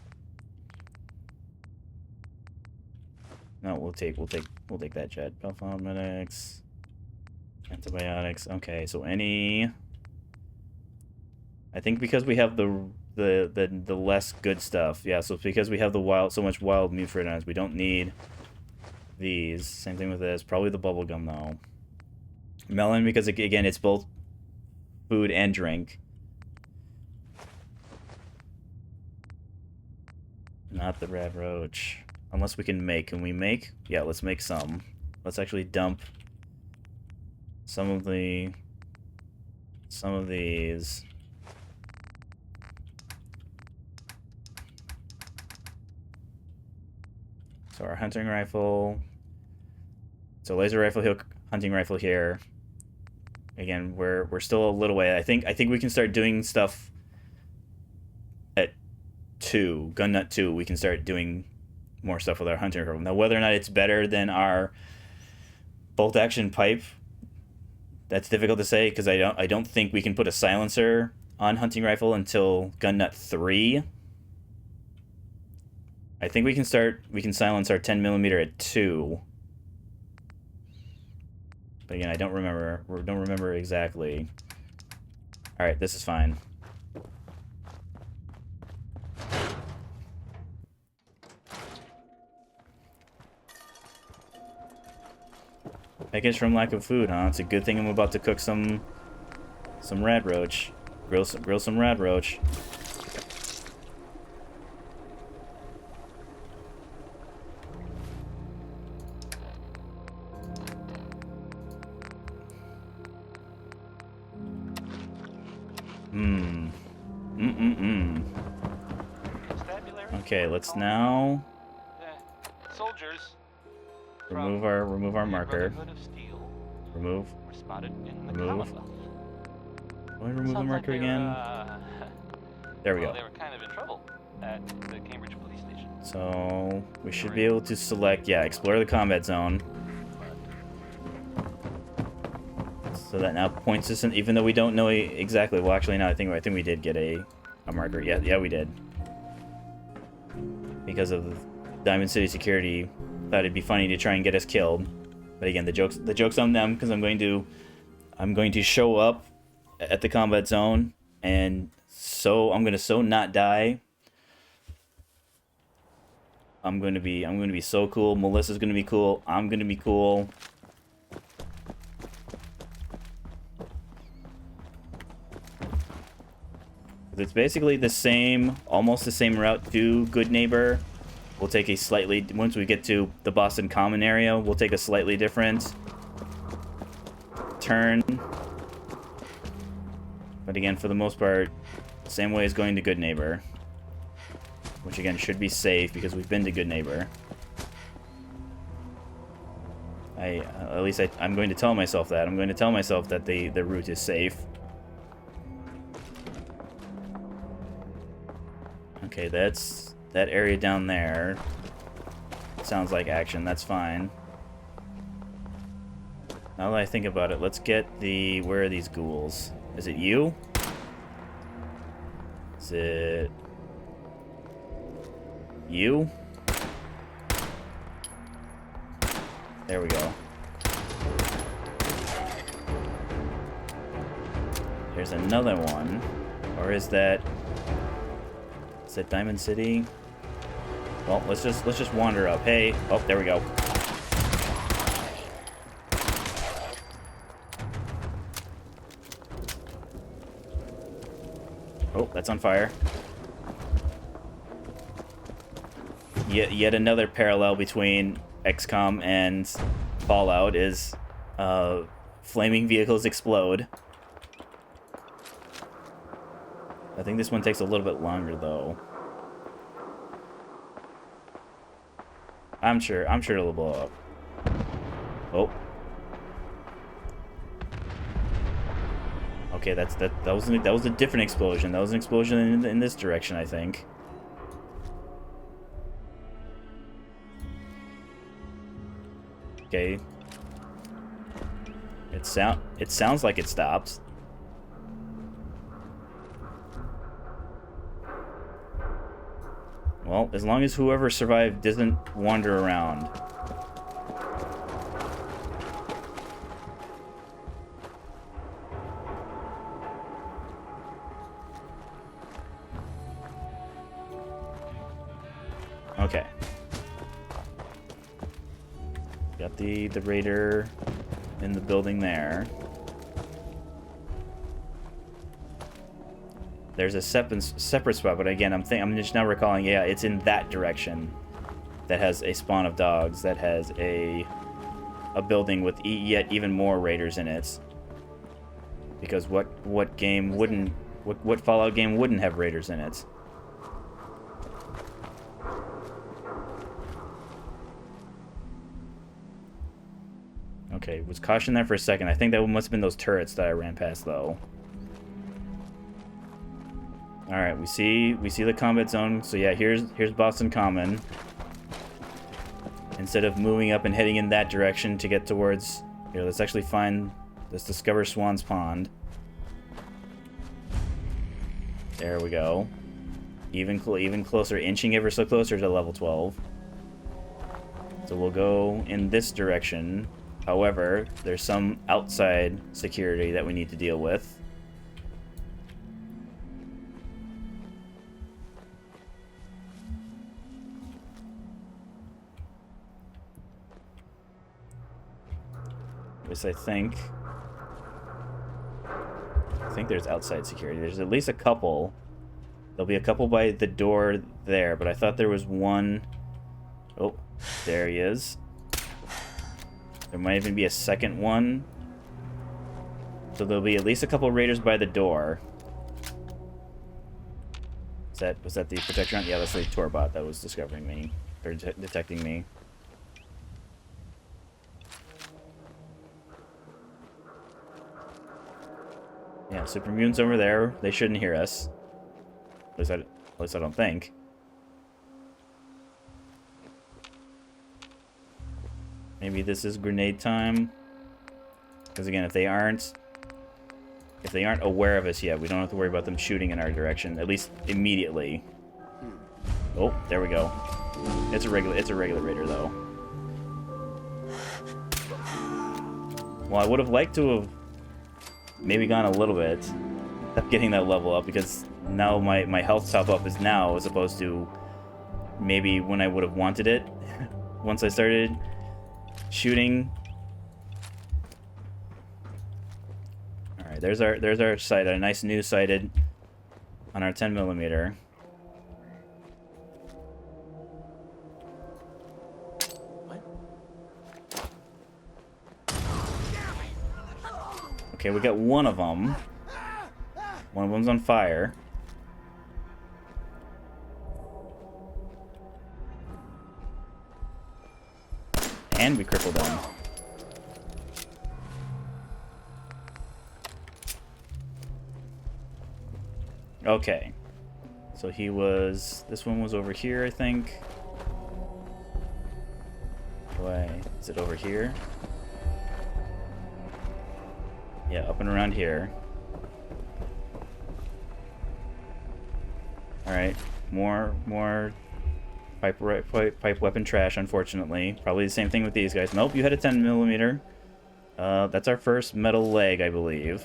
No, we'll take that jet. Buff out medics. Antibiotics. Okay, so any. I think because we have the less good stuff. Yeah, so it's because we have so much wild mutfridons, we don't need these. Same thing with this. Probably the bubblegum though. Melon, because again it's both food and drink. Not the red roach. Unless we can make. Can we make? Yeah, let's make some. Let's actually dump some of these. So our hunting rifle. So laser rifle here, hunting rifle here. Again, we're still a little way. I think we can start doing stuff at 2, gun nut 2. We can start doing more stuff with our hunting rifle. Now, whether or not it's better than our bolt action pipe, that's difficult to say because I don't think we can put a silencer on hunting rifle until gun nut 3. I think we can silence our 10mm at 2. But again, I don't remember exactly. All right, this is fine. Package from lack of food, huh? It's a good thing I'm about to cook some rad roach. Grill some rad roach. Okay, let's now
soldiers
remove our marker. Remove. Do I remove the marker again? There we go.
They were kind of in trouble at the Cambridge police station.
So we should be able to select, explore the combat zone. So that now points us in, even though we don't know exactly. Well, actually, no. I think we did get a marker. Yeah, we did. Because of Diamond City security, thought it'd be funny to try and get us killed. But again, the joke's on them because I'm going to show up at the combat zone and I'm gonna so not die. I'm gonna be so cool. Melissa's gonna be cool. I'm gonna be cool. It's basically the same, almost the same route to Good Neighbor. We'll take a slightly, once we get to the Boston Common area, we'll take a slightly different turn. But again, for the most part, same way as going to Good Neighbor. Which again should be safe because we've been to Good Neighbor. At least I'm going to tell myself that. I'm going to tell myself that the route is safe. Okay, that's that area down there. Sounds like action. That's fine. Now that I think about it, let's get the... Where are these ghouls? Is it you? Is it... You? There we go. There's another one. Or is that... Is that Diamond City? Well, let's just wander up. Hey, oh, there we go. Oh, that's on fire. Yet another parallel between XCOM and Fallout is flaming vehicles explode. I think this one takes a little bit longer though. I'm sure it'll blow up. Oh. Okay, that was a different explosion. That was an explosion in this direction, I think. Okay. It sounds like it stopped. Well, as long as whoever survived doesn't wander around. Okay. Got the raider in the building there. There's a separate spot, but again, I'm just now recalling, yeah, it's in that direction. That has a spawn of dogs. That has a building with yet even more raiders in it. Because what Fallout game wouldn't have raiders in it? Okay, was cautioned there for a second. I think that must have been those turrets that I ran past, though. All right, we see the combat zone. So yeah, here's Boston Common. Instead of moving up and heading in that direction to get towards here, let's discover Swan's Pond. There we go. Even closer, inching ever so closer to level 12. So we'll go in this direction. However, there's some outside security that we need to deal with. At least I think there's outside security. There's at least a couple. There'll be a couple by the door there, but I thought there was one. Oh, there he is. There might even be a second one. So there'll be at least a couple raiders by the door. Was that the protector on? Yeah, that's the Torbot that was discovering me, or detecting me. Yeah, super mutants over there. They shouldn't hear us. At least I don't think. Maybe this is grenade time. Because again, if they aren't aware of us yet, we don't have to worry about them shooting in our direction, at least immediately. Oh, there we go. It's a regular raider though. Well, I would have liked to have maybe gone a little bit getting that level up, because now my health top up is now as opposed to maybe when I would have wanted it once I started shooting. All right, there's our sight, a nice new sighted on our 10mm. Okay, we got one of them. One of them's on fire. And we crippled him. Okay. So he was... This one was over here, I think. Why? Is it over here? Yeah, up and around here. Alright. More pipe weapon trash, unfortunately. Probably the same thing with these guys. Nope, you had a 10mm. That's our first metal leg, I believe.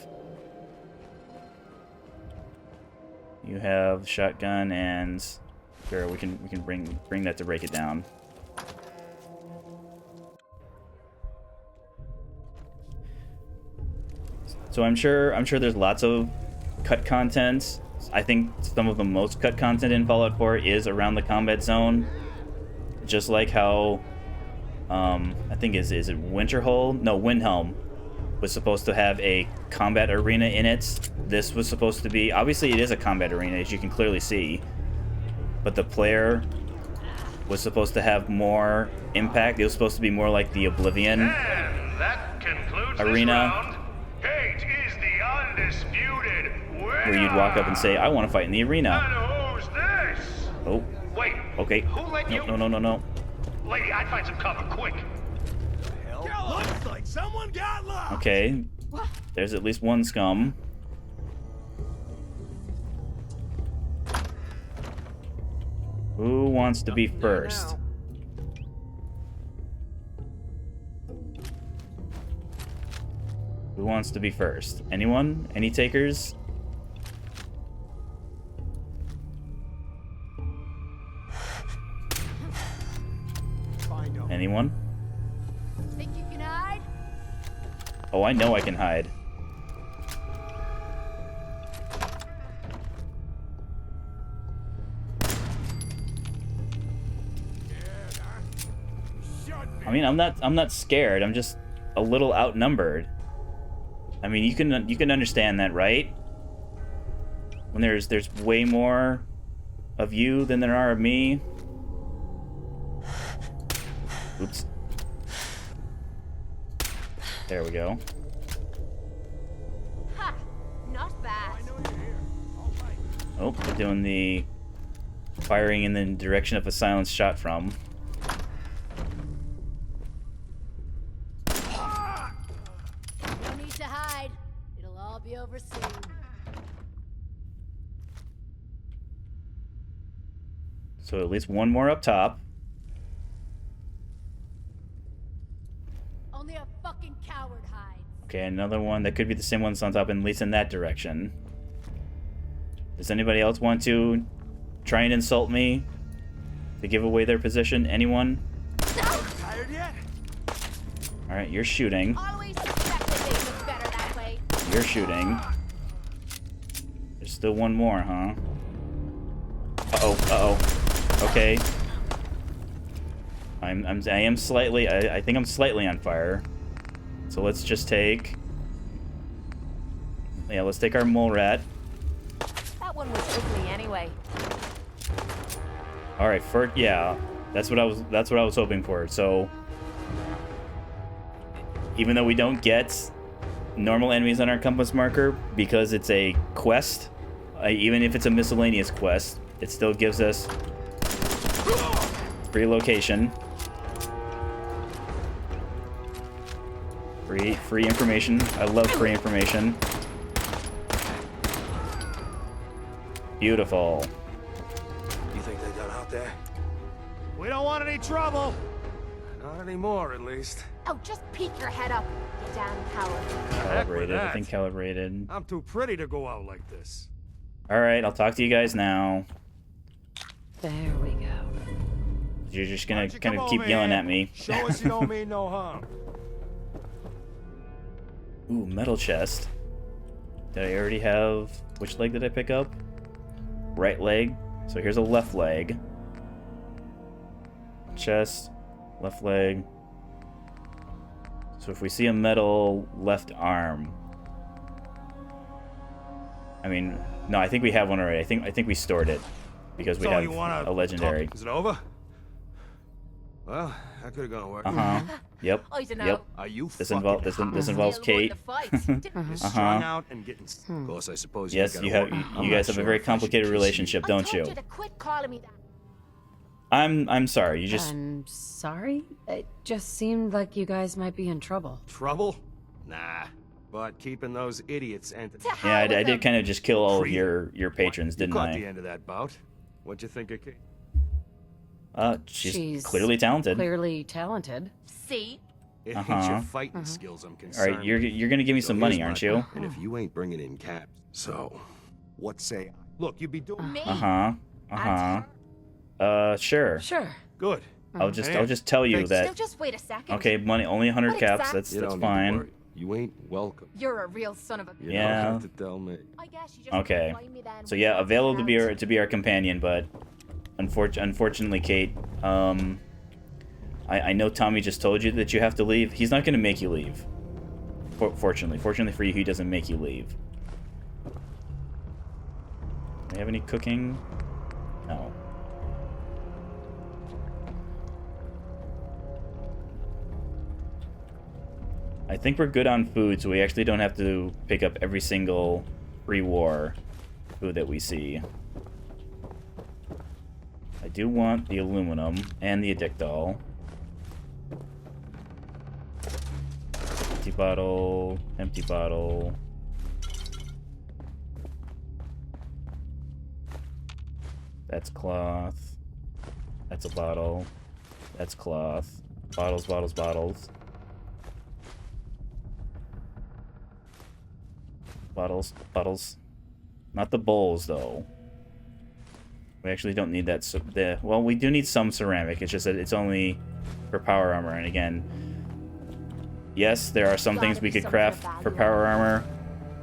You have shotgun and sure, we can bring that to break it down. So I'm sure there's lots of cut content. I think some of the most cut content in Fallout 4 is around the combat zone. Just like how I think is it Winterhull? No, Windhelm was supposed to have a combat arena in it. This was supposed to be, obviously it is a combat arena, as you can clearly see, but the player was supposed to have more impact. It was supposed to be more like the Oblivion arena, where you'd walk up and say, I want to fight in the arena.
Who's this?
Oh.
Wait.
Okay.
Who let you?
No.
Lady, I'd find some cover quick.
Looks like someone got lost.
Okay. There's at least one scum. Who wants to be first? Who wants to be first? Anyone? Any takers? Anyone?
Think you can hide?
Oh, I know I can hide. I mean, I'm not scared. I'm just a little outnumbered. I mean, you can understand that, right? When there's way more of you than there are of me. Oops. There we go.
Ha! Not bad.
Oh, they're doing the firing in the direction of a silenced shot from.
No need to hide. It'll all be over soon.
So at least one more up top.
Only a fucking coward hides.
Okay, another one that could be the same one that's on top, at least in that direction. Does anybody else want to try and insult me to give away their position? Anyone?
Tired yet?
All right, you're shooting.
Always suspected things look better that way.
You're shooting. There's still one more, huh? Uh-oh. Okay. I am slightly, I think I'm slightly on fire. So let's just take... Yeah, let's take our mole rat.
That one was ugly anyway.
Alright, yeah. That's what I was hoping for. So even though we don't get normal enemies on our compass marker because it's a quest, even if it's a miscellaneous quest, it still gives us free location. Free information. I love free information.
Not anymore, at least.
Oh, just peek your head up, you damn coward.
Calibrated. I think calibrated.
I'm too pretty to go out like this.
All right, I'll talk to you guys now.
There we go.
You're just gonna kind of keep yelling at me.
Show us you don't mean no harm.
Ooh, metal chest. Did I already have... Which leg did I pick up? Right leg. So here's a left leg. Chest. Left leg. So if we see a metal left arm... I mean... No, I think we have one already. I think we stored it. Because we have a legendary.
Is it over? Well, that could have gone worse.
Yep. Yep.
Are you
this involves Kate.
Strung out and getting. Of course, I suppose.
Yes, you guys have a very complicated relationship, don't you?
To quit calling me that.
I'm sorry. You just.
I'm sorry. It just seemed like you guys might be in trouble.
Trouble? Nah. But keeping those idiots and.
Yeah, I did kind of just kill all of your patrons, didn't I?
You caught the end of that bout. What'd you think of Kate?
She's clearly talented.
Clearly talented.
See?
It ain't your fighting skills I'm concerned.
All right, you're gonna give me some money, aren't you?
And if you ain't bringing in caps, so what say? Look, you be doing
me.
Sure.
Sure.
Good.
I'll just tell you that.
So just wait a second.
Okay, money only 100 caps. That's fine.
You ain't welcome.
You're a real son of a.
You don't have to tell me.
I guess you just
okay. So yeah, available to be our companion, but unfortunately, Kate, I know Tommy just told you that you have to leave. He's not going to make you leave. Fortunately for you, he doesn't make you leave. Do we have any cooking? No. I think we're good on food, so we actually don't have to pick up every single pre-war food that we see. I do want the aluminum and the addictol. Empty bottle, empty bottle. That's cloth. That's a bottle. That's cloth. Bottles, bottles, bottles. Bottles, bottles. Not the bowls, though. We actually don't need that. Well, we do need some ceramic. It's just that it's only for power armor. And again, yes, there are some things we could craft for power armor.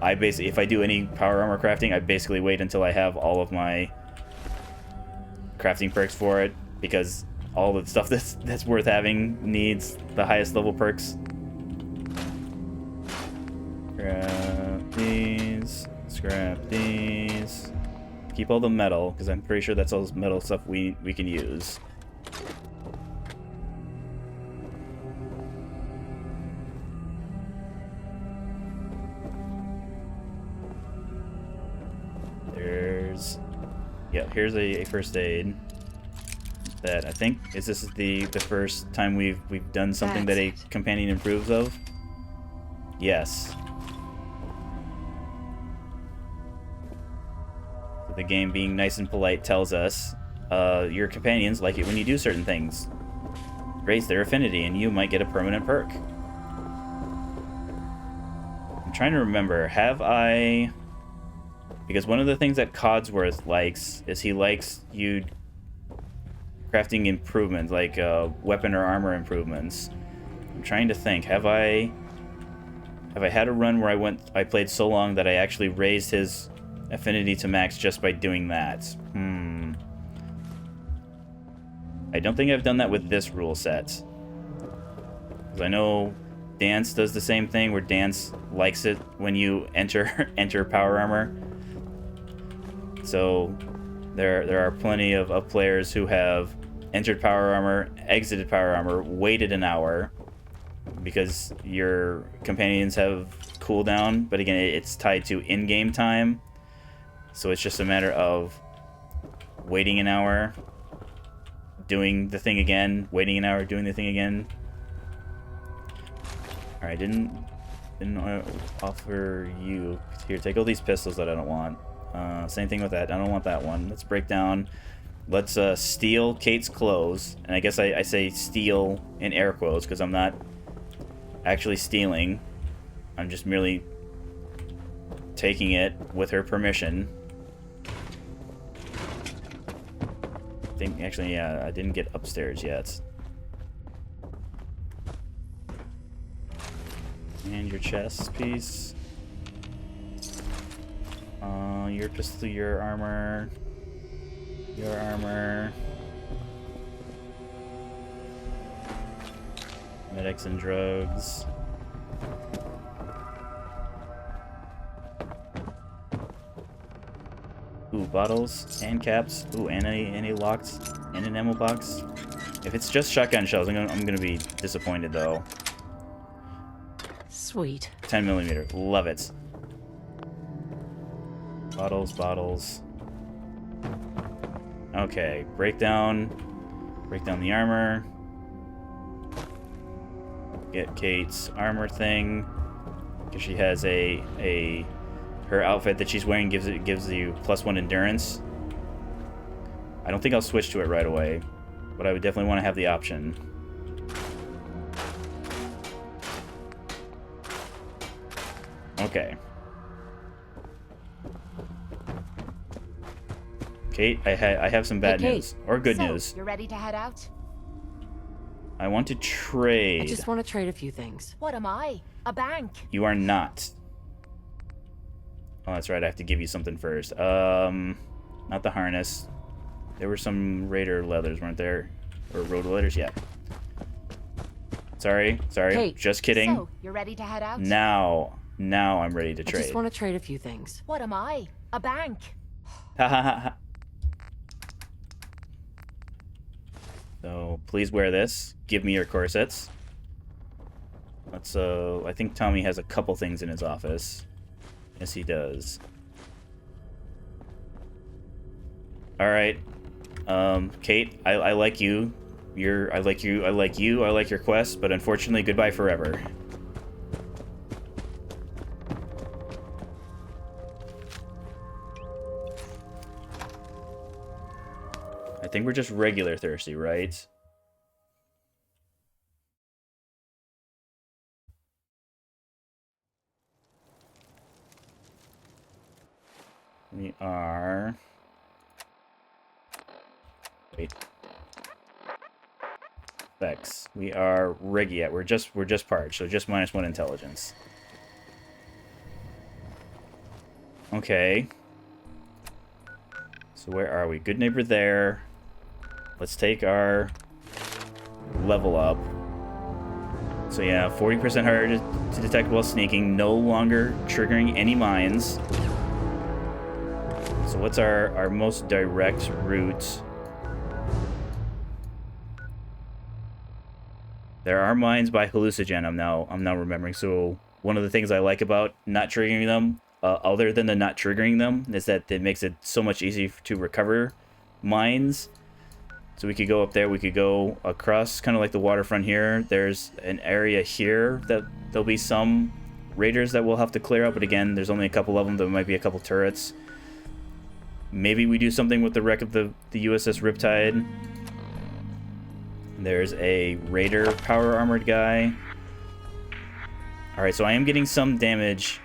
If I do any power armor crafting, I basically wait until I have all of my crafting perks for it, because all the stuff that's worth having needs the highest level perks. Scrap these. Scrap these. Keep all the metal, because I'm pretty sure that's all this metal stuff we can use. Here's a first aid. That I think this is the first time we've done something that a companion improves of. Yes. So the game, being nice and polite, tells us your companions like it when you do certain things. Raise their affinity, and you might get a permanent perk. I'm trying to remember. Have I? Because one of the things that Codsworth likes is he likes you crafting improvements, like weapon or armor improvements. I'm trying to think. Have I had a run where I played so long that I actually raised his affinity to max just by doing that? I don't think I've done that with this rule set. Because I know Dance does the same thing, where Dance likes it when you enter power armor. So there are plenty of players who have entered power armor, exited power armor, waited an hour, because your companions have cooldown, but again, it's tied to in-game time. So it's just a matter of waiting an hour, doing the thing again, waiting an hour, doing the thing again. Alright, didn't offer you. Here, take all these pistols that I don't want. Same thing with that. I don't want that one. Let's break down Let's steal Kate's clothes. And I guess I say steal in air quotes because I'm not actually stealing. I'm just merely taking it with her permission. I think, actually, yeah, I didn't get upstairs yet. And your chest piece. Your pistol, your armor. Your armor. Medics and drugs. Ooh, bottles and caps. Ooh, and any locked and an ammo box. If it's just shotgun shells, I'm gonna be disappointed though.
Sweet.
10mm. Love it. Bottles, bottles. Okay, break down the armor. Get Kate's armor thing, because she has her outfit that she's wearing gives you +1 endurance. I don't think I'll switch to it right away, but I would definitely want to have the option. Okay. Kate, I have some bad news. Or good news.
You're ready to head out?
I want to trade.
I just want to trade a few things.
What am I? A bank?
You are not. Oh, that's right. I have to give you something first. Not the harness. There were some Raider leathers, weren't there? Or road leathers? Yeah. Sorry.
Hey,
just kidding.
So, you're ready to head out?
Now I'm ready to trade.
I just want to trade a few things.
What am I? A bank?
Ha ha ha ha. So, please wear this. Give me your corsets. Let's, I think Tommy has a couple things in his office. Yes, he does. Alright. Kate, I like you. I like your quest, but unfortunately, goodbye forever. I think we're just regular thirsty, right? We are... Wait. Vex. We are Reggie. We're just parched, so just -1 intelligence. Okay. So where are we? Good neighbor there. Let's take our level up. So yeah, 40% harder to detect while sneaking, no longer triggering any mines. So what's our most direct route? There are mines by Hallucinogen, I'm now remembering. So one of the things I like about not triggering them, other than the not triggering them, is that it makes it so much easier to recover mines. So we could go up there, we could go across, kind of like the waterfront here. There's an area here that there'll be some raiders that we'll have to clear up, but again, there's only a couple of them. There might be a couple turrets. Maybe we do something with the wreck of the USS Riptide. There's a raider power armored guy. Alright, so I am getting some damage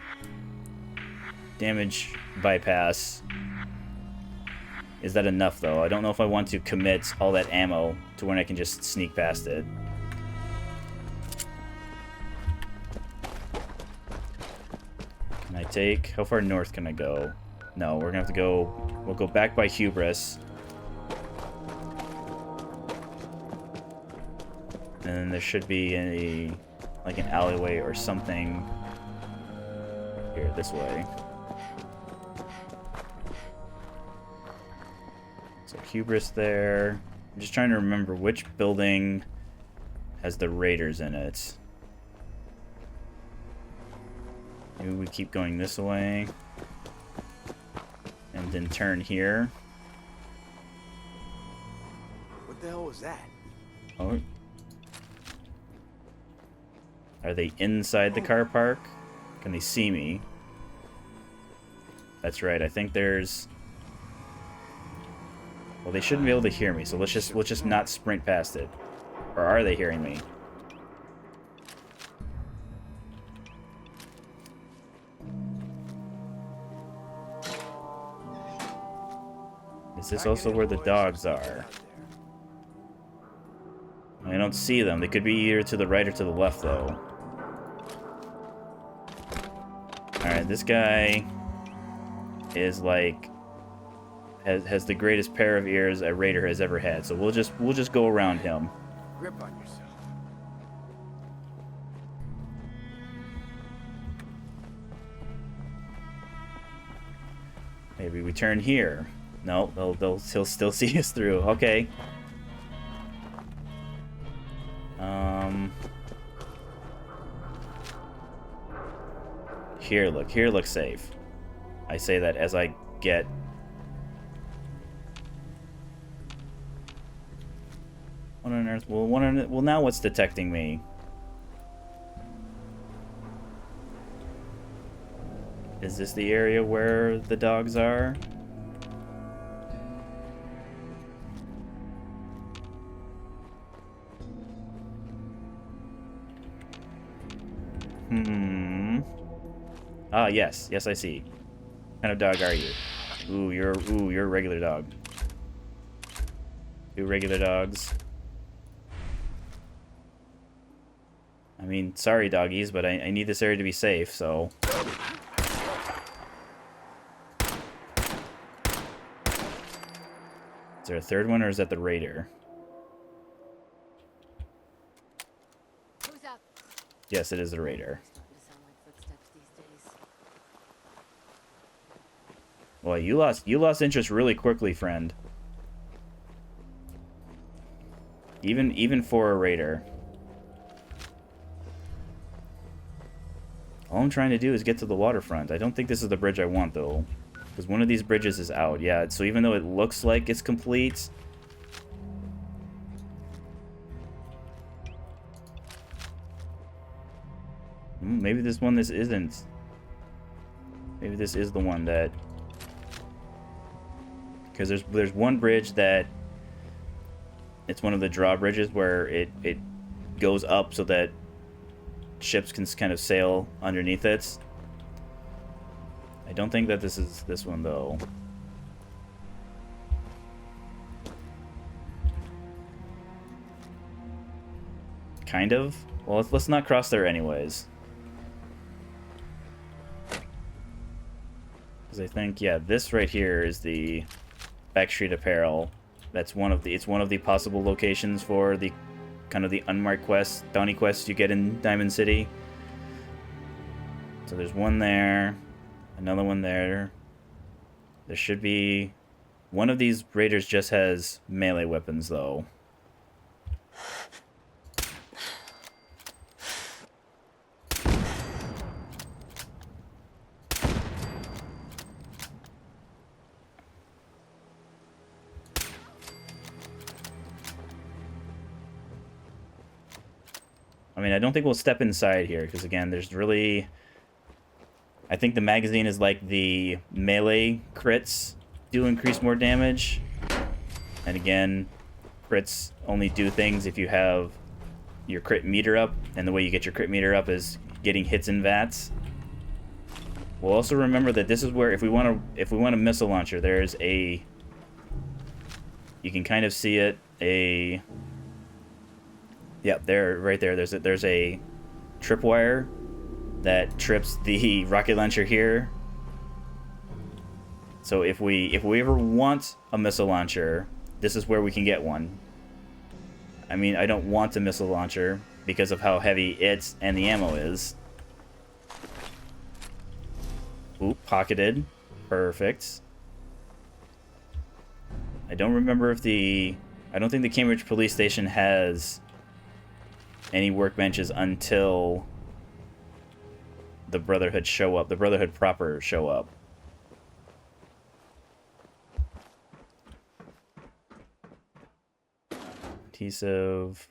bypass. Is that enough, though? I don't know if I want to commit all that ammo to when I can just sneak past it. Can I take... How far north can I go? No, we're gonna have to go... We'll go back by Hubris. And then there should be like an alleyway or something here, this way. So Hubris there. I'm just trying to remember which building has the raiders in it. Maybe we keep going this way. And then turn here.
What the hell was that?
Oh. Are they inside the car park? Can they see me? That's right, I think there's... Well, they shouldn't be able to hear me, so let's just not sprint past it. Or are they hearing me? Is this also where the dogs are? I don't see them. They could be either to the right or to the left, though. Alright, this guy is like has the greatest pair of ears a raider has ever had, so we'll just go around him.
Grip on yourself.
Maybe we turn here. No, they'll still see us through. Okay. Here looks safe. I say that as I get... What on earth? Well, now what's detecting me? Is this the area where the dogs are? Ah, yes, I see. What kind of dog are you? Ooh, you're a regular dog. 2 regular dogs. I mean, sorry, doggies, but I need this area to be safe, so... Is there a third one, or is that the raider?
Who's up?
Yes, it is the raider. Well, you lost interest really quickly, friend. Even for a raider. All I'm trying to do is get to the waterfront. I don't think this is the bridge I want, though. Because one of these bridges is out. Yeah, so even though it looks like it's complete... Maybe this isn't. Maybe this is the one that... Because there's one bridge that... It's one of the drawbridges where it goes up so that ships can kind of sail underneath it. I don't think that this is this one, though. Kind of. Well, let's not cross there anyways. Because I think, yeah, this right here is the Backstreet Apparel. That's it's one of the possible locations for the kind of the unmarked quests, bounty quests you get in Diamond City. So there's one there. Another one there. There should be... One of these raiders just has melee weapons, though. I mean, I don't think we'll step inside here, because again, there's really... I think the magazine is like the melee crits do increase more damage. And again, crits only do things if you have your crit meter up. And the way you get your crit meter up is getting hits in VATS. We'll also remember that this is where, if we want a missile launcher, there's a... You can kind of see it, a... Yep, there, right there. There's a tripwire that trips the rocket launcher here. So if we ever want a missile launcher, this is where we can get one. I mean, I don't want a missile launcher because of how heavy it and the ammo is. Oop, pocketed. Perfect. I don't remember if I don't think the Cambridge police station has any workbenches until the Brotherhood show up. The Brotherhood proper show up. Adhesive.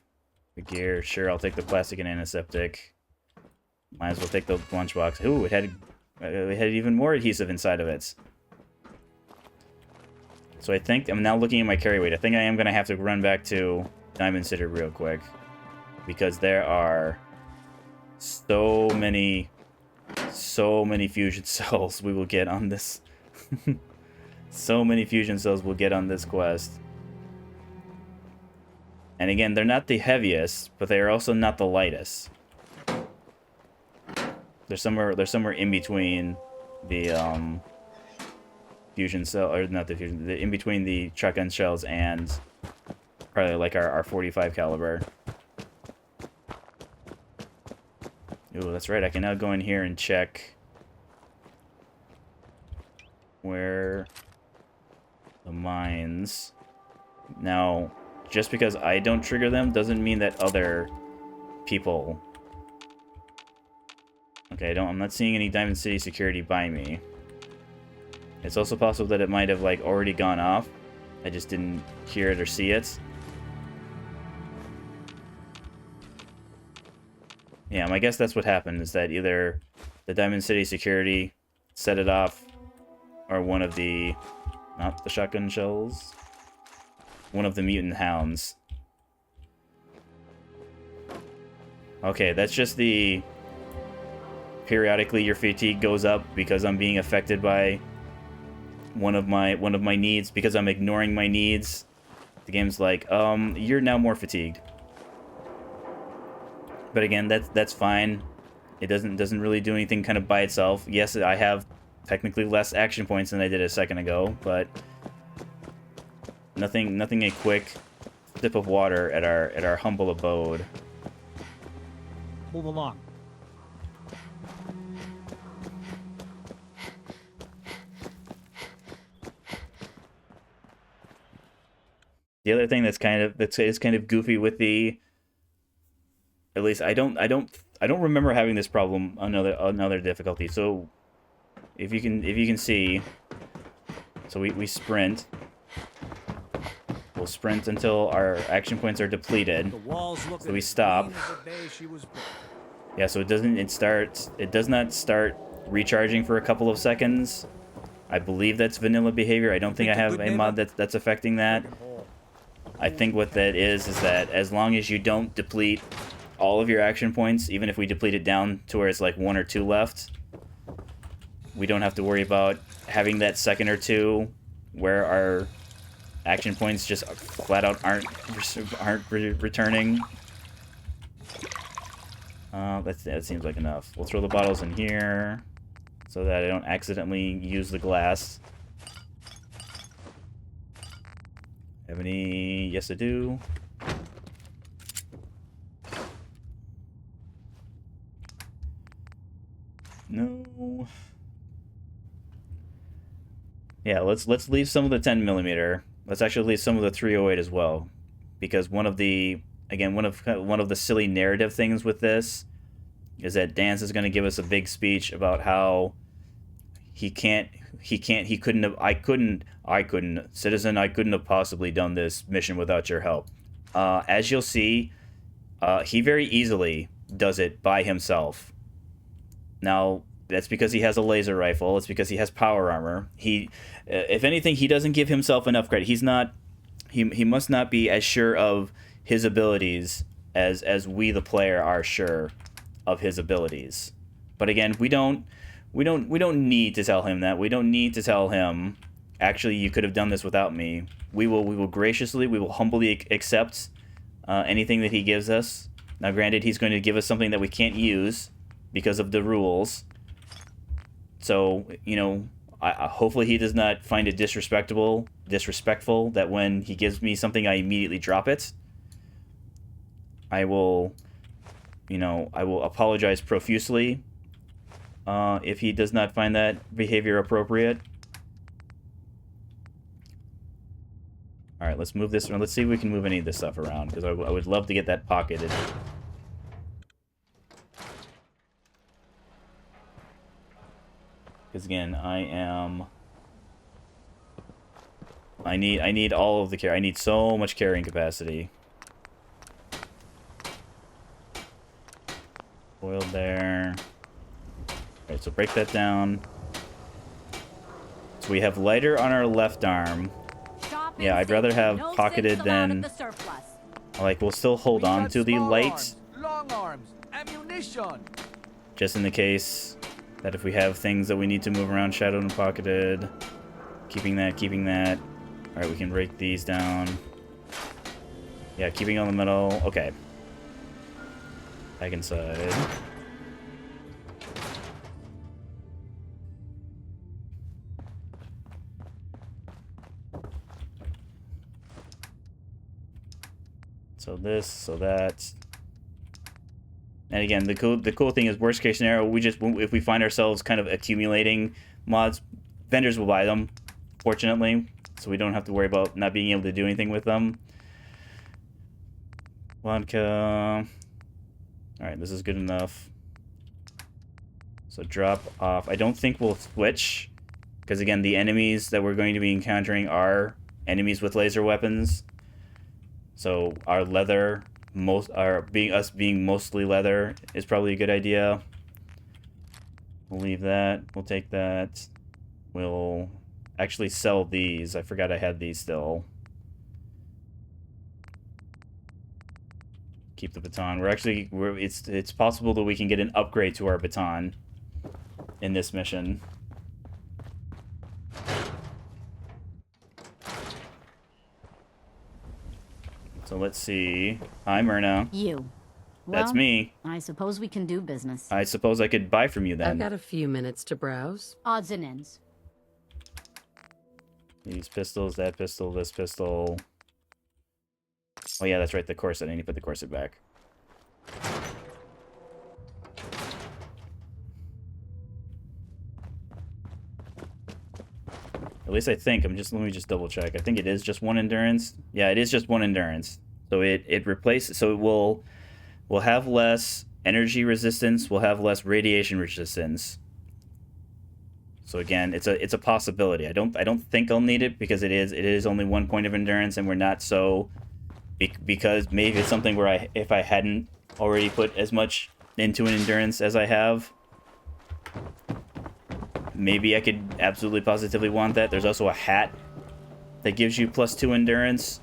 The gear. Sure, I'll take the plastic and antiseptic. Might as well take the lunchbox. Ooh, it had even more adhesive inside of it. So I think, I'm now looking at my carry weight. I think I am going to have to run back to Diamond City real quick. Because there are so many fusion cells we will get on this. So many fusion cells we'll get on this quest. And again, they're not the heaviest, but they are also not the lightest. They're somewhere in between the fusion cell, or not the fusion, in between the shotgun shells and probably like our 45 caliber. Ooh, that's right. I can now go in here and check where the mines. Now, just because I don't trigger them doesn't mean that other people. Okay, I'm not seeing any Diamond City security by me. It's also possible that it might have like already gone off. I just didn't hear it or see it. Yeah, I guess that's what happened, is that either the Diamond City security set it off, or one of the, not the shotgun shells, one of the mutant hounds. Okay, that's just the, periodically your fatigue goes up because I'm being affected by one of my needs, because I'm ignoring my needs. The game's like, you're now more fatigued. But again, that's fine. It doesn't really do anything kind of by itself. Yes, I have technically less action points than I did a second ago, but nothing a quick sip of water at our humble abode.
Move along.
The other thing that's kind of goofy with the, at least I don't remember having this problem on another difficulty. So if you can see, so we sprint. We'll sprint until our action points are depleted. So we stop. Yeah, so it does not start recharging for a couple of seconds. I believe that's vanilla behavior. I don't think I have a mod that's affecting that. I think what that is that as long as you don't deplete all of your action points, even if we deplete it down to where it's like 1 or 2 left, we don't have to worry about having that second or two where our action points just flat out aren't returning. That seems like enough. We'll throw the bottles in here so that I don't accidentally use the glass. Have any? Yes, I do. No. Yeah, let's leave some of the 10mm. Let's actually leave some of the 308 as well, because one of the silly narrative things with this is that Dance is going to give us a big speech about how I couldn't have possibly done this mission without your help. As you'll see, he very easily does it by himself. Now, that's because he has a laser rifle. It's because he has power armor. If anything, he doesn't give himself enough credit. He must not be as sure of his abilities as we, the player, are sure of his abilities. But again, we don't need to tell him that. We don't need to tell him, actually, you could have done this without me. We will graciously, we will humbly accept anything that he gives us. Now, granted, he's going to give us something that we can't use because of the rules. So, hopefully he does not find it disrespectful that when he gives me something, I immediately drop it. I will apologize profusely if he does not find that behavior appropriate. All right, let's move this around. Let's see if we can move any of this stuff around, because I would love to get that pocketed. Because again, I need all of the care. I need so much carrying capacity. Oil there. Alright, so break that down. So we have lighter on our left arm. Yeah, I'd rather have
No
pocketed
six allowed at
than...
the surplus.
Like, we'll still hold on to the light.
Long arms, ammunition.
Just in the case that if we have things that we need to move around, shadowed and pocketed. Keeping that, keeping that. Alright, we can break these down. Yeah, keeping on the middle. Okay. Back inside. So this, so that. And again, the cool thing is, worst case scenario, if we find ourselves kind of accumulating mods, vendors will buy them, fortunately, so we don't have to worry about not being able to do anything with them. Vodka. Alright, this is good enough. So drop off. I don't think we'll switch, because again, the enemies that we're going to be encountering are enemies with laser weapons. So our leather, us being mostly leather is probably a good idea. We'll leave that. We'll take that. We'll actually sell these. I forgot I had these still. Keep the baton. It's possible that we can get an upgrade to our baton in this mission. So let's see. Hi, Myrna.
You.
That's
Well,
me.
I suppose we can do business.
I suppose I could buy from you then.
I've got a few minutes to browse.
Odds and ends.
These pistols, that pistol, this pistol. Oh yeah, that's right, the corset. I need to put the corset back. At least I think. Let me just double check. I think it is just one endurance. Yeah, it is just one endurance. So it replaces. So we'll have less energy resistance. We'll have less radiation resistance. So again, it's a possibility. I don't think I'll need it because it is only 1 point of endurance, and we're not so. Because maybe it's something where if I hadn't already put as much into an endurance as I have, maybe I could absolutely positively want that. There's also a hat that gives you +2 endurance.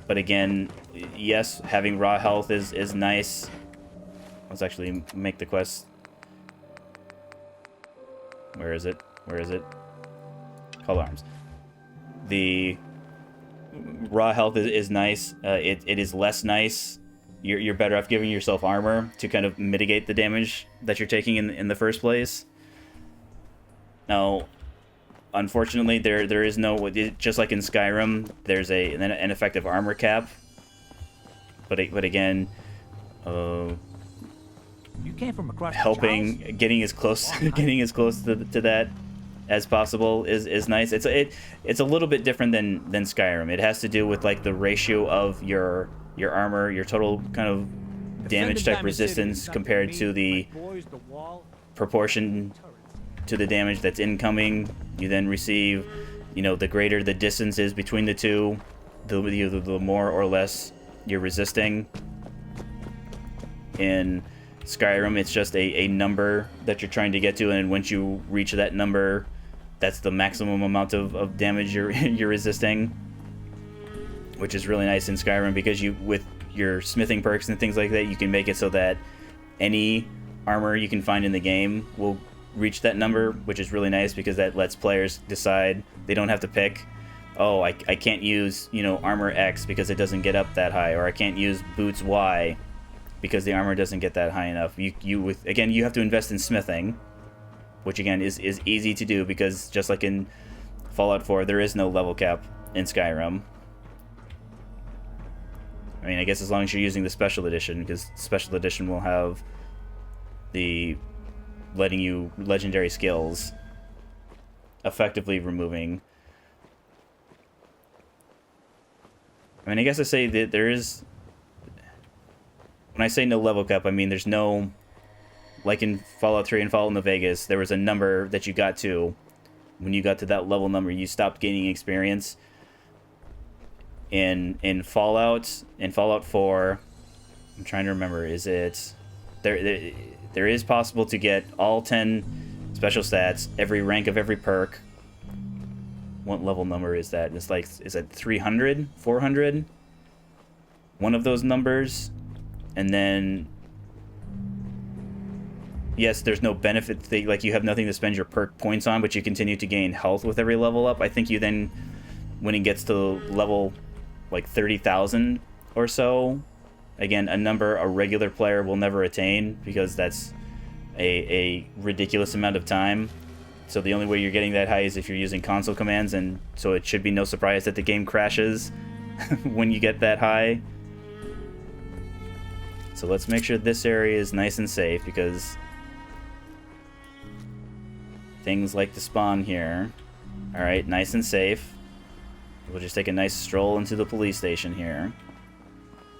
But again, yes, having raw health is nice. Let's actually make the quest. Where is it? Where is it? Call arms. The raw health is nice. It is less nice. You're better off giving yourself armor to kind of mitigate the damage that you're taking in the first place. Now, unfortunately, there is no, just like in Skyrim, there's an effective armor cap. But again,
You came from across
helping, getting as close to that as possible is nice. It's a little bit different than Skyrim. It has to do with like the ratio of your armor, your total kind of damage type resistance compared to the proportion to the damage that's incoming. You then receive, the greater the distance is between the two, the more or less you're resisting. In Skyrim, it's just a number that you're trying to get to, and once you reach that number, that's the maximum amount of damage you're resisting, which is really nice in Skyrim because with your smithing perks and things like that, you can make it so that any armor you can find in the game will reach that number, which is really nice because that lets players decide. They don't have to pick, oh, I can't use armor X because it doesn't get up that high, or I can't use boots Y because the armor doesn't get that high enough. You have to invest in smithing, which again is easy to do because just like in Fallout 4, there is no level cap in Skyrim. I mean, I guess as long as you're using the special edition, because special edition will have the letting you legendary skills, effectively removing. I mean, I guess I say that there is. When I say no level cap, I mean there's no, like in Fallout 3 and Fallout New Vegas, there was a number that you got to. When you got to that level number, you stopped gaining experience. In Fallout 4, I'm trying to remember, is it there is possible to get all 10 special stats, every rank of every perk, What level number is that? It's like, is it 300? 400? One of those numbers. And then, yes, there's no benefit thing, like you have nothing to spend your perk points on, but you continue to gain health with every level up. I think you then, when it gets to level like 30,000 or so, again, a number a regular player will never attain because that's a ridiculous amount of time. So the only way you're getting that high is if you're using console commands, and so it should be no surprise that the game crashes when you get that high. So let's make sure this area is nice and safe, because things like to spawn here. Alright, nice and safe. We'll just take a nice stroll into the police station here.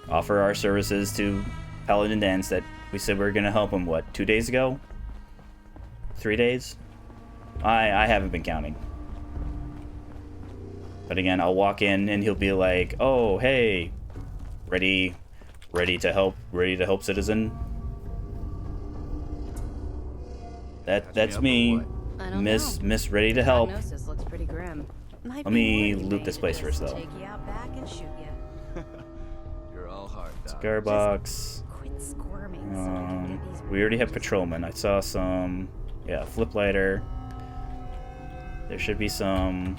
Offer our services to Paladin Dance that we said we were going to help him, what, 2 days ago? 3 days? I haven't been counting. But again, I'll walk in and he'll be like, oh, hey, ready to help, citizen. That's me, Miss Ready to Help.
Prognosis looks pretty grim.
Let me loot this place first, though.
Take you out back and shoot you.
You're all hard.
Cigar box.
Quit squirming so I can get these.
We already have patrolman. I saw some, yeah, flip lighter. There should be some,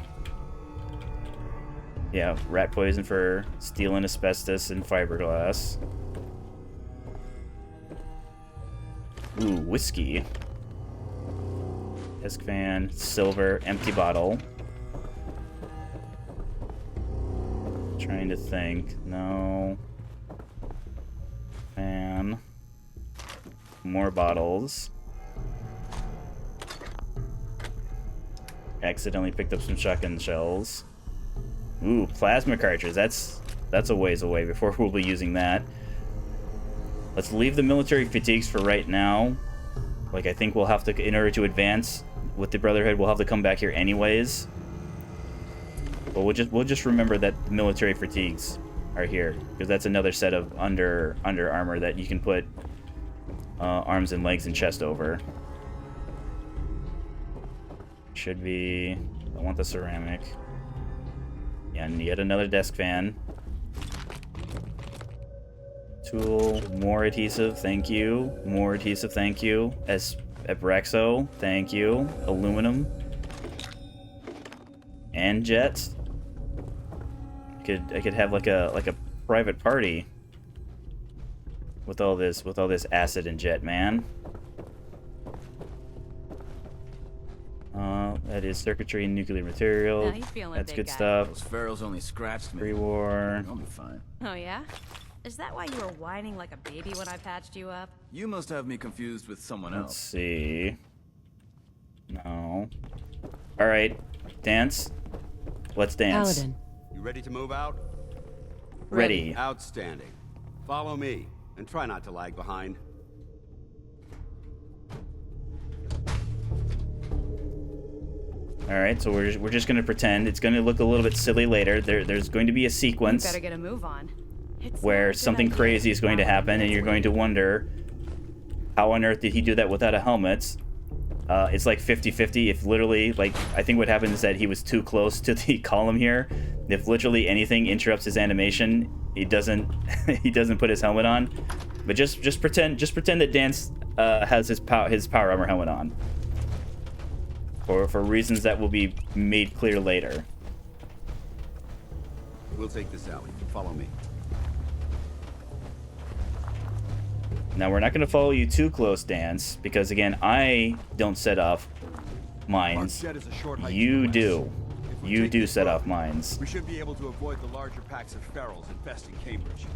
yeah, rat poison for stealing asbestos and fiberglass. Ooh, whiskey. Desk fan, silver, empty bottle. Trying to think. No. Fan. More bottles. Accidentally picked up some shotgun shells. Ooh, plasma cartridge. That's a ways away before we'll be using that. Let's leave the military fatigues for right now. Like, I think we'll have to, in order to advance with the Brotherhood, we'll have to come back here anyways. But we'll just remember that the military fatigues are here, because that's another set of under armor that you can put arms and legs and chest over. Should be. I want the ceramic. Yeah, and yet another desk fan. Tool, more adhesive, thank you. More adhesive, thank you. Abrexo, thank you. Aluminum. And jets. I could have like a private party with all this acid and jet, man. That is circuitry and nuclear material. That's good stuff.
Those ferals only scratched me.
Pre-war.
I'll be fine.
Oh yeah? Is that why you were whining like a baby when I patched you up?
You must have me confused with someone else.
Let's see. No. All right, dance. Let's dance.
Paladin. You ready to move out?
Ready.
Outstanding. Follow me, and try not to lag behind.
All right, so we're just gonna pretend. It's gonna look a little bit silly later. There's going to be a sequence.
You better get a move on.
Where something crazy is going to happen, and you're going to wonder, how on earth did he do that without a helmet? It's like 50-50. If literally, like, I think what happened is that he was too close to the column here. If literally anything interrupts his animation, he doesn't put his helmet on. But just pretend that Dance has his power armor helmet on. For reasons that will be made clear later.
We'll take this alley. Follow me.
Now, we're not going to follow you too close, Dance, because, again, I don't set off mines. You do. You do set off mines.
We should be able to avoid the larger packs of ferals infesting Cambridge.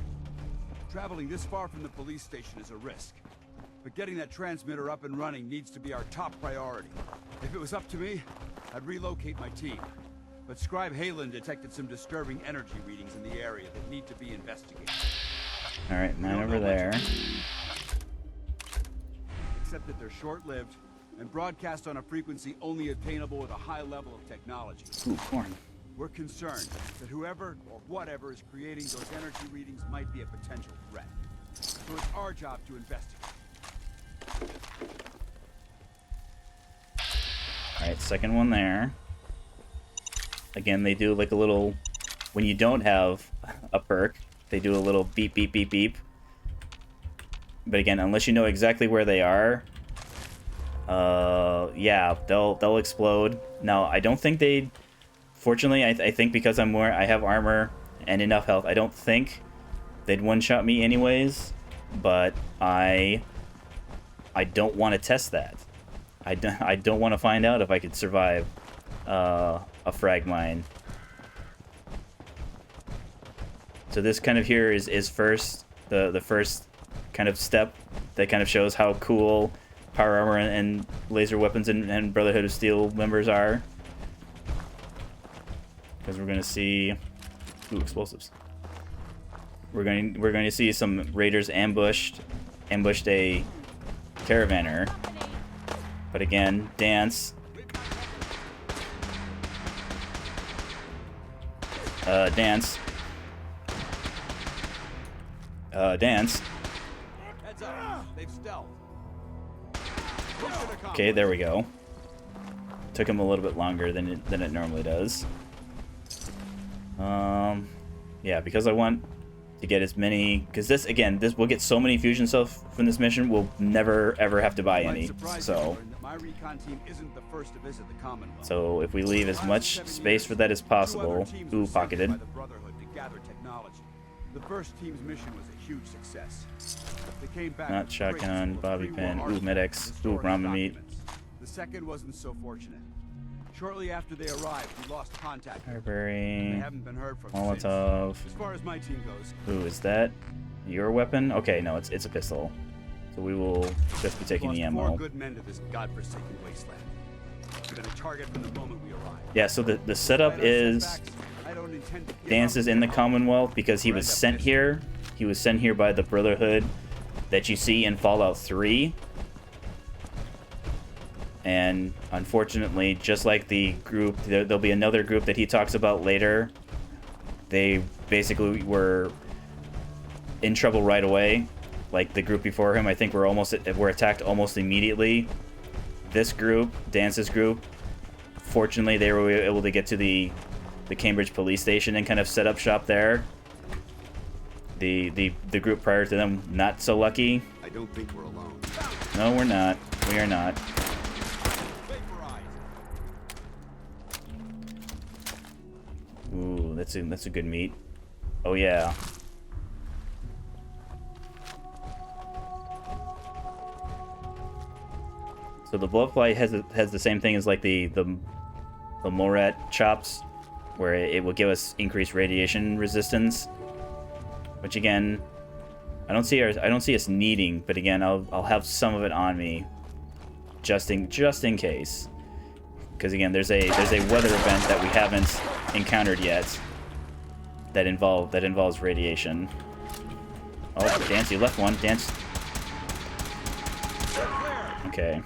Traveling this far from the police station is a risk. But getting that transmitter up and running needs to be our top priority. If it was up to me, I'd relocate my team. But Scribe Halen detected some disturbing energy readings in the area that need to be investigated.
All right, man over there.
Except that they're short-lived and broadcast on a frequency only attainable with a high level of technology.
Ooh, corn.
We're concerned that whoever or whatever is creating those energy readings might be a potential threat. So it's our job to investigate.
All right, second one there. Again, they do like a little... When you don't have a perk, they do a little beep, beep, beep, beep. But again, unless you know exactly where they are, yeah, they'll explode. Now, I don't think they... Fortunately, I think because I have armor and enough health, I don't think they'd one-shot me anyways. But I don't want to test that. I don't want to find out if I could survive a frag mine. So this kind of here is first the first kind of step that kind of shows how cool power armor and laser weapons and Brotherhood of Steel members are. Because we're gonna see explosives. We're going to see some raiders ambushed a caravaner. But again, dance. Dance. Dance. Okay, there we go. Took him a little bit longer than it normally does. Yeah, because I want to get as many, because this will get so many fusion cells from this mission, we'll never ever have to buy any. So if we leave as much space for that as possible. Ooh, pocketed.
The first team's mission was a huge success. They came back.
Not shotgun, bobby pin. Ooh, medics. Ooh, ramen meat.
The second wasn't so fortunate. Shortly after they arrived, we lost contact.
Library.
They haven't been heard from
Molotov.
As far as my team goes.
Ooh, is that your weapon? Okay, no, it's a pistol. So we will just be taking the ammo.
4 good men to this godforsaken wasteland. We're gonna target from the moment we arrive.
Yeah, so the setup is Dance is in the Commonwealth because he was sent here. He was sent here by the Brotherhood that you see in Fallout 3. And unfortunately, just like the group, there'll be another group that he talks about later. They basically were in trouble right away. Like the group before him, I think were attacked almost immediately. This group, Dance's group, fortunately they were able to get to the Cambridge police station and kind of set up shop there. The group prior to them, not so lucky.
I don't think we're alone.
No, we're not. We are not. Ooh, that's a good meat. Oh yeah. So the blowfly has the same thing as like the Morat chops, where it will give us increased radiation resistance. Which again, I don't see us needing, but again, I'll have some of it on me, just in case. Because again, there's a weather event that we haven't encountered yet that involves radiation. Oh, Dance, you left one. Dance. Okay.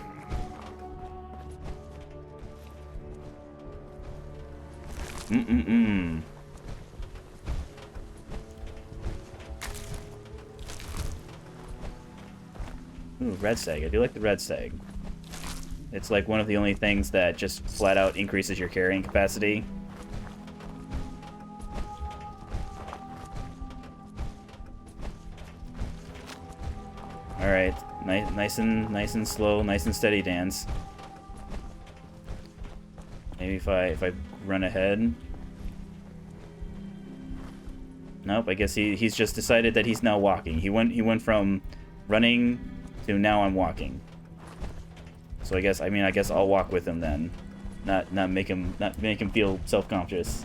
Ooh, red stag. I do like the red stag. It's like one of the only things that just flat out increases your carrying capacity. All right, nice and slow, nice and steady, Dance. Maybe if I run ahead. Nope, I guess he's just decided that he's now walking. He went from running to now I'm walking. So I guess I'll walk with him then. Not make him feel self-conscious.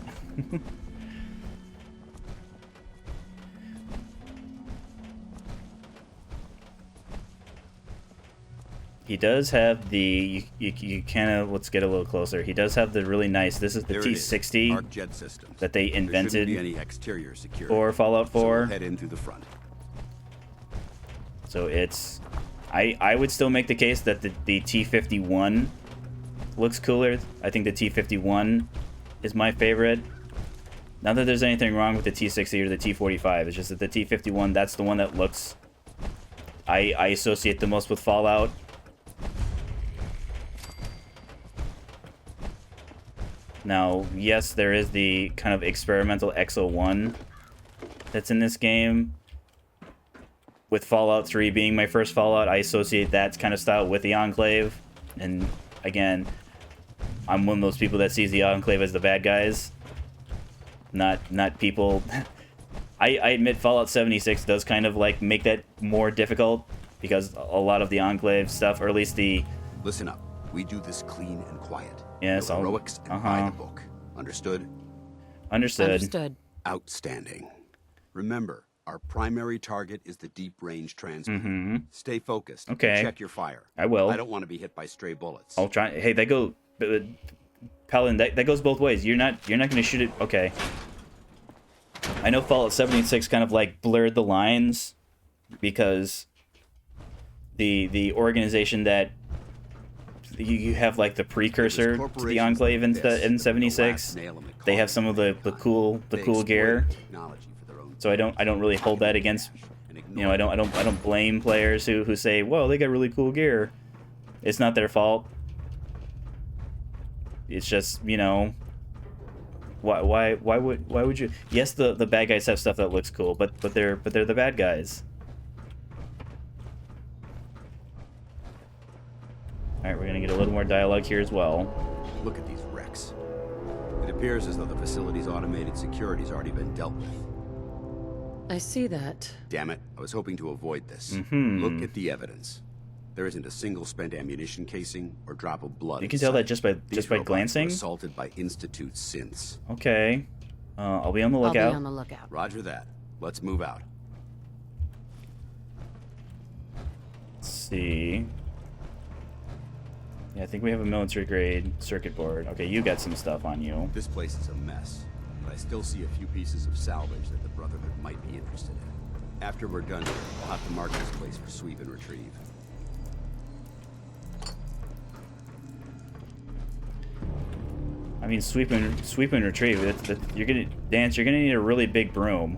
He does have the you kind of, let's get a little closer. He does have the really nice. This is the T-60
Arc jet systems
that they invented
be any exterior security.
For Fallout 4.
So we'll head in through the front.
So it's, I would still make the case that the T-51 looks cooler. I think the T-51 is my favorite. Not that there's anything wrong with the T-60 or the T-45. It's just that the T-51, that's the one that looks, I associate the most with Fallout. Now, yes, there is the kind of experimental XO1 that's in this game. With Fallout 3 being my first Fallout, I associate that kind of style with the Enclave. And again, I'm one of those people that sees the Enclave as the bad guys, not people. I admit Fallout 76 does kind of like make that more difficult because a lot of the Enclave stuff, or at least the...
Listen up. We do this clean and quiet.
Yes,
no heroics and by the book. Understood?
Understood.
Outstanding. Remember, our primary target is the deep-range transmitter. Stay focused.
Okay.
Check your fire.
I will.
I don't want to be hit by stray bullets.
I'll try. Hey, that go... Paladin, that goes both ways. You're not going to shoot it... Okay. I know Fallout 76 kind of like blurred the lines because the organization that you have like the precursor to the Enclave in 76. They have some of the cool gear. So I don't really hold that against, you know, I don't blame players who say, well, they got really cool gear. It's not their fault. It's just, you know, why would you? Yes, the bad guys have stuff that looks cool, but they're the bad guys. All right, we're gonna get a little more dialogue here as well.
Look at these wrecks. It appears as though the facility's automated security's already been dealt with.
I see that.
Damn it, I was hoping to avoid this. Look at the evidence. There isn't a single spent ammunition casing or drop of blood.
You can tell that just by glancing.
Assaulted by Institute synths.
Okay, I'll be on the lookout.
I'll be on the lookout.
Roger that. Let's move out.
Let's see. Yeah, I think we have a military-grade circuit board. Okay, you got some stuff on you.
This place is a mess, but I still see a few pieces of salvage that the Brotherhood might be interested in. After we're done here, we'll have to mark this place for sweep and retrieve.
I mean, sweep and retrieve. You're gonna need a really big broom.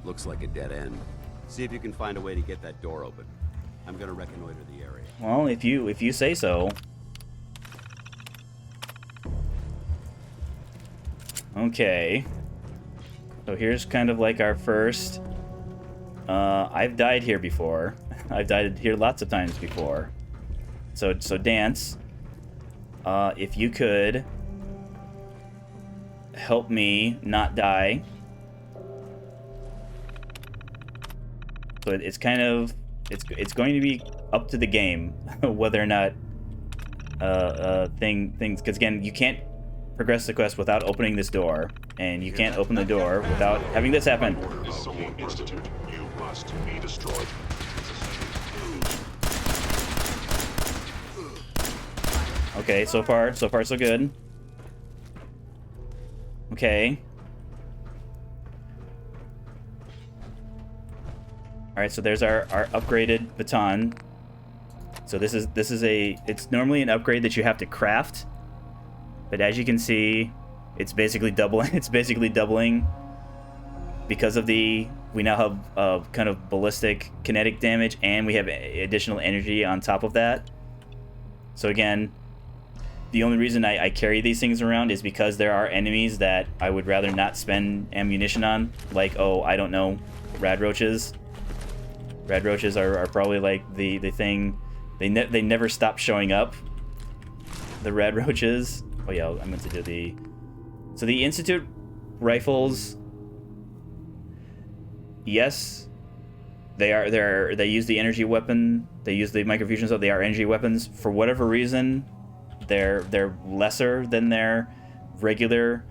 Looks like a dead end. See if you can find a way to get that door open. I'm gonna reconnoiter the area.
Well, if you say so. Okay. So here's kind of like our first. I've died here before. I've died here lots of times before. So Dance, if you could help me not die. So it's kind of it's going to be up to the game whether or not things, because again, you can't progress the quest without opening this door, and you can't open the door without having this happen.
The Institute, you must be destroyed.
Okay, so far so good. Okay. All right, so there's our upgraded baton. So this is it's normally an upgrade that you have to craft, but as you can see, it's basically doubling. It's basically doubling because of we now have kind of ballistic kinetic damage, and we have additional energy on top of that. So again, the only reason I carry these things around is because there are enemies that I would rather not spend ammunition on, like, oh, I don't know, rad roaches. Rad roaches are probably like the thing. They never stop showing up. The rad roaches. Oh yeah, I meant to do the. So the Institute rifles. Yes, they use the energy weapon. They use the microfusion, so they are energy weapons. For whatever reason, they're lesser than their regular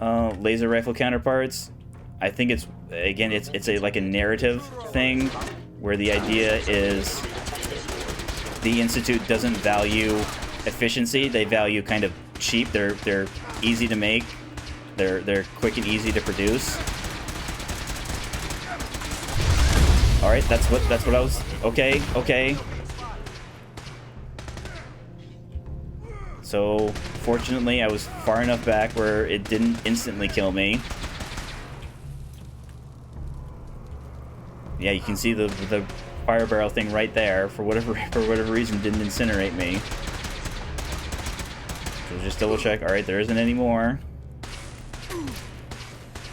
laser rifle counterparts. I think it's like a narrative thing, where the idea is the Institute doesn't value efficiency. They value kind of cheap. They're easy to make. They're quick and easy to produce. All right, that's what I was. Okay. So fortunately, I was far enough back where it didn't instantly kill me. Yeah, you can see the fire barrel thing right there. For whatever reason, didn't incinerate me. So just double check. All right, there isn't any more.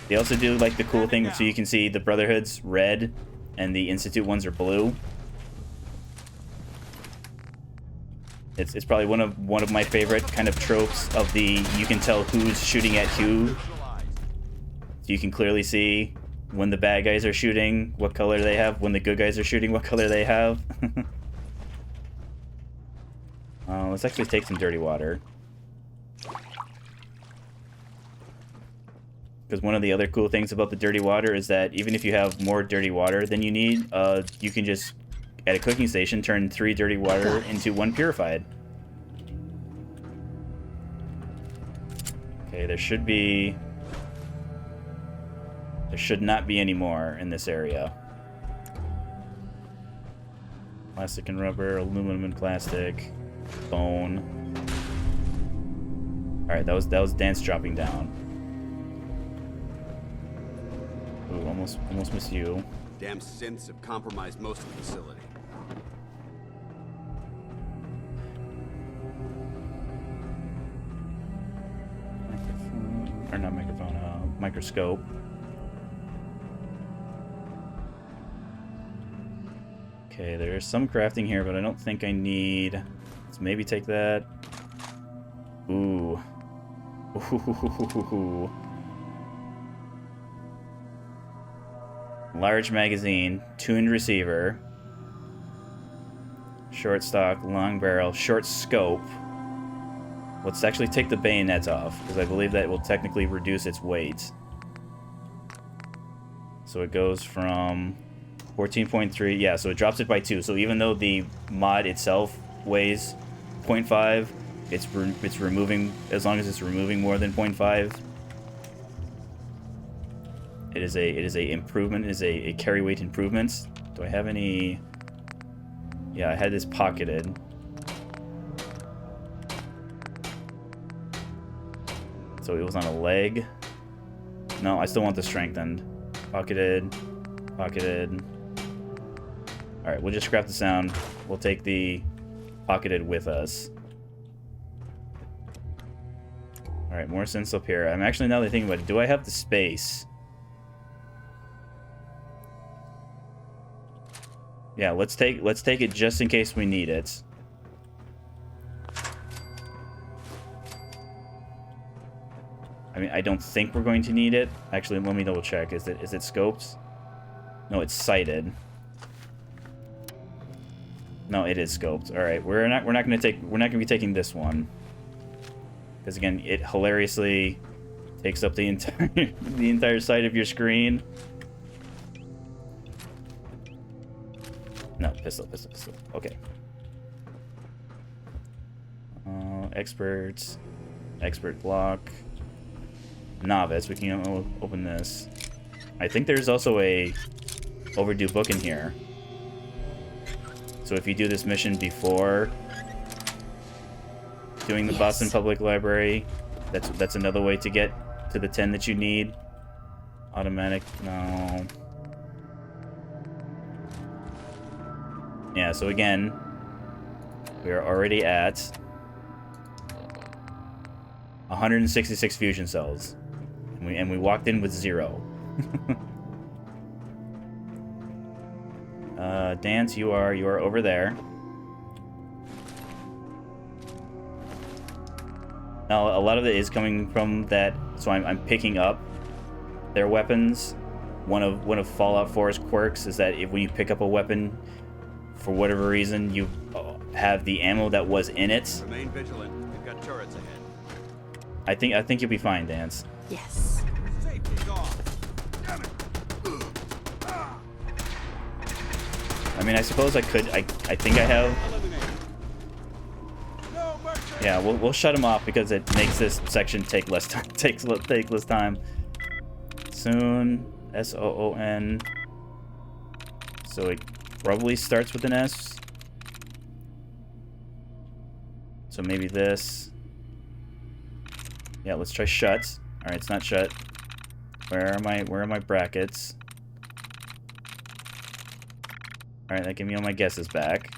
They also do like the cool thing, so you can see the Brotherhood's red, and the Institute ones are blue. It's probably one of my favorite kind of tropes of the you can tell who's shooting at who. So you can clearly see when the bad guys are shooting, what color they have. When the good guys are shooting, what color they have. Let's actually take some dirty water. Because one of the other cool things about the dirty water is that even if you have more dirty water than you need, you can just, at a cooking station, turn 3 dirty water into 1 purified. Okay, there should not be any more in this area. Plastic and rubber, aluminum and plastic, bone. All right, that was Dance dropping down. Ooh, almost missed you.
Damn synths have compromised most of the facility.
Or not microphone, microscope. Okay, there's some crafting here, but I don't think I need... Let's maybe take that. Ooh. Ooh. Large magazine, tuned receiver, short stock, long barrel, short scope. Let's actually take the bayonets off, because I believe that will technically reduce its weight. So it goes from 14.3, yeah, so it drops it by 2. So even though the mod itself weighs 0.5, it's removing, as long as it's removing more than 0.5. It is a improvement. It is a carry weight improvement. Do I have any? Yeah, I had this pocketed. So it was on a leg. No, I still want the strengthened. Pocketed. Pocketed. Alright, we'll just scrap the sound. We'll take the pocketed with us. Alright, more synths up here. I'm actually, now that I think about it, do I have the space? Yeah, let's take it just in case we need it. I mean, I don't think we're going to need it. Actually, let me double check. Is it scoped? No, it's sighted. No, it is scoped. All right, we're not going to be taking this one. Because again, it hilariously takes up the entire side of your screen. No, pistol. Okay. Expert block. Novice. We can open this. I think there's also a overdue book in here. So if you do this mission before doing the Boston Public Library, that's another way to get to the 10 that you need. Automatic. No. Yeah, so again, we are already at 166 fusion cells, and we walked in with 0. Dance, you are over there. Now, a lot of it is coming from that, so I'm picking up their weapons. One of Fallout 4's quirks is that when you pick up a weapon, for whatever reason, you have the ammo that was in it.
Remain vigilant. We've got turrets ahead.
I think you'll be fine, Dance.
Yes.
Safety's off. Damn it.
I mean, I suppose I could. I think I have. Yeah, we'll shut him off because it makes this section take less time. Take less time. Soon, SOON. So it probably starts with an S. So maybe this. Yeah, let's try shut. All right, it's not shut. Where are my brackets? Alright, that gave me all my guesses back.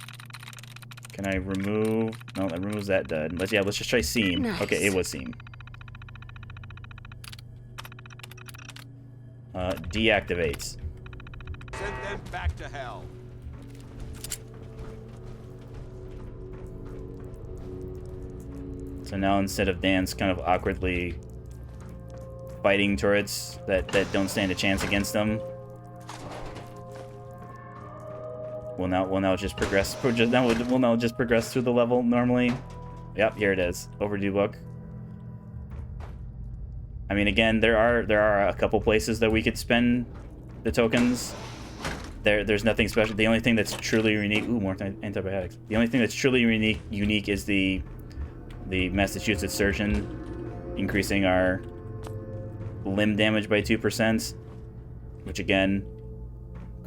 Can I remove... No, that removes that dud. Let's just try seam.
Nice.
Okay, it was seam. Deactivates.
Send them back to hell.
So now instead of Dan's kind of awkwardly fighting turrets that don't stand a chance against them, we'll now just progress. We'll now just progress through the level normally. Yep, here it is. Overdue book. I mean, again, there are a couple places that we could spend the tokens. There's nothing special. The only thing that's truly unique. Ooh, more antibiotics. The only thing that's truly unique is the Massachusetts surgeon, increasing our limb damage by 2%, which again,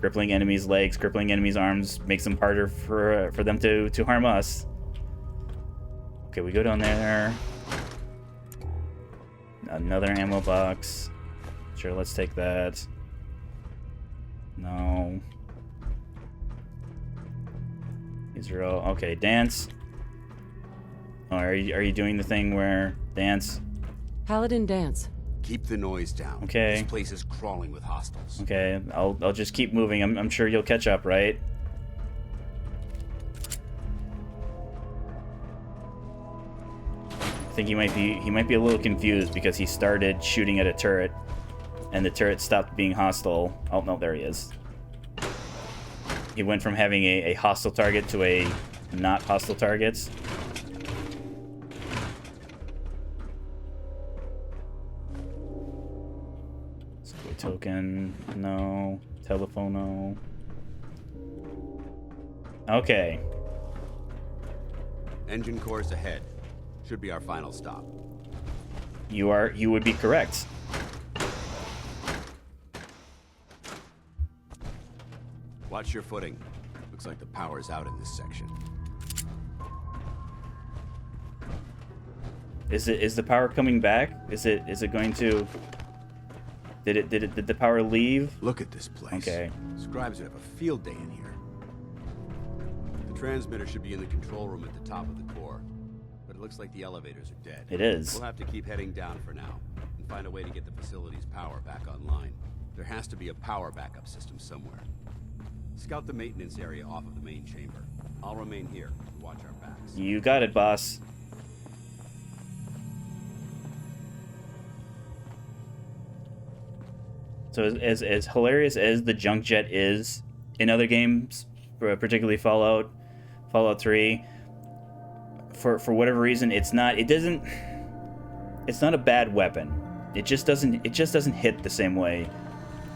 crippling enemies' legs, crippling enemies' arms, makes them harder for them to harm us. Okay, we go down there. Another ammo box. Sure, let's take that. No. These are all okay. Dance. Oh, are you doing the thing where dance?
Paladin dance.
Keep the noise down.
Okay.
This place is crawling with hostiles.
Okay, I'll just keep moving. I'm sure you'll catch up, right? I think he might be a little confused because he started shooting at a turret, and the turret stopped being hostile. Oh no, there he is. He went from having a hostile target to a not hostile targets. Subway token, no. Telephono. Okay.
Engine course ahead. Should be our final stop.
You would be correct.
Watch your footing. Looks like the power's out in this section.
Is the power coming back? Is it going to... Did the power leave?
Look at this place.
Okay.
Scribes would have a field day in here. The transmitter should be in the control room at the top of the core. But it looks like the elevators are dead.
It is.
We'll have to keep heading down for now and find a way to get the facility's power back online. There has to be a power backup system somewhere. Scout the maintenance area off of the main chamber. I'll remain here to watch our backs.
You got it, boss. So as hilarious as the junk jet is in other games, particularly Fallout 3, for whatever reason, it's not a bad weapon. It just doesn't hit the same way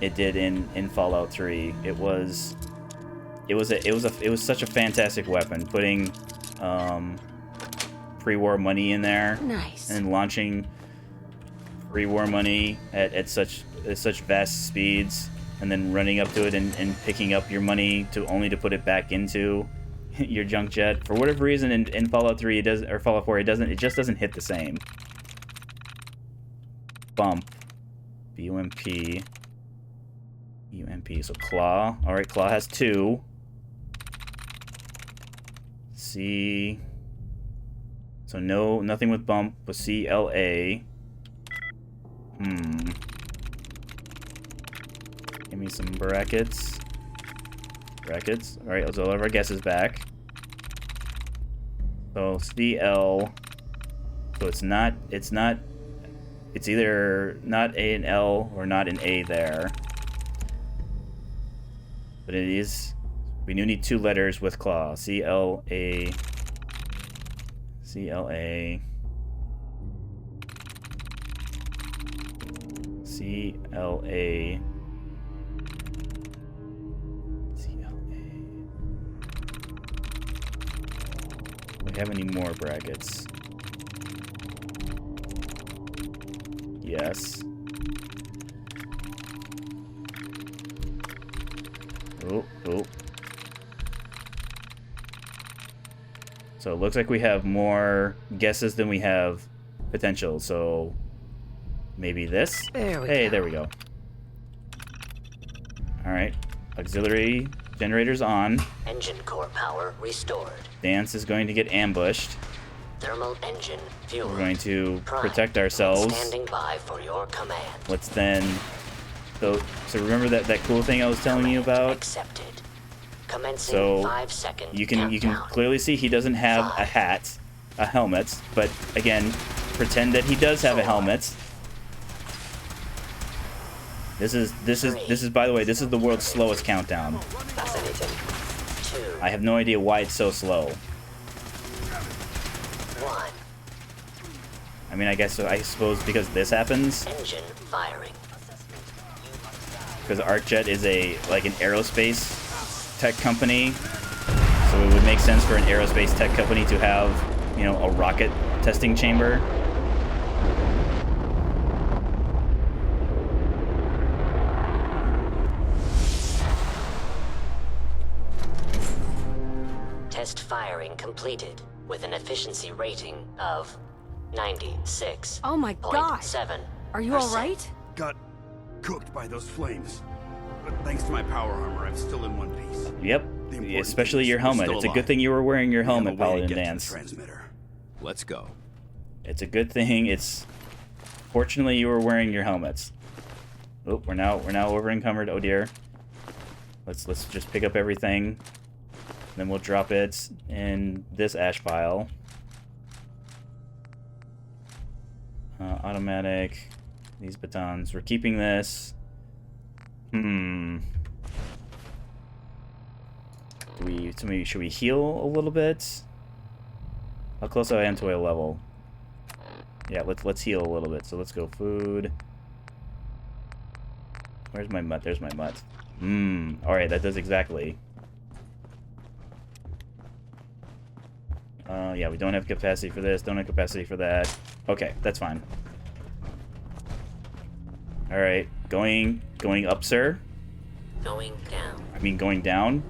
it did in Fallout 3. It was such a fantastic weapon, putting pre-war money in there.
Nice.
And launching pre-war money at such vast speeds, and then running up to it and picking up your money only to put it back into your junk jet. For whatever reason, in Fallout 3 or Fallout 4, it just doesn't hit the same. Bump. BUMP. UMP. So Claw. Alright, Claw has 2. C. So nothing with Bump, with CLA. Give me some brackets. Alright, let's all of our guesses back. So CL. So it's either not A and L or not an A there. But it is, we do need 2 letters with Claw. CLA. CLA. CLA. Do we have any more brackets? Yes. Oh. So it looks like we have more guesses than we have potential, so maybe this?
There we go.
Hey, there we go. Alright. Auxiliary Generators on.
Engine core power restored.
Dance is going to get ambushed.
Thermal engine fuel.
We're going to
Prime.
protect ourselves.
Standing by for your command.
Let's then... So remember that cool thing I was telling you about?
Accepted. Commencing
So
5 seconds.
you can clearly see he doesn't have a helmet, but again, pretend that he does have a helmet. This is by the way, this is the world's slowest countdown. I have no idea why it's so slow.
1.
I mean, I suppose because this happens.
Engine firing.
Because ArcJet is like an aerospace tech company, so it would make sense for an aerospace tech company to have, you know, a rocket testing chamber.
Test firing completed with an efficiency rating of 96.
Oh my god.
7.
Are you all right?
Got cooked by those flames. But thanks to my power armor, I'm still in one piece.
Yep. Especially your helmet. It's a good thing you were wearing your helmet, Paladin Dance.
Let's go.
It's a good thing. Fortunately you were wearing your helmets. Oh, we're now over encumbered. Oh dear. Let's just pick up everything. Then we'll drop it in this ash pile. Automatic. These batons. We're keeping this. Should we heal a little bit? How close I am to a level? Yeah, let's heal a little bit. So let's go food. Where's my mutt? There's my mutt. Alright, that does exactly. Yeah, we don't have capacity for this, don't have capacity for that. Okay, that's fine. Alright, going up, sir.
Going down.
I mean, going down?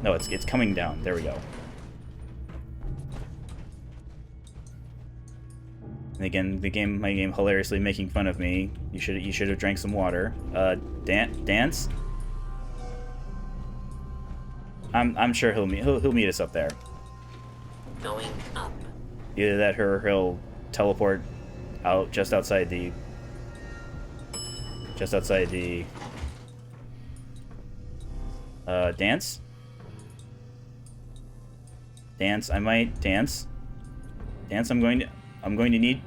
No, it's coming down. There we go. And again, my game hilariously making fun of me. You should have drank some water. Dance? I'm sure he'll meet us up there.
Going up.
Either that or he'll teleport out just outside the dance? Dance, I might dance. Dance, I'm going to need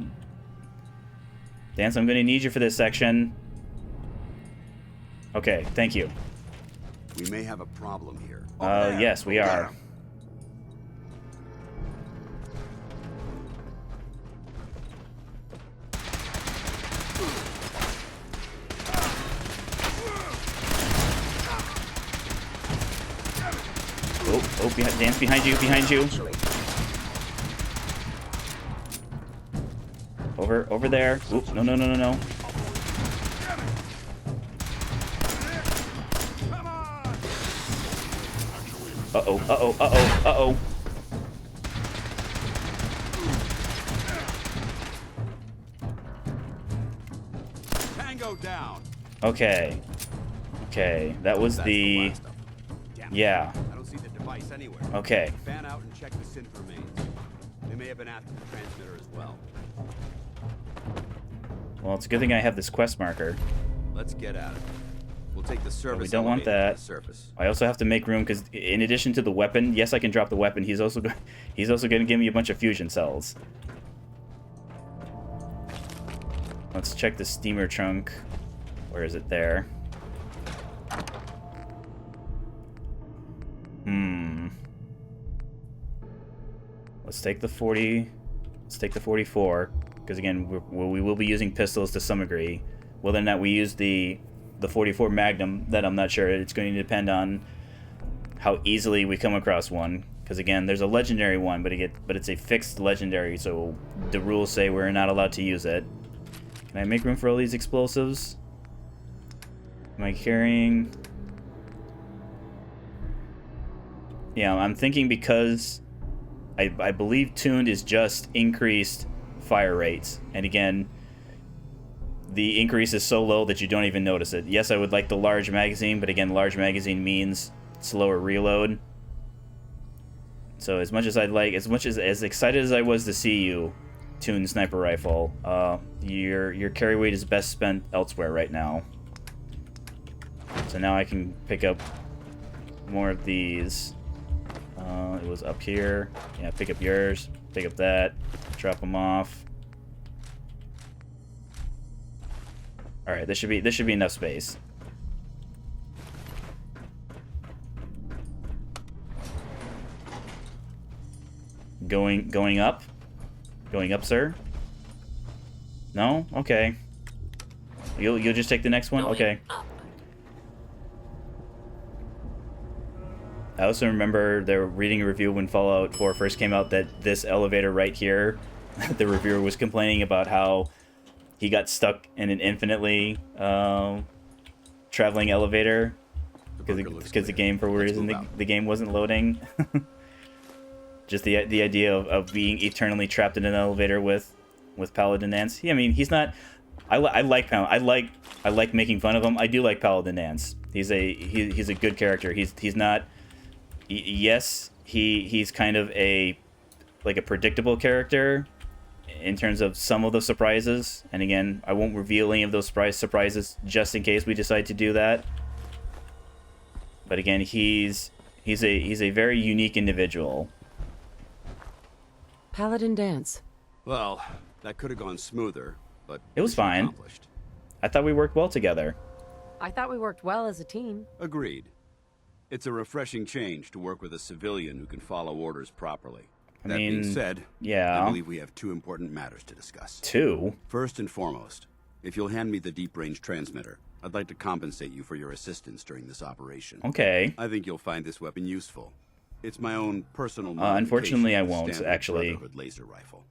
Dance, I'm going to need you for this section. Okay, thank you.
We may have a problem here.
Yes, we are. Oh, Dance, behind you. Over there. Oop, no. Uh-oh.
Tango down.
Okay, that was the... Yeah.
I don't see the device anywhere.
Okay.
Fan out and check the synth remains. They may have been after the transmitter as well.
Well, it's a good thing I have this quest marker.
Let's get at it. We'll take the service.
We don't want that. I also have to make room because, in addition to the weapon, yes, I can drop the weapon. He's also going to give me a bunch of fusion cells. Let's check the steamer trunk. Where is it? There. Let's take the 40. Let's take the 44. Because again, we will be using pistols to some degree. Whether or not we use the 44 Magnum, that I'm not sure. It's going to depend on how easily we come across one. Because again, there's a legendary one, but it's a fixed legendary, so the rules say we're not allowed to use it. Can I make room for all these explosives? Am I carrying? Yeah, I'm thinking because I believe tuned is just increased fire rates, and again, the increase is so low that you don't even notice it. Yes, I would like the large magazine, but again, large magazine means slower reload. So as much as as excited as I was to see you tune sniper rifle, your carry weight is best spent elsewhere right now. So now I can pick up more of these. It was up here. Yeah, pick up yours. Pick up that. Drop them off. All right, this should be enough space. Going up? Going up, sir? No? Okay. You'll just take the next one? Okay. I also remember they were reading a review when Fallout 4 first came out that this elevator right here, the reviewer was complaining about how he got stuck in an infinitely traveling elevator because the game, for whatever reason, the game wasn't loading. Just the idea of being eternally trapped in an elevator with Paladin Nance. I mean, he's not. I like making fun of him. I do like Paladin Nance. He's a good character. He's not. Yes, he's kind of a predictable character in terms of some of the surprises. And again, I won't reveal any of those surprises just in case we decide to do that. But again, he's a very unique individual.
Paladin Dance.
Well, that could have gone smoother, but
it was fine. I thought we worked well together.
I thought we worked well as a team.
Agreed. It's a refreshing change to work with a civilian who can follow orders properly. That being said,
yeah.
I believe we have two important matters to discuss.
Two?
First and foremost, if you'll hand me the deep-range transmitter, I'd like to compensate you for your assistance during this operation.
Okay.
I think you'll find this weapon useful. It's my own personal
unfortunately, I won't, actually.
Laser rifle.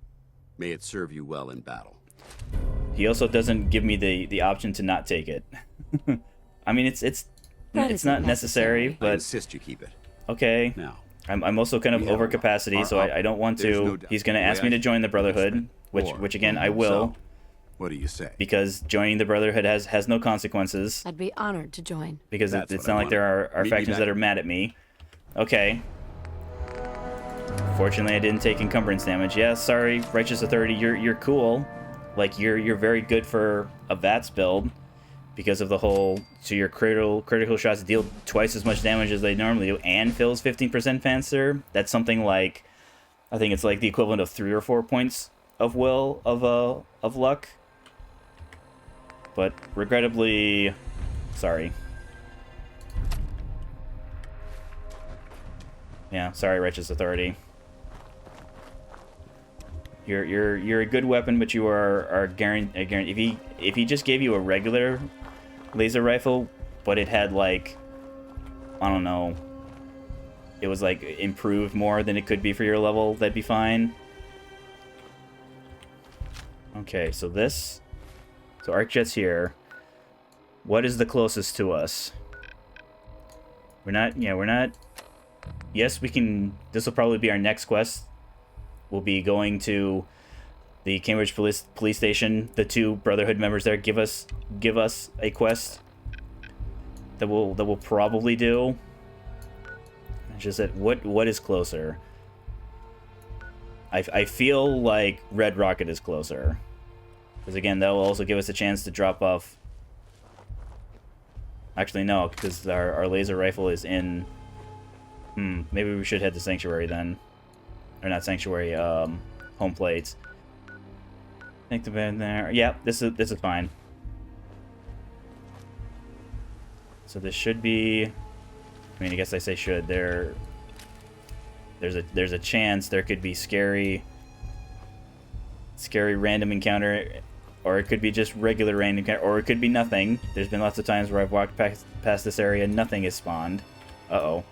May it serve you well in battle.
He also doesn't give me the option to not take it. I mean, it's not necessary, but
I insist you keep it.
Okay.
Now,
I'm also kind of over capacity, so I don't want to. He's going to ask me to join the Brotherhood, which again I will.
So, what do you say?
Because joining the Brotherhood has no consequences.
I'd be honored to join.
Because it's not like there are factions that are mad at me. Okay. Fortunately, I didn't take encumbrance damage. Yeah, sorry, Righteous Authority, you're cool. Like you're very good for a VATS build because of the whole. So your critical shots deal twice as much damage as they normally do, and fills 15% faster. That's something like, I think it's like the equivalent of 3 or 4 points of will of luck. But regrettably, sorry. Yeah, sorry, Righteous Authority. You're a good weapon, but you are guaranteed. If he just gave you a regular laser rifle, but it had like, I don't know, it was like improved more than it could be for your level, that'd be fine. Okay, so ArcJet's here. What is the closest to us? We're not. Yes, we can. This will probably be our next quest. We'll be going to the Cambridge police station. The two Brotherhood members there give us a quest that we'll probably do. It's just that what is closer? I feel like Red Rocket is closer, because again, that will also give us a chance to drop off. Actually, no, because our laser rifle is in. Maybe we should head to Sanctuary then. Or not Sanctuary, home plates. Take the bed there. Yeah, this is fine. So this should be. I mean, I guess I say should. There's a chance there could be scary random encounter, or it could be just regular random encounter, or it could be nothing. There's been lots of times where I've walked past this area and nothing is spawned. Uh-oh.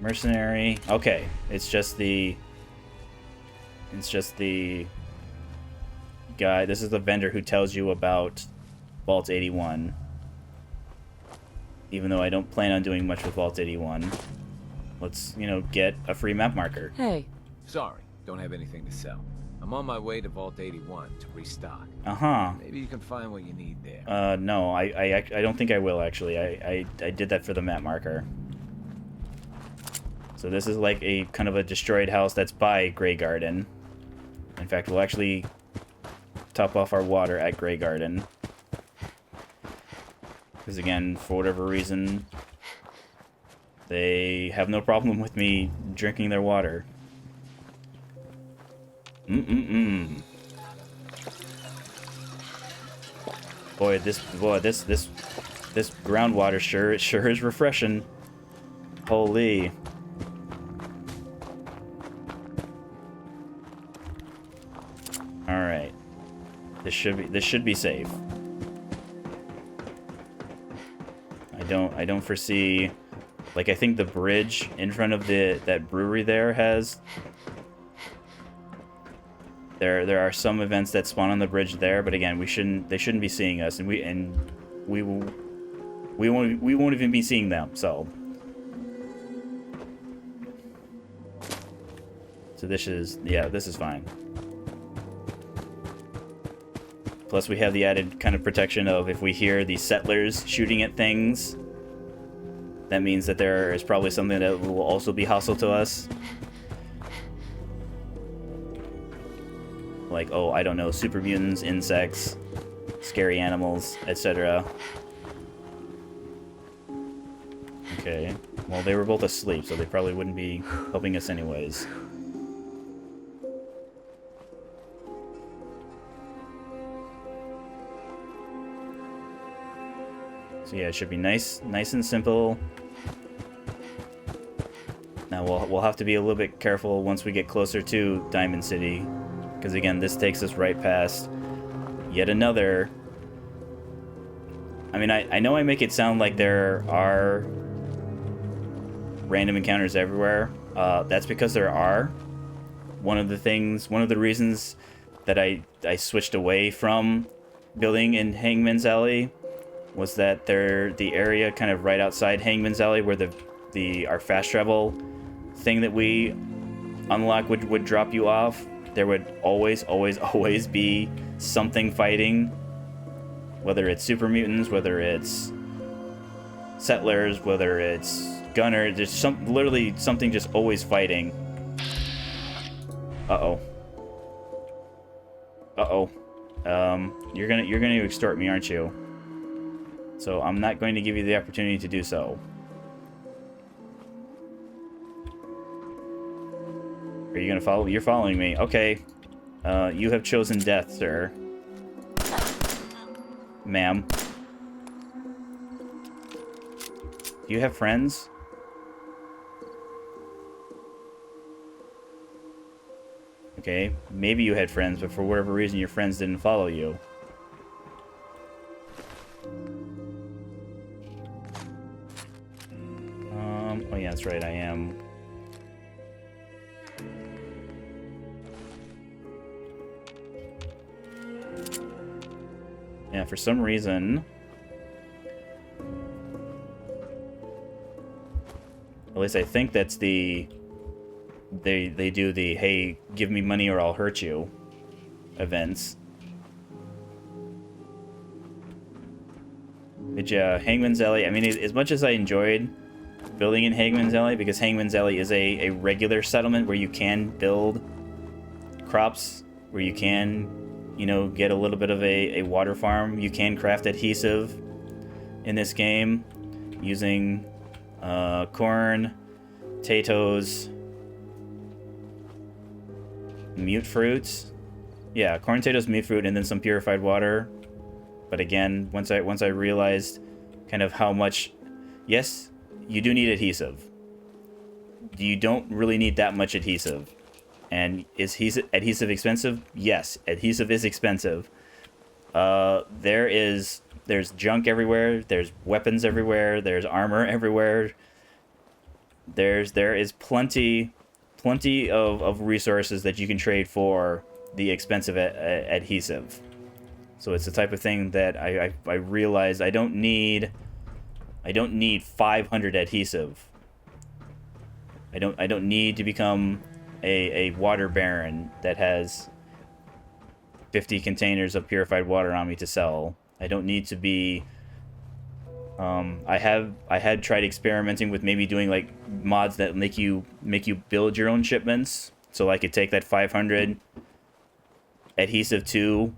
Mercenary. Okay, it's just the guy. This is the vendor who tells you about Vault 81. Even though I don't plan on doing much with Vault 81. Let's, get a free map marker.
Hey.
Sorry, don't have anything to sell. I'm on my way to Vault 81 to restock.
Uh-huh.
Maybe you can find what you need there.
No, I don't think I will, actually. I did that for the map marker. So this is like a kind of a destroyed house that's by Grey Garden. In fact, we'll actually top off our water at Grey Garden. Because again, for whatever reason, they have no problem with me drinking their water. Boy, this groundwater sure is refreshing. Holy. All right. This should be safe. I don't foresee, like, I think the bridge in front of that brewery there has. There are some events that spawn on the bridge there, but again, they shouldn't be seeing us, and we won't even be seeing them. So this is fine. Plus, we have the added kind of protection of if we hear the settlers shooting at things, that means that there is probably something that will also be hostile to us. Like, oh, I don't know, super mutants, insects, scary animals, etc. Okay. Well, they were both asleep, so they probably wouldn't be helping us anyways. So yeah, it should be nice and simple. Now we'll have to be a little bit careful once we get closer to Diamond City, because again, this takes us right past yet another. I mean, I know I make it sound like there are random encounters everywhere. That's because there are. One of the reasons that I switched away from building in Hangman's Alley was that the area kind of right outside Hangman's Alley where our fast travel thing that we unlock would drop you off, there would always be something fighting, whether it's super mutants, whether it's settlers, whether it's gunner. There's literally something just always fighting. Uh-oh. You're gonna extort me, aren't you? So I'm not going to give you the opportunity to do so. Are you gonna follow? You're following me. Okay. You have chosen death, sir. Ma'am. Do you have friends? Okay, maybe you had friends, but for whatever reason your friends didn't follow you. Oh yeah, that's right, I am. Yeah, for some reason... At least I think that's the... They do the, hey, give me money or I'll hurt you events. But yeah, Hangman's Alley, I mean, as much as I enjoyed building in Hangman's Alley, because Hangman's Alley is a regular settlement where you can build crops, where you can, you know, get a little bit of a water farm. You can craft adhesive in this game using corn, potatoes, mute fruits. Yeah, corn, potatoes, mute fruit, and then some purified water. But again, once I realized kind of how much, yes, you do need adhesive. You don't really need that much adhesive. And is adhesive expensive? Yes, adhesive is expensive. There's junk everywhere. There's weapons everywhere. There's armor everywhere. There is plenty of resources that you can trade for the expensive adhesive. So it's the type of thing that I realized I don't need 500 adhesive. I don't need to become a water baron that has 50 containers of purified water on me to sell. I don't need to be... I had tried experimenting with maybe doing like mods that make you build your own shipments. So I could take that 500 adhesive to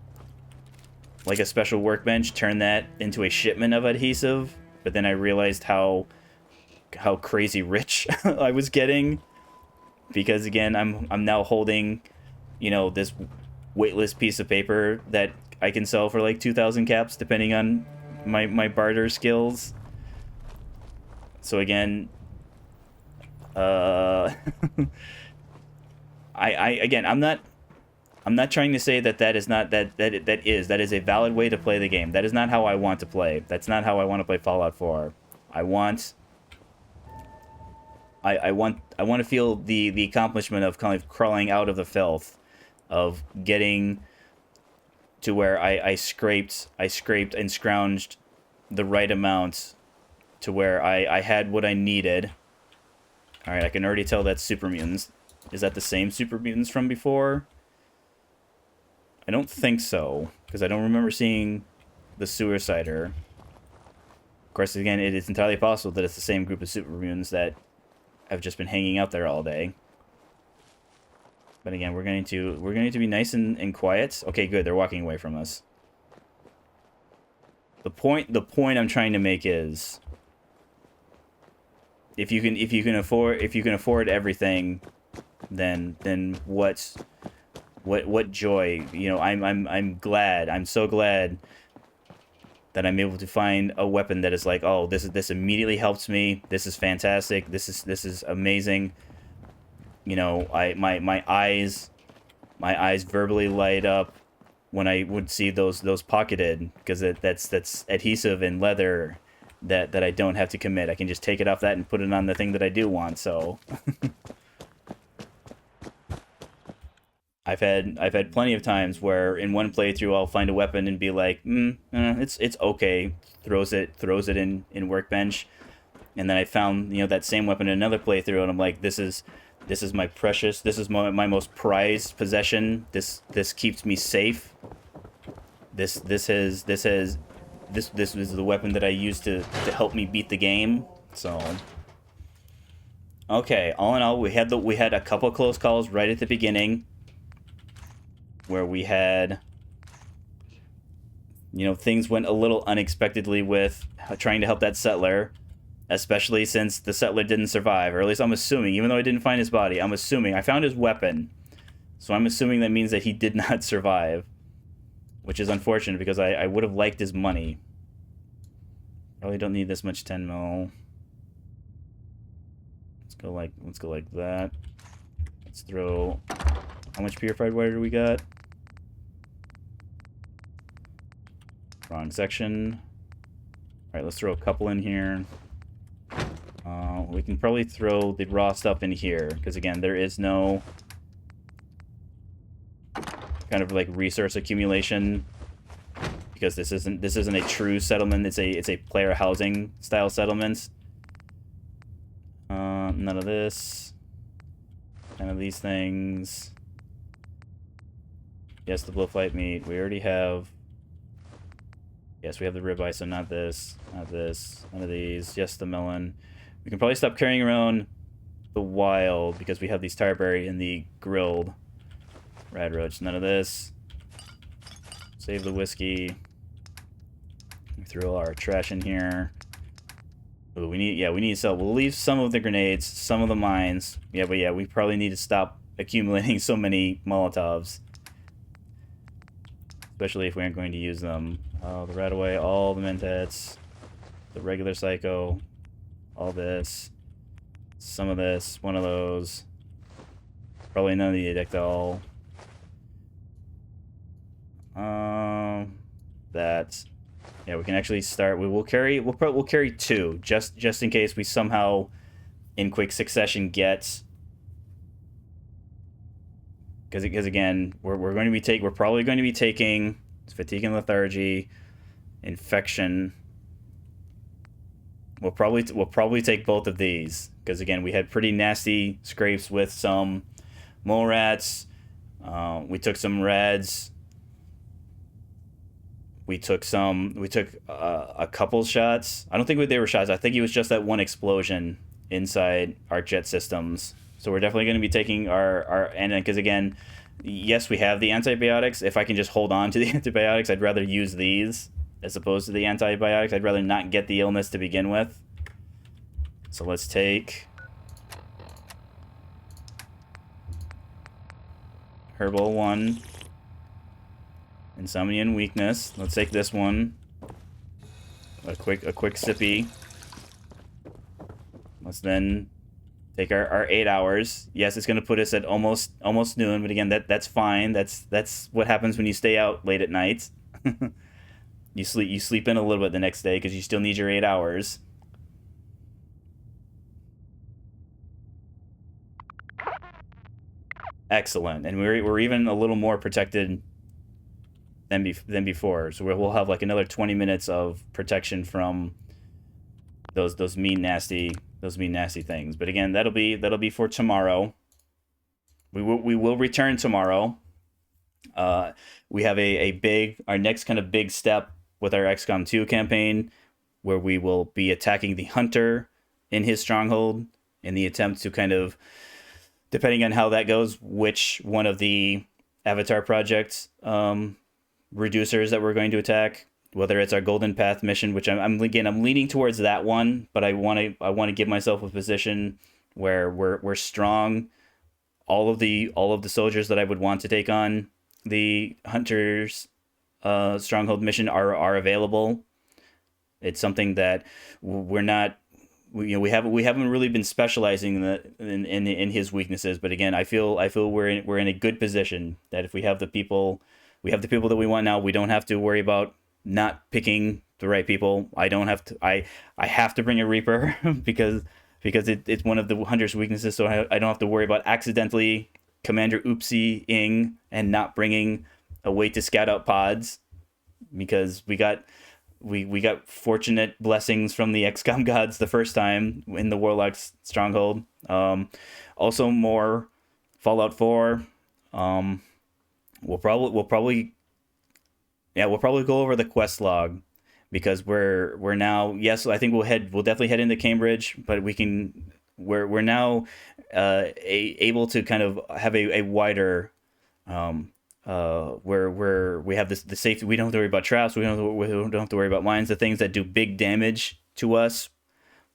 like a special workbench, turn that into a shipment of adhesive. But then I realized how crazy rich I was getting, because again, I'm now holding, you know, this weightless piece of paper that I can sell for like 2,000 caps depending on my barter skills. So again, I'm not trying to say that is not that is a valid way to play the game. That is not how I want to play. That's not how I want to play Fallout 4. I want to feel the accomplishment of kind of crawling out of the filth, of getting to where I scraped and scrounged the right amount to where I had what I needed. Alright, I can already tell that's super mutants. Is that the same super mutants from before? I don't think so, because I don't remember seeing the Suicider. Of course, again, it is entirely possible that it's the same group of super mutants that have just been hanging out there all day. But again, we're going to be nice and quiet. Okay, good. They're walking away from us. The point I'm trying to make is, if you can afford everything, then what joy, you know. I'm so glad that I'm able to find a weapon that is like, oh, this immediately helps me. This is fantastic. This is amazing. You know, my eyes verbally light up when I would see those pocketed, because that's adhesive and leather that I don't have to commit. I can just take it off that and put it on the thing that I do want. So I've had plenty of times where in one playthrough I'll find a weapon and be like, it's okay, throws it in workbench, and then I found, you know, that same weapon in another playthrough, and I'm like, this is my precious, this is my most prized possession. This keeps me safe. This is the weapon that I used to help me beat the game. So okay, all in all, we had a couple close calls right at the beginning, where we had, you know, things went a little unexpectedly with trying to help that settler, especially since the settler didn't survive, or at least I'm assuming, even though I didn't find his body, I'm assuming. I found his weapon, so I'm assuming that means that he did not survive, which is unfortunate, because I would have liked his money. Probably don't need this much 10 mil. Let's go like that. Let's throw, how much purified water do we got? Wrong section. Alright, let's throw a couple in here. We can probably throw the raw stuff in here, because again, there is no kind of like resource accumulation, because this isn't a true settlement. It's a player housing style settlement. None of this. None of these things. Yes, the blowflight meat. We already have. Yes, we have the ribeye, so not this, not this, none of these. Yes, the melon. We can probably stop carrying around the wild, because we have these tarberry and the grilled rad roach. None of this. Save the whiskey. We threw all our trash in here. Ooh, we need to sell. We'll leave some of the grenades, some of the mines. Yeah, but yeah, we probably need to stop accumulating so many Molotovs, especially if we aren't going to use them. The Radaway, all the Mentats, the regular Psycho, all this, some of this, one of those, probably none of the Ejectol. That, yeah, we can actually start. We'll carry two, just in case we somehow, in quick succession, get. Because again, we're probably going to be taking fatigue and lethargy, infection. We'll probably take both of these, because again, we had pretty nasty scrapes with some mole rats. We took some rads We took a couple shots. I don't think they were shots. I think it was just that one explosion inside our jet systems. So we're definitely going to be taking our and because again, yes, we have the antibiotics. If I can just hold on to the antibiotics, I'd rather use these as opposed to the antibiotics. I'd rather not get the illness to begin with. So let's take Herbal 1. Insomnia and Weakness. Let's take this one. A quick sippy. Let's then take our 8 hours. Yes, it's gonna put us at almost noon, but again, that's fine. That's what happens when you stay out late at night. You sleep in a little bit the next day because you still need your 8 hours. Excellent, and we're even a little more protected than before. So we'll have like another 20 minutes of protection from those mean nasty things. But again, that'll be for tomorrow. We will return tomorrow. We have our next kind of big step with our XCOM 2 campaign, where we will be attacking the Hunter in his stronghold in the attempt to kind of, depending on how that goes, which one of the Avatar Project reducers that we're going to attack, whether it's our Golden Path mission, which I'm leaning towards that one, but I want to give myself a position where we're strong. All of the soldiers that I would want to take on the Hunter's stronghold mission are available. It's something that we're not. We haven't really been specializing in his weaknesses, but again, I feel we're in a good position that if we have the people that we want now, we don't have to worry about not picking the right people. I have to bring a Reaper because it's one of the Hunter's weaknesses, so I don't have to worry about accidentally Commander Oopsie-ing and not bringing a way to scout out pods, because we got fortunate blessings from the XCOM gods the first time in the Warlock's stronghold. Also more Fallout 4. We'll probably go over the quest log, because we're now, yes, I think we'll definitely head into Cambridge, but we're now able to kind of have a wider where we have the safety. We don't have to worry about traps. We don't have to worry about mines, the things that do big damage to us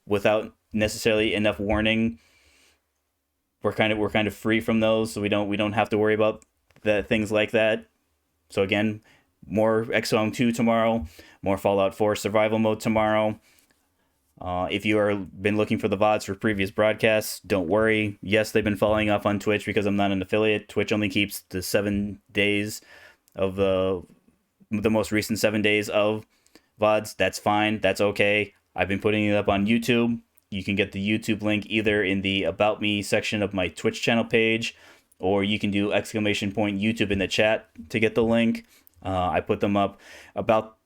without necessarily enough warning. We're kind of free from those, so we don't have to worry about the things like that. So again, more XCOM 2 tomorrow, more Fallout 4 survival mode tomorrow. If you are been looking for the VODs for previous broadcasts, don't worry. Yes, they've been following up on Twitch because I'm not an affiliate. Twitch only keeps the 7 days of the most recent 7 days of VODs. That's fine. That's okay. I've been putting it up on YouTube. You can get the YouTube link either in the About Me section of my Twitch channel page, or you can do !YouTube in the chat to get the link. I put them up about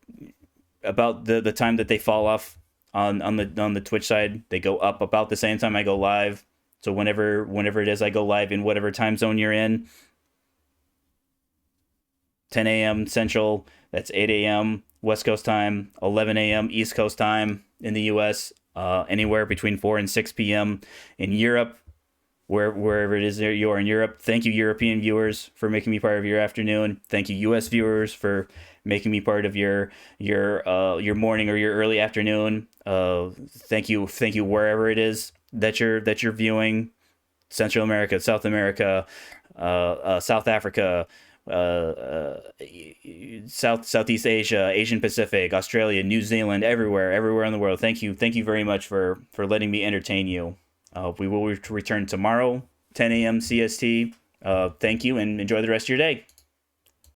the time that they fall off on the Twitch side. They go up about the same time I go live. So whenever it is I go live in whatever time zone you're in, 10 a.m. Central, that's 8 a.m. West Coast time, 11 a.m. East Coast time in the U.S., anywhere between 4 and 6 p.m. in Europe, wherever it is that you are in Europe. Thank you, European viewers, for making me part of your afternoon. Thank you, U.S. viewers, for making me part of your morning or your early afternoon. Thank you wherever it is that you're viewing. Central America, South America, South Africa, Southeast Asia, Asian Pacific, Australia, New Zealand, everywhere in the world. Thank you very much for letting me entertain you. We will return tomorrow, 10 a.m. CST. Thank you, and enjoy the rest of your day.